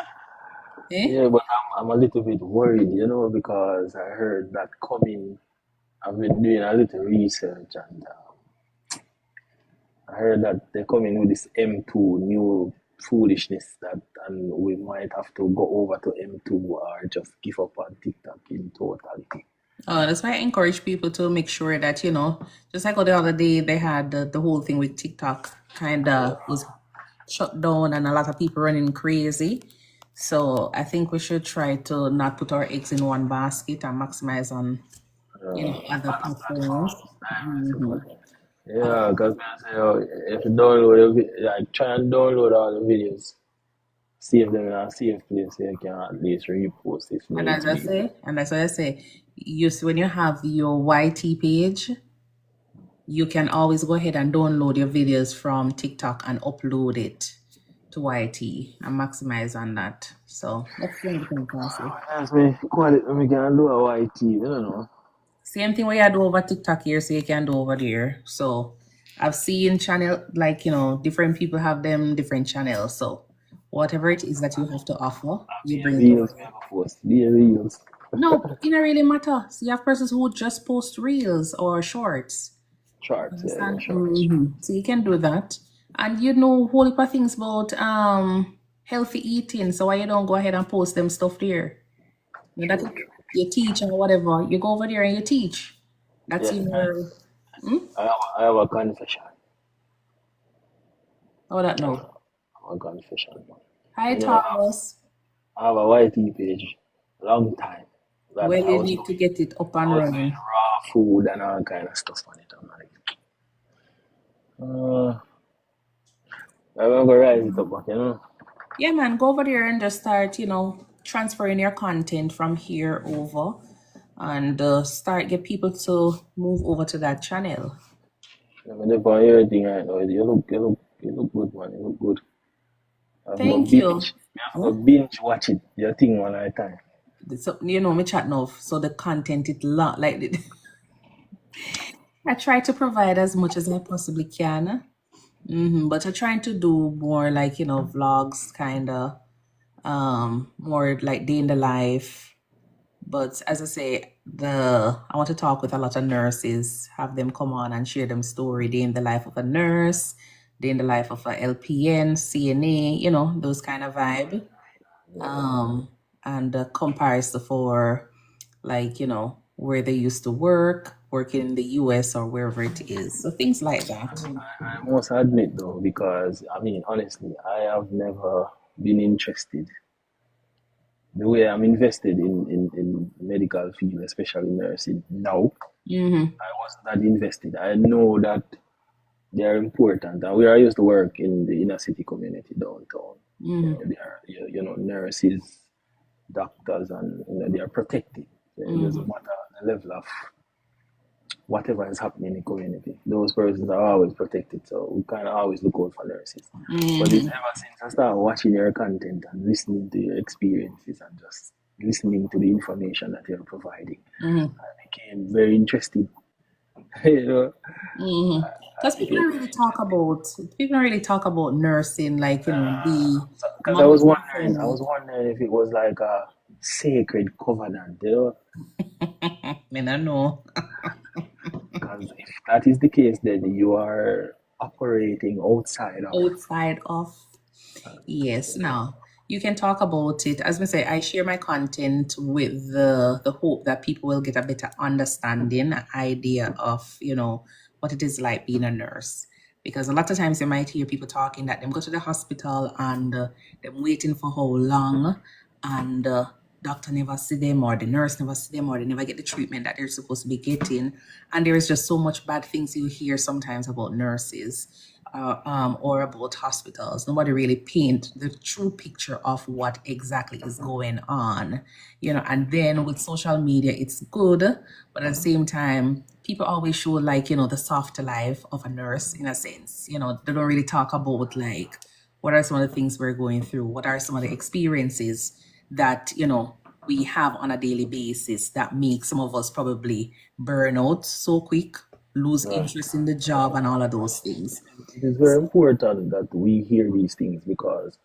S3: Yeah, but I'm a little bit worried, you know, because I heard that coming. I've been doing a little research and I heard that they're coming with this M2 new foolishness and we might have to go over to M2 or just give up on TikTok in totality.
S1: That's why I encourage people to make sure that, you know, just like the other day they had the whole thing with TikTok kind of was shut down and a lot of people running crazy. So I think we should try to not put our eggs in one basket and maximize on other platforms. Mm-hmm.
S3: Yeah, because if you download, like try and download all the videos, save them in a safe place so you can at least repost if
S1: And
S3: need
S1: as I
S3: be.
S1: say, and that's what I say, you see, when you have your YT page, you can always go ahead and download your videos from TikTok and upload it to YT and maximize on that. So that's the only thing I can say.
S3: That's me. Call it when we can do a YT, you don't know.
S1: Same thing we do over TikTok here, so you can do over there. So I've seen channel like different people have them different channels. So whatever it is that you have to offer, you bring it over
S3: Reels,
S1: there.
S3: post, be reels.
S1: No, it don't really matter. So you have persons who just post reels or shorts.
S3: Shorts, yeah,
S1: Understand?
S3: shorts.
S1: So you can do that, and you know whole heap of things about healthy eating. So why you don't go ahead and post them stuff there? You know, that
S3: True, true.
S1: you teach or whatever. You go over there and you teach. That's
S3: Yes,
S1: your.
S3: I have a confession.
S1: Oh, that
S3: I
S1: no.
S3: have a confession.
S1: Hi
S3: You know,
S1: Thomas.
S3: I have a YT page, long time. That
S1: Well,
S3: I
S1: you
S3: was
S1: need
S3: doing,
S1: to get it up
S3: I
S1: and
S3: was doing
S1: running.
S3: raw food and all kind of stuff on it. I'm like, I'm gonna rise it up back.
S1: Yeah, man, go over there and just start, transferring your content from here over, and start get people to move over to that channel.
S3: I'm never on everything right now. You look good, man. You look good. I've got
S1: Thank you.
S3: binge. I've got binge watch it. Your thing one at a time.
S1: So, me chat now, so the content it lot like it. I try to provide as much as I possibly can. But I'm trying to do more like, vlogs kind of, more like day in the life. But as I say, I want to talk with a lot of nurses, have them come on and share them story, day in the life of a nurse, day in the life of a LPN, CNA, those kind of vibe. And comparison for like, where they used to working in the US or wherever it is. So things like that.
S3: I must admit though, because I mean, honestly, I have never been interested the way I'm invested in medical field, especially nursing. Now, I wasn't that invested. I know that they are important, and we are used to work in the inner city community downtown. They are, nurses, doctors, and they are protected. It doesn't matter the level of whatever is happening in the community. Those persons are always protected, so we kind of always look out for nurses. But it's ever since I started watching your content and listening to your experiences and just listening to the information that you're providing, I became very interested. you know,
S1: Because people don't really talk about nursing, like, the
S3: because
S1: Monday to
S3: I
S1: Friday.
S3: was wondering if it was like a sacred covenant.
S1: I don't know.
S3: Because if that is the case, then you are operating outside of.
S1: Outside of. Yes, now you can talk about it. As I say, I share my content with the hope that people will get a better understanding, idea of, what it is like being a nurse. Because a lot of times you might hear people talking that them go to the hospital and them waiting for how long, and doctor never see them or the nurse never see them or they never get the treatment that they're supposed to be getting. And there is just so much bad things you hear sometimes about nurses, or about hospitals. Nobody really paint the true picture of what exactly is going on, and then with social media, it's good, but at the same time, people always show like, the softer life of a nurse in a sense. They don't really talk about like, what are some of the things we're going through? What are some of the experiences that, we have on a daily basis that make some of us probably burn out so quick, lose interest in the job and all of those things.
S3: It is very important that we hear these things because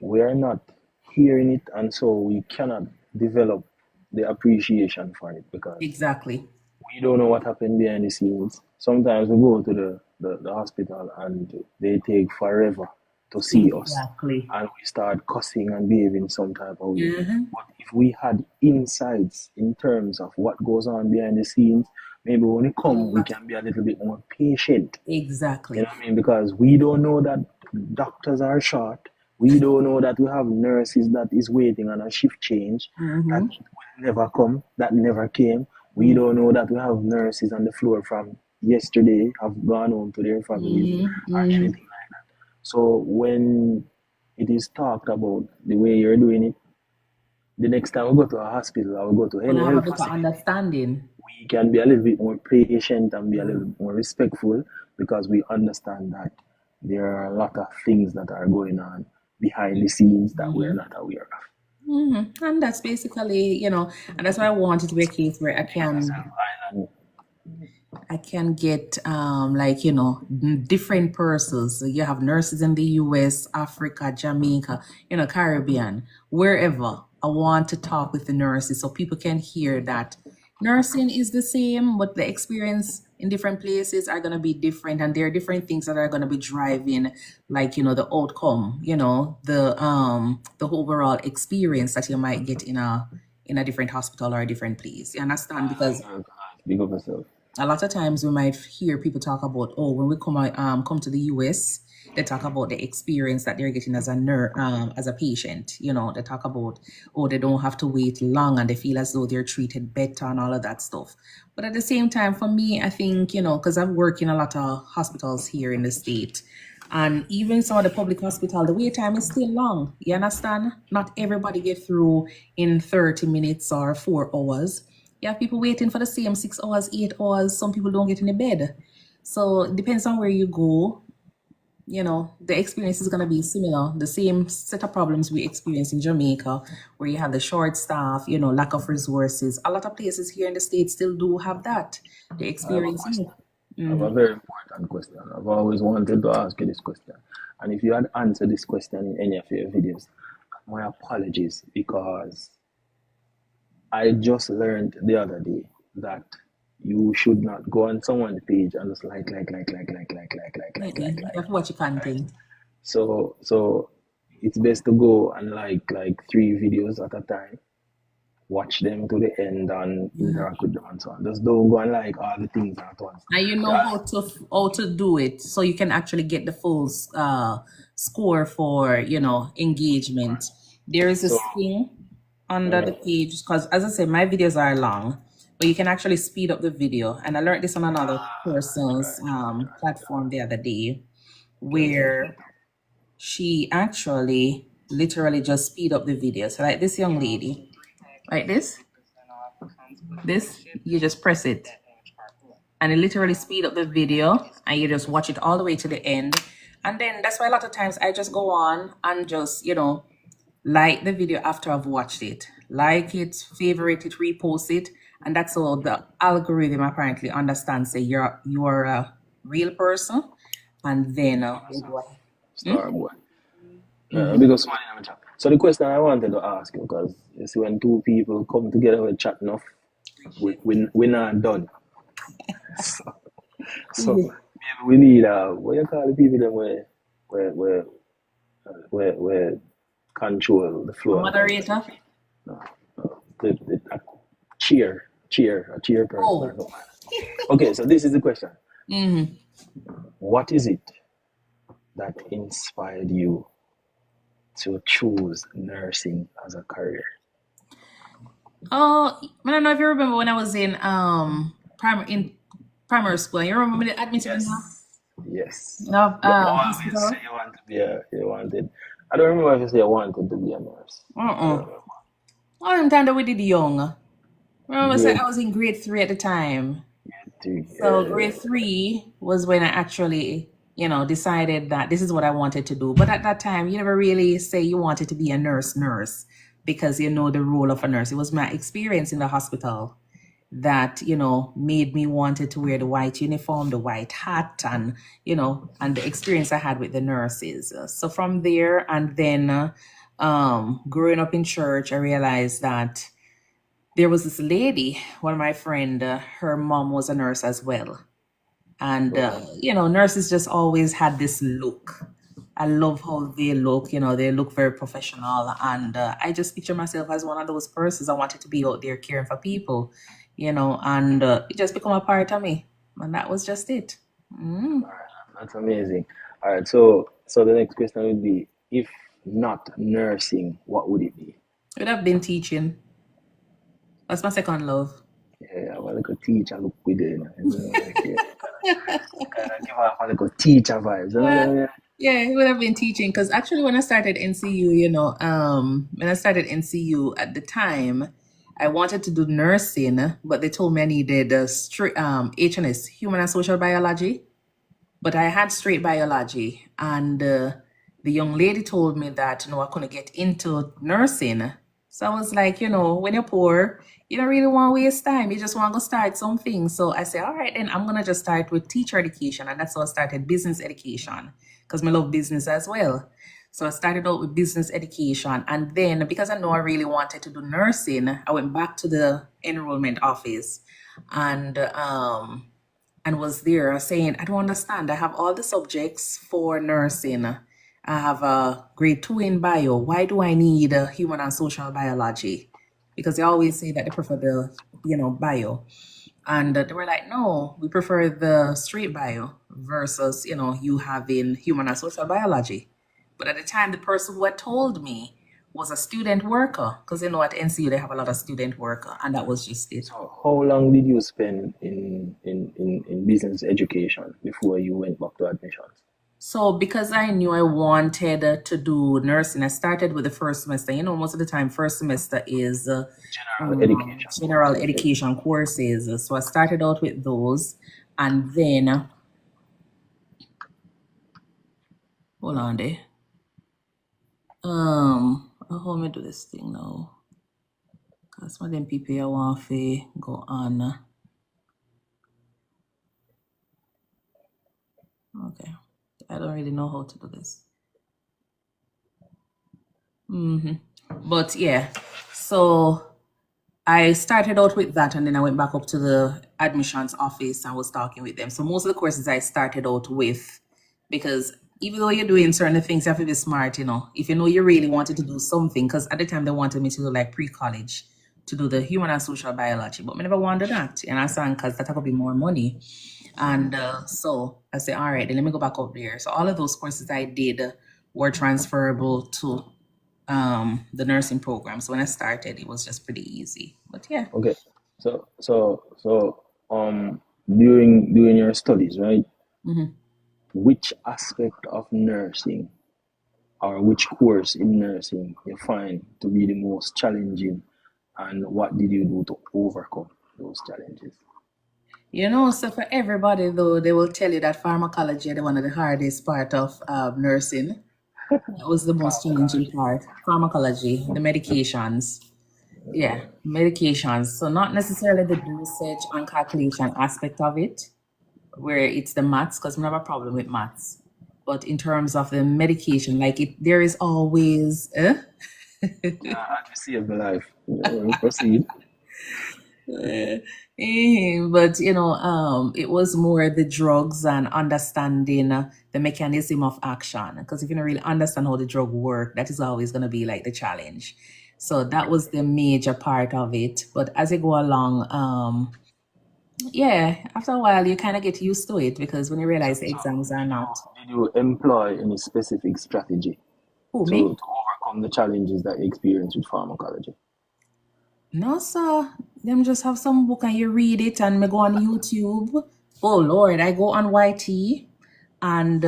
S3: we are not hearing it, and so we cannot develop the appreciation for it because
S1: Exactly.
S3: we don't know what happened behind the scenes. Sometimes we go to the hospital and they take forever to see us,
S1: Exactly.
S3: and we start cussing and behaving some type of way. But if we had insights in terms of what goes on behind the scenes, maybe when we come, we can be a little bit more patient.
S1: Exactly.
S3: You know what I mean? Because we don't know that doctors are short. We don't know that we have nurses that is waiting on a shift change that will never come, that never came. We don't know that we have nurses on the floor from yesterday have gone home to their families or anything like that. So when it is talked about the way you're doing it, the next time we go to a hospital or we go to
S1: And
S3: any
S1: I have a
S3: health
S1: better
S3: facility,
S1: understanding.
S3: we can be a little bit more patient and be a little bit more respectful because we understand that there are a lot of things that are going on behind the scenes that we're not aware of.
S1: And that's basically, and that's why I want it to be a case where I can get different persons. So you have nurses in the US, Africa, Jamaica, Caribbean, wherever. I want to talk with the nurses so people can hear that nursing is the same, but the experience in different places are going to be different, and there are different things that are going to be driving the outcome, the overall experience that you might get in a different hospital or a different place. You understand? Because
S3: Big up yourself.
S1: a lot of times we might hear people talk about, oh, when we come to the US, they talk about the experience that they're getting as a patient. They talk about, oh, they don't have to wait long and they feel as though they're treated better and all of that stuff. But at the same time, for me, I think, because I've worked in a lot of hospitals here in the state, and even some of the public hospital, the wait time is still long. You understand? Not everybody get through in 30 minutes or 4 hours. You have people waiting for the same 6 hours, 8 hours. Some people don't get in the bed. So it depends on where you go. The experience is going to be similar. The same set of problems we experience in Jamaica, where you have the short staff, lack of resources. A lot of places here in the States still do have that. The experience.
S3: I have a very important question. I've always wanted to ask you this question. And if you had answered this question in any of your videos, my apologies, because I just learned the other day that you should not go on someone's page and just like.
S1: You have to watch your content.
S3: So it's best to go and like 3 videos at a time, watch them to the end and interact with them and so on. Just don't go and like all the things at once.
S1: And you know how to do it, so you can actually get the full score for engagement. There is a thing under the page, because as I said, my videos are long, but you can actually speed up the video. And I learned this on another person's platform the other day, where she actually literally just speed up the video. So like this young lady, like this, you just press it and it literally speed up the video and you just watch it all the way to the end. And then that's why a lot of times I just go on and just, like the video after I've watched it. Like it, favorite it, repost it. And that's how the algorithm apparently understands that you're a real person. And then
S3: Star boy. Because so the question I wanted to ask you, because you see when 2 people come together with chat enough, we're not done. So maybe we need what you call the people that where control the flow.
S1: moderator.
S3: A chairperson.
S1: Oh.
S3: Okay, so this is the question. What is it that inspired you to choose nursing as a career?
S1: Oh, I don't know if you remember when I was in primary school. You remember me admitted
S3: Yes.
S1: No,
S3: You always say you want to be you wanted. I don't remember if you say you wanted to be a nurse.
S1: All the time that we did young. Remember, I was in grade 3 at the time. So grade 3 was when I actually, decided that this is what I wanted to do. But at that time, you never really say you wanted to be a nurse because you know the role of a nurse. It was my experience in the hospital that, made me wanted to wear the white uniform, the white hat, and, and the experience I had with the nurses. So from there, and then growing up in church, I realized that there was this lady, one of my friend, her mom was a nurse as well. And, nurses just always had this look. I love how they look, they look very professional. And I just picture myself as one of those persons. I wanted to be out there caring for people, and it just become a part of me. And that was just it.
S3: That's amazing. All right, so the next question would be, if not nursing, what would it be?
S1: It would have been teaching. That's my second love.
S3: Yeah, well, little teacher look with it, like, yeah, kind of give off a little teacher vibes,
S1: Yeah, he would have been teaching because actually when I started NCU, when I started NCU at the time, I wanted to do nursing, but they told me I needed a strict HNS, human and social biology. But I had straight biology, and the young lady told me that I couldn't get into nursing. So I was like, when you're poor, you don't really want to waste time. You just want to start something. So I said, all right, then I'm gonna just start with teacher education, and that's how I started business education because I love business as well. So I started out with business education, and then because I know I really wanted to do nursing, I went back to the enrollment office, and was there saying, I don't understand. I have all the subjects for nursing. I have a grade 2 in bio. Why do I need human and social biology? Because they always say that they prefer the, bio. And they were like, no, we prefer the straight bio versus, you having human and social biology. But at the time, the person who had told me was a student worker because at NCU they have a lot of student worker, and that was just it.
S3: So how long did you spend in business education before you went back to admissions?
S1: So because I knew I wanted to do nursing, I started with the first semester. Most of the time, first semester is general education courses. So I started out with those, and then hold on there. How am I do this thing now? Cause some of them people I want to go on. Okay, I don't really know how to do this. But yeah, so I started out with that, and then I went back up to the admissions office and was talking with them. So most of the courses I started out with, because even though you're doing certain things, you have to be smart, if you really wanted to do something, because at the time they wanted me to do like pre-college to do the human and social biology, but I never wanted that. And I said, because that could be more money. And so I said, all right, then let me go back up there. So all of those courses I did were transferable to the nursing program. So when I started, it was just pretty easy. But yeah.
S3: Okay. So during your studies, right?
S1: Mm-hmm.
S3: Which aspect of nursing or which course in nursing you find to be the most challenging, and what did you do to overcome those challenges?
S1: So for everybody though, they will tell you that pharmacology is one of the hardest part of nursing. That was the most challenging part. Pharmacology, the medications. Yeah, medications. So not necessarily the dosage and calculation aspect of it, where it's the maths, because we have a problem with maths. But in terms of the medication, there is always
S3: Yeah, I just saved my life. Proceed.
S1: But it was more the drugs and understanding the mechanism of action. Because if you don't really understand how the drug work, that is always going to be like the challenge. So that was the major part of it. But as you go along, after a while you kind of get used to it, because when you realize the exams are not.
S3: Did you employ any specific strategy
S1: Who,
S3: to
S1: me?
S3: overcome the challenges that you experience with pharmacology?
S1: No, sir. Them just have some book and you read it, and me go on YouTube. Oh Lord, I go on YT, and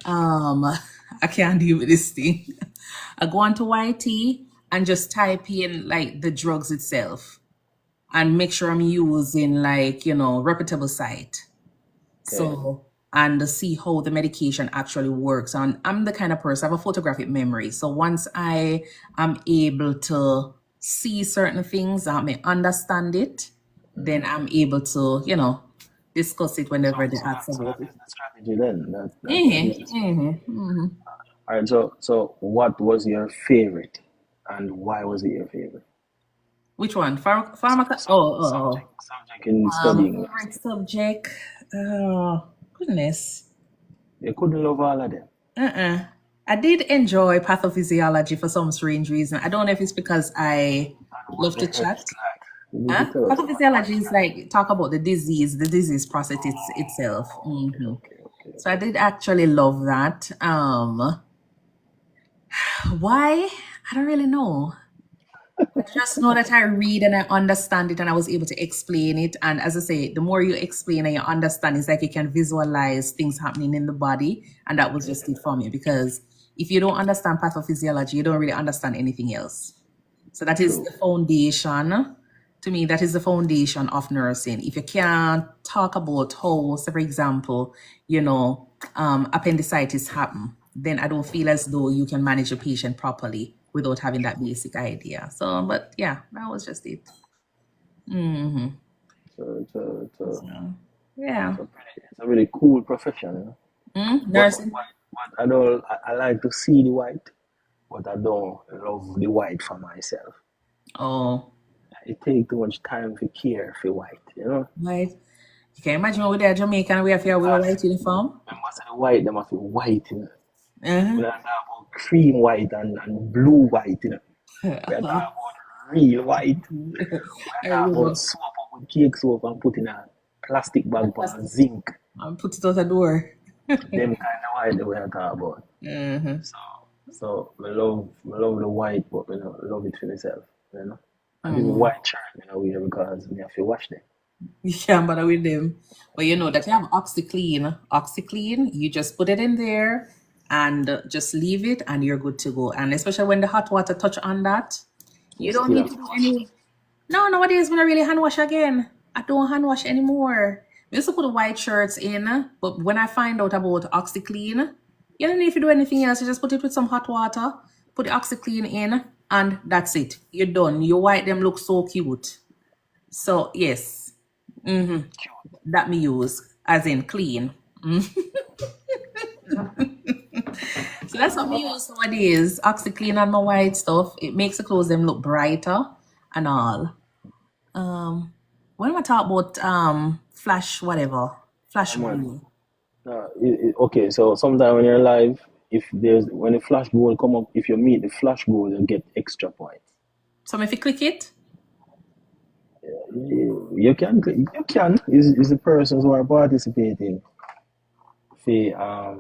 S1: I can't deal with this thing. I go on to YT and just type in like the drugs itself, and make sure I'm using reputable site.
S3: Okay.
S1: So, and see how the medication actually works. And I'm the kind of person, I have a photographic memory. So once I am able to see certain things, I may understand it, then I'm able to, discuss it whenever they ask about it.
S3: That is the strategy then. All right. So what was your favorite, and why was it your favorite?
S1: Which one? Subject
S3: in studying.
S1: Favorite subject? Oh, goodness.
S3: You couldn't love all of them.
S1: I did enjoy pathophysiology for some strange reason. I don't know if it's because I love to chat. Pathophysiology is like talk about the disease process itself.
S3: Okay.
S1: So I did actually love that. Why? I don't really know. I just know that I read and I understand it and I was able to explain it. And as I say, the more you explain and you understand, it's like you can visualize things happening in the body. And that was just it for me, because if you don't understand pathophysiology, you don't really understand anything else. So that is the foundation. To me, that is the foundation of nursing. If you can't talk about how, say for example, appendicitis happen, then I don't feel as though you can manage a patient properly without having that basic idea. So, but yeah, that was just it. Mm-hmm.
S3: So
S1: Yeah.
S3: it's a really cool profession, you know.
S1: Nursing.
S3: But I like to see the white, but I don't love the white for myself.
S1: Oh,
S3: It takes too much time to care for white, you know.
S1: right. You can imagine when we're Jamaican, we have to wear a white uniform.
S3: When I say white, they must be white, you know.
S1: Uh-huh.
S3: We don't talk about cream white and blue white, you know. We are talking about real white. We
S1: I
S3: are talking
S1: remember.
S3: about soap up with cake soap and put in a plastic bag for zinc.
S1: And put it out the door.
S3: Them kind of white that we are talking about.
S1: Mm-hmm.
S3: So I love the white, but I love it for myself, you know. And even white shirt, you know, wear because we have to wash them.
S1: You can't bother with them. But you know that you have OxyClean. OxyClean, you just put it in there and just leave it and you're good to go. And especially when the hot water touch on that, you don't need to do any. No, nowadays when I really hand wash again. I don't hand wash anymore. We used to put the white shirts in, but when I find out about OxyClean, you don't need to do anything else. You just put it with some hot water, put the OxyClean in, and that's it. You're done. Your white them look so cute. So yes, that me use as in clean. So that's what me use nowadays. OxyClean on my white stuff. It makes the clothes them look brighter and all. When I talk about flash whatever, flash blue.
S3: Okay, so sometime when you're live, when the flash goal come up, if you meet the flash goal, you get extra points.
S1: So if you click it,
S3: you can. Is the persons who are participating for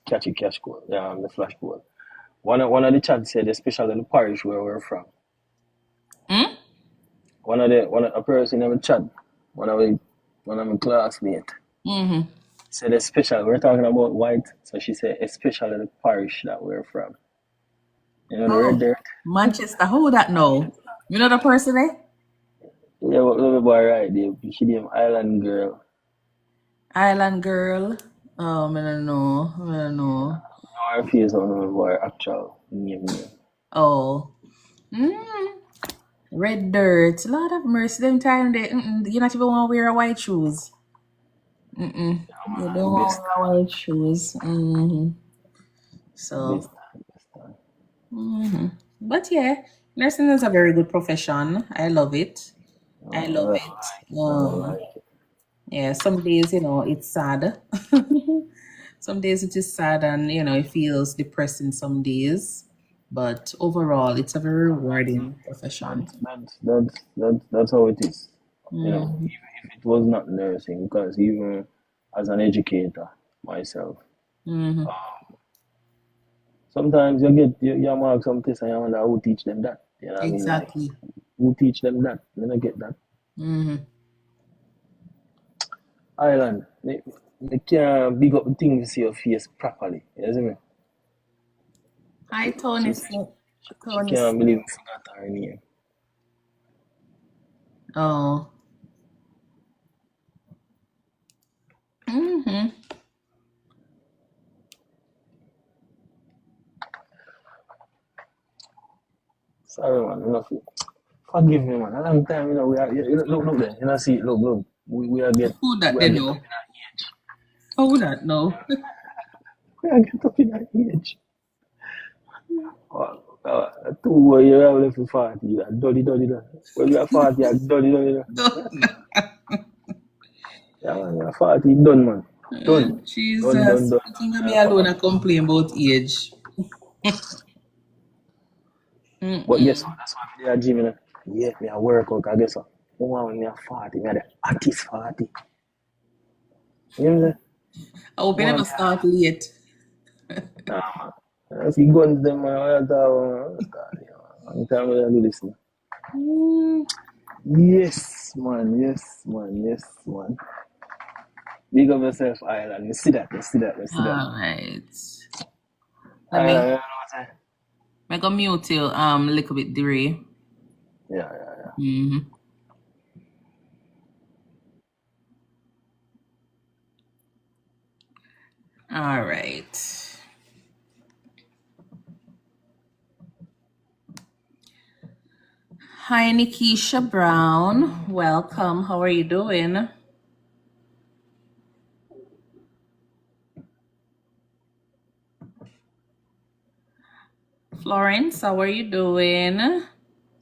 S3: catch a cash goal, the flash goal. One of the chats said, especially in the parish where we're from. A person in the chat, one of my classmates, said especially, we're talking about white, so she said especially the parish that we're from. You know the red dirt?
S1: Manchester, who that know? You know the person eh?
S3: Yeah, but little boy right there. She name Island Girl.
S1: Island girl. Oh, I don't know.
S3: Her face on little boy actual name.
S1: Oh. Red dirt. Lord have mercy. Them time they you not even want to wear white shoes. You don't want to wear white shoes. So but yeah, nursing is a very good profession. I love it. I love it. Yeah, some days, it's sad. Some days it is sad and, it feels depressing some days. But overall, it's a very rewarding profession.
S3: That's how it is. You know, even if it was not nursing, because even as an educator myself, sometimes you mark some tests and you wonder who teach them that. You know what
S1: Exactly.
S3: I mean? Like, who teach them that? You don't get that. Island, they can't big up the thing to see your face properly. You see me?
S1: Hi, Tony.
S3: She can't believe I forgot her name.
S1: Oh.
S3: Sorry, man. Forgive me, man. A long time, we are look there. You know, see, look. We are get
S1: Who that they know? Who that know?
S3: We are get up in that age. 2 years I left for 40. Dolly. When you are 40, you are dolly. Yeah, man, you are 40, done, man. Done.
S1: Jesus.
S3: Done.
S1: I think me alone I complain about age.
S3: But guess what? That's why I gym, Yeah, me a work out. I guess what? When me a 40, me a the hottest 40. You know what I'm saying?
S1: I hope you never start late.
S3: Nah, man. I see guns them, man. Long time I do this. Yes, man. Yes, man. Yes, man. Big up yourself, Island. You see that? You see that? You see that?
S1: All right. Let
S3: Island, you know
S1: me
S3: what I'm saying?
S1: make a mute you little bit, Dre.
S3: Yeah, yeah, yeah.
S1: Mm-hmm. All right. Hi, Nikisha Brown. Welcome. How are you doing? Florence, how are you doing?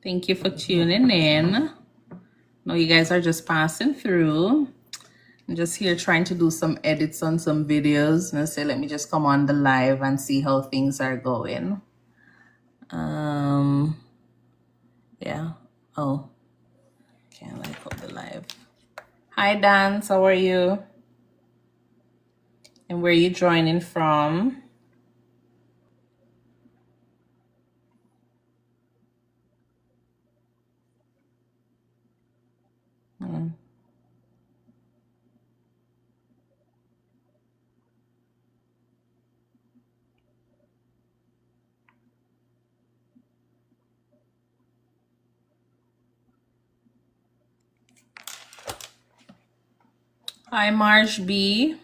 S1: Thank you for tuning in. Know you guys are just passing through. I'm just here trying to do some edits on some videos. And I say, let me just come on the live and see how things are going. Yeah. Oh, can't like up the live. Hi, Dance. How are you? And where are you joining from? Hi, Marsh B.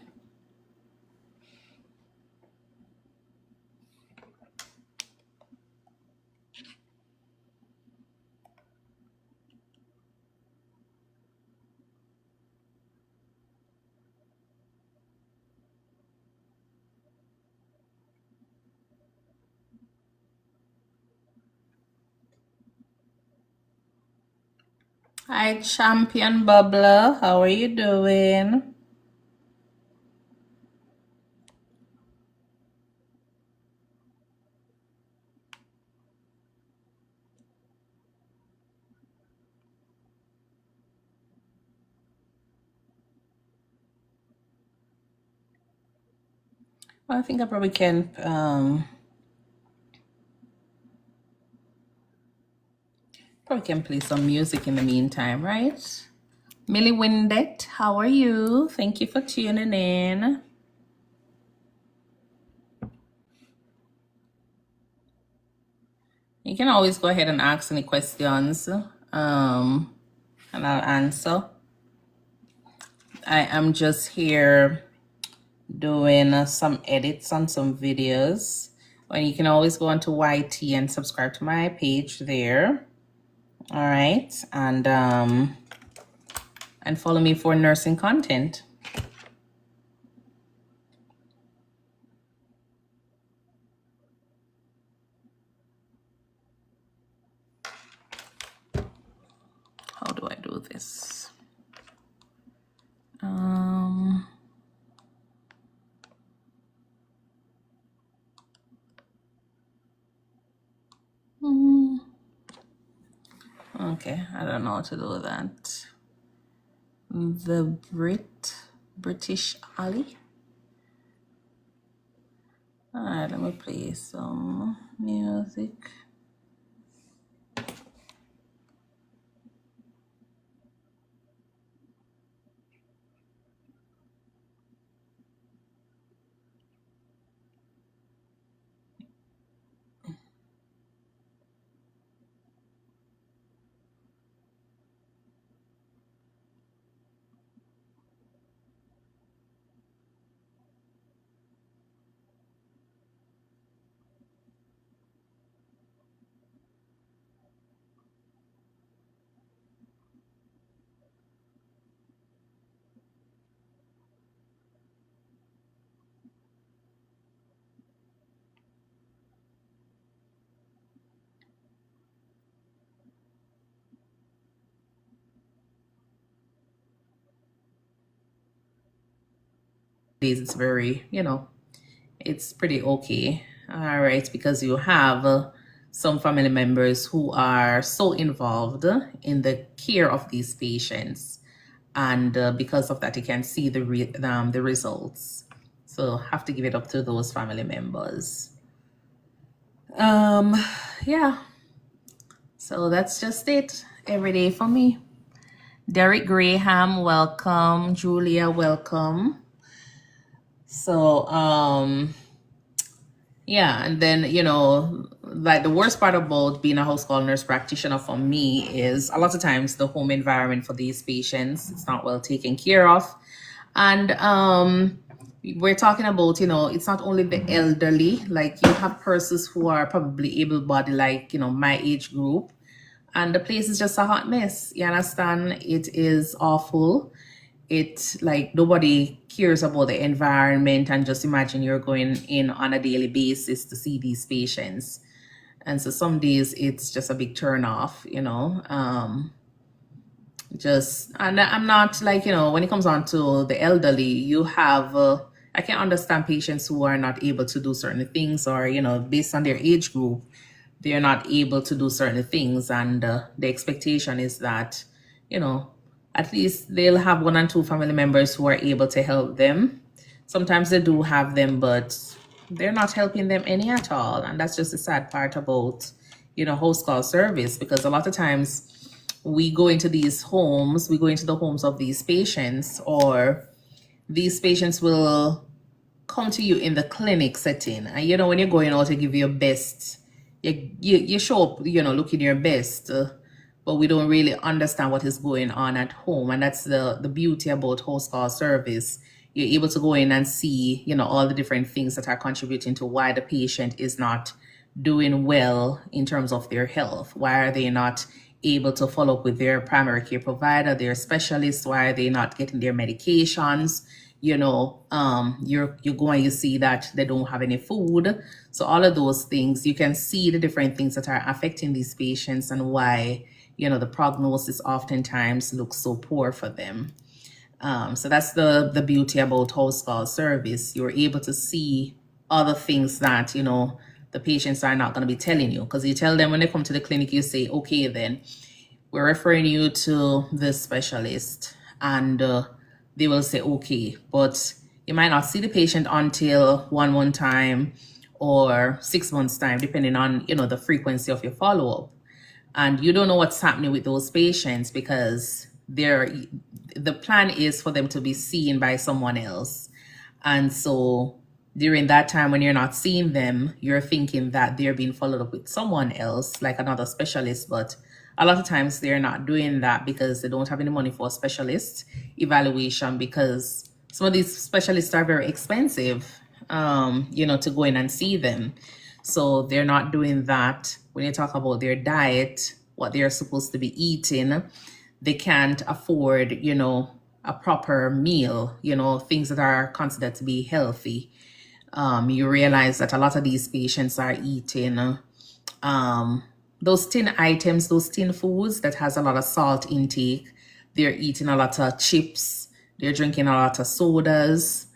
S1: Hi, Champion Bubbler. How are you doing? Well, I think I probably can play some music in the meantime, right? Millie Windet, how are you? Thank you for tuning in. You can always go ahead and ask any questions, and I'll answer. I am just here doing some edits on some videos. And you can always go onto YT and subscribe to my page there. All right, and follow me for nursing content. How do I do this? Okay, I don't know how to do that. The British Ali. All right, let me play some music. It's very, it's pretty okay. All right, because you have some family members who are so involved in the care of these patients, and because of that, you can see the results. So have to give it up to those family members. Yeah. So that's just it every day for me. Derek Graham, welcome. Julia, welcome. So, yeah, and then, like the worst part about being a house call nurse practitioner for me is a lot of times the home environment for these patients, it's not well taken care of. And we're talking about, it's not only the elderly, like you have persons who are probably able-bodied, like, my age group, and the place is just a hot mess. You understand? It is awful. It's like nobody cares about the environment, and just imagine you're going in on a daily basis to see these patients. And so some days it's just a big turn off, and I'm not like, when it comes on to the elderly, you have I can understand patients who are not able to do certain things, or based on their age group, they're not able to do certain things, and the expectation is that at least they'll have one and two family members who are able to help them. Sometimes they do have them, but they're not helping them any at all, and that's just the sad part about host call service, because a lot of times we go into the homes of these patients, or these patients will come to you in the clinic setting. And when you're going out to give your best, you show up, looking your best, but we don't really understand what is going on at home. And that's the beauty about host call service. You're able to go in and see, all the different things that are contributing to why the patient is not doing well in terms of their health. Why are they not able to follow up with their primary care provider, their specialist? Why are they not getting their medications? You go and you see that they don't have any food. So all of those things, you can see the different things that are affecting these patients, and why, the prognosis oftentimes looks so poor for them. So that's the beauty about house call service. You're able to see other things that, the patients are not going to be telling you, because you tell them when they come to the clinic, you say, okay, then we're referring you to this specialist, and they will say, okay, but you might not see the patient until one month time or 6 months time, depending on, the frequency of your follow-up. And you don't know what's happening with those patients, because the plan is for them to be seen by someone else. And so during that time when you're not seeing them, you're thinking that they're being followed up with someone else, like another specialist. But a lot of times they're not doing that because they don't have any money for a specialist evaluation, because some of these specialists are very expensive, to go in and see them. So they're not doing that. When you talk about their diet, what they're supposed to be eating, they can't afford, a proper meal, things that are considered to be healthy. You realize that a lot of these patients are eating those tin items, those tin foods that has a lot of salt intake. They're eating a lot of chips. They're drinking a lot of sodas.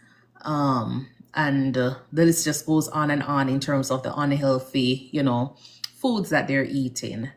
S1: And the list just goes on and on in terms of the unhealthy, foods that they're eating.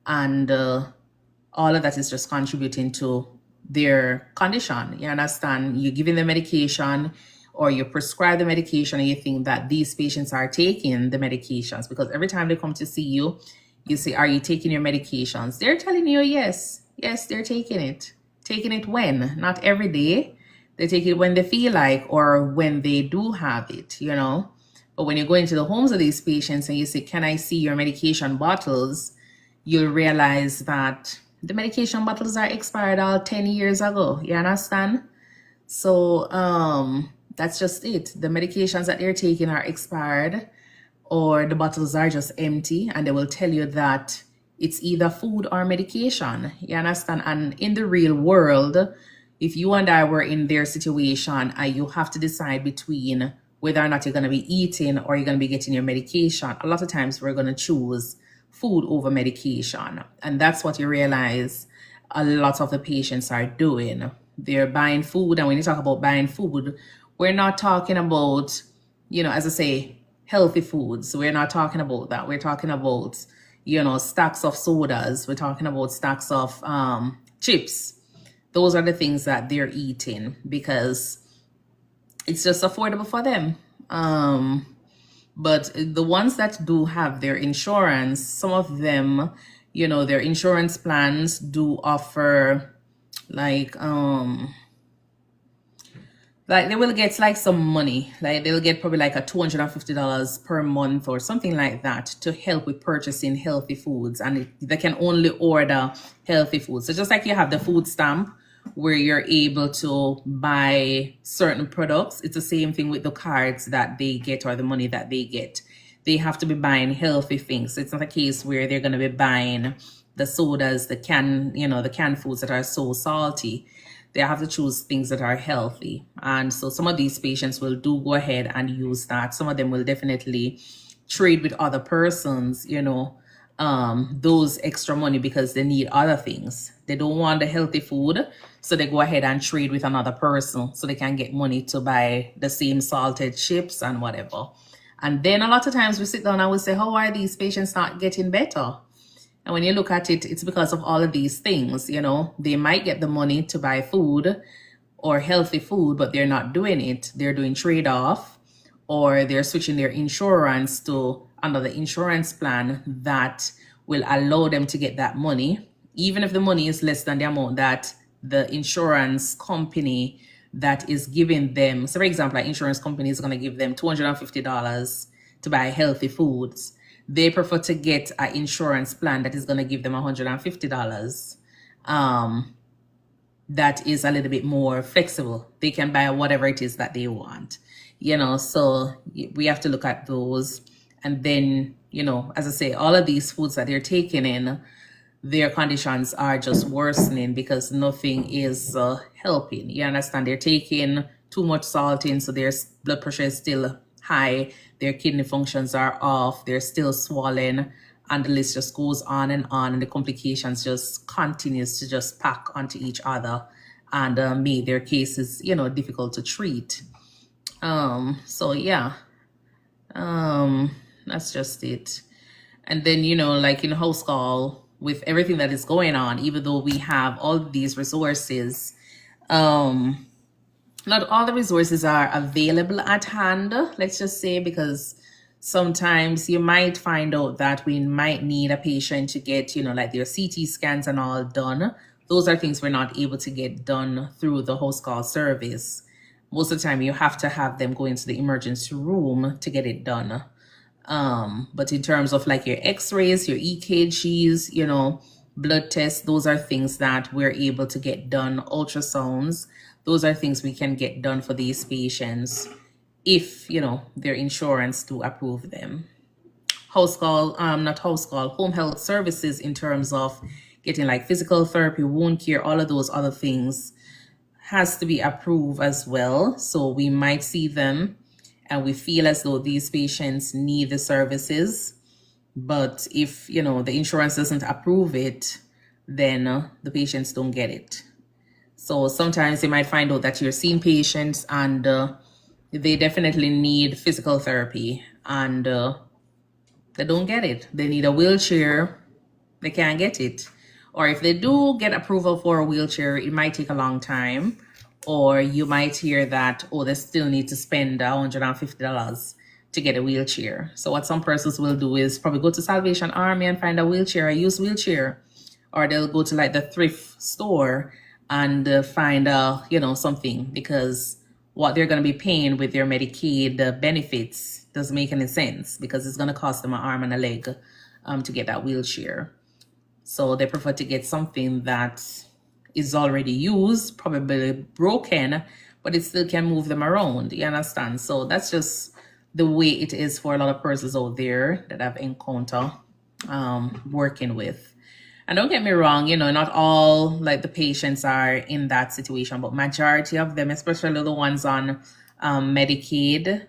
S1: And all of that is just contributing to their condition. You understand? You're giving them medication, or you prescribe the medication, and you think that these patients are taking the medications, because every time they come to see you, you say, are you taking your medications? They're telling you, yes, they're taking it. Taking it when? Not every day. They take it when they feel like, or when they do have it, But when you go into the homes of these patients and you say, can I see your medication bottles? You'll realize that the medication bottles are expired all 10 years ago. You understand? So that's just it. The medications that they're taking are expired, or the bottles are just empty, and they will tell you that it's either food or medication. You understand? And in the real world, if you and I were in their situation, you have to decide between whether or not you're going to be eating or you're going to be getting your medication. A lot of times we're going to choose food over medication. And that's what you realize a lot of the patients are doing. They're buying food. And when you talk about buying food, we're not talking about, as I say, healthy foods. We're not talking about that. We're talking about, stacks of sodas. We're talking about stacks of chips. Those are the things that they're eating because it's just affordable for them. But the ones that do have their insurance, some of them, you know, their insurance plans do offer like they will get like some money, like they'll get probably like a $250 per month or something like that to help with purchasing healthy foods, and they can only order healthy foods. So just like you have the food stamp where you're able to buy certain products, it's the same thing with the cards that they get or the money that they get. They have to be buying healthy things. So it's not a case where they're going to be buying the sodas, the canned foods that are so salty. They have to choose things that are healthy. And so some of these patients will go ahead and use that. Some of them will definitely trade with other persons, those extra money because they need other things. They don't want the healthy food, so they go ahead and trade with another person so they can get money to buy the same salted chips and whatever. And then a lot of times we sit down and we say, how are these patients not getting better? And when you look at it, it's because of all of these things. They might get the money to buy food or healthy food, but they're not doing it. They're doing trade-off, or they're switching their insurance to another insurance plan that will allow them to get that money, even if the money is less than the amount that the insurance company that is giving them. So for example, an insurance company is going to give them $250 to buy healthy foods. They prefer to get an insurance plan that is going to give them $150. That is a little bit more flexible. They can buy whatever it is that they want, so we have to look at those. And then, as I say, all of these foods that they're taking in, their conditions are just worsening because nothing is helping. You understand? They're taking too much salt in, so their blood pressure is still high, their kidney functions are off, they're still swollen, and the list just goes on, and the complications just continues to just pack onto each other and make their cases, difficult to treat. So yeah, that's just it. And then, like in house call, with everything that is going on, even though we have all these resources, not all the resources are available at hand, let's just say, because sometimes you might find out that we might need a patient to get, like their CT scans and all done. Those are things we're not able to get done through the house call service. Most of the time you have to have them go into the emergency room to get it done. But in terms of like your x-rays, your EKGs, blood tests, those are things that we're able to get done. Ultrasounds, those are things we can get done for these patients if, their insurance to approve them. Home health services in terms of getting like physical therapy, wound care, all of those other things has to be approved as well. So we might see them and we feel as though these patients need the services, but if, the insurance doesn't approve it, then the patients don't get it. So sometimes you might find out that you're seeing patients and they definitely need physical therapy and they don't get it. They need a wheelchair, they can't get it. Or if they do get approval for a wheelchair, it might take a long time. Or you might hear that, they still need to spend $150 to get a wheelchair. So what some persons will do is probably go to Salvation Army and find a wheelchair, a used wheelchair. Or they'll go to like the thrift store and find something, because what they're going to be paying with their Medicaid benefits doesn't make any sense, because it's going to cost them an arm and a leg to get that wheelchair. So they prefer to get something that is already used, probably broken, but it still can move them around. You understand? So that's just the way it is for a lot of persons out there that I've encountered working with. And don't get me wrong, not all like the patients are in that situation, but majority of them, especially the ones on Medicare,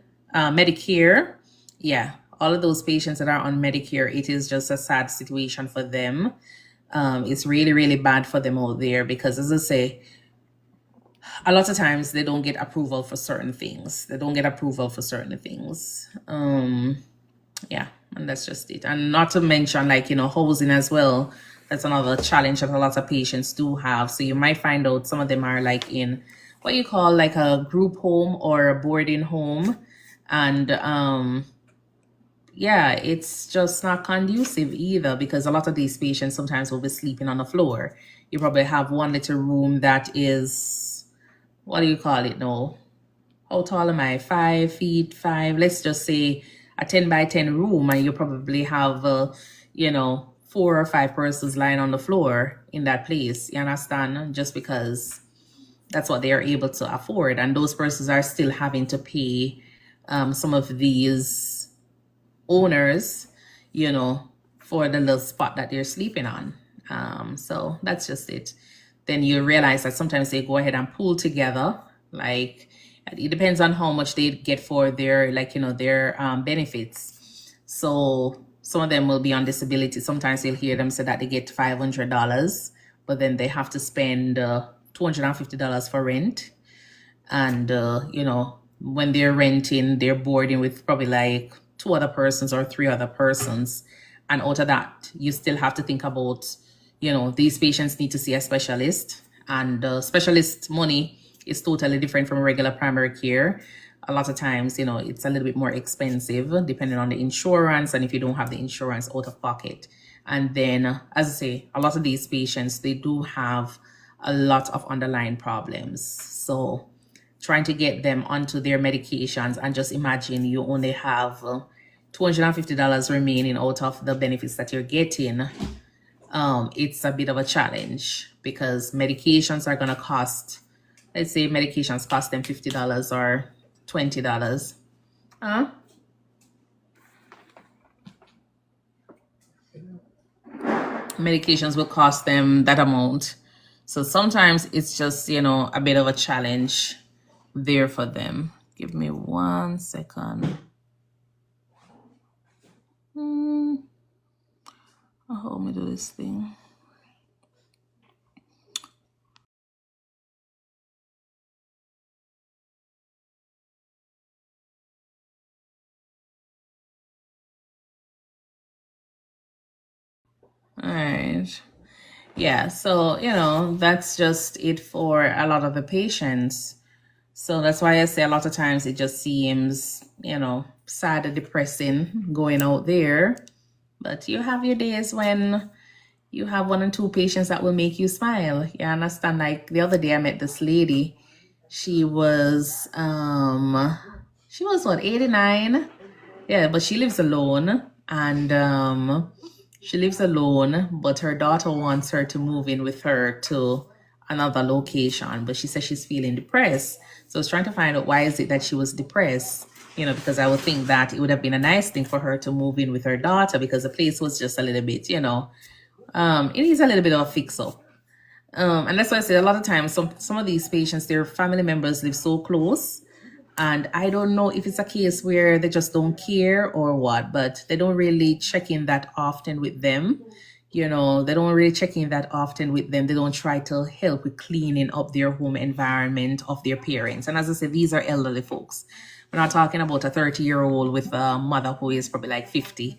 S1: yeah, all of those patients that are on Medicare, it is just a sad situation for them. It's really, really bad for them out there because, as I say, a lot of times they don't get approval for certain things. Yeah, and that's just it. And not to mention, like, housing as well. That's another challenge that a lot of patients do have. So you might find out some of them are like in what you call like a group home or a boarding home. And yeah, it's just not conducive either, because a lot of these patients sometimes will be sleeping on the floor. You probably have one little room that is, what do you call it now? How tall am I? 5 feet 5. Let's just say a 10 by 10 room, and you probably have, 4 or 5 persons lying on the floor in that place. You understand? Just because that's what they are able to afford, and those persons are still having to pay some of these owners, for the little spot that they're sleeping on. So that's just it. Then you realize that sometimes they go ahead and pool together. Like, it depends on how much they get for their, their benefits. So some of them will be on disability. Sometimes you'll hear them say that they get $500, but then they have to spend $250 for rent. And when they're renting, they're boarding with probably like 2 other persons or 3 other persons, and out of that you still have to think about, these patients need to see a specialist, and specialist money is totally different from regular primary care. A lot of times, it's a little bit more expensive depending on the insurance, and if you don't have the insurance, out of pocket. And then, as I say, a lot of these patients, they do have a lot of underlying problems. So trying to get them onto their medications, and just imagine you only have $250 remaining out of the benefits that you're getting. It's a bit of a challenge, because medications are going to cost, let's say medications cost them $50 or $20. Medications will cost them that amount. So sometimes it's just, a bit of a challenge there for them. Give me 1 second. How let me do this thing. All right. Yeah, so that's just it for a lot of the patients. So that's why I say a lot of times it just seems, sad and depressing going out there. But you have your days when you have 1 and 2 patients that will make you smile. You understand? Like the other day I met this lady. She was what, 89? Yeah, but she lives alone, and she lives alone, but her daughter wants her to move in with her to another location. But she says she's feeling depressed. So I was trying to find out why is it that she was depressed, because I would think that it would have been a nice thing for her to move in with her daughter, because the place was just a little bit, it needs a little bit of a fix up. And that's why I say a lot of times some of these patients, their family members live so close. And I don't know if it's a case where they just don't care or what, but they don't really check in that often with them. They don't really check in that often with them. They don't try to help with cleaning up their home environment of their parents. And as I said, these are elderly folks. We're not talking about a 30-year-old with a mother who is probably like 50,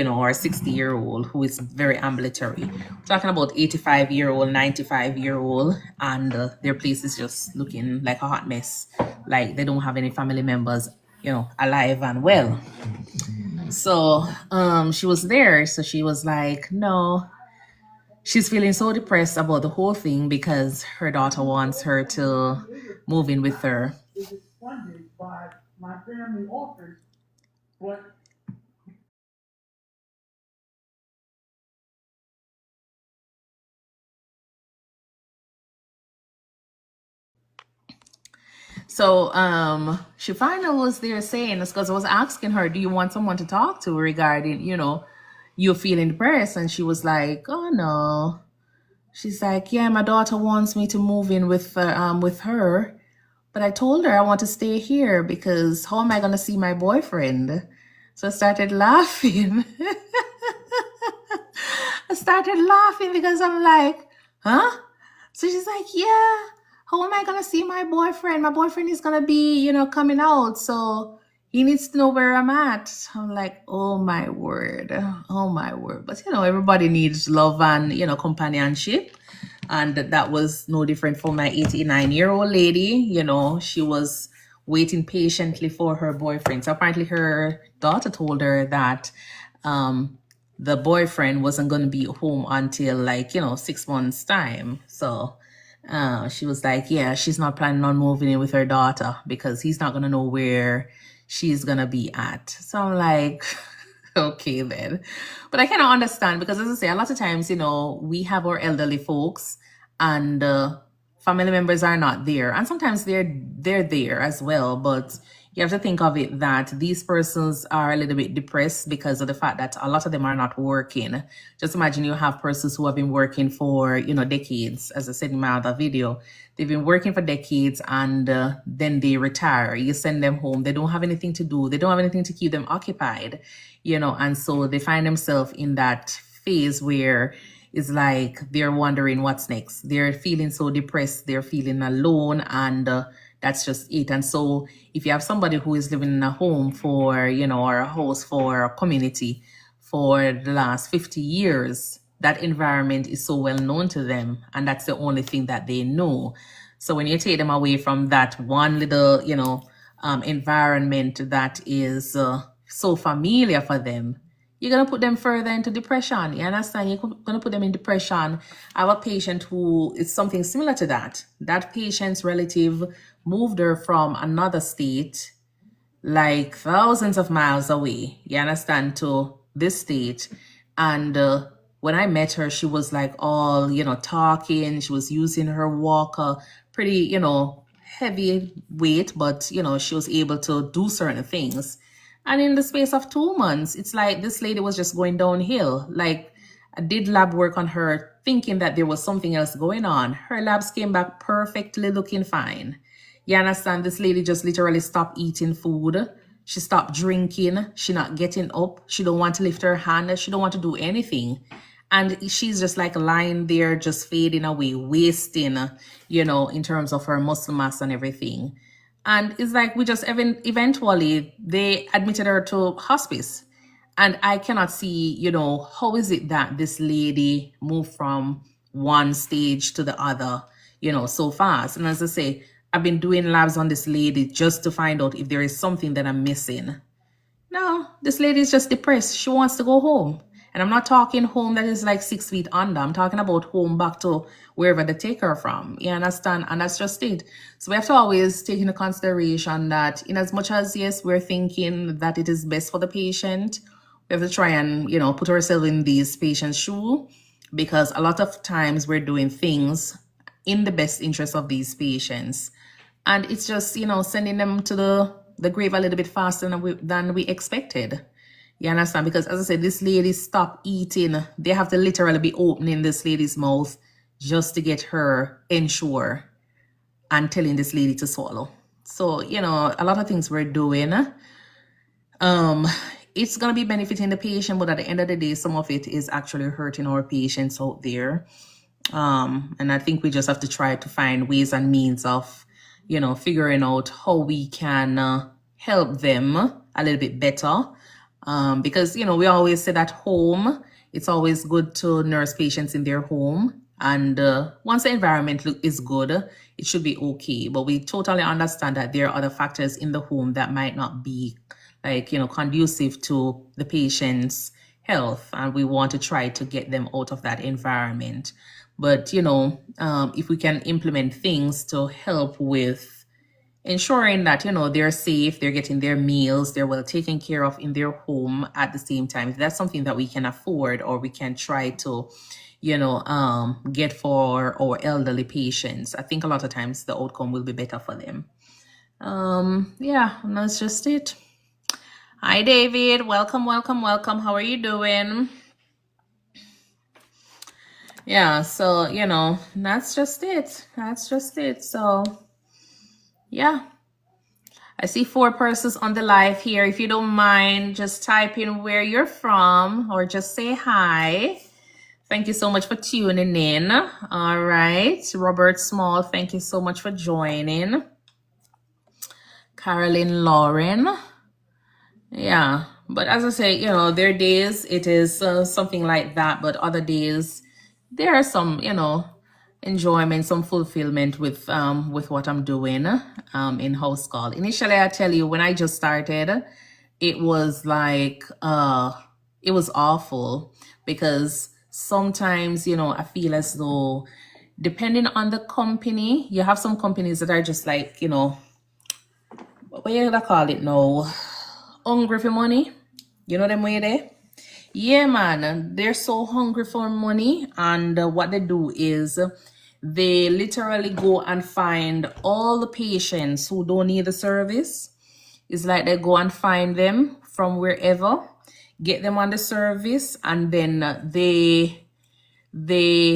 S1: or a 60-year-old who is very ambulatory. We're talking about 85-year-old, 95-year-old, and their place is just looking like a hot mess. Like they don't have any family members, alive and well. So she was there. So she was like, no, she's feeling so depressed about the whole thing because her daughter wants her to move in with her. My family office, but so she finally was there saying this, because I was asking her, do you want someone to talk to regarding, you feeling depressed? And she was like, oh no. She's like, yeah, my daughter wants me to move in with her. But I told her I want to stay here because how am I going to see my boyfriend? So I started laughing. I started laughing because I'm like, huh? So she's like, yeah, how am I going to see my boyfriend? My boyfriend is going to be, coming out. So he needs to know where I'm at. I'm like, oh my word. Oh my word. But, everybody needs love and, companionship. And that was no different for my 89-year-old lady. She was waiting patiently for her boyfriend. So apparently her daughter told her that the boyfriend wasn't going to be home until like, 6 months time. So she was like, yeah, she's not planning on moving in with her daughter because he's not going to know where she's going to be at. So I'm like, okay then. But I kind of understand because, as I say, a lot of times, we have our elderly folks and family members are not there. And sometimes they're there as well. But you have to think of it that these persons are a little bit depressed because of the fact that a lot of them are not working. Just imagine you have persons who have been working for, decades. As I said in my other video, they've been working for decades and then they retire. You send them home. They don't have anything to do. They don't have anything to keep them occupied, and so they find themselves in that phase where it's like they're wondering what's next. They're feeling so depressed. They're feeling alone and that's just it. And so if you have somebody who is living in a home for, or a house for a community for the last 50 years, that environment is so well known to them. And that's the only thing that they know. So when you take them away from that one little, environment that is so familiar for them, you're going to put them further into depression. You understand? You're going to put them in depression. I have a patient who is something similar to that. That patient's relative moved her from another state, like thousands of miles away, you understand, to this state. And when I met her, she was like all, talking. She was using her walker, pretty, heavy weight, but, she was able to do certain things. And in the space of 2 months, it's like this lady was just going downhill. Like I did lab work on her thinking that there was something else going on. Her labs came back perfectly looking fine. You understand? This lady just literally stopped eating food. She stopped drinking. She not getting up. She don't want to lift her hand. She don't want to do anything. And she's just like lying there, just fading away, wasting, in terms of her muscle mass and everything. And it's like we just eventually they admitted her to hospice. And I cannot see, how is it that this lady moved from one stage to the other, so fast. And as I say, I've been doing labs on this lady just to find out if there is something that I'm missing. No, this lady is just depressed. She wants to go home. And I'm not talking home that is like 6 feet under. I'm talking about home back to wherever they take her from. You understand? And that's just it. So we have to always take into consideration that in as much as, yes, we're thinking that it is best for the patient, we have to try and, put ourselves in these patients' shoes, because a lot of times we're doing things in the best interest of these patients. And it's just, sending them to the grave a little bit faster than we expected. You understand? Because as I said, this lady stopped eating. They have to literally be opening this lady's mouth just to get her ensure and telling this lady to swallow. So, a lot of things we're doing, it's going to be benefiting the patient, but at the end of the day, some of it is actually hurting our patients out there. And I think we just have to try to find ways and means of, figuring out how we can help them a little bit better. Because, we always say that home, it's always good to nurse patients in their home. And once the environment is good, it should be okay. But we totally understand that there are other factors in the home that might not be like, conducive to the patient's health. And we want to try to get them out of that environment. But, if we can implement things to help with ensuring that, they're safe, they're getting their meals, they're well taken care of in their home at the same time. If that's something that we can afford or we can try to, get for our elderly patients, I think a lot of times the outcome will be better for them. Yeah, and that's just it. Hi, David. Welcome, welcome, welcome. How are you doing? Yeah, so, that's just it. That's just it. So, yeah. I see 4 persons on the live here. If you don't mind, just type in where you're from or just say hi. Thank you so much for tuning in. All right. Robert Small, thank you so much for joining. Carolyn Lauren. Yeah. But as I say, there are days it is something like that. But other days, there are some, enjoyment, some fulfillment with what I'm doing in house call. Initially, I tell you, when I just started, it was like it was awful, because sometimes, you know, I feel as though, depending on the company, you have some companies that are just like, you know, what you gonna call it now, hungry for money. You know them way there. Yeah, man, they're so hungry for money, and what they do is they literally go and find all the patients who don't need the service. It's like they go and find them from wherever, get them on the service, and then they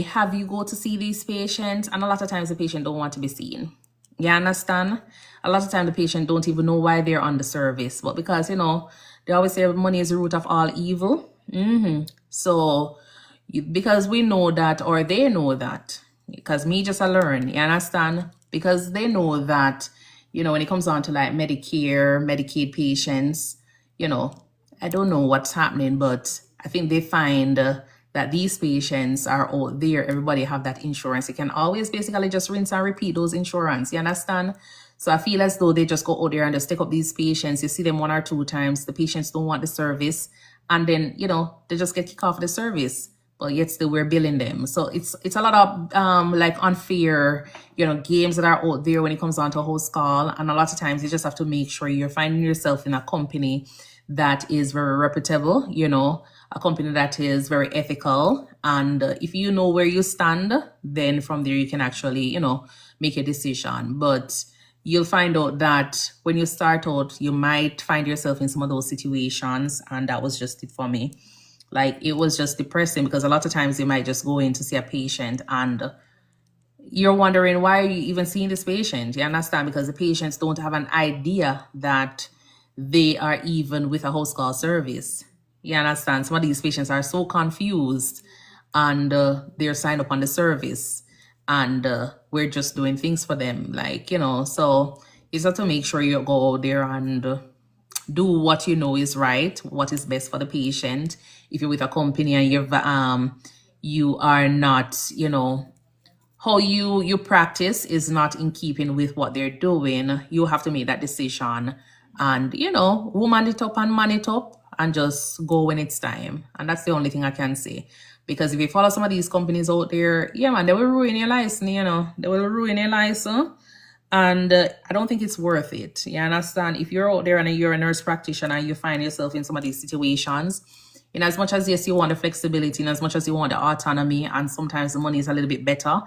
S1: have you go to see these patients, and a lot of times the patient don't want to be seen. You understand? A lot of times the patient don't even know why they're on the service, but because, you know, they always say money is the root of all evil. So because we know that, or they know that, because me just I learn, you understand? Because they know that, you know, when it comes on to like Medicare, Medicaid patients, you know, I don't know what's happening, but I think they find that these patients are out there. Everybody have that insurance. You can always basically just rinse and repeat those insurance. You understand? So I feel as though they just go out there and just take up these patients. You see them 1 or 2 times. The patients don't want the service. And then, you know, they just get kicked off the service. But yet still we're billing them. So it's a lot of like unfair, you know, games that are out there when it comes on to a host call. And a lot of times you just have to make sure you're finding yourself in a company that is very reputable, you know, a company that is very ethical. And if you know where you stand, then from there you can actually, you know, make a decision. But you'll find out that when you start out, you might find yourself in some of those situations. And that was just it for me. Like, it was just depressing, because a lot of times you might just go in to see a patient and you're wondering, why are you even seeing this patient? You understand? Because the patients don't have an idea that they are even with a host call service. You understand? Some of these patients are so confused, and they're signed up on the service, and we're just doing things for them. Like, you know, so it's got to make sure you go out there and do what you know is right, what is best for the patient. If you're with a company and you are not, you know, how you practice is not in keeping with what they're doing, you have to make that decision, and, you know, woman it up and man it up, and just go when it's time. And that's the only thing I can say. Because if you follow some of these companies out there, yeah, man, they will ruin your license, you know, they will ruin your license. And I don't think it's worth it. You understand? If you're out there and you're a nurse practitioner, you find yourself in some of these situations, in as much as, yes, you want the flexibility, in as much as you want the autonomy, and sometimes the money is a little bit better,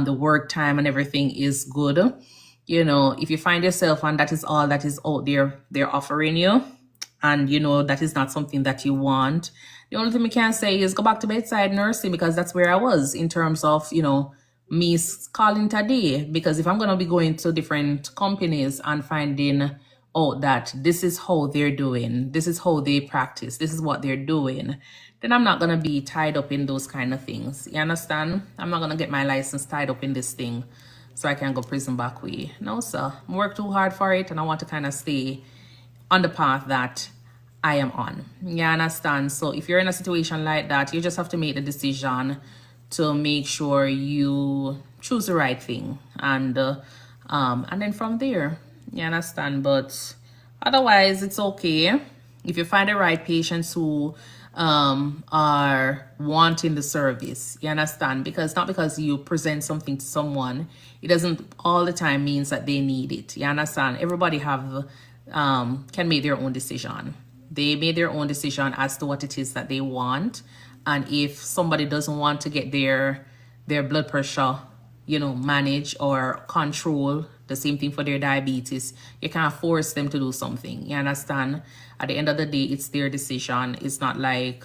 S1: the work time and everything is good. You know, if you find yourself and that is all that is out there they're offering you, and, you know, that is not something that you want, the only thing we can say is go back to bedside nursing, because that's where I was in terms of, you know, me calling today. Because if I'm going to be going to different companies and finding out that this is how they're doing, this is how they practice, this is what they're doing, then I'm not going to be tied up in those kind of things. You understand? I'm not going to get my license tied up in this thing so I can go prison back way. No, sir. I work too hard for it, and I want to kind of stay on the path that I am on. You understand? So if you're in a situation like that, you just have to make the decision to make sure you choose the right thing, and then from there, you understand? But otherwise, it's okay if you find the right patients who are wanting the service. You understand? Because not because you present something to someone, it doesn't all the time means that they need it. You understand? Everybody have can make their own decision. They made their own decision as to what it is that they want. And if somebody doesn't want to get their blood pressure, you know, managed or control, the same thing for their diabetes, you can't force them to do something. You understand? At the end of the day, it's their decision. It's not like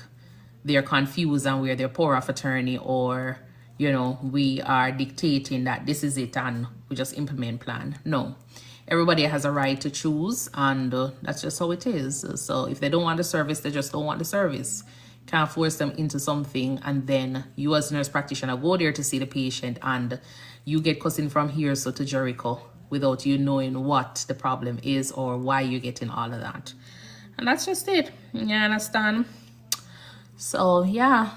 S1: they're confused and we're their power of attorney, or, you know, we are dictating that this is it and we just implement plan. No. Everybody has a right to choose, and that's just how it is. So if they don't want the service, they just don't want the service. Can't force them into something, and then you as a nurse practitioner go there to see the patient, and you get cussing from here so to Jericho without you knowing what the problem is or why you're getting all of that. And that's just it. You understand? So yeah,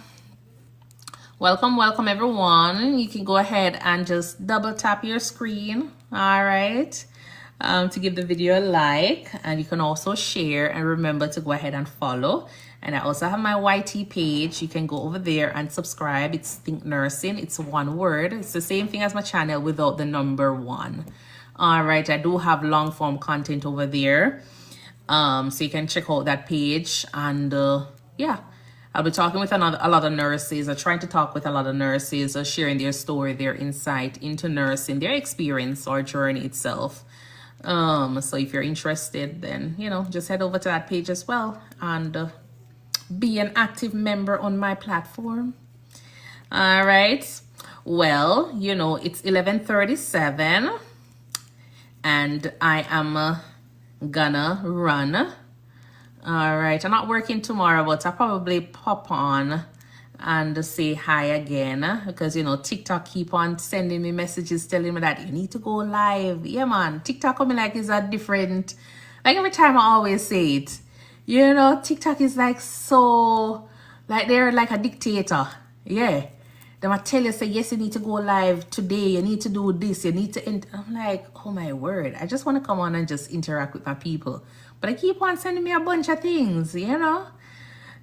S1: Welcome, welcome everyone. You can go ahead and just double tap your screen, all right, to give the video a like, and you can also share, and remember to go ahead and follow. And I also have my YT page. You can go over there and subscribe. It's Think Nursing. It's one word. It's the same thing as my channel without the number 1. All right, I do have long form content over there, so you can check out that page. And yeah, I'll be talking with a lot of nurses, or trying to talk with a lot of nurses, or sharing their story, their insight into nursing, their experience or journey itself. So if you're interested, then, you know, just head over to that page as well, and be an active member on my platform. All right. Well, you know, it's 11:37, and I am gonna run. All right, I'm not working tomorrow, but I'll probably pop on and say hi again, because, you know, TikTok keep on sending me messages telling me that you need to go live. Yeah, man, TikTok coming like is a different, like every time I always say it, you know, TikTok is like so, like they're like a dictator. Yeah. They might tell you, say, yes, you need to go live today, you need to do this, you need to I'm like, oh my word, I just want to come on and just interact with my people. But I keep on sending me a bunch of things, you know?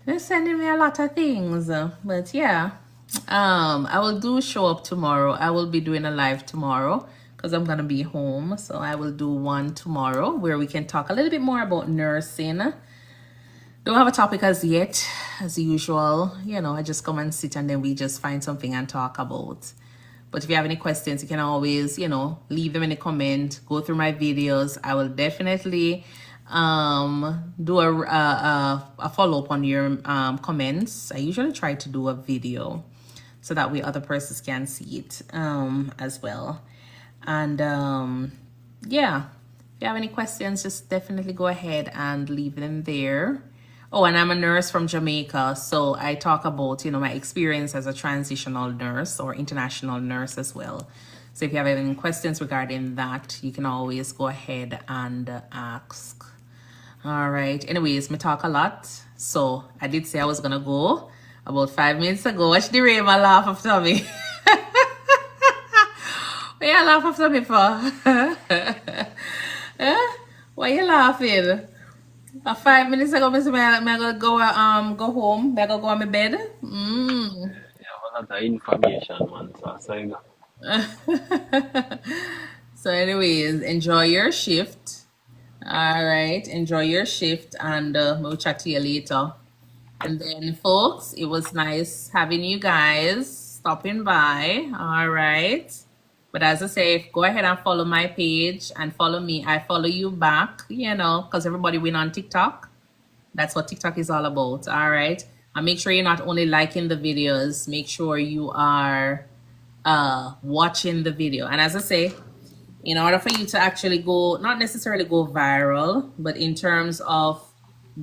S1: They're sending me a lot of things. But yeah, I will show up tomorrow. I will be doing a live tomorrow because I'm going to be home. So I will do one tomorrow where we can talk a little bit more about nursing. Don't have a topic as yet, as usual. You know, I just come and sit and then we just find something and talk about. But if you have any questions, you can always, you know, leave them in the comment, go through my videos. I will definitely do a follow-up on your comments. I usually try to do a video so that way other persons can see it as well. And yeah, if you have any questions, just definitely go ahead and leave them there. Oh, and I'm a nurse from Jamaica, so I talk about, you know, my experience as a transitional nurse or international nurse as well. So if you have any questions regarding that, you can always go ahead and ask. All right. Anyways, me talk a lot. So I did say I was gonna go about 5 minutes ago. Watch the rain, my laugh after me. What you laugh after me for? Why you laughing? 5 minutes ago, me say I'm gonna go home. I gonna go on my bed.
S3: Yeah, a lot of information, man. So you go.
S1: So anyways, enjoy your shift. All right, enjoy your shift, and we'll chat to you later. And then, folks, it was nice having you guys stopping by. All right. But as I say, go ahead and follow my page and follow me. I follow you back, you know, because everybody win on TikTok. That's what TikTok is all about. All right. And make sure you're not only liking the videos, make sure you are watching the video. And as I say, in order for you to actually go, not necessarily go viral, but in terms of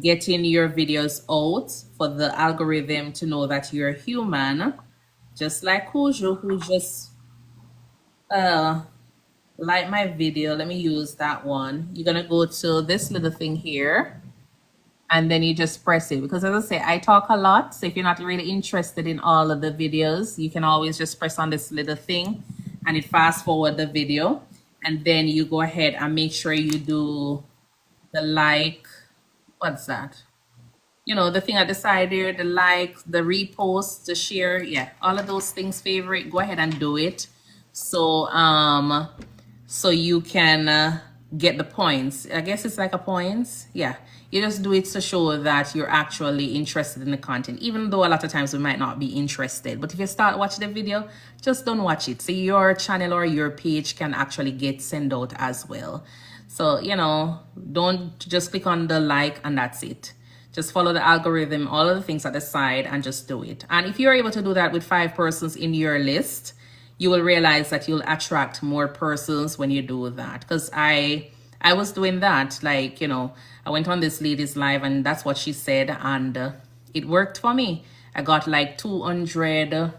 S1: getting your videos out for the algorithm to know that you're human, just like Kujo, who just like my video. Let me use that one. You're gonna go to this little thing here, and then you just press it, because as I say, I talk a lot. So if you're not really interested in all of the videos, you can always just press on this little thing and it fast forward the video. And then you go ahead and make sure you do the like, what's that? You know, the thing at the side there, the like, the repost, the share, yeah, all of those things, favorite, go ahead and do it. So, so you can get the points. I guess it's like a points. Yeah, you just do it to show that you're actually interested in the content, even though a lot of times we might not be interested. But if you start watching the video, just don't watch it, so your channel or your page can actually get sent out as well. So, you know, don't just click on the like and that's it. Just follow the algorithm, all of the things at the side, and just do it. And if you're able to do that with 5 persons in your list, you will realize that you'll attract more persons when you do that. Because I was doing that, like, you know, I went on this lady's live and that's what she said, and it worked for me. I got like 200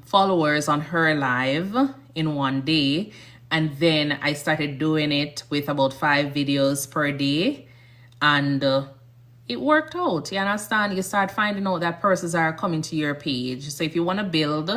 S1: followers on her live in one day. And then I started doing it with about 5 videos per day, and it worked out. You understand? You start finding out that persons are coming to your page. So if you want to build,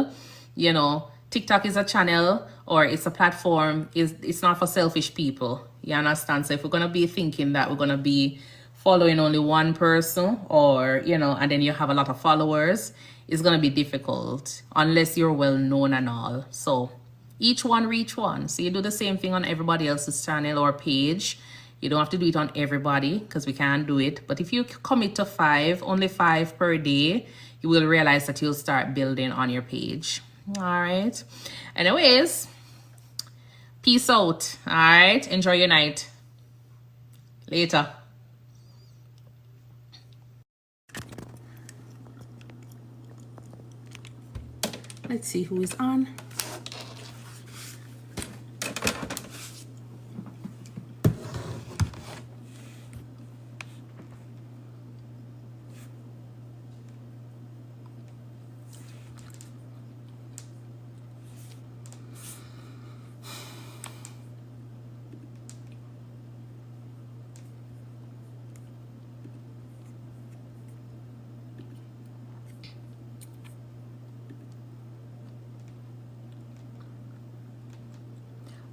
S1: you know, TikTok is a channel or it's a platform. It's not for selfish people. You understand? So if we're going to be thinking that we're going to be following only one person, or, you know, and then you have a lot of followers, it's going to be difficult unless you're well known and all. So each one reach one. So you do the same thing on everybody else's channel or page. You don't have to do it on everybody because we can't do it. But if you commit to 5, only 5 per day, you will realize that you'll start building on your page. All right. Anyways, peace out. All right. Enjoy your night. Later. Let's see who is on.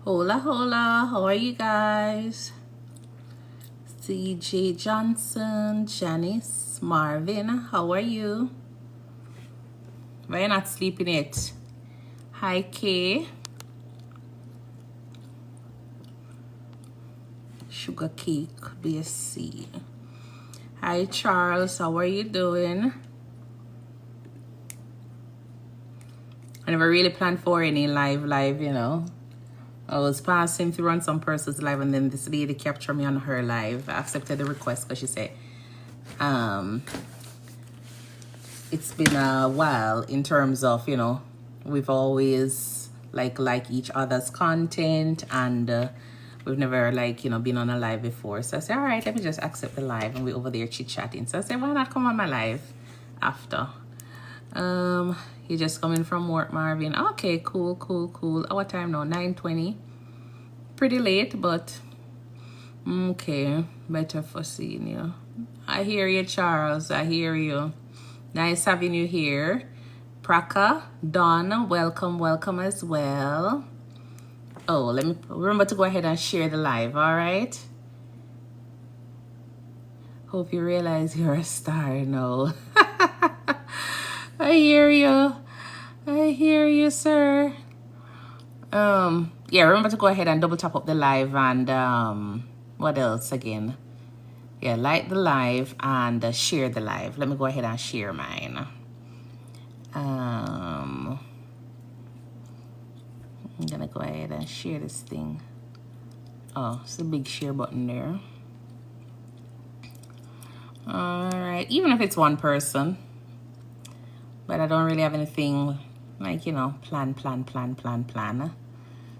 S1: Hola, hola. How are you guys? CJ Johnson, Janice, Marvin, how are you? Why are you not sleeping yet? Hi, Kay. Sugar Cake, BSC. Hi, Charles. How are you doing? I never really planned for any live, you know. I was passing through on some person's live, and then this lady captured me on her live. I accepted the request because she said, it's been a while in terms of, you know, we've always like each other's content, and we've never like, you know, been on a live before. So I said, all right, let me just accept the live, and we're over there chit-chatting. So I said, why not come on my live after? You're just coming from work, Marvin. Okay, cool. Our time now, 9:20. Pretty late, but okay, better for seeing you. I hear you, Charles. I hear you. Nice having you here. Praka, Dawn, welcome as well. Oh, let me remember to go ahead and share the live, all right? Hope you realize you're a star now. I hear you, sir. Yeah, remember to go ahead and double tap up the live, and what else again? Yeah, like the live and share the live. Let me go ahead and share mine. I'm gonna go ahead and share this thing. Oh, it's a big share button there. All right, even if it's one person, but I don't really have anything like, you know, plan.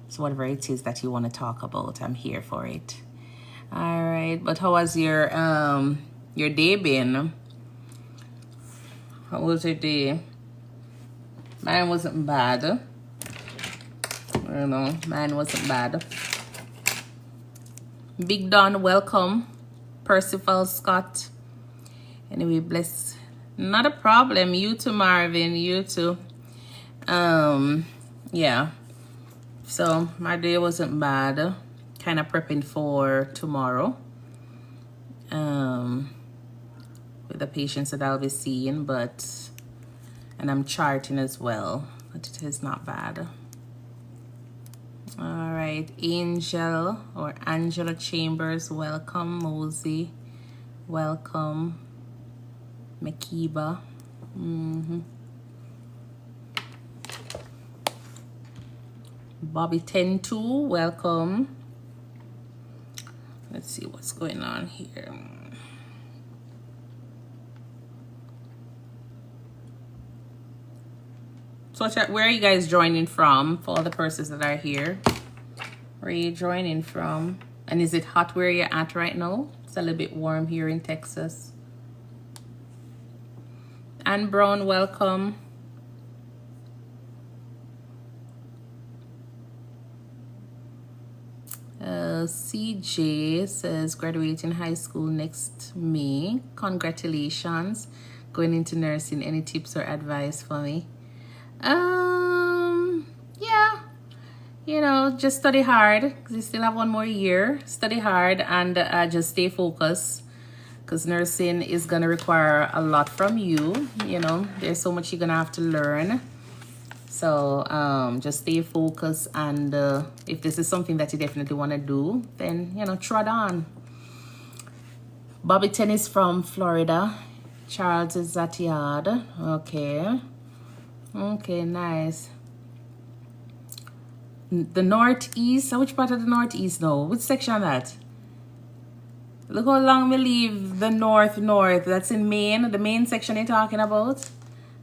S1: So whatever it is that you want to talk about, I'm here for it. All right, but how was your day been? How was your day? Mine wasn't bad. You know, mine wasn't bad. Big Don, welcome. Percival Scott. Anyway, bless. Not a problem. You too, Marvin. You too. Yeah. So my day wasn't bad. Kind of prepping for tomorrow. With the patients that I'll be seeing, and I'm charting as well, but it is not bad. All right, Angel or Angela Chambers, welcome. Mosey, welcome. Makiba. Bobby 102, welcome. Let's see what's going on here. So where are you guys joining from? For all the persons that are here, where are you joining from? And is it hot where you're at right now? It's a little bit warm here in Texas. Anne Brown, welcome. CJ says graduating high school next May. Congratulations. Going into nursing. Any tips or advice for me? Yeah. You know, just study hard because you still have 1 more year. Study hard and just stay focused because nursing is going to require a lot from you. You know, there's so much you're going to have to learn. So just stay focused, and if this is something that you definitely want to do, then, you know, trot on. Bobby Tennis from Florida. Charles is at yard. Okay. Okay, nice. The Northeast. Which part of the Northeast now? Which section that? Look how long we leave the North. That's in Maine. The Maine section you're talking about.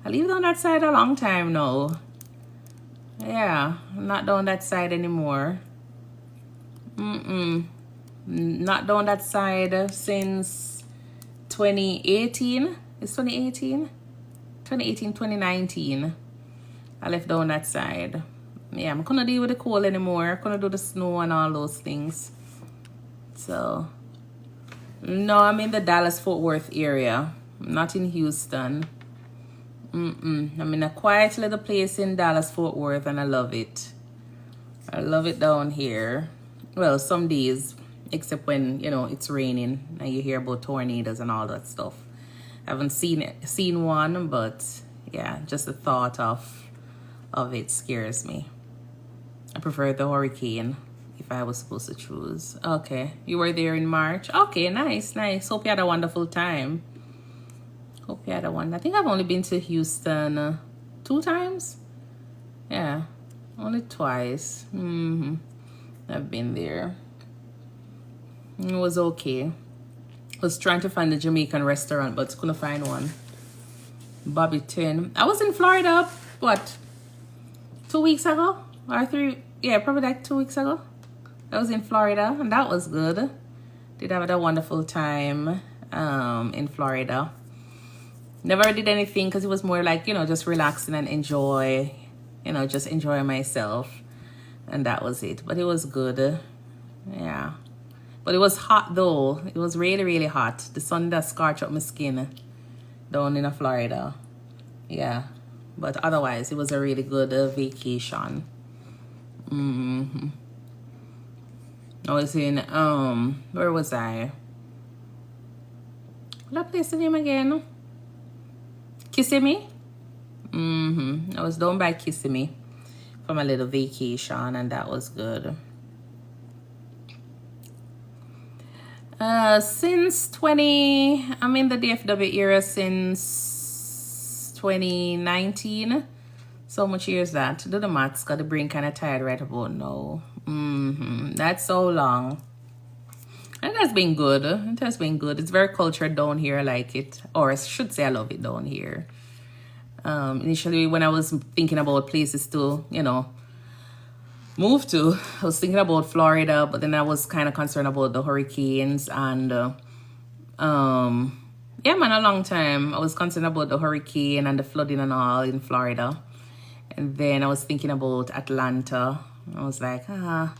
S1: I lived on that side a long time now. Yeah, I'm not down that side anymore. Not down that side since 2018. It's 2018? 2018, 2019. I left down that side. Yeah, I couldn't deal with the cold anymore. I couldn't do the snow and all those things. So, no, I'm in the Dallas-Fort Worth area. I'm not in Houston. I'm in a quiet little place in Dallas-Fort Worth, and I love it. I love it down here. Well, some days, except when, you know, it's raining and you hear about tornadoes and all that stuff. I haven't seen one, but yeah, just the thought of it scares me. I prefer the hurricane if I was supposed to choose. Okay, you were there in March. Okay, nice. Hope you had a wonderful time. Hope you had a one. I think I've only been to Houston 2 times. Yeah, only twice. I've been there. It was okay. I was trying to find a Jamaican restaurant, but couldn't find one. Bobby 10. I was in Florida, what, 2 weeks ago? Or 3? Yeah, probably like 2 weeks ago. I was in Florida, and that was good. Did have a wonderful time in Florida. Never did anything because it was more like, you know, just relaxing and enjoy, you know, just enjoy myself. And that was it. But it was good. Yeah. But it was hot though. It was really, really hot. The sun that scorched up my skin down in Florida. Yeah. But otherwise, it was a really good vacation. I was in, where was I? What place the name again? Kissimmee? I was down by Kissimmee for my little vacation, and that was good. I'm in the DFW era since 2019. So much years that. Do the maths, got the brain kind of tired right about now. That's so long. And it has been good. It has been good. It's very cultured down here. I like it. Or I should say I love it down here. Initially, when I was thinking about places to, you know, move to, I was thinking about Florida, but then I was kind of concerned about the hurricanes. And, yeah, man, a long time. I was concerned about the hurricane and the flooding and all in Florida. And then I was thinking about Atlanta. I was like, Then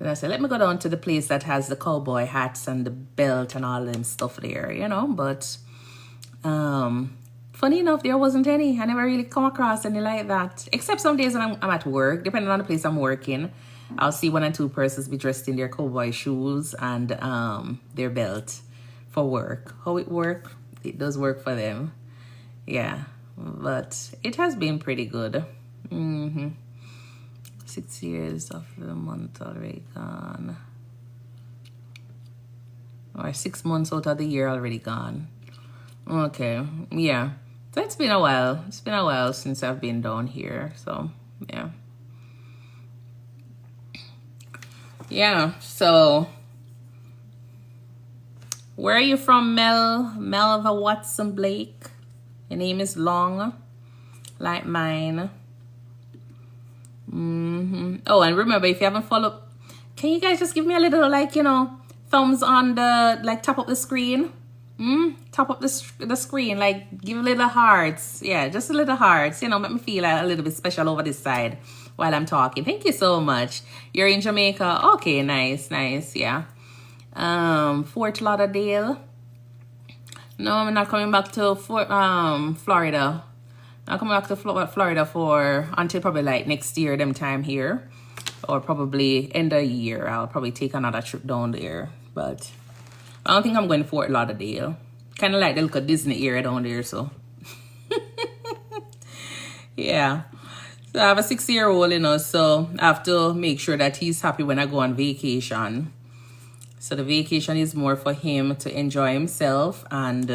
S1: I said, let me go down to the place that has the cowboy hats and the belt and all them stuff there, you know. But funny enough, there wasn't any. I never really come across any like that. Except some days when I'm at work, depending on the place I'm working, I'll see 1 or 2 persons be dressed in their cowboy shoes and their belt for work. How it works? It does work for them. Yeah, but it has been pretty good. 6 years of the month already gone. Or 6 months out of the year already gone. Okay, yeah. So it's been a while. It's been a while since I've been down here. So, yeah. Yeah, so where are you from, Mel? Melva Watson Blake. Your name is long, like mine. Oh, and remember, if you haven't followed, can you guys just give me a little, like, you know, thumbs on the, like, top of the screen? Top up the screen, like, give little hearts. Yeah, just a little hearts, you know, make me feel a little bit special over this side. while I'm talking. Thank you so much. You're in Jamaica. Okay, nice, nice. Yeah. Fort Lauderdale. No, I'm not coming back to Florida. I'm coming back to Florida for until probably like next year, them time here, or probably end of year. I'll probably take another trip down there, but I don't think I'm going to Fort Lauderdale. Kind of like the little Disney area down there, so yeah. So I have a 6-year-old, you know, so I have to make sure that he's happy when I go on vacation. So the vacation is more for him to enjoy himself, and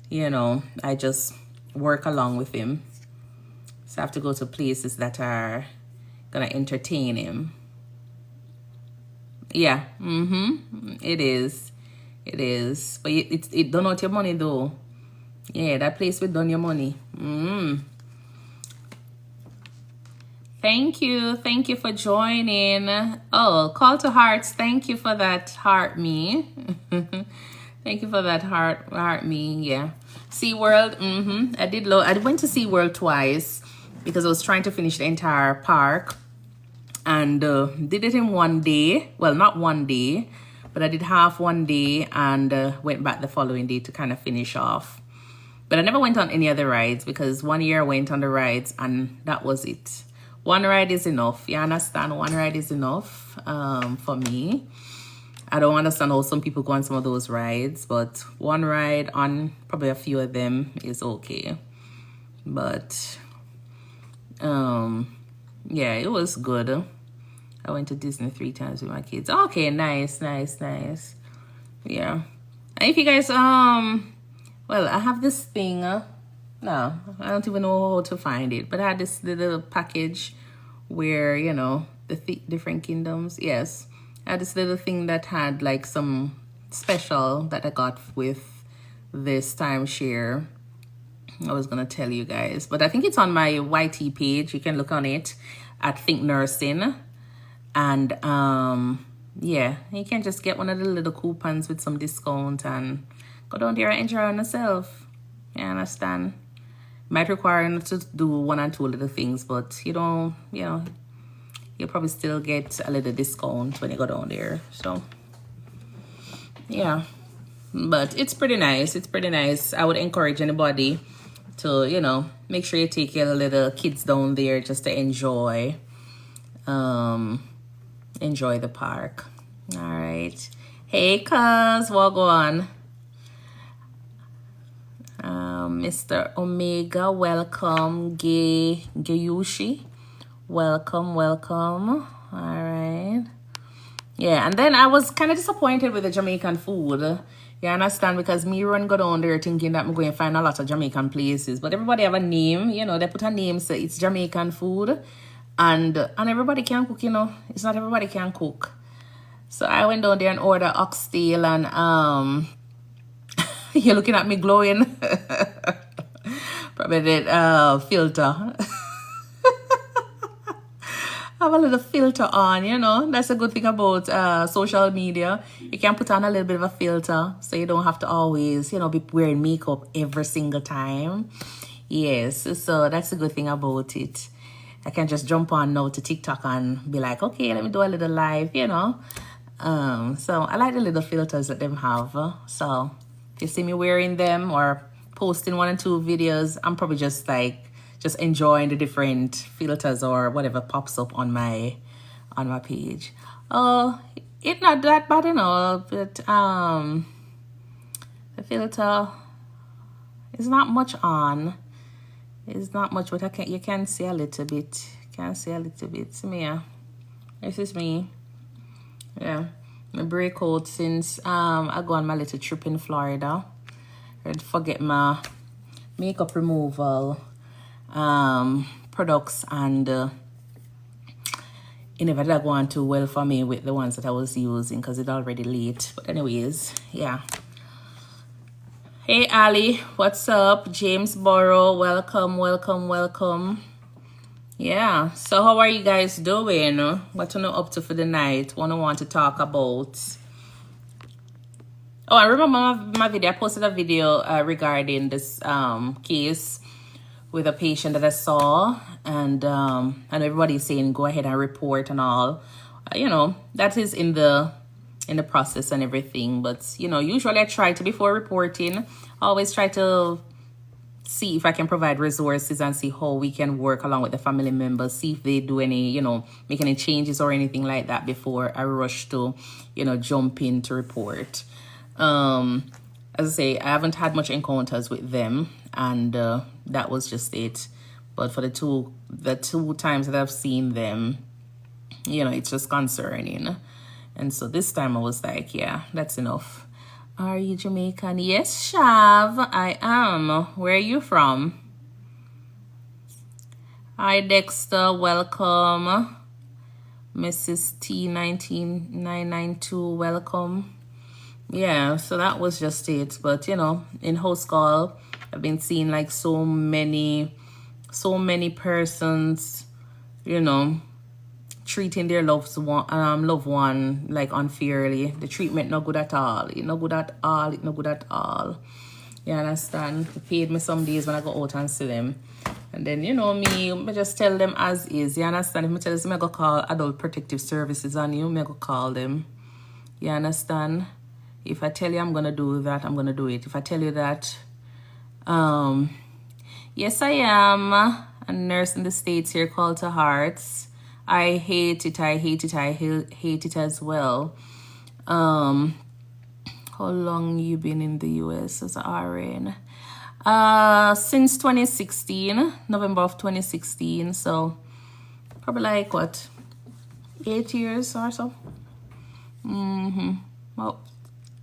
S1: you know, I just work along with him. So I have to go to places that are gonna entertain him. Yeah, it is. It is. But it done out your money though. Yeah, that place will done your money. Thank you. Thank you for joining. Oh, call to hearts. Thank you for that heart me. Thank you for that heart me. Yeah. SeaWorld. I went to SeaWorld twice because I was trying to finish the entire park, and did it in one day. Well, not one day, but I did half one day and went back the following day to kind of finish off. But I never went on any other rides because one year I went on the rides and that was it. One ride is enough. You understand? One ride is enough for me. I don't understand how some people go on some of those rides, but one ride on probably a few of them is okay. But yeah, it was good. I went to Disney 3 times with my kids. Okay, nice. Yeah. And if you guys well, I have this thing. No, I don't even know how to find it, but I had this little package where, you know, the different kingdoms. Yes, I had this little thing that had like some special that I got with this timeshare. I was gonna tell you guys, but I think it's on my YT page. You can look on it at ThinkNursing, and yeah, you can just get one of the little coupons with some discount and go down there and enjoy on yourself. You understand? Might require you to do 1 or 2 little things, but you don't, you know, you'll probably still get a little discount when you go down there. So yeah, but it's pretty nice. It's pretty nice. I would encourage anybody to, you know, make sure you take your little kids down there just to enjoy the park. All right. Hey, cuz, what go on? Mr. Omega, welcome. Gayushi, welcome. All right. Yeah, and then I was kind of disappointed with the Jamaican food. You understand? Because me run go down there thinking that I'm going to find a lot of Jamaican places, but everybody have a name. You know, they put a name, so it's Jamaican food, and everybody can cook. You know, it's not everybody can cook. So I went down there and ordered oxtail and you're looking at me glowing. Probably did filter. Have a little filter on, you know. That's a good thing about social media. You can put on a little bit of a filter so you don't have to always, you know, be wearing makeup every single time. Yes, so that's a good thing about it. I can just jump on now to TikTok and be like, okay, let me do a little live, you know. So I like the little filters that them have. So if you see me wearing them or posting 1 or 2 videos, I'm probably just like enjoying the different filters or whatever pops up on my page. Oh, it's not that bad, you know, but the filter is not much on. It's not much, but you can see a little bit. It's me, yeah. This is me. Yeah. My breakout since I go on my little trip in Florida. I'd forget my makeup removal products, and it never did go on too well for me with the ones that I was using because it's already late. But anyways, yeah. Hey Ali, what's up? James Borrow, welcome. Yeah, so how are you guys doing? What you know up to for the night? What I want to talk about? Oh, I remember my video. I posted a video regarding this case with a patient that I saw, and everybody's saying go ahead and report and all. You know, that is in the process and everything. But you know, usually I try to, before reporting, I always try to see if I can provide resources and see how we can work along with the family members, see if they do any, you know, make any changes or anything like that before I rush to, you know, jump in to report. As I say, I haven't had much encounters with them, and that was just it. But for the two times that I've seen them, you know, it's just concerning. And so this time I was like, yeah, that's enough. Are you Jamaican? Yes, Shav, I am. Where are you from? Hi, Dexter. Welcome. Mrs. T19992, welcome. Yeah, so that was just it. But, you know, in host call, I've been seeing like so many persons, you know, treating their loved one like unfairly. The treatment not good at all. It not good at all. It not good at all. You understand? They paid me some days when I go out and see them. And then, you know, me just tell them as is. You understand? If I tell them I go call Adult Protective Services on you, I go call them. You understand? If I tell you I'm gonna do that, I'm gonna do it. If I tell you that, yes, I am a nurse in the States here called to Hearts. I hate it as well. How long you been in the US as an RN? Since 2016, November of 2016. So probably like what, 8 years or so. Well,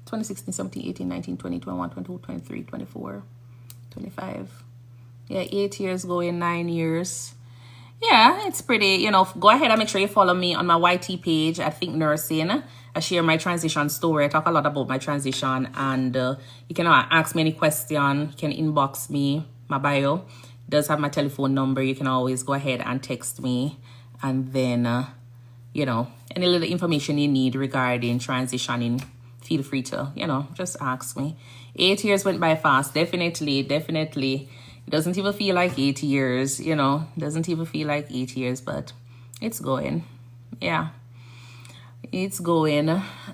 S1: 2016, 17, 18, 19, 20, 21, 22, 23, 24, 25. Yeah, 8 years going, 9 years. Yeah, it's pretty, you know, go ahead and make sure you follow me on my YT page at ThinkNursing. I share my transition story. I talk a lot about my transition, and you can ask me any question. You can inbox me. My bio does have my telephone number. You can always go ahead and text me, and then, you know, any little information you need regarding transitioning, feel free to, you know, just ask me. 8 years went by fast. Definitely. It doesn't even feel like 8 years, you know, doesn't even feel like 8 years, but it's going. Yeah, it's going.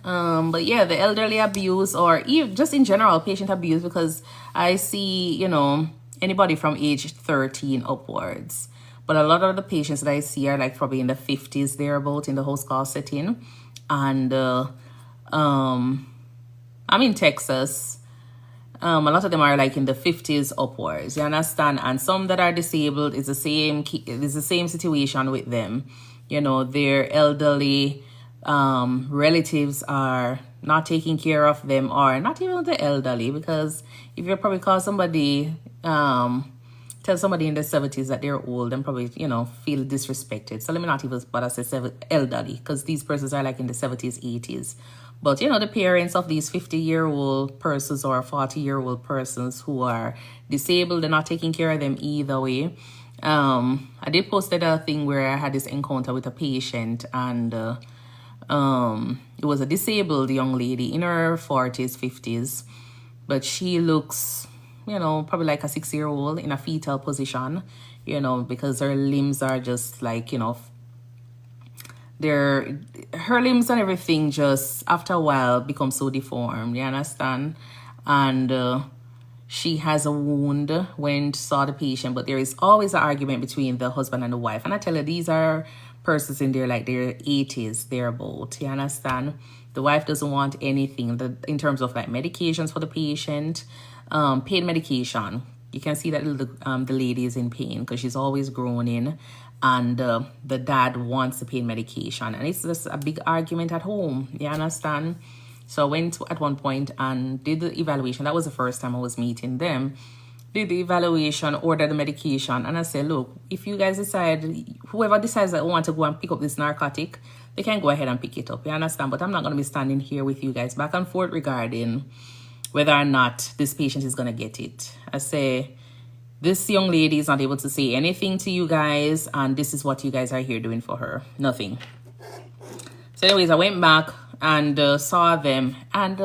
S1: But yeah, the elderly abuse, or even just in general, patient abuse, because I see, you know, anybody from age 13 upwards. But a lot of the patients that I see are like probably in the 50s, thereabout, in the host call setting. And I'm in Texas. A lot of them are like in the 50s upwards, you understand? And some that are disabled is the same situation with them. You know, their elderly relatives are not taking care of them, or not even the elderly, because if you probably call somebody, tell somebody in their 70s that they're old, and probably, you know, feel disrespected. So let me not even bother say elderly, because these persons are like in the 70s, 80s. But, you know, the parents of these 50-year-old persons or 40-year-old persons who are disabled, they're not taking care of them either way. I did post a thing where I had this encounter with a patient, and it was a disabled young lady in her 40s, 50s. But she looks, you know, probably like a 6-year-old in a fetal position, you know, because her limbs are just like, you know, her limbs and everything just after a while become so deformed, you understand? And she has a wound when saw the patient, but there is always an argument between the husband and the wife. And I tell you, these are persons in their 80s, thereabout, you understand? The wife doesn't want anything in terms of like medications for the patient, pain medication. You can see that the lady is in pain because she's always groaning, and the dad wants the pain medication, and it's just a big argument at home, you understand? So I went at one point and did the evaluation. That was the first time I was meeting them. Did the evaluation, ordered the medication, and I said, look, if you guys decide, whoever decides that want to go and pick up this narcotic, they can go ahead and pick it up, you understand? But I'm not going to be standing here with you guys back and forth regarding whether or not this patient is going to get it. I say, this young lady is not able to say anything to you guys, and this is what you guys are here doing for her. Nothing. So anyways, I went back and saw them, and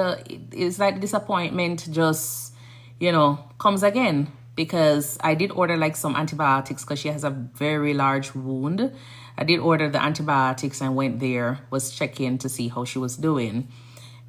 S1: it's like disappointment just, you know, comes again. because I did order like some antibiotics because she has a very large wound. I did order the antibiotics and went there, was checking to see how she was doing.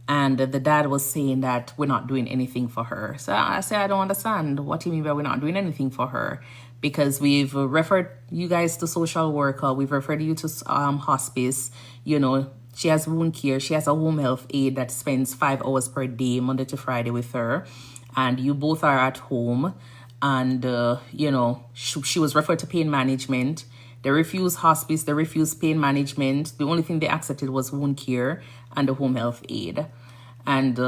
S1: And the dad was saying that we're not doing anything for her. So I said, I don't understand. What do you mean by we're not doing anything for her? Because we've referred you guys to social worker. We've referred you to hospice. You know, she has wound care. She has a home health aide that spends 5 hours per day, Monday to Friday with her. And you both are at home. And, you know, she was referred to pain management. They refused hospice. They refused pain management. The only thing they accepted was wound care and the home health aide. And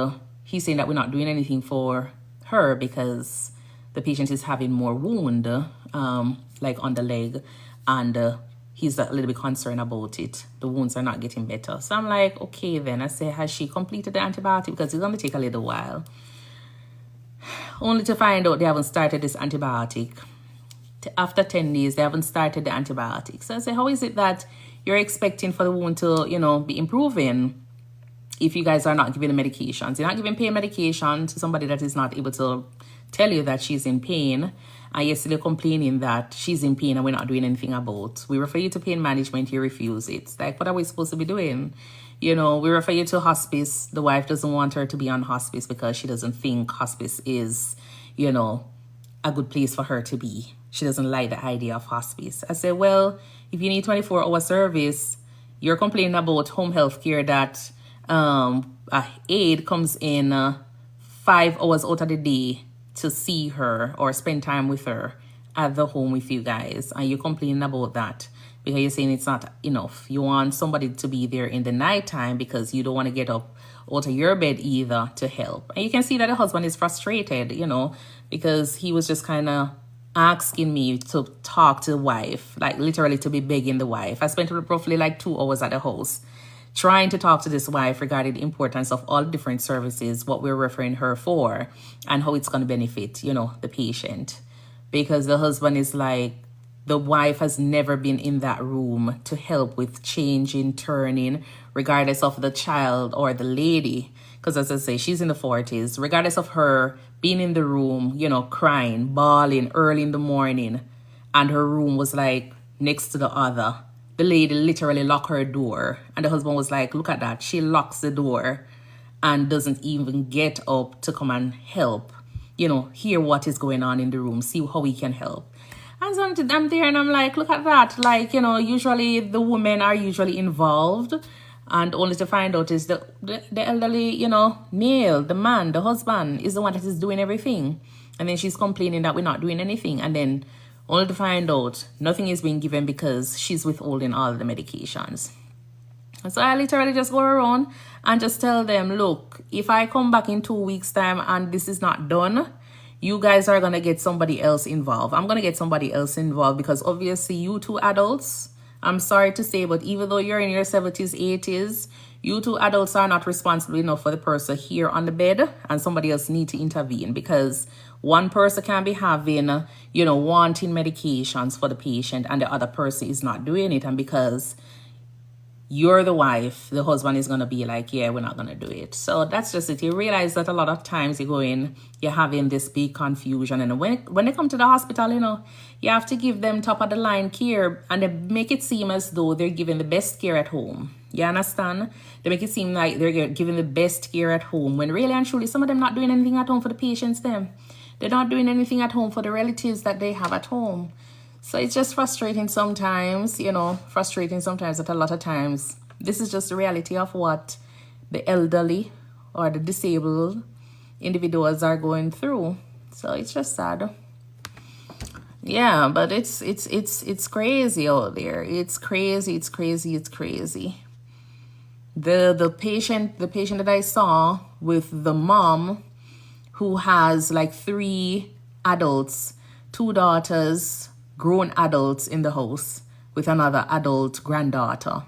S1: he's saying that we're not doing anything for her because the patient is having more wound, like on the leg. And he's a little bit concerned about it. The wounds are not getting better. So I'm like, okay, then. I say, has she completed the antibiotic? Because it's going to take a little while. Only to find out they haven't started this antibiotic. After 10 days, they haven't started the antibiotics. So I say, how is it that you're expecting for the wound to, you know, be improving if you guys are not giving the medications? You're not giving pain medication to somebody that is not able to tell you that she's in pain. And you're still complaining that she's in pain and we're not doing anything about. We refer you to pain management, you refuse it. Like, what are we supposed to be doing? You know, we refer you to hospice. The wife doesn't want her to be on hospice because she doesn't think hospice is, you know, a good place for her to be. She doesn't like the idea of hospice. I said, well, if you need 24-hour service, you're complaining about home health care that a aide comes in 5 hours out of the day to see her or spend time with her at the home with you guys. And you're complaining about that because you're saying it's not enough. You want somebody to be there in the nighttime because you don't want to get up out of your bed either to help. And you can see that the husband is frustrated, you know, because he was just kind of asking me to talk to the wife, like literally to be begging the wife. I spent roughly like 2 hours at the house trying to talk to this wife regarding the importance of all different services, what we're referring her for, and how it's going to benefit, you know, the patient. Because the husband is like, the wife has never been in that room to help with changing, turning, regardless of the child or the lady. Because as I say, she's in the 40s. Regardless of her being in the room, you know, crying, bawling early in the morning, and her room was like next to the other. The lady literally locked her door. And the husband was like, look at that. She locks the door and doesn't even get up to come and help, you know, hear what is going on in the room, see how we can help. And so I'm there and I'm like, look at that. Like, you know, usually the women are usually involved. And only to find out is the elderly, you know, male, the man, the husband is the one that is doing everything. And then she's complaining that we're not doing anything. And then only to find out nothing is being given because she's withholding all the medications. And so I literally just go around and just tell them, look, if I come back in 2 weeks' time and this is not done, you guys are going to get somebody else involved. I'm going to get somebody else involved because obviously you two adults, I'm sorry to say, but even though you're in your 70s, 80s, you two adults are not responsible enough for the person here on the bed, and somebody else need to intervene because one person can be having, you know, wanting medications for the patient and the other person is not doing it. And because you're the wife, the husband is going to be like, yeah, we're not going to do it. So that's just it. You realize that a lot of times you're having this big confusion. And when they come to the hospital, you know, you have to give them top of the line care and they make it seem as though they're giving the best care at home. You understand? They make it seem like they're giving the best care at home when really and truly some of them not doing anything at home for the patients them. They're not doing anything at home for the relatives that they have at home. So it's just frustrating sometimes, you know, that a lot of times this is just the reality of what the elderly or the disabled individuals are going through. So it's just sad. Yeah, but it's crazy out there. It's crazy. The patient that I saw with the mom who has like 3 adults, 2 daughters, grown adults in the house with another adult granddaughter.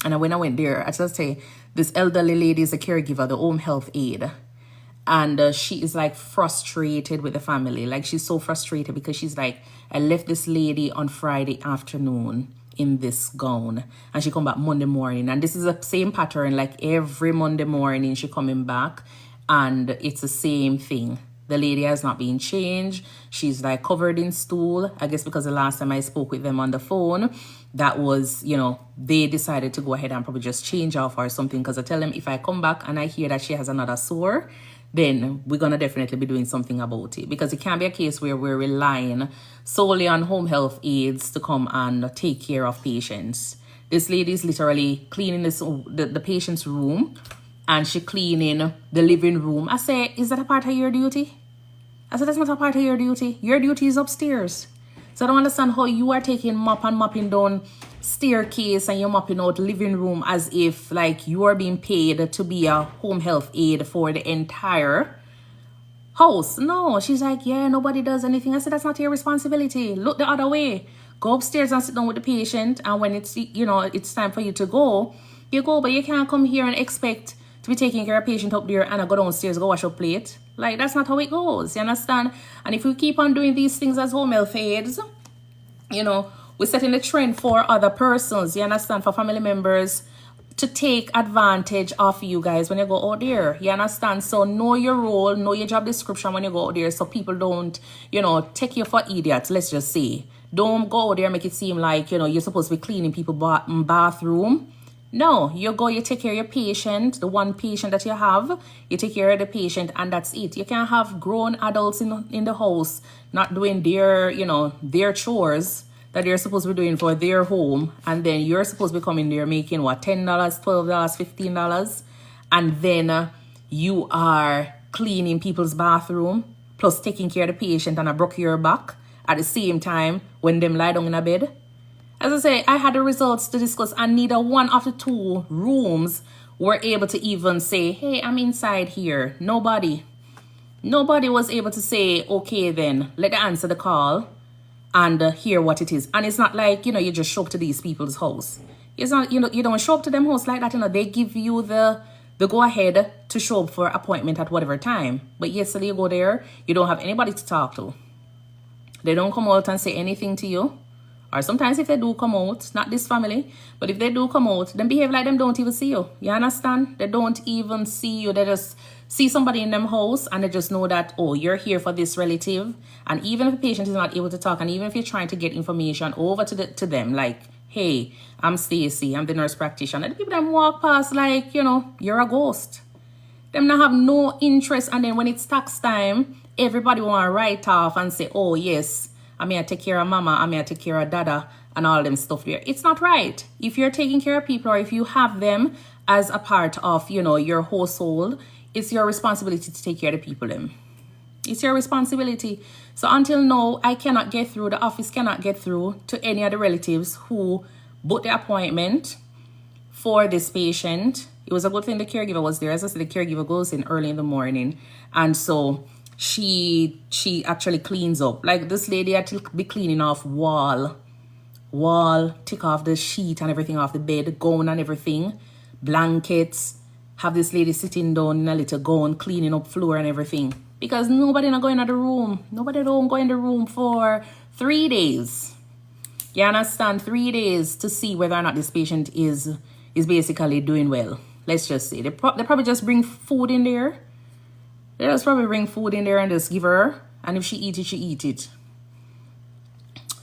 S1: And when I went there, I just say, this elderly lady is a caregiver, the home health aide. And she is like frustrated with the family. Like she's so frustrated because she's like, I left this lady on Friday afternoon in this gown. And she come back Monday morning. And this is the same pattern, like every Monday morning she coming back. And it's the same thing. The lady has not been changed. She's like covered in stool. I guess because the last time I spoke with them on the phone, that was, you know, they decided to go ahead and probably just change off or something. Because I tell them if I come back and I hear that she has another sore, then we're going to definitely be doing something about it. Because it can't be a case where we're relying solely on home health aides to come and take care of patients. This lady is literally cleaning the patient's room, and she cleaning the living room. I say, is that a part of your duty? I said, that's not a part of your duty. Your duty is upstairs. So I don't understand how you are taking mop and mopping down staircase and you're mopping out living room as if like you are being paid to be a home health aide for the entire house. No, she's like, yeah, nobody does anything. I said, that's not your responsibility. Look the other way. Go upstairs and sit down with the patient, and when it's, you know, it's time for you to go, you go. But you can't come here and expect to be taking care of a patient up there and I go downstairs, go wash your plate. Like, that's not how it goes. You understand? And if we keep on doing these things as home health aides, you know, we're setting the trend for other persons, you understand, for family members to take advantage of you guys when you go out there. You understand? So know your role, know your job description when you go out there, so people don't, you know, take you for idiots, let's just say. Don't go out there and make it seem like, you know, you're supposed to be cleaning people's bathroom. No, you go, you take care of your patient, the one patient that you have, you take care of the patient, and that's it. You can't have grown adults in the house not doing their, you know, their chores that they're supposed to be doing for their home, and then you're supposed to be coming there making what, $10, $12, $15, and then you are cleaning people's bathroom plus taking care of the patient and I broke your back at the same time when them lie down in a bed. As I say, I had the results to discuss, and neither one of the two rooms were able to even say, hey, I'm inside here. Nobody was able to say, okay, then let me answer the call and hear what it is. And it's not like, you know, you just show up to these people's house. It's not, you know, you don't show up to them house like that. You know, they give you the go ahead to show up for appointment at whatever time. But yesterday you go there, you don't have anybody to talk to. They don't come out and say anything to you. Or sometimes if they do come out, not this family, but if they do come out, then behave like them don't even see you. You understand? They don't even see you. They just see somebody in them house and they just know that, oh, you're here for this relative. And even if the patient is not able to talk, and even if you're trying to get information over to them, like, hey, I'm Stacy, I'm the nurse practitioner, the people that walk past like, you know, you're a ghost. Them not have no interest. And then when it's tax time, everybody want to write off and say, oh, yes, I'm here to take care of mama, I'm here to take care of dada, and all them stuff there. It's not right. If you're taking care of people, or if you have them as a part of, you know, your household, it's your responsibility to take care of the people them. It's your responsibility. So until now, I cannot get through, the office cannot get through to any of the relatives who booked the appointment for this patient. It was a good thing the caregiver was there. As I said, the caregiver goes in early in the morning, and so she actually cleans up. Like, this lady had to be cleaning off wall, take off the sheet and everything off the bed, gown and everything, blankets, have this lady sitting down in a little gown, cleaning up floor and everything. Because nobody not going to the room. Nobody don't go in the room for 3 days. You understand? 3 days to see whether or not this patient is basically doing well. Let's just say. They probably just bring food in there. They just probably bring food in there and just give her. And if she eat it, she eat it.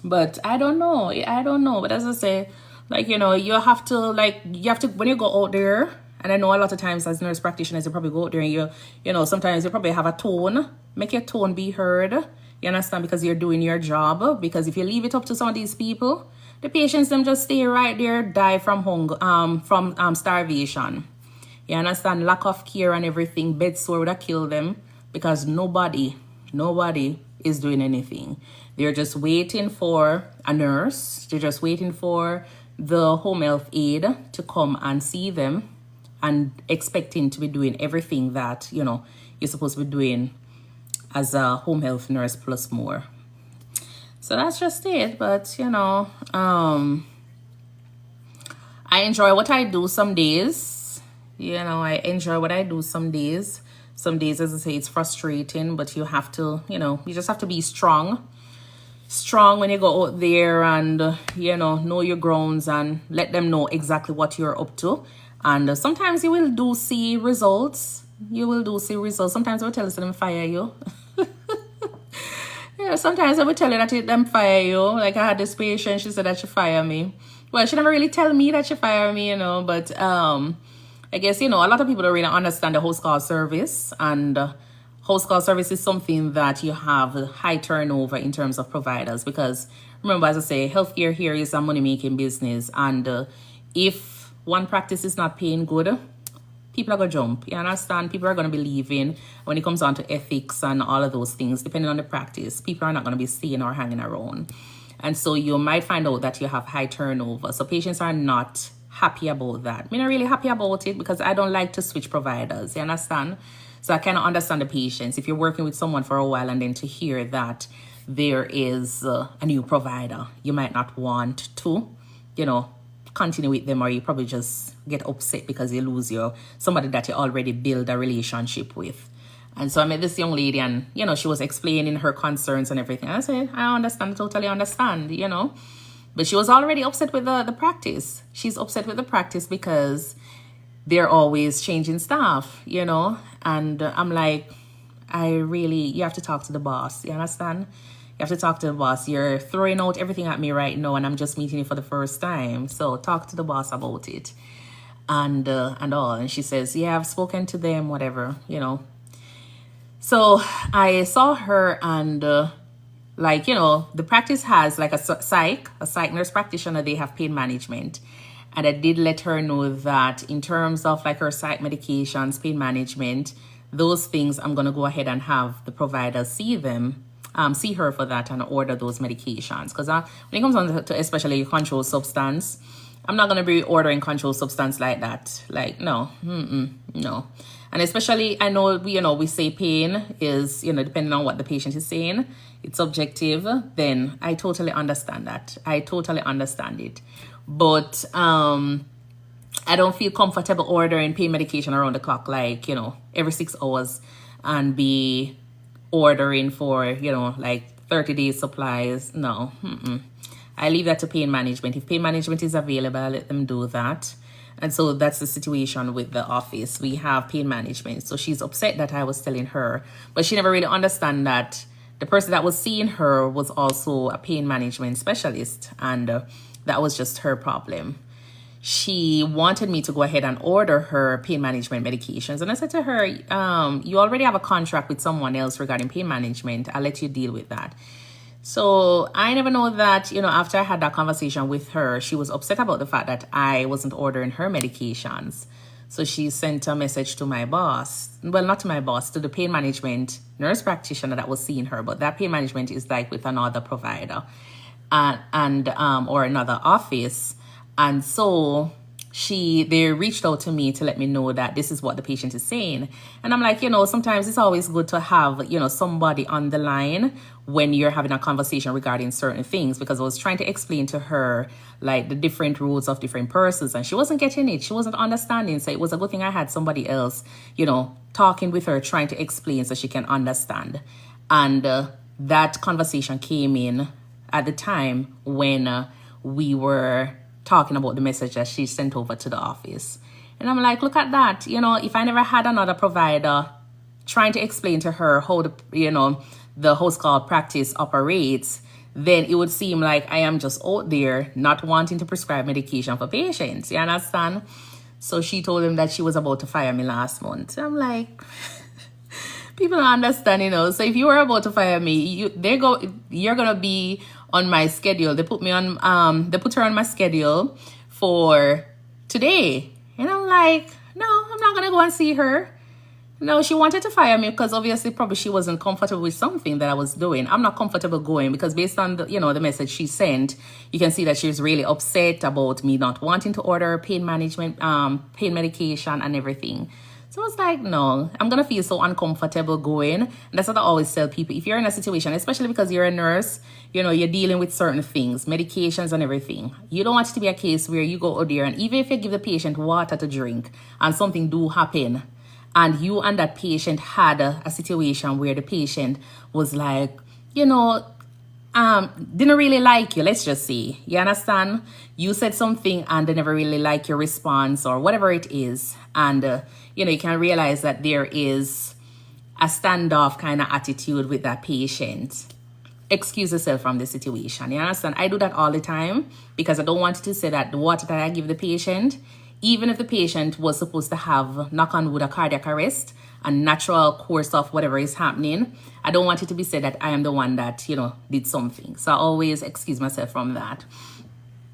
S1: But I don't know. But as I say, like, you know, you have to, when you go out there, and I know a lot of times as nurse practitioners, you probably go out there and you know, sometimes you probably have a tone. Make your tone be heard. You understand? Because you're doing your job. Because if you leave it up to some of these people, the patients, them just stay right there, die from hunger, from starvation. You understand? Lack of care and everything. Bed sore would have killed them because nobody is doing anything. They're just waiting for a nurse. They're just waiting for the home health aide to come and see them, and expecting to be doing everything that, you know, you're supposed to be doing as a home health nurse plus more. So that's just it. But, you know, I enjoy what I do some days. You know, I enjoy what I do some days. Some days, as I say, it's frustrating, but you have to, you know, you just have to be strong. Strong when you go out there and, you know your grounds and let them know exactly what you're up to. And sometimes you will see results. Sometimes I will tell them fire you. Yeah, sometimes I would tell her that them fire you. Like I had this patient, she said that she fire me. Well, she never really tell me that she fire me, but I guess, a lot of people don't really understand the host call service, and host call service is something that you have high turnover in terms of providers, because remember, as I say, healthcare here is a money-making business, and if one practice is not paying good, people are going to jump. You understand? People are going to be leaving. When it comes down to ethics and all of those things, depending on the practice, people are not going to be staying or hanging around. And so you might find out that you have high turnover. So patients are not happy about that. I'm not really happy about it because I don't like to switch providers. You understand? So I kind of understand the patients. If you're working with someone for a while and then to hear that there is a new provider, you might not want to, continue with them, or you probably just get upset because you lose somebody that you already build a relationship with. And so I met this young lady, and she was explaining her concerns and everything. I said, I understand, totally understand, but she was already upset with the practice. She's upset with the practice because they're always changing staff, and I'm like, you have to talk to the boss. You understand? You have to talk to the boss. You're throwing out everything at me right now, and I'm just meeting you for the first time. So talk to the boss about it, and all. And she says, yeah, I've spoken to them, whatever, So I saw her, and the practice has like a psych nurse practitioner. They have pain management. And I did let her know that in terms of like her psych medications, pain management, those things, I'm going to go ahead and have the provider see her for that and order those medications. Because when it comes on to especially controlled substance, I'm not going to be ordering controlled substance like that. Like, no, no. And especially, I know, we say pain is, depending on what the patient is saying, it's subjective. Then I totally understand that. I totally understand it. But I don't feel comfortable ordering pain medication around the clock, like, every 6 hours, and be ordering for, like 30 days supplies. No. I leave that to pain management. If pain management is available, I let them do that. And so that's the situation with the office. We have pain management. So she's upset that I was telling her, but she never really understand that the person that was seeing her was also a pain management specialist, and that was just her problem. She wanted me to go ahead and order her pain management medications. And I said to her, you already have a contract with someone else regarding pain management. I'll let you deal with that. So I never know that, after I had that conversation with her, she was upset about the fact that I wasn't ordering her medications. So she sent a message to my boss. Well, not to my boss, to the pain management nurse practitioner that was seeing her. But that pain management is like with another provider or another office. And so they reached out to me to let me know that this is what the patient is saying. And I'm like, sometimes it's always good to have, somebody on the line when you're having a conversation regarding certain things, because I was trying to explain to her like the different rules of different persons, and she wasn't getting it. She wasn't understanding. So it was a good thing I had somebody else, talking with her, trying to explain so she can understand. And that conversation came in at the time when we were talking about the message that she sent over to the office. And I'm like, look at that. If I never had another provider trying to explain to her how the host call practice operates, then it would seem like I am just out there not wanting to prescribe medication for patients. You understand? So she told him that she was about to fire me last month. I'm like, people don't understand, So if you were about to fire me, you're gonna be on my schedule. They put her on my schedule for today. And I'm like, no, I'm not gonna go and see her. No, she wanted to fire me because obviously probably she wasn't comfortable with something that I was doing. I'm not comfortable going because based on the message she sent, you can see that she's really upset about me not wanting to order pain management, pain medication and everything. So I was like, no, I'm going to feel so uncomfortable going. And that's what I always tell people. If you're in a situation, especially because you're a nurse, you're dealing with certain things, medications and everything. You don't want it to be a case where you go out there and even if you give the patient water to drink and something do happen, and you and that patient had a situation where the patient was like, didn't really like you, let's just say. You understand? You said something and they never really like your response or whatever it is. And, you can realize that there is a standoff kind of attitude with that patient. excuse yourself from the situation. You understand? I do that all the time because I don't want to say that the water that I give the patient, even if the patient was supposed to have, knock on wood, a cardiac arrest, a natural course of whatever is happening, I don't want it to be said that I am the one that, you know, did something. So I always excuse myself from that.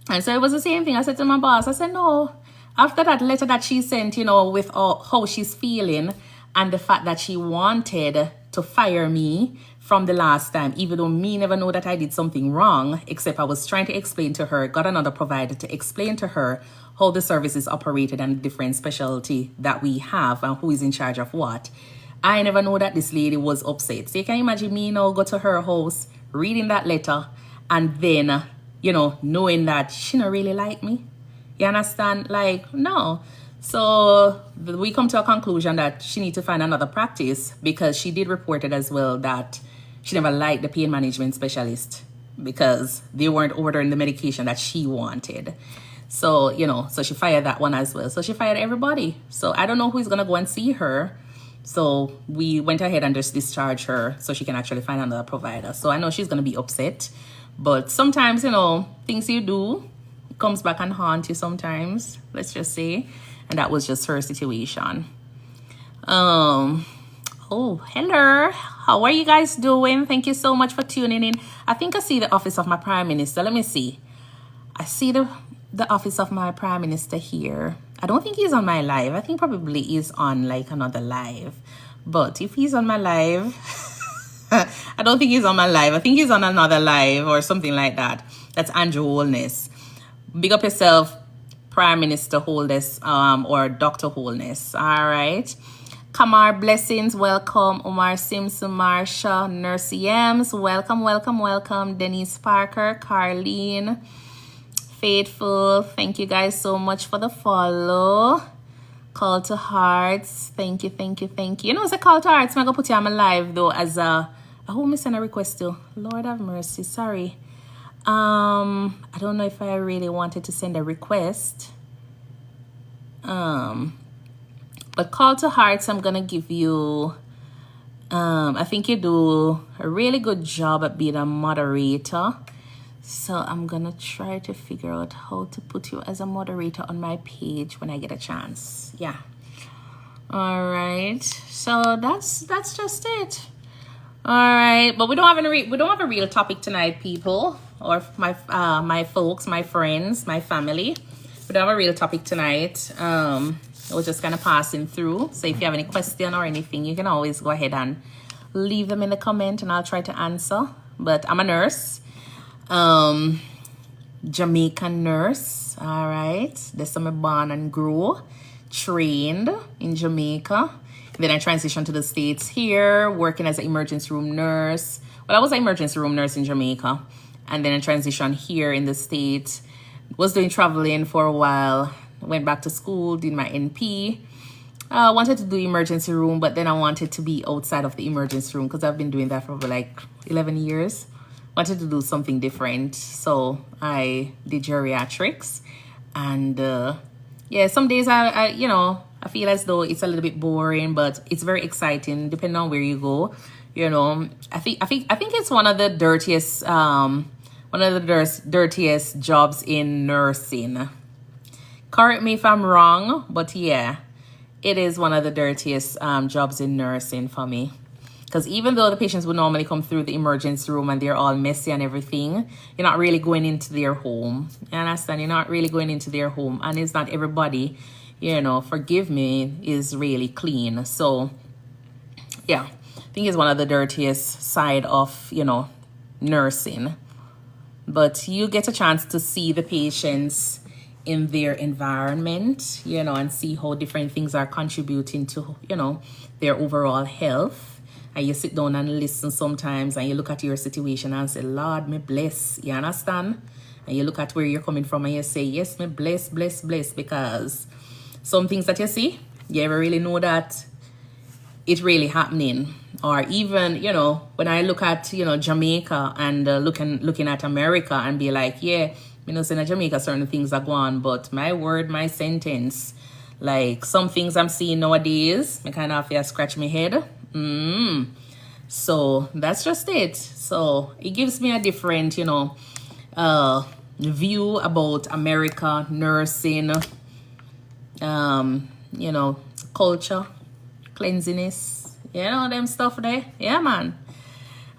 S1: And so it was the same thing. I said to my boss, I said, no, after that letter that she sent, you know, with how she's feeling and the fact that she wanted to fire me from the last time, even though me never know that I did something wrong, except I was trying to explain to her, got another provider to explain to her how the service is operated and the different specialty that we have and who is in charge of what. I never know that this lady was upset. So you can imagine me now go to her house, reading that letter, and then, you know, knowing that she don't really like me. You understand? Like, no. So we come to a conclusion that she needs to find another practice because she did report it as well that she never liked the pain management specialist because they weren't ordering the medication that she wanted. So, you know, so she fired that one as well. So she fired everybody. So I don't know who is going to go and see her. So we went ahead and just discharged her so she can actually find another provider. So I know she's going to be upset. But sometimes, you know, things you do comes back and haunt you sometimes, let's just say. And that was just her situation. Oh, hello. How are you guys doing? Thank you so much for tuning in. I think I see the office of my Prime Minister. Let me see. I see the office of my Prime Minister here. I don't think he's on my live. I think probably he's on like another live. But if he's on my live, I don't think he's on my live. I think he's on another live or something like that. That's Andrew Holness. Big up yourself, Prime Minister Holness, or Dr. Holness. All right. Kamar Blessings, welcome. Omar Simpson, Marsha, Nurse Ems, welcome, welcome, welcome. Denise Parker, Carlene, Faithful, thank you guys so much for the follow. Call to Hearts, thank you, thank you, thank you. You know, it's a call to hearts. I'm going to put you on my live though as a, who me send a request to? Lord have mercy, sorry. I don't know if I really wanted to send a request. But call to hearts, I'm gonna give you, I think you do a really good job at being a moderator. So I'm gonna try to figure out how to put you as a moderator on my page when I get a chance. Yeah. All right. So that's just it. All right. But we don't have a real topic tonight, people, or my folks, my friends, my family. We don't have a real topic tonight. We're just kind of passing through. So if you have any question or anything, you can always go ahead and leave them in the comment and I'll try to answer. But I'm a nurse, Jamaican nurse. All right. That's where I born and grew, trained in Jamaica. Then I transitioned to the States here, working as an emergency room nurse. Well, I was an emergency room nurse in Jamaica. And then I transitioned here in the States. Was doing traveling for a while. Went back to school, did my NP. Wanted to do emergency room, but then I wanted to be outside of the emergency room because I've been doing that for like 11 years. Wanted to do something different. So I did geriatrics. And yeah, some days I you know, I feel as though it's a little bit boring, but it's very exciting depending on where you go. You know, I think it's one of the dirtiest dirtiest jobs in nursing. Correct me if I'm wrong, but yeah, it is one of the dirtiest jobs in nursing for me. Because even though the patients would normally come through the emergency room and they're all messy and everything, you're not really going into their home. You understand? You're not really going into their home. And it's not everybody, you know, forgive me, is really clean. So, yeah, I think it's one of the dirtiest side of, you know, nursing. But you get a chance to see the patients in their environment, you know, and see how different things are contributing to, you know, their overall health. And you sit down and listen sometimes and you look at your situation and say, Lord, me bless. You understand? And you look at where you're coming from and you say, yes, me bless, bless, bless. Because some things that you see, you ever really know that it's really happening. Or even, you know, when I look at, you know, Jamaica and looking at America and be like, yeah, you know, saying in Jamaica certain things are going on, but my word, my sentence, like some things I'm seeing nowadays, I kind of have to scratch my head. So that's just it. So it gives me a different, view about America, nursing, culture, cleanliness, them stuff there. Yeah, man.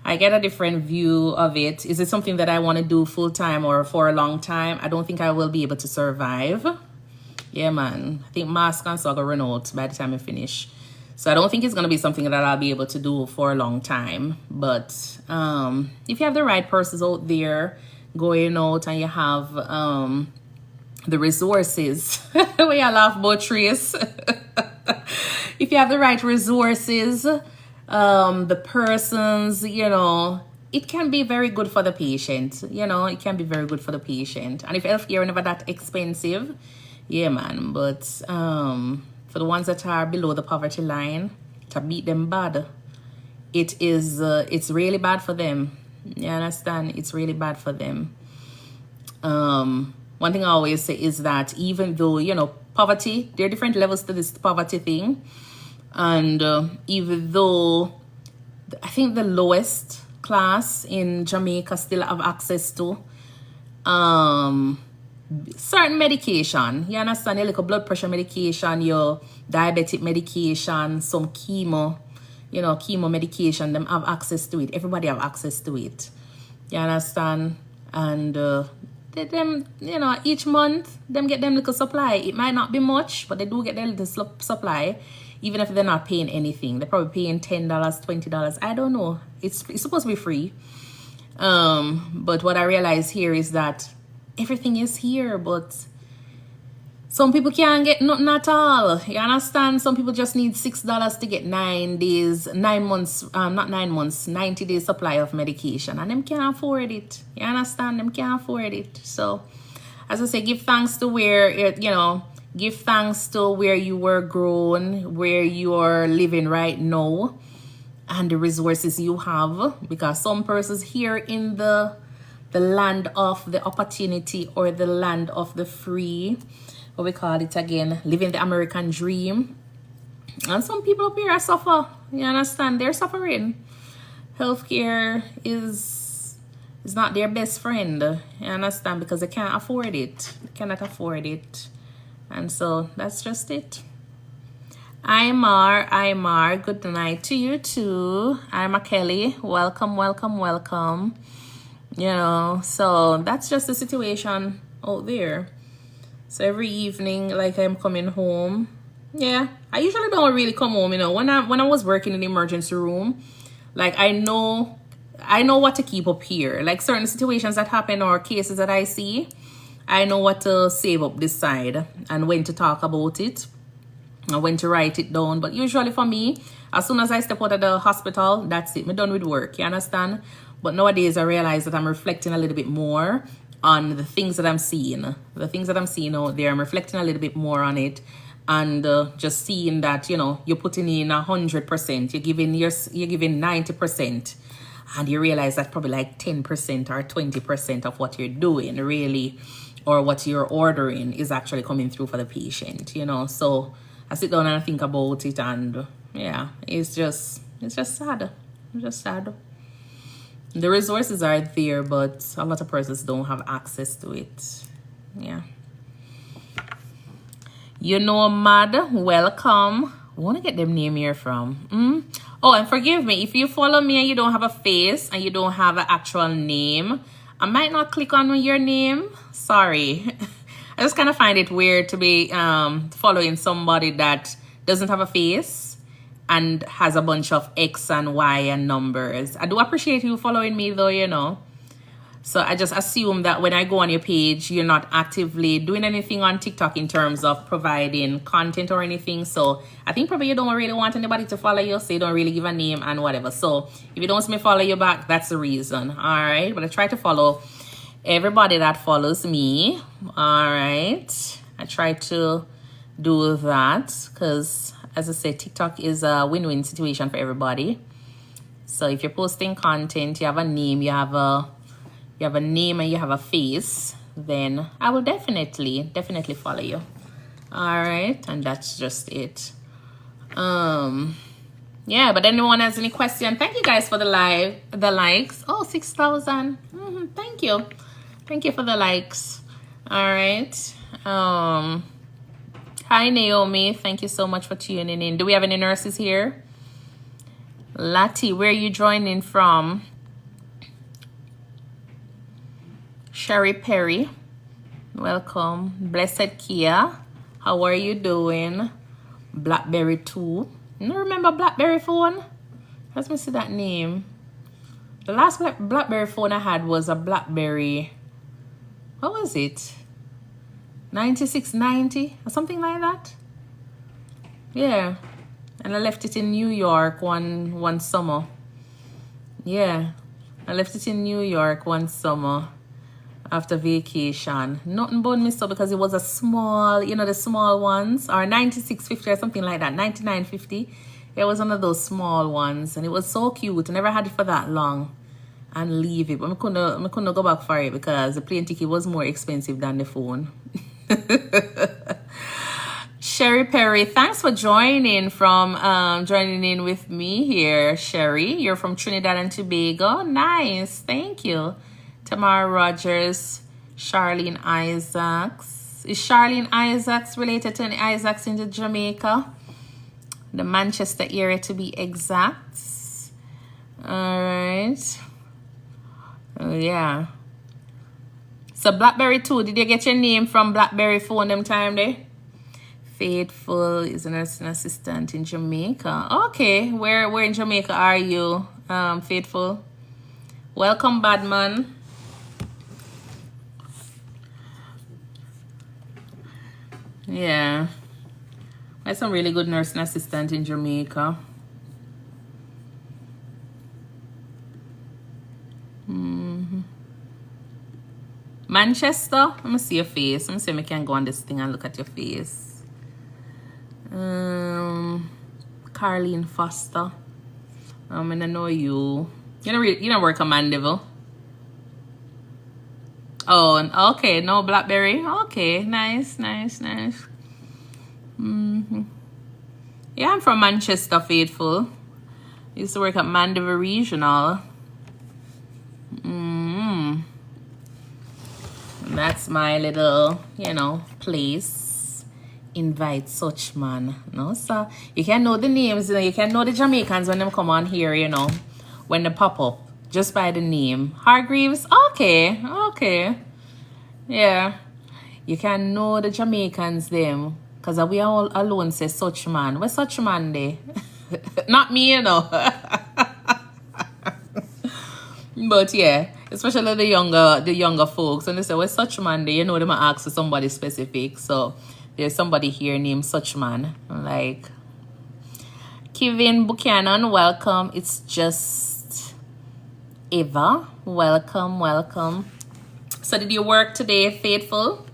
S1: I get a different view of it. Is it something that I want to do full time or for a long time? I don't think I will be able to survive. Yeah, man. I think mask and so I'm gonna run out by the time I finish. So I don't think it's gonna be something that I'll be able to do for a long time. But if you have the right persons out there going out and you have the resources, where you laugh about trees. If you have the right resources, the persons, it can be very good for the patient. It can be very good for the patient. And if healthcare is never that expensive, yeah, man. But for the ones that are below the poverty line, to beat them bad, it's really bad for them. You understand? It's really bad for them. One thing I always say is that even though, poverty, there are different levels to this poverty thing. And even though I think the lowest class in Jamaica still have access to certain medication. You understand? Your little blood pressure medication, your diabetic medication, some chemo, chemo medication, them have access to it. Everybody have access to it. You understand? And them, each month, them get them little supply. It might not be much, but they do get their little supply, even if they're not paying anything. They're probably paying $10, $20. I don't know. It's supposed to be free. But what I realize here is that everything is here, but some people can't get nothing at all. You understand? Some people just need $6 to get 90 days supply of medication, and them can't afford it. You understand? Them can't afford it. So, as I say, give thanks to give thanks to where you were grown, where you are living right now, and the resources you have, because some persons here in the land of the opportunity, or the land of the free, what we call it again, living the American dream. And some people up here are suffer. You understand? They're suffering. Healthcare is not their best friend. You understand? Because they can't afford it. They cannot afford it. And so that's just it. Imar, good night to you too. Imar Kelly, welcome. So that's just the situation out there. So every evening, like, I'm coming home. Yeah, I usually don't really come home, when I was working in the emergency room, like, I know what to keep up here. Like, certain situations that happen or cases that I see, I know what to save up this side and when to talk about it and when to write it down. But usually for me, as soon as I step out of the hospital, that's it. I'm done with work, you understand? But nowadays I realize that I'm reflecting a little bit more on the things that I'm seeing. The things that I'm seeing out there, I'm reflecting a little bit more on it. And just seeing that, you're putting in 100%, you're giving 90%. And you realize that probably like 10% or 20% of what you're doing really, or what you're ordering, is actually coming through for the patient, So I sit down and I think about it, and yeah, it's just sad. It's just sad. The resources are there, but a lot of persons don't have access to it. Yeah. Mad, welcome. I want to get them name here from. Oh, and forgive me, if you follow me and you don't have a face and you don't have an actual name, I might not click on your name. Sorry. I just kind of find it weird to be following somebody that doesn't have a face and has a bunch of X and Y and numbers. I do appreciate you following me though, So I just assume that when I go on your page, you're not actively doing anything on TikTok in terms of providing content or anything. So I think probably you don't really want anybody to follow you, so you don't really give a name and whatever. So if you don't see me follow you back, that's the reason. All right. But I try to follow everybody that follows me. All right. I try to do that because, as I said, TikTok is a win-win situation for everybody. So if you're posting content, you have a name, you have a name and you have a face, then I will definitely follow you. All right. And that's just it. Yeah, but anyone has any question? Thank you guys for the likes. Oh, 6,000. Thank you. Thank you for the likes. All right. Hi, Naomi. Thank you so much for tuning in. Do we have any nurses here? Lati, where are you joining from? Sherry Perry, welcome. Blessed Kia, how are you doing? Blackberry 2. You remember Blackberry phone? Let me see that name. The last Blackberry phone I had was a Blackberry. What was it? 9690 or something like that. Yeah, and I left it in New York one summer. Yeah, I left it in New York one summer after vacation. Nothing but missed up because it was a small, you know, the small ones, or 9650 or something like that, 9950. It was one of those small ones, and it was so cute. I never had it for that long and leave it, but I couldn't go back for it because the plane ticket was more expensive than the phone. Sherry Perry, thanks for joining in with me here. Sherry, you're from Trinidad and Tobago. Nice, thank you. Tamara Rogers, Charlene Isaacs. Is Charlene Isaacs related to any Isaacs in Jamaica? The Manchester area to be exact. All right. Yeah. So Blackberry 2, did you get your name from Blackberry phone them time there? Faithful is a nursing assistant in Jamaica. Okay, where in Jamaica are you, Faithful? Welcome, Badman. Yeah, there's some really good nursing assistant in Jamaica. Manchester, let me see your face. Let me see if I can go on this thing and look at your face. Carlene Foster. I know you. You don't work at Mandeville. Oh, okay. No Blackberry. Okay, nice. Yeah, I'm from Manchester, Faithful. Used to work at Mandeville Regional. That's my little, place. Invite such man. No, so you can know the names, you can know the Jamaicans when them come on here, when they pop up. Just by the name. Hargreaves? Okay. Yeah. You can know the Jamaicans them. Because we all alone say such man. Where's such man there? Not me, But yeah, especially the younger folks. When they say, where's such man there? They might ask for somebody specific. So there's somebody here named such man. Like, Kevin Buchanan, welcome. It's just Eva, welcome. So did you work today, Faithful?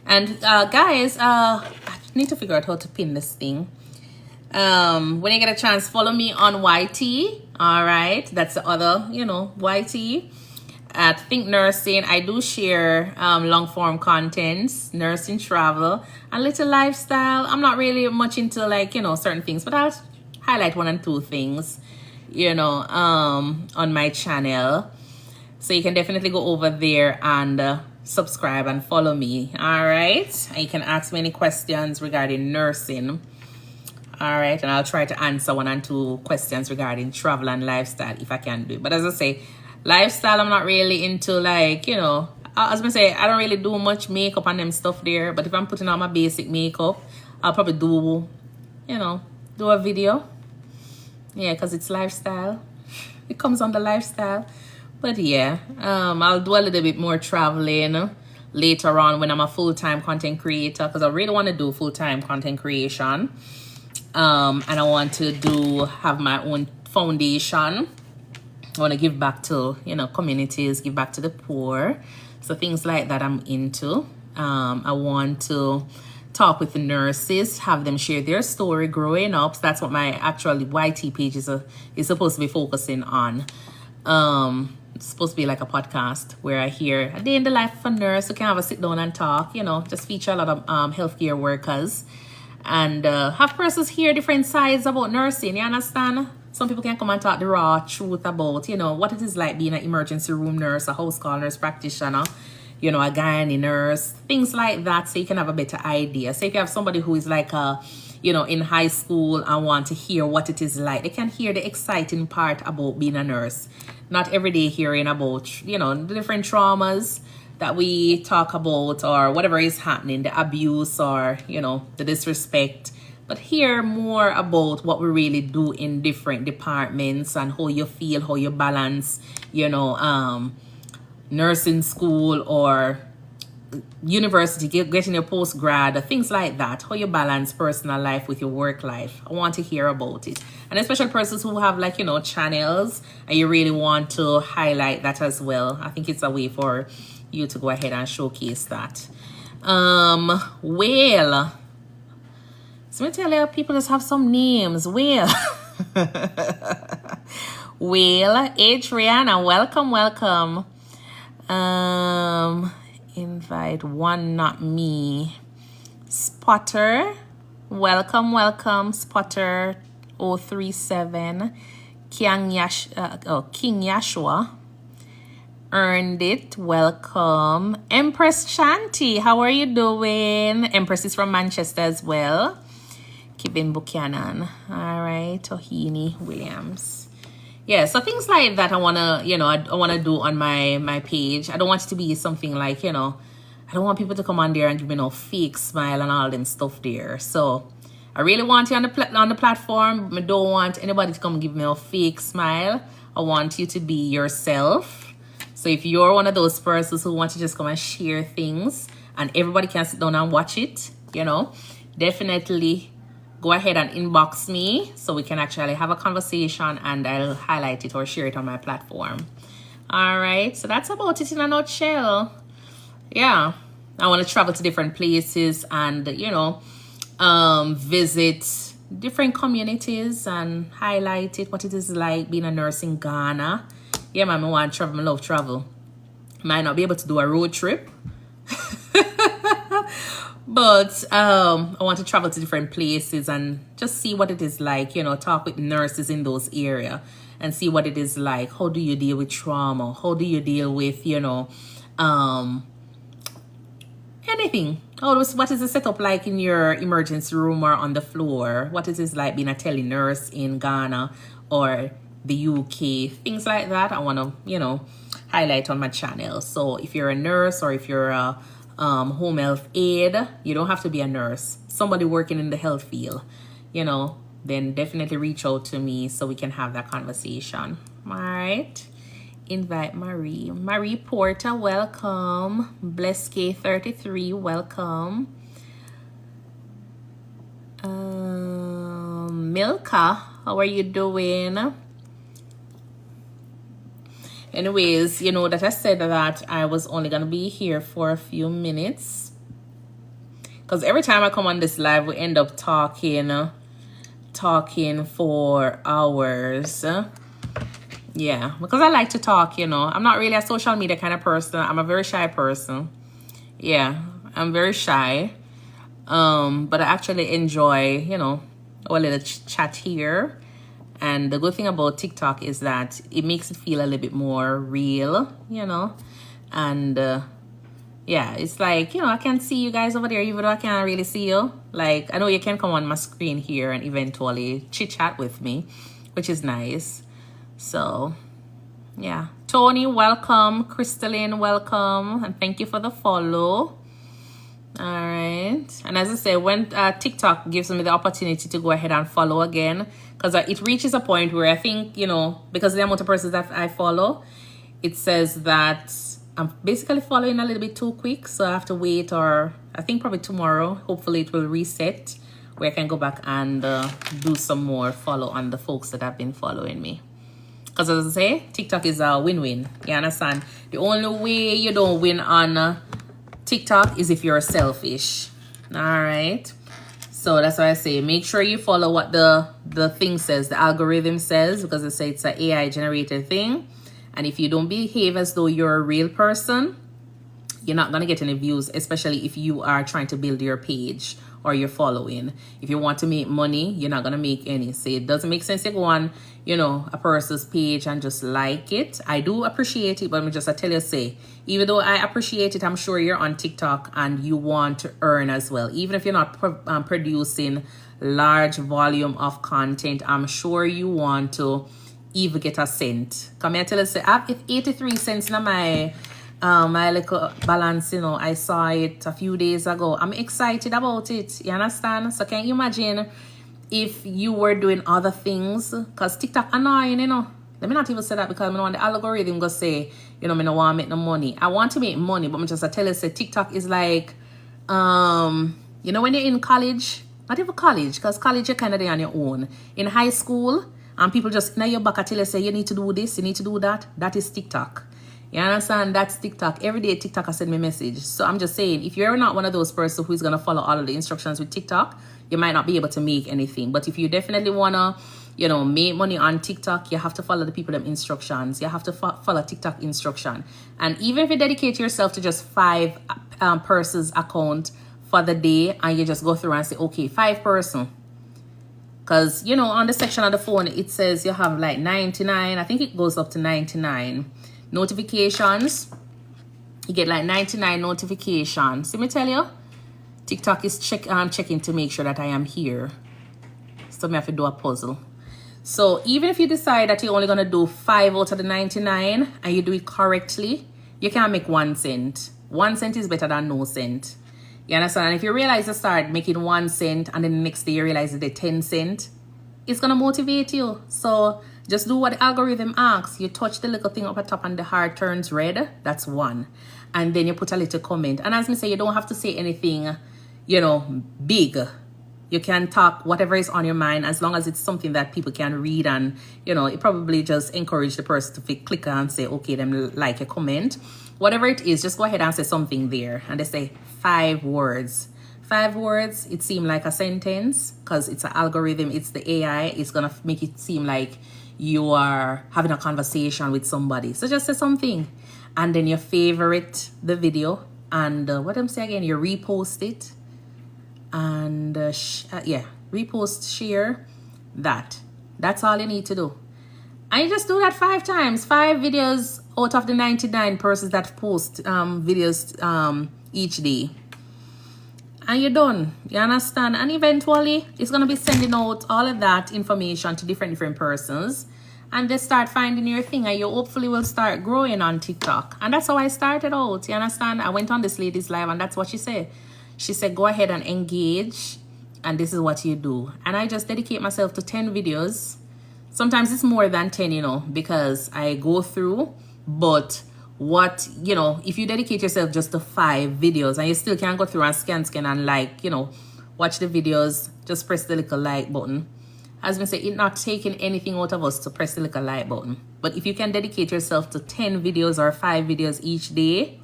S1: And guys, I need to figure out how to pin this thing. When you get a chance, follow me on YT. All right, that's the other, YT at ThinkNursing. I do share long form contents, nursing, travel, and little lifestyle. I'm not really much into certain things, but I'll highlight one and two things, on my channel. So you can definitely go over there and subscribe and follow me. All right, and you can ask me any questions regarding nursing. All right, and I'll try to answer one and two questions regarding travel and lifestyle if I can do it. But as I say, lifestyle, I'm not really into as I say, I don't really do much makeup and them stuff there. But if I'm putting on my basic makeup, I'll probably do a video. Yeah, because it's lifestyle. It comes under lifestyle. But yeah, I'll do a little bit more traveling later on when I'm a full-time content creator, because I really want to do full-time content creation. And I want to have my own foundation. I want to give back to, communities, give back to the poor. So things like that I'm into. I want to talk with the nurses, have them share their story growing up. So that's what my actual YT page is supposed to be focusing on. It's supposed to be like a podcast where I hear a day in the life of a nurse. We can have a sit down and talk, just feature a lot of healthcare workers and have persons hear different sides about nursing. You understand? Some people can come and talk the raw truth about, you know, what it is like being an emergency room nurse, a house call nurse practitioner, you know, a gynae nurse, things like that, so you can have a better idea. So if you have somebody who is like you know, in high school and want to hear what it is like, they can hear the exciting part about being a nurse. Not every day hearing about, you know, the different traumas that we talk about, or whatever is happening, the abuse, or, you know, the disrespect, but hear more about what we really do in different departments and how you feel, how you balance, you know, nursing school or university, getting your postgrad, things like that, how you balance personal life with your work life. I want to hear about it. And especially persons who have, like, you know, channels, and you really want to highlight that as well. I think it's a way for you to go ahead and showcase that. Well, so let me tell you, people just have some names. Well, Adriana, welcome. Invite one, not me. Spotter, welcome. Spotter 037. King Yashua, earned it, welcome. Empress Shanti, how are you doing? Empress is from Manchester as well. Kevin Buchanan, all right. Tohini Williams. Yeah, so things like that I wanna, you know, I wanna do on my page. I don't want it to be something like, you know, I don't want people to come on there and give me no fake smile and all them stuff there. So I really want you on the platform. I don't want anybody to come give me a fake smile. I want you to be yourself. So if you're one of those persons who want to just come and share things and everybody can sit down and watch it, you know, definitely go ahead and inbox me so we can actually have a conversation, and I'll highlight it or share it on my platform. All right, so that's about it in a nutshell. Yeah, I want to travel to different places and, you know, visit different communities and highlight it, what it is like being a nurse in Ghana. Yeah, man, I want to travel. I love travel. Might not be able to do a road trip. But I want to travel to different places and just see what it is like, you know, talk with nurses in those areas and see what it is like. How do you deal with trauma? How do you deal with, you know, anything? What is the setup like in your emergency room or on the floor? What it is like being a tele nurse in Ghana or the UK? Things like that I want to, you know, highlight on my channel. So if you're a nurse or if you're a home health aide, you don't have to be a nurse, somebody working in the health field, you know, then definitely reach out to me so we can have that conversation. All right, invite Marie Porter, welcome. Bless K33, welcome. Milka, how are you doing? Anyways, you know that I said that I was only going to be here for a few minutes. Because every time I come on this live, we end up talking for hours. Yeah, because I like to talk, you know. I'm not really a social media kind of person. I'm a very shy person. Yeah, I'm very shy. But I actually enjoy, you know, a little chat here. And the good thing about TikTok is that it makes it feel a little bit more real, you know. And yeah, it's like, you know, I can see you guys over there even though I can't really see you. Like, I know you can come on my screen here and eventually chit chat with me, which is nice. So yeah, Tony, welcome. Crystalline, welcome, and thank you for the follow. All right, and as I say, when TikTok gives me the opportunity to go ahead and follow again, because it reaches a point where I think, you know, because of the amount of persons that I follow, it says that I'm basically following a little bit too quick, so I have to wait, or I think probably tomorrow, hopefully it will reset where I can go back and do some more follow on the folks that have been following me. Because as I say, TikTok is a win-win. You understand? The only way you don't win on TikTok is if you're selfish. All right, so that's why I say make sure you follow what the thing says, the algorithm says, because they say it's an AI generated thing, and if you don't behave as though you're a real person, you're not gonna get any views, especially if you are trying to build your page or your following. If you want to make money, you're not gonna make any. So it doesn't make sense to go on, you know, a person's page and just like it. I do appreciate it, but I'm just I tell you, say, even though I appreciate it, I'm sure you're on TikTok and you want to earn as well. Even if you're not producing large volume of content, I'm sure you want to even get a cent. Come here, tell you, say, I have 83 cents in my my little balance, you know. I saw it a few days ago. I'm excited about it. You understand? So can you imagine if you were doing other things? Because TikTok annoying, you know. Let me not even say that because I don't want the algorithm to say, you know, I don't want to make no money. I want to make money, but I'm just I tell you, say TikTok is like, you know, when you're in college, not even college, because college you're kind of there on your own. In high school, and people just now your back I tell you, say you need to do this, you need to do that. That is TikTok. You understand? That's TikTok. Every day TikTok has sent me a message. So I'm just saying, if you're not one of those persons who's going to follow all of the instructions with TikTok, you might not be able to make anything. But if you definitely want to, you know, make money on TikTok, you have to follow the people them instructions. You have to follow TikTok instruction. And even if you dedicate yourself to just 5 persons account for the day, and you just go through and say, okay, 5 person. Because, you know, on the section of the phone, it says you have like 99. I think it goes up to 99. Notifications, you get like 99 notifications. See me tell you, TikTok is checking to make sure that I am here. So me have to do a puzzle. So even if you decide that you're only gonna do 5 out of the 99 and you do it correctly, you can make 1 cent. 1 cent is better than no cent. You understand? And if you realize you start making 1 cent and then the next day you realize that 10 cent, it's gonna motivate you. So just do what the algorithm asks. You touch the little thing up at top and the heart turns red. That's 1. And then you put a little comment. And as me say, you don't have to say anything, you know, big. You can talk whatever is on your mind as long as it's something that people can read. And, you know, it probably just encourage the person to click and say, okay, them like a comment. Whatever it is, just go ahead and say something there. And they say 5 words. 5 words, it seems like a sentence because it's an algorithm. It's the AI. It's going to make it seem like you are having a conversation with somebody. So just say something, and then you favorite the video, and what I'm saying again, you repost it, and yeah, repost, share that. That's all you need to do, and you just do that 5 times. 5 videos out of the 99 persons that post videos each day, and you're done. You understand? And eventually it's gonna be sending out all of that information to different persons, and they start finding your thing, and you hopefully will start growing on TikTok. And that's how I started out. You understand? I went on this lady's live, and that's what she said. She said, go ahead and engage, and this is what you do. And I just dedicate myself to 10 videos. Sometimes it's more than 10, you know, because I go through. But what, you know, if you dedicate yourself just to 5 videos and you still can go through and scan and like, you know, watch the videos, just press the little like button. As we say, it's not taking anything out of us to press the little like button. But if you can dedicate yourself to 10 videos or 5 videos each day,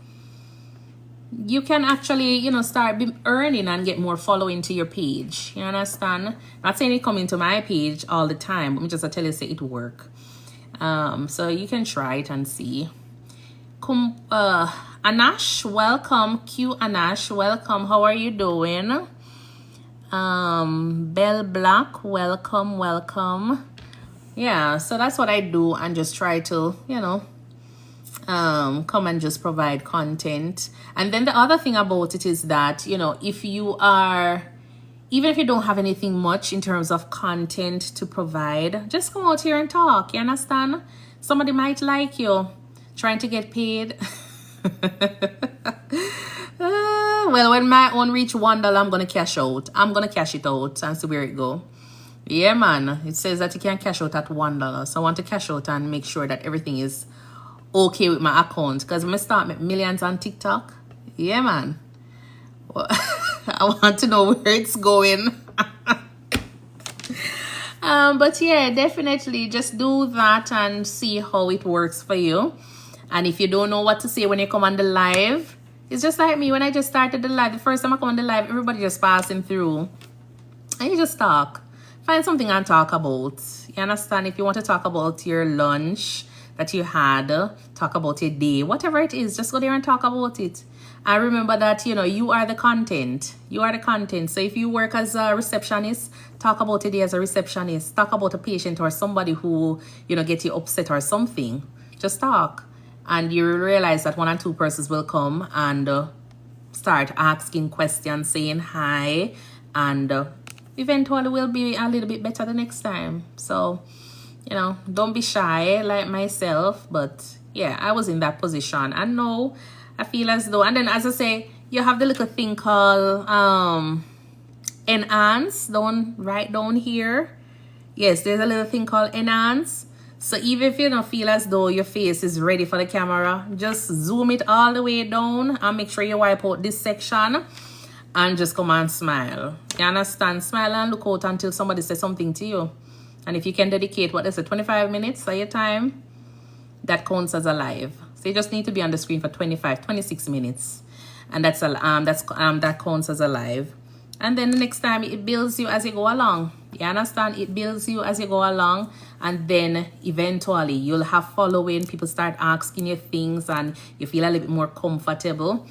S1: you can actually, you know, start earning and get more following to your page. You understand? Not saying it come into my page all the time, but me just tell you, say it work. So you can try it and see. Anash, welcome. Q Anash, welcome. How are you doing? Bell Black, welcome. Yeah, so that's what I do, and just try to, you know, come and just provide content. And then the other thing about it is that, you know, if you are, even if you don't have anything much in terms of content to provide, just come out here and talk. You understand? Somebody might like you. Trying to get paid. Well, when my own reach $1, I'm gonna cash out. I'm gonna cash it out and see where it go. Yeah, man. It says that you can cash out at $1. So I want to cash out and make sure that everything is okay with my account. Because I'm gonna start making millions on TikTok. Yeah, man. Well, I want to know where it's going. But yeah, definitely just do that and see how it works for you. And if you don't know what to say when you come on the live, it's just like me when I just started the live. The first time I come on the live, everybody just passing through. And you just talk. Find something and talk about. You understand? If you want to talk about your lunch that you had, talk about your day, whatever it is, just go there and talk about it. And remember that, you know, you are the content. You are the content. So if you work as a receptionist, talk about it as a receptionist. Talk about a patient or somebody who, you know, get you upset or something. Just talk. And you realize that 1 or 2 persons will come and start asking questions, saying hi. And eventually will be a little bit better the next time. So, you know, don't be shy like myself. But yeah, I was in that position. And no, I feel as though, and then as I say, you have the little thing called enhance. Right down here. Yes, there's a little thing called enhance. So even if you don't feel as though your face is ready for the camera, just zoom it all the way down and make sure you wipe out this section and just come and smile. You understand? Smile and look out until somebody says something to you. And if you can dedicate, what is it, 25 minutes of your time, that counts as a live. So you just need to be on the screen for 26 minutes. And that counts as a live. And then the next time it builds you as you go along. You understand? It builds you as you go along. And then eventually you'll have following. People start asking you things and you feel a little bit more comfortable.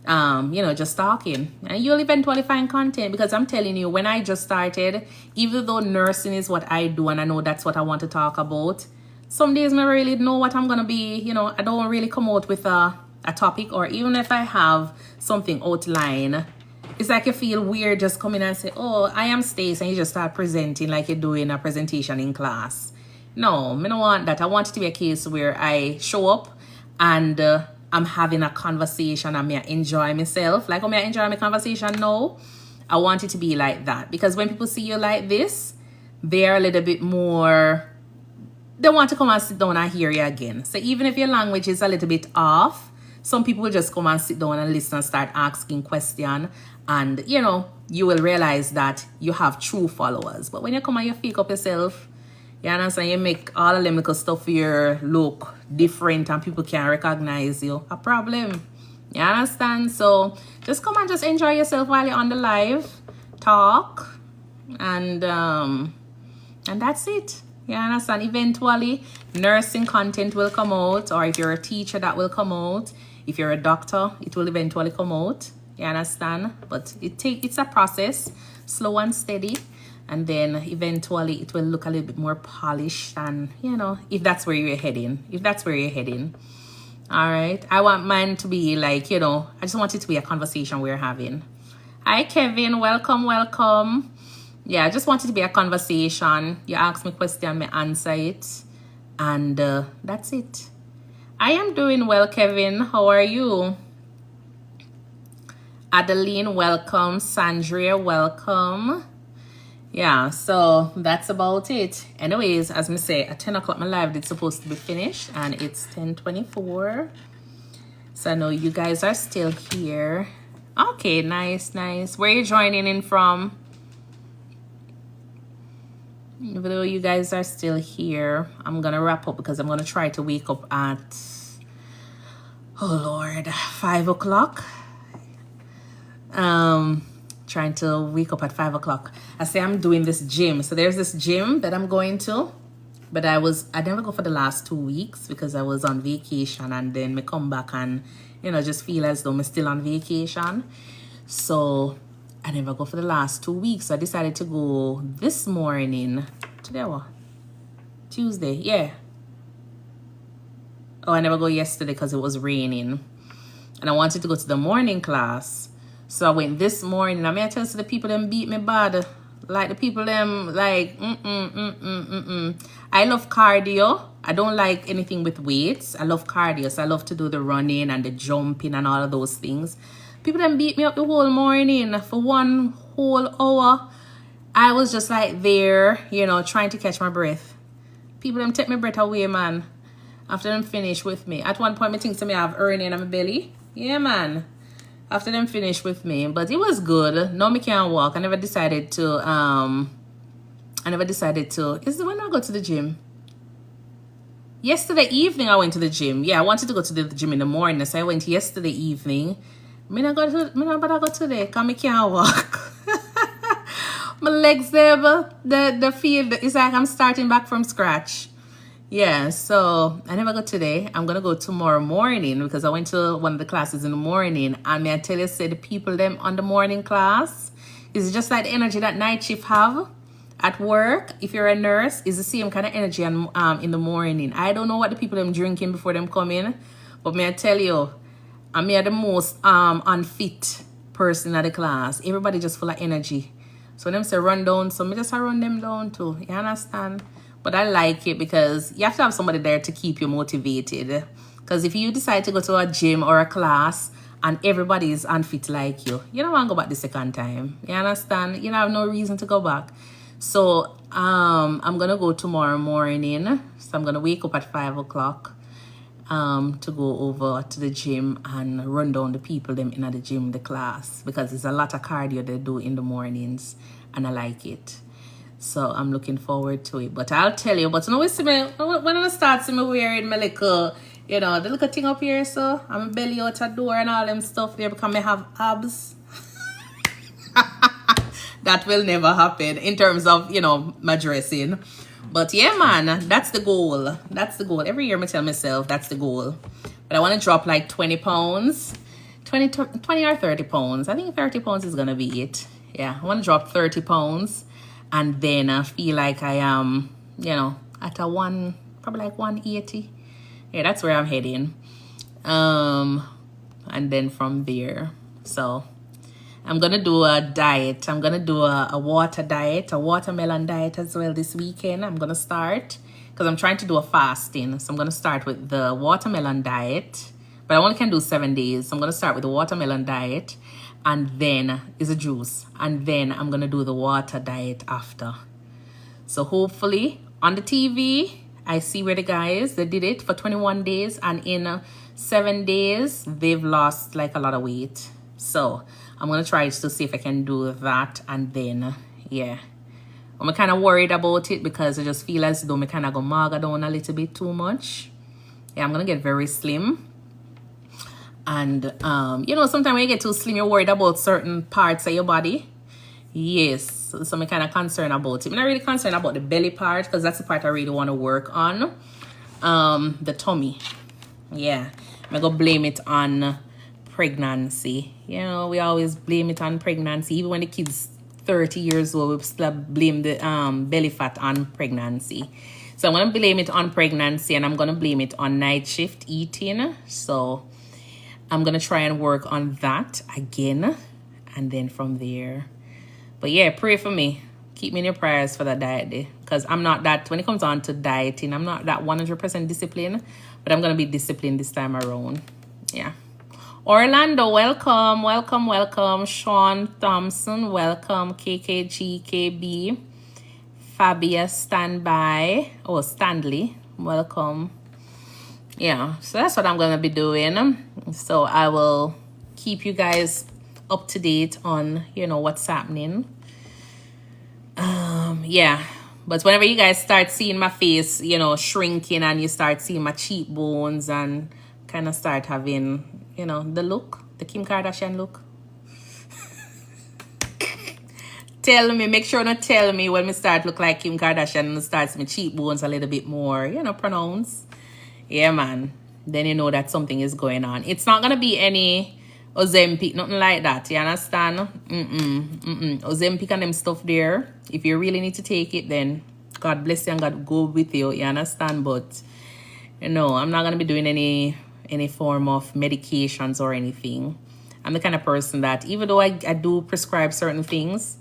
S1: You know, just talking. And you'll eventually find content. Because I'm telling you, when I just started, even though nursing is what I do and I know that's what I want to talk about, some days I really know what I'm going to be. You know, I don't really come out with a topic, or even if I have something outlined, it's like you feel weird just coming and say, oh, I am Stace, and you just start presenting like you're doing a presentation in class. No, I don't want that. I want it to be a case where I show up and I'm having a conversation and I enjoy myself. Like when I enjoy my conversation now, I want it to be like that. Because when people see you like this, they're a little bit more, they want to come and sit down and hear you again. So even if your language is a little bit off, some people will just come and sit down and listen and start asking questions. And, you know, you will realize that you have true followers. But when you come and you fake up yourself, you understand, you make all the little stuff here look different and people can't recognize you, a problem. You understand? So just come and just enjoy yourself while you're on the live. Talk. And that's it. You understand? Eventually, nursing content will come out. Or if you're a teacher, that will come out. If you're a doctor, it will eventually come out. You understand? But it's a process, slow and steady. And then eventually it will look a little bit more polished. And, you know, if that's where you're heading. If that's where you're heading. All right. I want mine to be like, you know, I just want it to be a conversation we're having. Hi, Kevin. Welcome, welcome. Yeah, I just want it to be a conversation. You ask me a question, I answer it. And that's it. I am doing well, Kevin. How are you? Adeline, welcome. Sandria, welcome. Yeah, so that's about it. Anyways, as I say, at 10 o'clock my live is supposed to be finished. And it's 10:24. So I know you guys are still here. Okay, nice, nice. Where are you joining in from? Even though you guys are still here, I'm gonna wrap up because I'm gonna try to wake up at, oh Lord, 5 o'clock. Trying to wake up at 5 o'clock. I say I'm doing this gym. So there's this gym that I'm going to, but I never go for the last 2 weeks because I was on vacation, and then me come back and, you know, just feel as though I'm still on vacation. So I never go for the last 2 weeks. So I decided to go this morning. Today what? Tuesday, yeah. Oh, I never go yesterday because it was raining. And I wanted to go to the morning class. So I went this morning. I mean, I tell you, the people them beat me bad. Like the people them like, I love cardio. I don't like anything with weights. I love cardio. So I love to do the running and the jumping and all of those things. People them beat me up the whole morning for 1 whole hour. I was just like there, you know, trying to catch my breath. People them take my breath away, man. After them finish with me. At one point, I think to me I have earning in my belly. Yeah, man. After them finish with me. But it was good. No, me can't walk. I never decided to, is the when I go to the gym? Yesterday evening I went to the gym. Yeah, I wanted to go to the gym in the morning. So I went yesterday evening. Me not go today because I can't walk. My legs there, the field, it's like I'm starting back from scratch. Yeah, so I never go today. I'm gonna go tomorrow morning because I went to one of the classes in the morning, and may I tell you, say the people them on the morning class is just like the energy that night shift have at work. If you're a nurse, is the same kind of energy in the morning. I don't know what the people them drinking before them come in, but may I tell you, I'm the most unfit person at the class. Everybody just full of energy. So them say run down, so me just run them down too. You understand? But I like it because you have to have somebody there to keep you motivated. Because if you decide to go to a gym or a class and everybody is unfit like you don't want to go back the second time. You understand? You don't have no reason to go back. So I'm gonna go tomorrow morning. So I'm gonna wake up at 5 o'clock. To go over to the gym and run down the people them in the gym, the class, because there's a lot of cardio they do in the mornings and I like it. So I'm looking forward to it. But I'll tell you, but you know, see me, when I start see me wearing my little, the little thing up here, so I'm belly out a door and all them stuff there because I have abs. That will never happen in terms of, my dressing. But yeah, man, that's the goal. That's the goal. Every year I tell myself that's the goal. But I want to drop like 20 pounds. 20 or 30 pounds. I think 30 pounds is going to be it. Yeah, I want to drop 30 pounds. And then I feel like I am, at probably like 180. Yeah, that's where I'm heading. And then from there. So I'm going to do a diet. I'm going to do a water diet, a watermelon diet as well this weekend. I'm going to start because I'm trying to do a fasting. So I'm going to start with the watermelon diet, but I only can do 7 days. So I'm going to start with the watermelon diet and then is a juice. And then I'm going to do the water diet after. So hopefully on the TV, I see where the guys, they did it for 21 days and in 7 days, they've lost like a lot of weight. So I'm going to try to see if I can do that. And then, yeah, I'm kind of worried about it because I just feel as though I kind of go maga down a little bit too much. Yeah, I'm going to get very slim. And, sometimes when you get too slim, you're worried about certain parts of your body. Yes, so I'm kind of concerned about it. I'm not really concerned about the belly part because that's the part I really want to work on. The tummy. Yeah, I'm going to blame it on pregnancy. We always blame it on pregnancy. Even when the kid's 30 years old, we still blame the belly fat on pregnancy. So I'm going to blame it on pregnancy and I'm going to blame it on night shift eating. So I'm going to try and work on that again. And then from there. But yeah, pray for me. Keep me in your prayers for that diet day. Because I'm not that, when it comes on to dieting, I'm not that 100% disciplined. But I'm going to be disciplined this time around. Yeah. Orlando, welcome, welcome, welcome. Sean Thompson, welcome. KKGKB. Fabia, standby. Oh, Stanley, welcome. Yeah, so that's what I'm going to be doing. So I will keep you guys up to date on, what's happening. Yeah, but whenever you guys start seeing my face, shrinking and you start seeing my cheekbones and kind of start having, the look, the Kim Kardashian look. Tell me, make sure not tell me when we start look like Kim Kardashian and starts my cheekbones a little bit more, pronounced. Yeah, man. Then you know that something is going on. It's not going to be any Ozempic, nothing like that. You understand? Ozempic and them stuff there. If you really need to take it, then God bless you and God go with you. You understand? But, I'm not going to be doing any form of medications or anything. I'm the kind of person that even though I do prescribe certain things,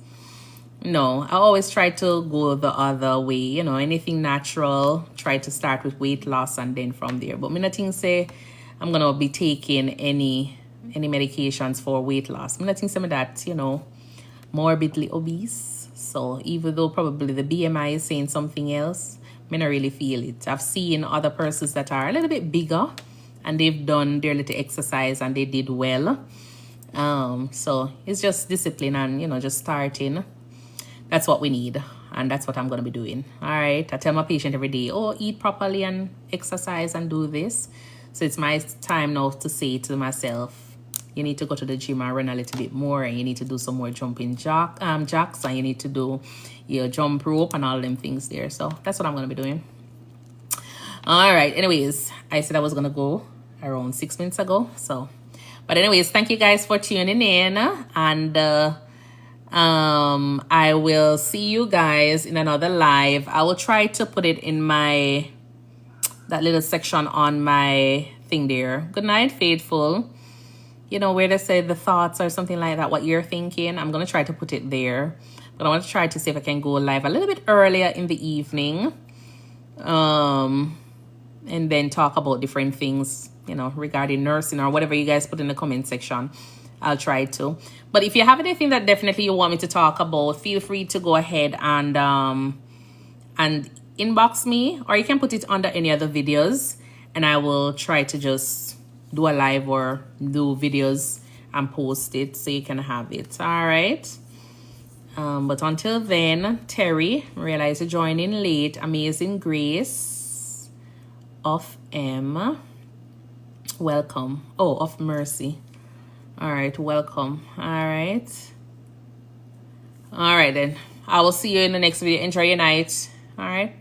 S1: no, I always try to go the other way. Anything natural, try to start with weight loss and then from there. But me nothing say I'm going to be taking any medications for weight loss. Me nothing say me that, morbidly obese. So even though probably the BMI is saying something else, me not really feel it. I've seen other persons that are a little bit bigger and they've done their little exercise and they did well. So it's just discipline and, just starting. That's what we need. And that's what I'm going to be doing. All right. I tell my patient every day, eat properly and exercise and do this. So it's my time now to say to myself, you need to go to the gym and run a little bit more. And you need to do some more jumping jacks. And you need to do your jump rope and all them things there. So that's what I'm going to be doing. All right. Anyways, I said I was gonna go around 6 minutes ago. So, but anyways, thank you guys for tuning in, and I will see you guys in another live. I will try to put it in that little section on my thing there. Good night, faithful. You know, where they say the thoughts or something like that, what you're thinking. I'm gonna try to put it there, but I want to try to see if I can go live a little bit earlier in the evening. And then talk about different things, you know, regarding nursing or whatever you guys put in the comment section. I'll try to. But if you have anything that definitely you want me to talk about, feel free to go ahead and inbox me, or you can put it under any other videos, and I will try to just do a live or do videos and post it so you can have it. All right. But until then, Terry, realize you're joining late. Amazing Grace of M, welcome. Oh, of Mercy. All right, welcome. All right then, I will see you in the next video. Enjoy your night. All right.